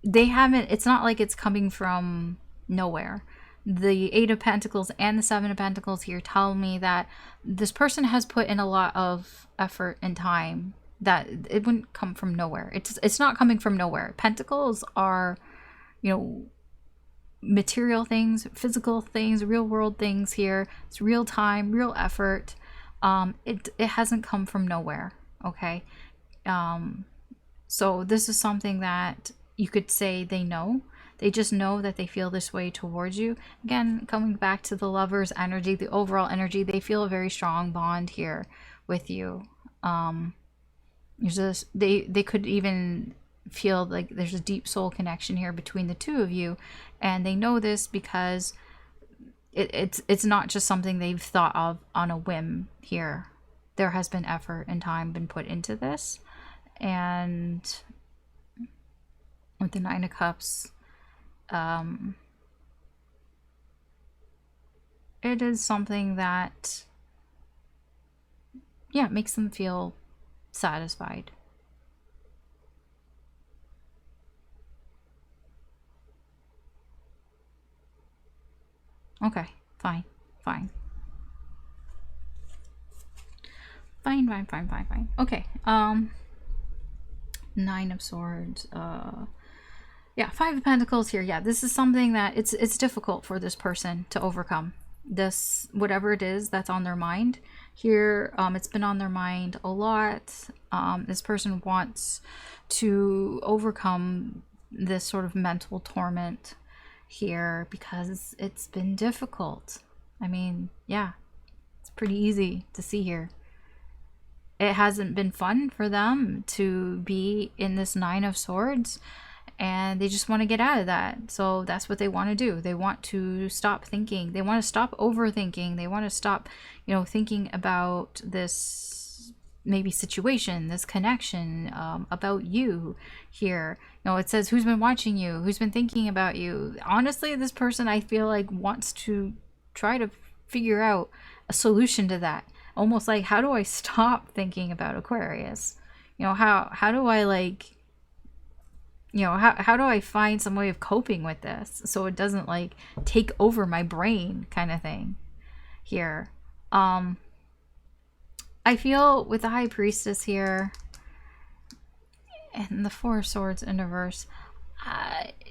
[SPEAKER 1] they haven't, it's not like it's coming from nowhere. The Eight of Pentacles and the Seven of Pentacles here tell me that this person has put in a lot of effort and time, that it wouldn't come from nowhere. It's not coming from nowhere. Pentacles are, you know, material things, physical things, real world things here. It's real time, real effort. It hasn't come from nowhere, okay? So this is something that you could say they know. They just know that they feel this way towards you. Again, coming back to the Lover's energy, the overall energy, they feel a very strong bond here with you. There's this, they could even feel like there's a deep soul connection here between the two of you, and they know this because it's not just something they've thought of on a whim here. There has been effort and time been put into this, and with the Nine of Cups, it is something that, yeah, makes them feel satisfied. Okay, fine. Okay, Nine of Swords, yeah, Five of Pentacles here. Yeah, this is something that it's difficult for this person to overcome. This, whatever it is that's on their mind here, it's been on their mind a lot. This person wants to overcome this sort of mental torment here because it's been difficult. I mean, yeah, it's pretty easy to see here. It hasn't been fun for them to be in this Nine of Swords, and they just want to get out of that. So that's what they want to do. They want to stop thinking. They want to stop overthinking. They want to stop, you know, thinking about this maybe situation, this connection, about you here. You know, it says, who's been watching you? Who's been thinking about you? Honestly, this person, I feel like, wants to try to figure out a solution to that. Almost like, how do I stop thinking about Aquarius? You know, how do I, like, you know, how do I find some way of coping with this so it doesn't, like, take over my brain, kind of thing here. I feel with the High Priestess here and the Four of Swords in reverse,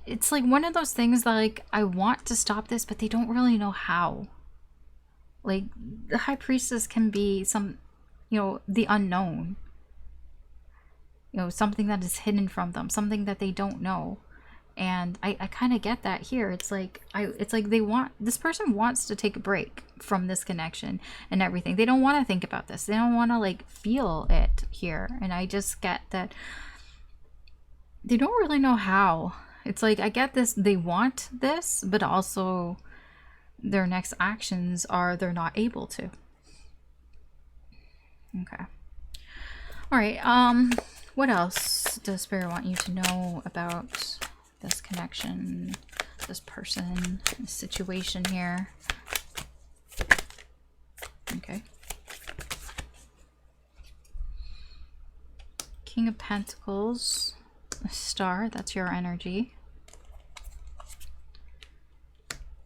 [SPEAKER 1] it's like one of those things that, like, I want to stop this, but they don't really know how. Like, the High Priestess can be some, you know, the unknown. You know, something that is hidden from them, something that they don't know. And I kind of get that here. It's like, this person wants to take a break from this connection and everything. They don't want to think about this. They don't want to, like, feel it here. And I just get that they don't really know how. It's like, I get this, they want this, but also their next actions are they're not able to. Okay. All right. What else does Spirit want you to know about this connection, this person, this situation here? Okay. King of Pentacles, a star, that's your energy.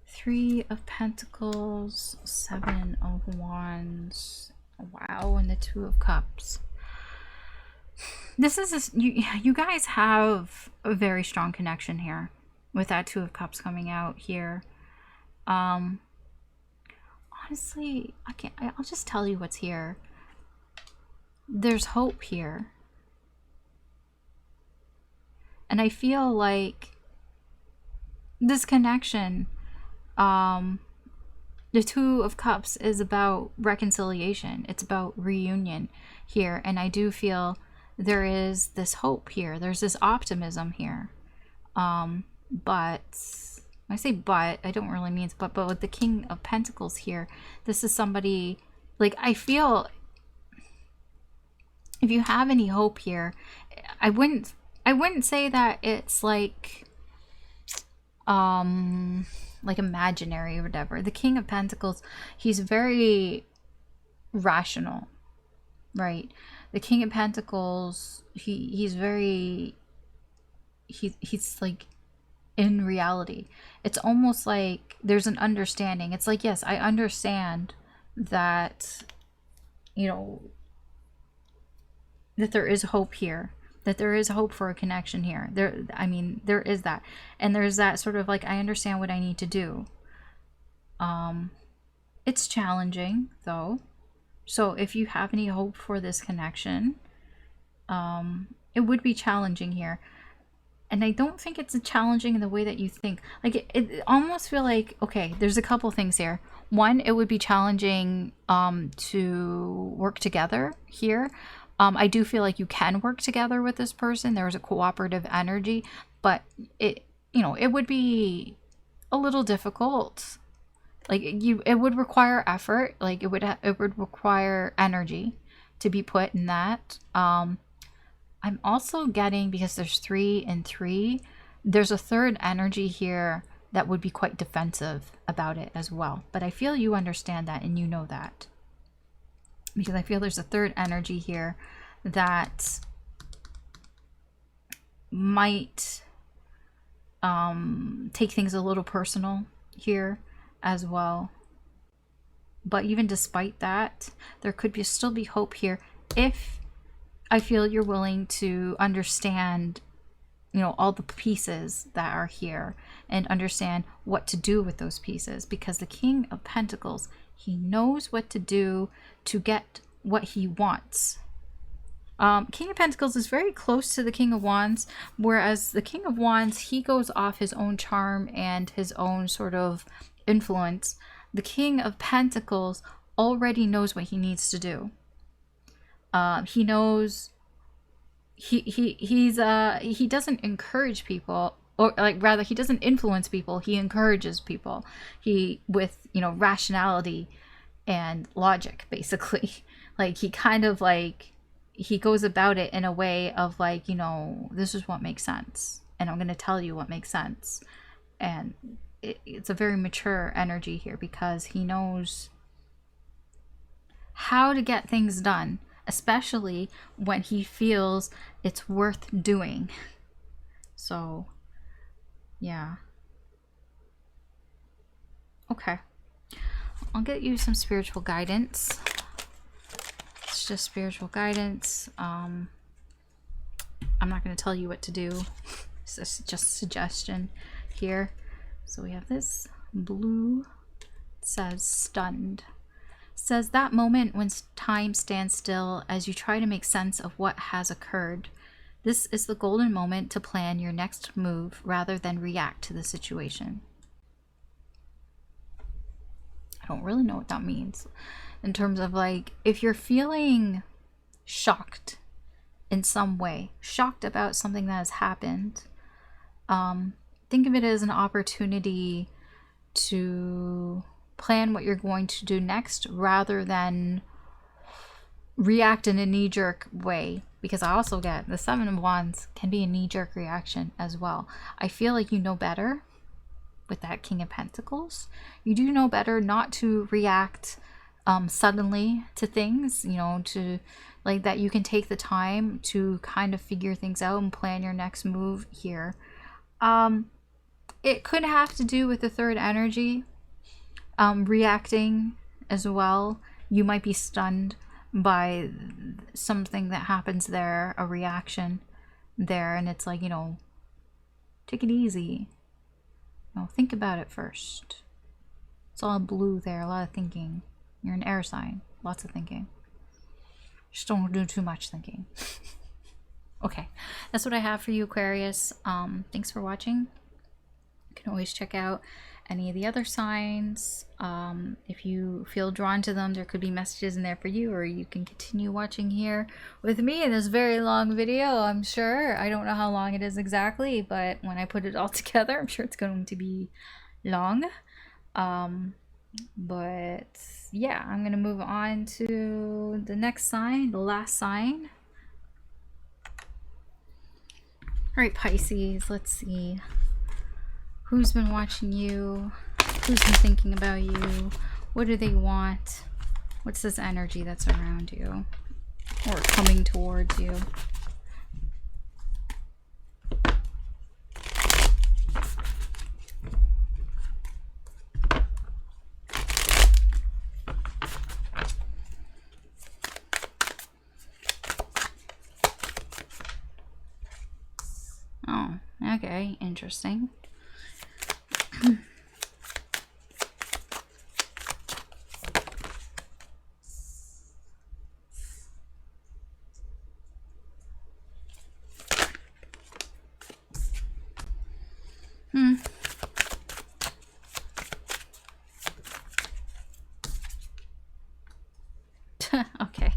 [SPEAKER 1] Three of Pentacles, Seven of Wands, wow, and the Two of Cups. This is you guys have a very strong connection here with that Two of Cups coming out here. Honestly, I'll just tell you what's here. There's hope here. And I feel like this connection, the Two of Cups is about reconciliation. It's about reunion here. And I do feel there is this hope here. There's this optimism here. But When I say but, I don't really mean but with the King of Pentacles here, this is somebody, like, I feel if you have any hope here, I wouldn't say that it's like imaginary or whatever. The King of Pentacles, he's very rational, right? The King of Pentacles, he's very, he's like in reality. It's almost like there's an understanding. It's like, yes, I understand that, you know, that there is hope here, that there is hope for a connection here. I mean, there is that. And there's that sort of like, I understand what I need to do. It's challenging though. So if you have any hope for this connection, it would be challenging here. And I don't think it's challenging in the way that you think. Like, it almost feel like, okay, there's a couple things here. One, it would be challenging to work together here. I do feel like you can work together with this person. There's a cooperative energy, but it would be a little difficult. Like, it would require effort. Like, it would require energy to be put in that. I'm also getting, because there's 3 and 3, there's a third energy here that would be quite defensive about it as well. But I feel you understand that and you know that. Because I feel there's a third energy here that might take things a little personal here as well. But even despite that, there could still be hope here if I feel you're willing to understand, you know, all the pieces that are here and understand what to do with those pieces. Because the King of Pentacles, he knows what to do to get what he wants. King of Pentacles is very close to the King of Wands, whereas the King of Wands, he goes off his own charm and his own sort of influence. The King of Pentacles already knows what he needs to do. He knows he doesn't encourage people, or like rather he doesn't influence people, he encourages people. He, with, you know, rationality and logic, basically. Like, he kind of like, he goes about it in a way of like, you know, this is what makes sense and I'm going to tell you what makes sense. And it's a very mature energy here because he knows how to get things done, especially when he feels it's worth doing. So, yeah. Okay. I'll get you some spiritual guidance. It's just spiritual guidance. I'm not going to tell you what to do. It's just suggestion here. So we have this blue. It says stunned. Says that moment when time stands still as you try to make sense of what has occurred. This is the golden moment to plan your next move rather than react to the situation. I don't really know what that means in terms of like, if you're feeling shocked in some way, shocked about something that has happened, think of it as an opportunity to plan what you're going to do next rather than react in a knee-jerk way. Because I also get the 7 of Wands can be a knee-jerk reaction as well. I feel like you know better with that King of Pentacles. You do know better not to react suddenly to things, you know, to like that. You can take the time to kind of figure things out and plan your next move here. It could have to do with the third energy. Reacting as well. You might be stunned by something that happens there, a reaction there, and it's like, you know, take it easy. You know, think about it first. It's all blue there, a lot of thinking. You're an air sign, lots of thinking. Just don't do too much thinking. Okay, that's what I have for you, Aquarius. Thanks for watching. You can always check out any of the other signs. If you feel drawn to them, there could be messages in there for you, or you can continue watching here with me in this very long video, I'm sure. I don't know how long it is exactly, but when I put it all together, I'm sure it's going to be long. But yeah, I'm gonna move on to the next sign, the last sign. All right, Pisces, let's see. Who's been watching you? Who's been thinking about you? What do they want? What's this energy that's around you or coming towards you? Oh, okay, interesting. Okay.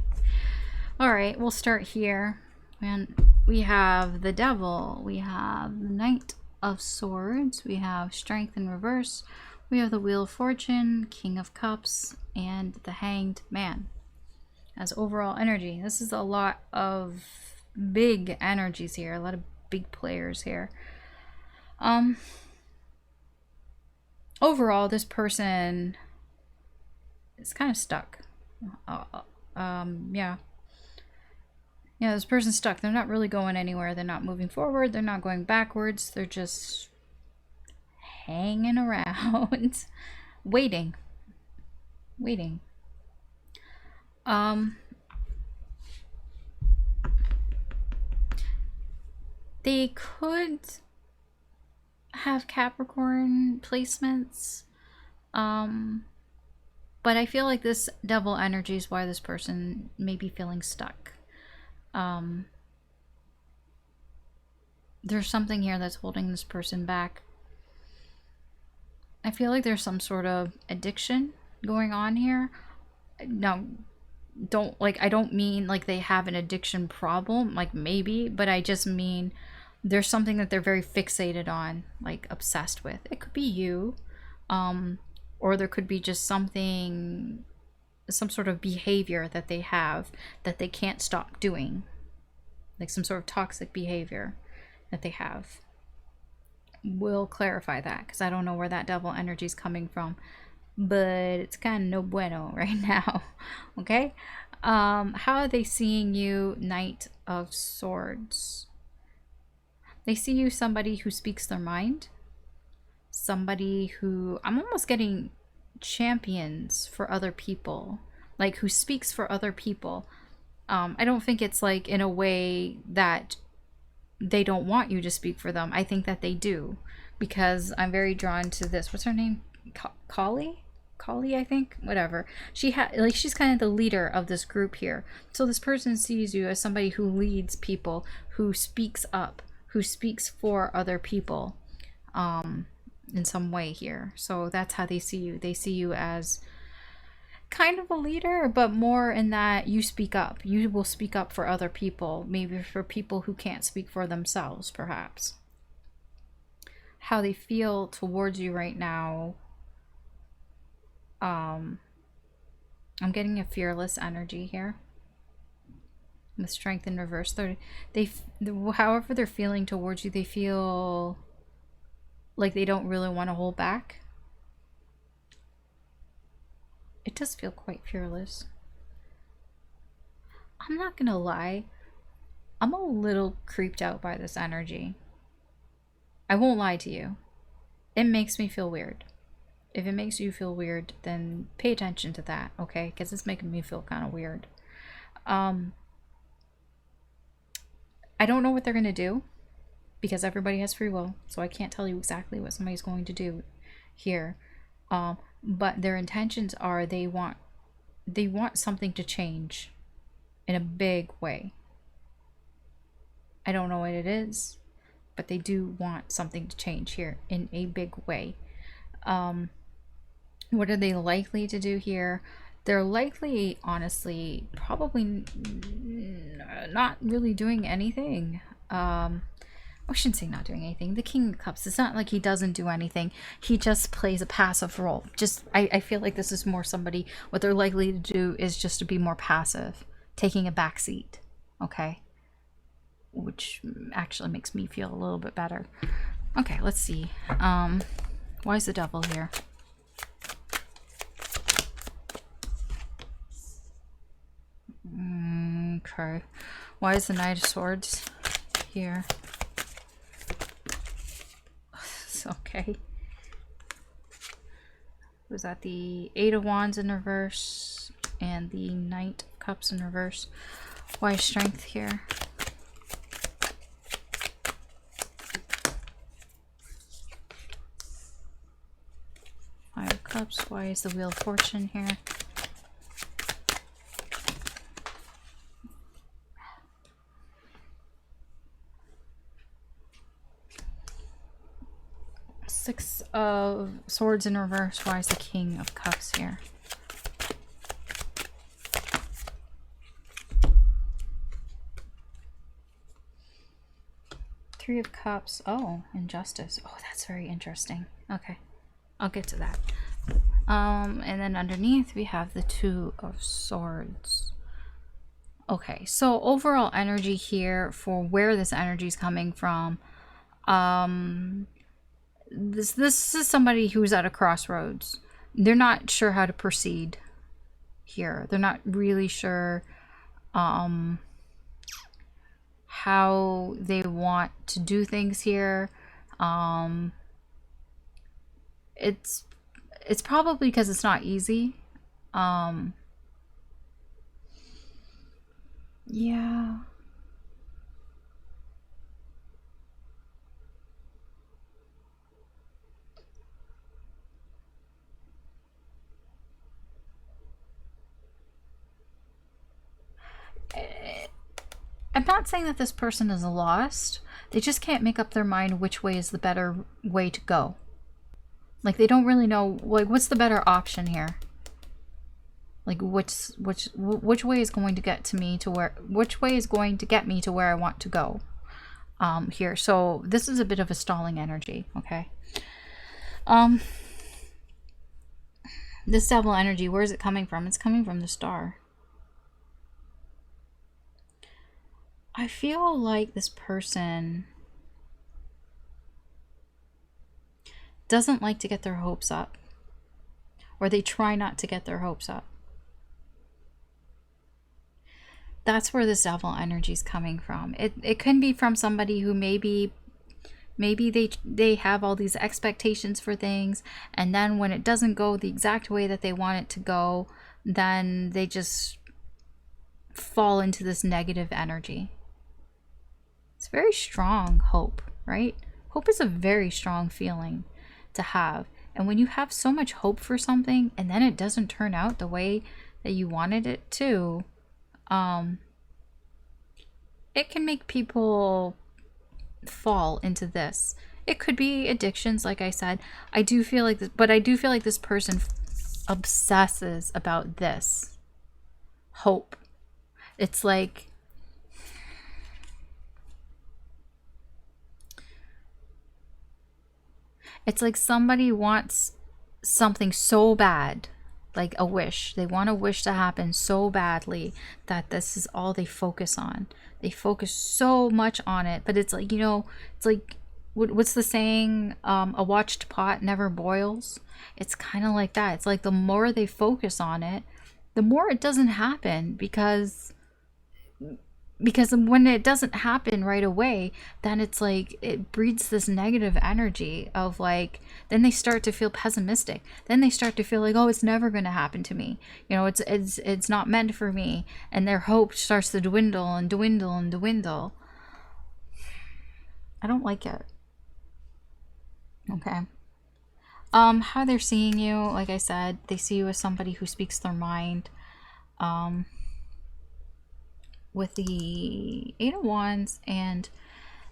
[SPEAKER 1] All right, we'll start here. And we have the Devil, we have the Knight of Swords, we have Strength in reverse, we have the Wheel of Fortune, King of Cups, and the Hanged Man. As overall energy, this is a lot of big energies here, a lot of big players here. Overall, this person is kind of stuck. Yeah, this person's stuck. They're not really going anywhere. They're not moving forward. They're not going backwards. They're just hanging around, waiting. They could have Capricorn placements, but I feel like this Devil energy is why this person may be feeling stuck. There's something here that's holding this person back. I feel like there's some sort of addiction going on here. No, I don't mean like they have an addiction problem, like maybe, but I just mean there's something that they're very fixated on, like obsessed with. It could be you, or there could be just something, some sort of behavior that they have that they can't stop doing, like some sort of toxic behavior that they have. We'll clarify that because I don't know where that Devil energy is coming from, but it's kind of no bueno right now. Okay, how are they seeing you, Knight of Swords? They see you somebody who speaks their mind, somebody who, I'm almost getting champions for other people, like who speaks for other people. I don't think it's like in a way that they don't want you to speak for them. I think that they do, because I'm very drawn to this. What's her name? Kali, I think. Whatever. She's kind of the leader of this group here. So this person sees you as somebody who leads people, who speaks up, who speaks for other people, in some way here. So that's how they see you. They see you as kind of a leader, but more in that you speak up. You will speak up for other people, maybe for people who can't speak for themselves, perhaps. How they feel towards you right now, I'm getting a fearless energy here with Strength in reverse. However they're feeling towards you, they feel like they don't really want to hold back. It does feel quite fearless. I'm not gonna lie, I'm a little creeped out by this energy. I won't lie to you. It makes me feel weird. If it makes you feel weird, then pay attention to that, okay? Because it's making me feel kind of weird. I don't know what they're gonna do, because everybody has free will, so I can't tell you exactly what somebody's going to do here. But their intentions are they want something to change in a big way. I don't know what it is, but they do want something to change here in a big way. What are they likely to do here? They're likely, honestly, probably not really doing anything. I shouldn't say not doing anything. The King of Cups, it's not like he doesn't do anything. He just plays a passive role. I feel like this is more somebody, what they're likely to do is just to be more passive, taking a back seat, okay? Which actually makes me feel a little bit better. Okay, let's see. Why is the Devil here? Okay. Why is the Knight of Swords here? Okay. Was that the Eight of Wands in reverse and the Knight of Cups in reverse? Why is Strength here? Five of Cups. Why is the Wheel of Fortune here? Six of Swords in reverse. Why is the King of Cups here? Three of Cups. Oh, Injustice. Oh, that's very interesting. Okay, I'll get to that. And then underneath we have the Two of Swords. Okay, so overall energy here for where this energy is coming from. This is somebody who's at a crossroads. They're not sure how to proceed here. They're not really sure how they want to do things here. It's probably because it's not easy. Yeah. I'm not saying that this person is lost. They just can't make up their mind which way is the better way to go. Like, they don't really know, like, what's the better option here? Like, which way is going to get to me to where, which way is going to get me to where I want to go here. So this is a bit of a stalling energy, okay? This Devil energy, where is it coming from? It's coming from the Star. I feel like this person doesn't like to get their hopes up, or they try not to get their hopes up. That's where this Devil energy is coming from. It can be from somebody who maybe they have all these expectations for things, and then when it doesn't go the exact way that they want it to go, then they just fall into this negative energy. It's very strong, hope, right? Hope is a very strong feeling to have. And when you have so much hope for something and then it doesn't turn out the way that you wanted it to, it can make people fall into this. It could be addictions, like I said. I do feel like this, but I do feel like this person obsesses about this hope. It's like, somebody wants something so bad, like a wish. They want a wish to happen so badly that this is all they focus on. They focus so much on it, but it's like, you know, it's like, what's the saying? A watched pot never boils. It's kind of like that. It's like the more they focus on it, the more it doesn't happen, because when it doesn't happen right away, then it's like it breeds this negative energy of like, then they start to feel pessimistic. Then they start to feel like, oh, it's never going to happen to me. You know, it's not meant for me. And their hope starts to dwindle and dwindle and dwindle. I don't like it. Okay. How they're seeing you, like I said, they see you as somebody who speaks their mind. With the Eight of Wands and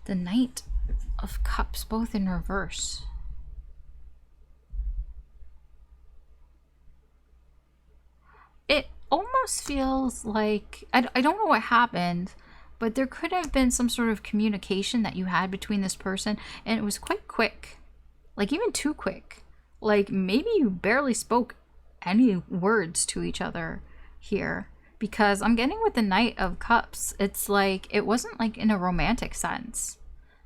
[SPEAKER 1] the Knight of Cups, both in reverse. almost feels like, I don't know what happened, but there could have been some sort of communication that you had between this person, and it was quite quick. Like, even too quick. Like, maybe you barely spoke any words to each other here. Because I'm getting with the Knight of Cups, it's like, it wasn't like in a romantic sense.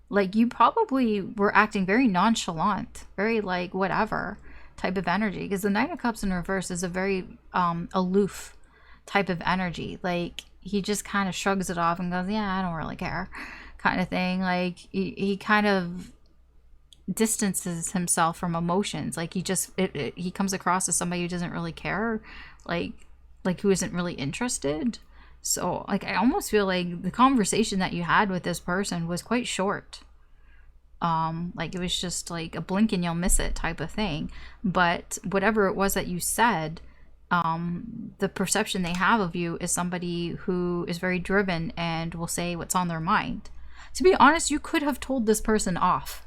[SPEAKER 1] Like, you probably were acting very nonchalant, very like whatever type of energy. Because the Knight of Cups in reverse is a very aloof type of energy. Like, he just kind of shrugs it off and goes, yeah, I don't really care, kind of thing. Like, he kind of distances himself from emotions. Like, he comes across as somebody who doesn't really care, like who isn't really interested. So, like, I almost feel like the conversation that you had with this person was quite short. Like, it was just like a blink and you'll miss it type of thing. But whatever it was that you said, the perception they have of you is somebody who is very driven and will say what's on their mind. To be honest, you could have told this person off.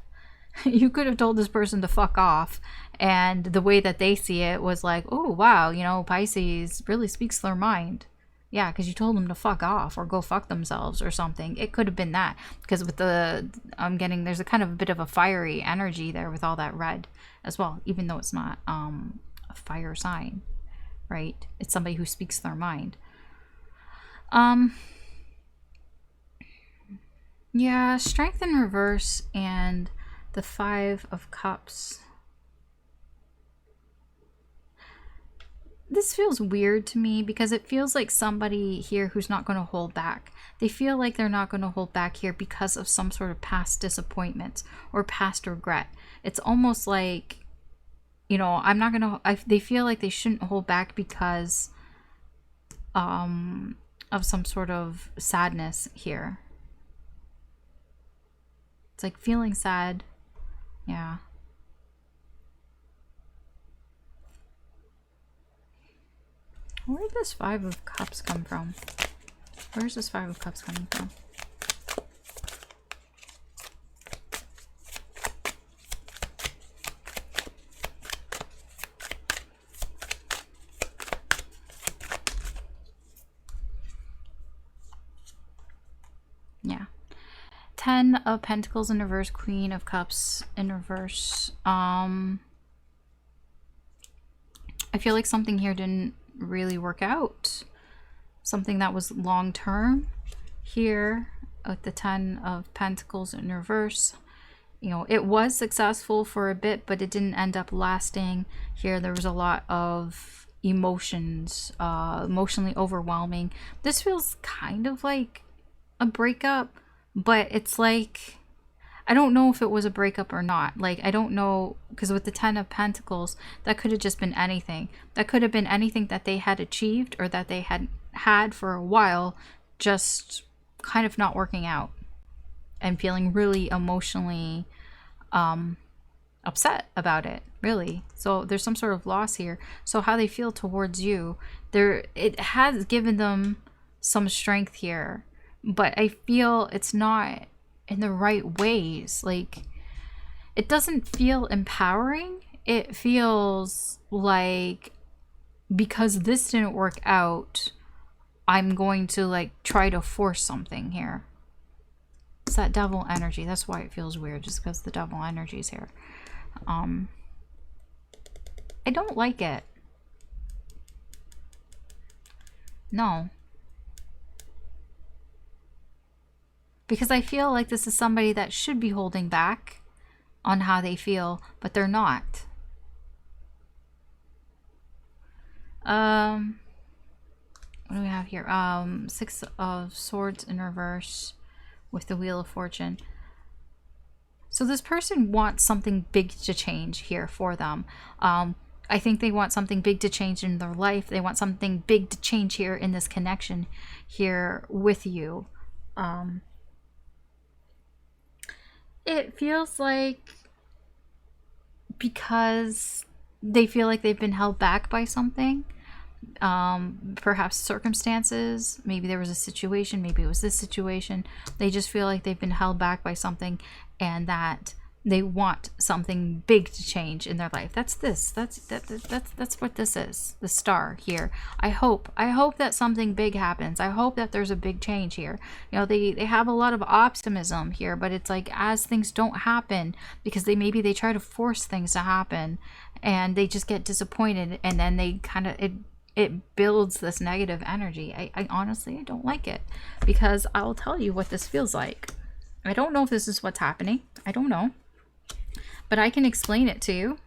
[SPEAKER 1] You could have told this person to fuck off, and the way that they see it was like, oh wow, you know, Pisces really speaks their mind. Yeah, because you told them to fuck off or go fuck themselves or something. It could have been that, because with the, I'm getting, there's a kind of a bit of a fiery energy there with all that red as well, even though it's not a fire sign, right? It's somebody who speaks their mind. Yeah, Strength in reverse and the Five of Cups. This feels weird to me because it feels like somebody here who's not going to hold back. They feel like they're not going to hold back here because of some sort of past disappointments or past regret. It's almost like, you know, I'm not going to, they feel like they shouldn't hold back because of some sort of sadness here. It's like feeling sad. Yeah. Where did this Five of Cups come from? Where's this Five of Cups coming from? Yeah. 10 of Pentacles in reverse, Queen of Cups in reverse. I feel like something here didn't really work out. Something that was long term here with the 10 of Pentacles in reverse. You know, it was successful for a bit, but it didn't end up lasting. Here there was a lot of emotions, emotionally overwhelming. This feels kind of like a breakup, but it's like, I don't know if it was a breakup or not. Like, I don't know, because with the 10 of Pentacles, that could have just been anything. That could have been anything that they had achieved or that they had for a while, just kind of not working out and feeling really emotionally upset about it, really. So there's some sort of loss here. So how they feel towards you, it has given them some strength here, but I feel it's not in the right ways. Like, it doesn't feel empowering. It feels like, because this didn't work out, I'm going to like try to force something here. It's that devil energy. That's why it feels weird, just because the devil energy is here. I don't like it. No. Because I feel like this is somebody that should be holding back on how they feel, but they're not. What do we have here? 6 of Swords in reverse with the Wheel of Fortune. So this person wants something big to change here for them. I think they want something big to change in their life. They want something big to change here in this connection here with you. It feels like because they feel like they've been held back by something, perhaps circumstances, maybe there was a situation, maybe it was this situation, they just feel like they've been held back by something, and that They want something big to change in their life. That's this. That's what this is. The star here. I hope that something big happens. I hope that there's a big change here. You know, they have a lot of optimism here, but it's like as things don't happen, because maybe they try to force things to happen and they just get disappointed, and then they kind of it builds this negative energy. I honestly don't like it, because I'll tell you what this feels like. I don't know if this is what's happening. I don't know. But I can explain it to you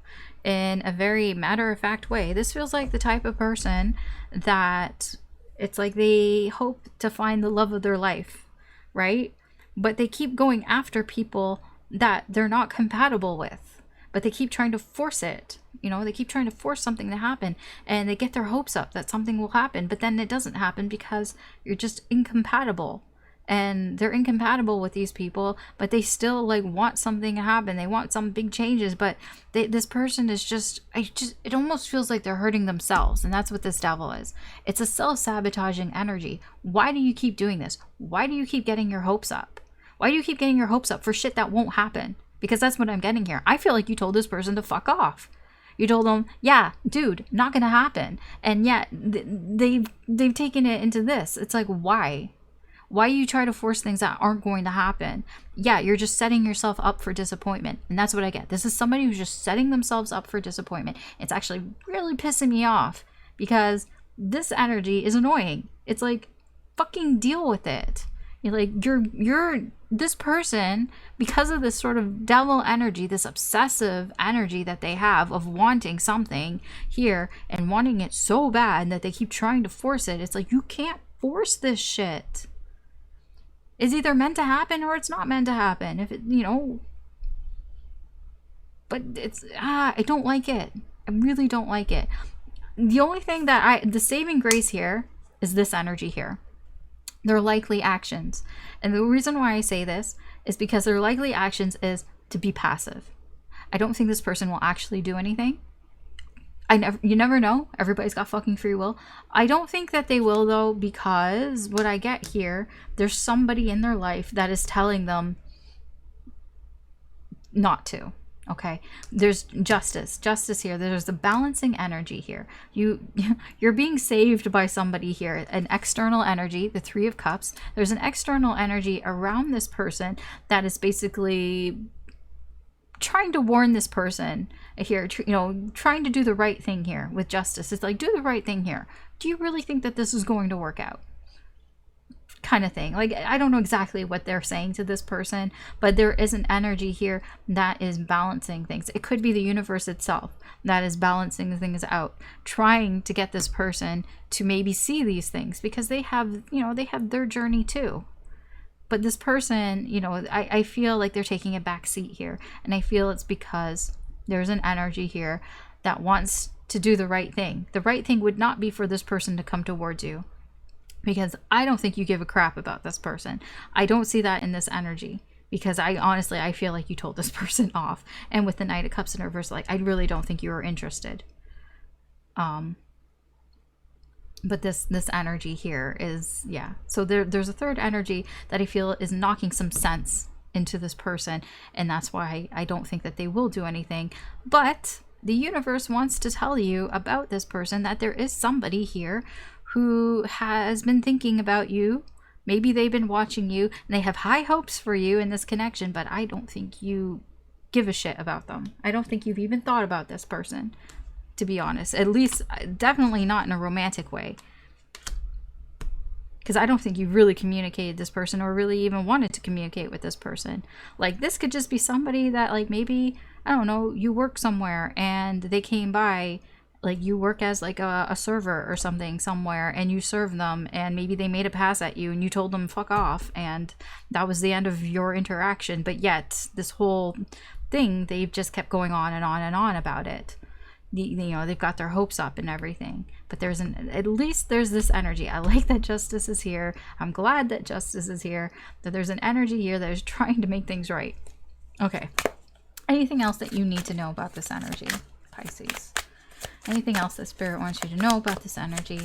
[SPEAKER 1] in a very matter-of-fact way. This feels like the type of person that it's like they hope to find the love of their life, right? But they keep going after people that they're not compatible with. But they keep trying to force it. You know, they keep trying to force something to happen. And they get their hopes up that something will happen. But then it doesn't happen because you're just incompatible. And they're incompatible with these people, but they still like want something to happen. They want some big changes, but this person is it almost feels like they're hurting themselves. And that's what this devil is. It's a self-sabotaging energy. Why do you keep doing this? Why do you keep getting your hopes up? Why do you keep getting your hopes up for shit that won't happen? Because that's what I'm getting here. I feel like you told this person to fuck off. You told them, yeah, dude, not gonna happen. And yet they've taken it into this. It's like, why? Why you try to force things that aren't going to happen? Yeah, you're just setting yourself up for disappointment. And that's what I get. This is somebody who's just setting themselves up for disappointment. It's actually really pissing me off because this energy is annoying. It's like, fucking deal with it. You're like, you're this person, because of this sort of devil energy, this obsessive energy that they have of wanting something here and wanting it so bad that they keep trying to force it. It's like, you can't force this shit. It's either meant to happen or it's not meant to happen. If it, you know, but it's, I don't like it. I really don't like it. The only thing that the saving grace here is this energy here. Their likely actions. And the reason why I say this is because their likely actions is to be passive. I don't think this person will actually do anything. You never know. Everybody's got fucking free will. I don't think that they will, though, because what I get here, there's somebody in their life that is telling them not to. Okay, there's justice here. There's the balancing energy here. You're being saved by somebody here, an external energy, the Three of Cups. There's an external energy around this person that is basically trying to warn this person here, you know, trying to do the right thing here with justice. It's like, do the right thing here. Do you really think that this is going to work out? Kind of thing. Like, I don't know exactly what they're saying to this person, but there is an energy here that is balancing things. It could be the universe itself that is balancing things out, trying to get this person to maybe see these things, because they have, you know, they have their journey too. But this person, you know, I feel like they're taking a back seat here. And I feel it's because there's an energy here that wants to do the right thing. The right thing would not be for this person to come towards you, because I don't think you give a crap about this person. I don't see that in this energy, because I feel like you told this person off. And with the Knight of Cups in reverse, like, I really don't think you were interested. But this energy here is, yeah. So there's a third energy that I feel is knocking some sense into this person. And that's why I don't think that they will do anything. But the universe wants to tell you about this person that there is somebody here who has been thinking about you. Maybe they've been watching you and they have high hopes for you in this connection, but I don't think you give a shit about them. I don't think you've even thought about this person, to be honest. At least, definitely not in a romantic way. Because I don't think you really communicated this person or really even wanted to communicate with this person. Like, this could just be somebody that, like, maybe, I don't know, you work somewhere and they came by. Like, you work as like a server or something somewhere, and you serve them, and maybe they made a pass at you and you told them fuck off, and that was the end of your interaction. But yet this whole thing, they've just kept going on and on and on about it. You know, they've got their hopes up and everything. But at least there's this energy. I like that justice is here. I'm glad that justice is here, that there's an energy here that is trying to make things right. Okay, anything else that you need to know about this energy, Pisces? Anything else that Spirit wants you to know about this energy?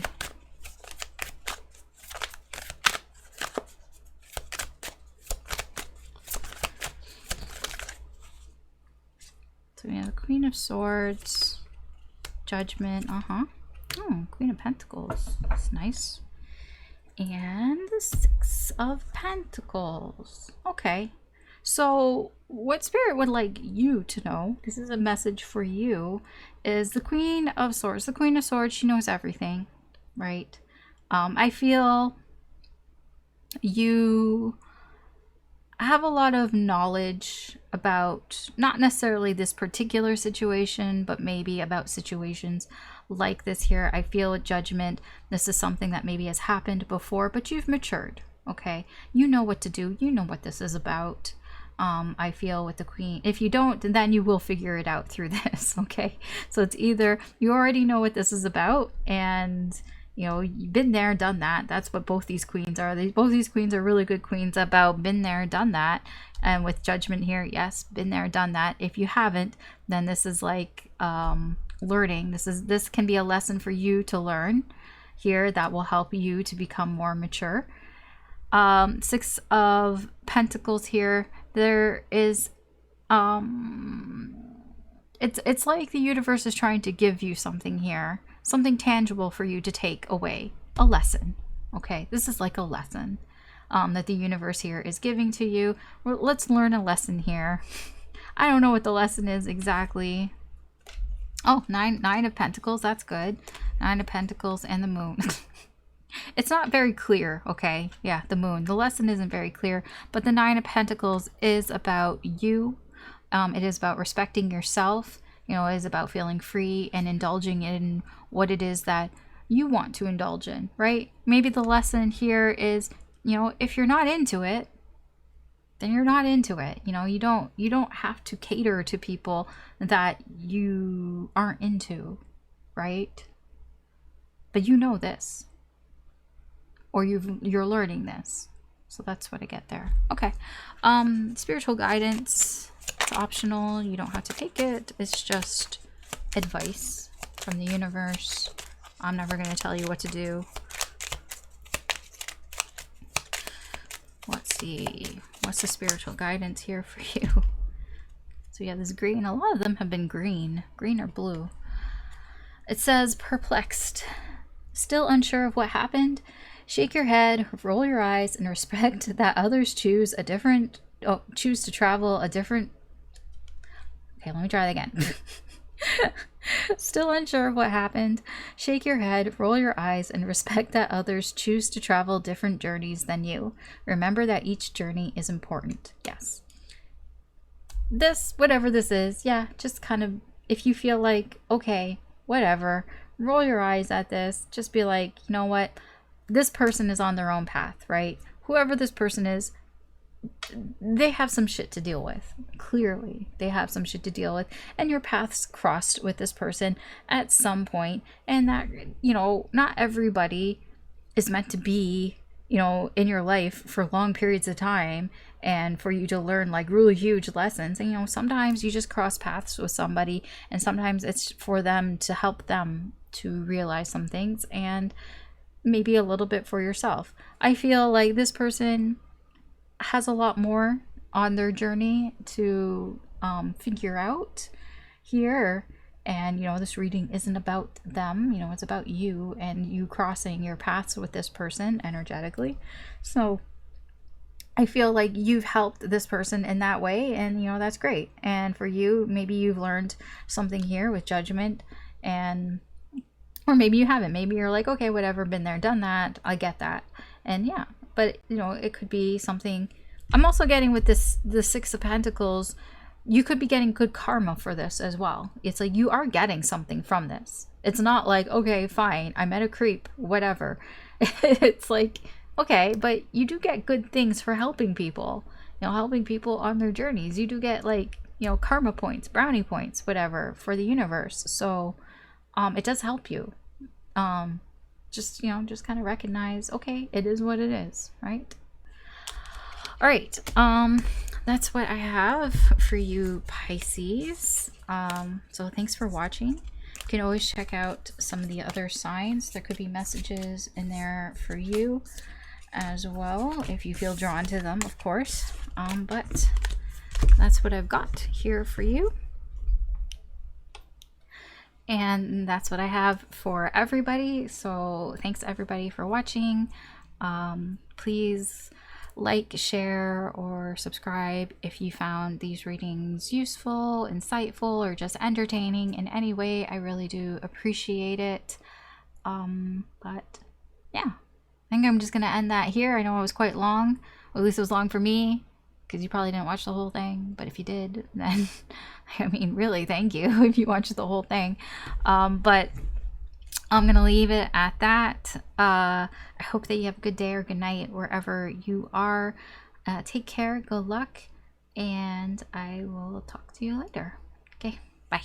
[SPEAKER 1] Queen of Swords, Judgment, oh, Queen of Pentacles, that's nice. And the Six of Pentacles. Okay, so what Spirit would like you to know, this is a message for you, is the Queen of Swords. The Queen of Swords, she knows everything, right? I feel you have a lot of knowledge about not necessarily this particular situation, but maybe about situations like this here. I feel a Judgment. This is something that maybe has happened before, but you've matured. Okay, you know what to do. You know what this is about. I feel with the Queen, if you don't, then you will figure it out through this. Okay, so it's either you already know what this is about, and you know, you've been there, done that. That's what both these queens are. Both these queens are really good queens about been there, done that. And with Judgment here, yes, been there, done that. If you haven't, then this is like learning. This can be a lesson for you to learn here that will help you to become more mature. Six of Pentacles here. There is it's like the universe is trying to give you something here. Something tangible for you to take away. A lesson. Okay, this is like a lesson that the universe here is giving to you. Well, let's learn a lesson here. I don't know what the lesson is exactly. Oh, nine of Pentacles, that's good. Nine of Pentacles and the Moon. It's not very clear, okay? Yeah, the Moon. The lesson isn't very clear, but the Nine of Pentacles is about you. It is about respecting yourself. You know, it is about feeling free and indulging in what it is that you want to indulge in, right? Maybe the lesson here is, you know, if you're not into it, then you're not into it. You know, you don't have to cater to people that you aren't into, right? But you know this, or you're learning this. So that's what I get there. Okay. Spiritual guidance. It's optional. You don't have to take it. It's just advice from the universe. I'm never going to tell you what to do. Let's see. What's the spiritual guidance here for you? So yeah, this green. A lot of them have been green. Green or blue. It says perplexed. Still unsure of what happened? Shake your head, roll your eyes, and respect that others choose to travel a different... Okay, let me try that again. Still unsure of what happened? Shake your head, roll your eyes, and respect that others choose to travel different journeys than you. Remember that each journey is important. Yes. This, whatever this is, yeah, just kind of, if you feel like, okay, whatever, roll your eyes at this. Just be like, you know what? This person is on their own path, right? Whoever this person is, they have some shit to deal with. Clearly, they have some shit to deal with. And your paths crossed with this person at some point. And that, you know, not everybody is meant to be, you know, in your life for long periods of time and for you to learn like really huge lessons. And, you know, sometimes you just cross paths with somebody and sometimes it's for them to help them to realize some things and maybe a little bit for yourself. I feel like this person has a lot more on their journey to figure out here, and you know, this reading isn't about them, you know, it's about you and you crossing your paths with this person energetically. So I feel like you've helped this person in that way, and you know, that's great. And for you, maybe you've learned something here with Judgment, and or maybe you haven't. Maybe you're like, okay, whatever, been there, done that, I get that. And yeah, but you know, it could be something. I'm also getting with this, the Six of Pentacles, you could be getting good karma for this as well. It's like you are getting something from this. It's not like, okay, fine, I met a creep, whatever. It's like, okay, but you do get good things for helping people, you know, helping people on their journeys. You do get like, you know, karma points, brownie points, whatever, for the universe. So it does help you. Just, you know, just kind of recognize, okay, it is what it is, right? All right, that's what I have for you, Pisces. So thanks for watching. You can always check out some of the other signs. There could be messages in there for you as well, if you feel drawn to them, of course. But that's what I've got here for you. And that's what I have for everybody. So thanks everybody for watching. Please like, share, or subscribe if you found these readings useful, insightful, or just entertaining in any way. I really do appreciate it. But yeah, I think I'm just gonna end that here. I know it was quite long, or at least it was long for me, because you probably didn't watch the whole thing. But if you did, then I mean, really, thank you if you watched the whole thing. But I'm gonna leave it at that. I hope that you have a good day or good night wherever you are. Take care, good luck, and I will talk to you later. Okay, bye.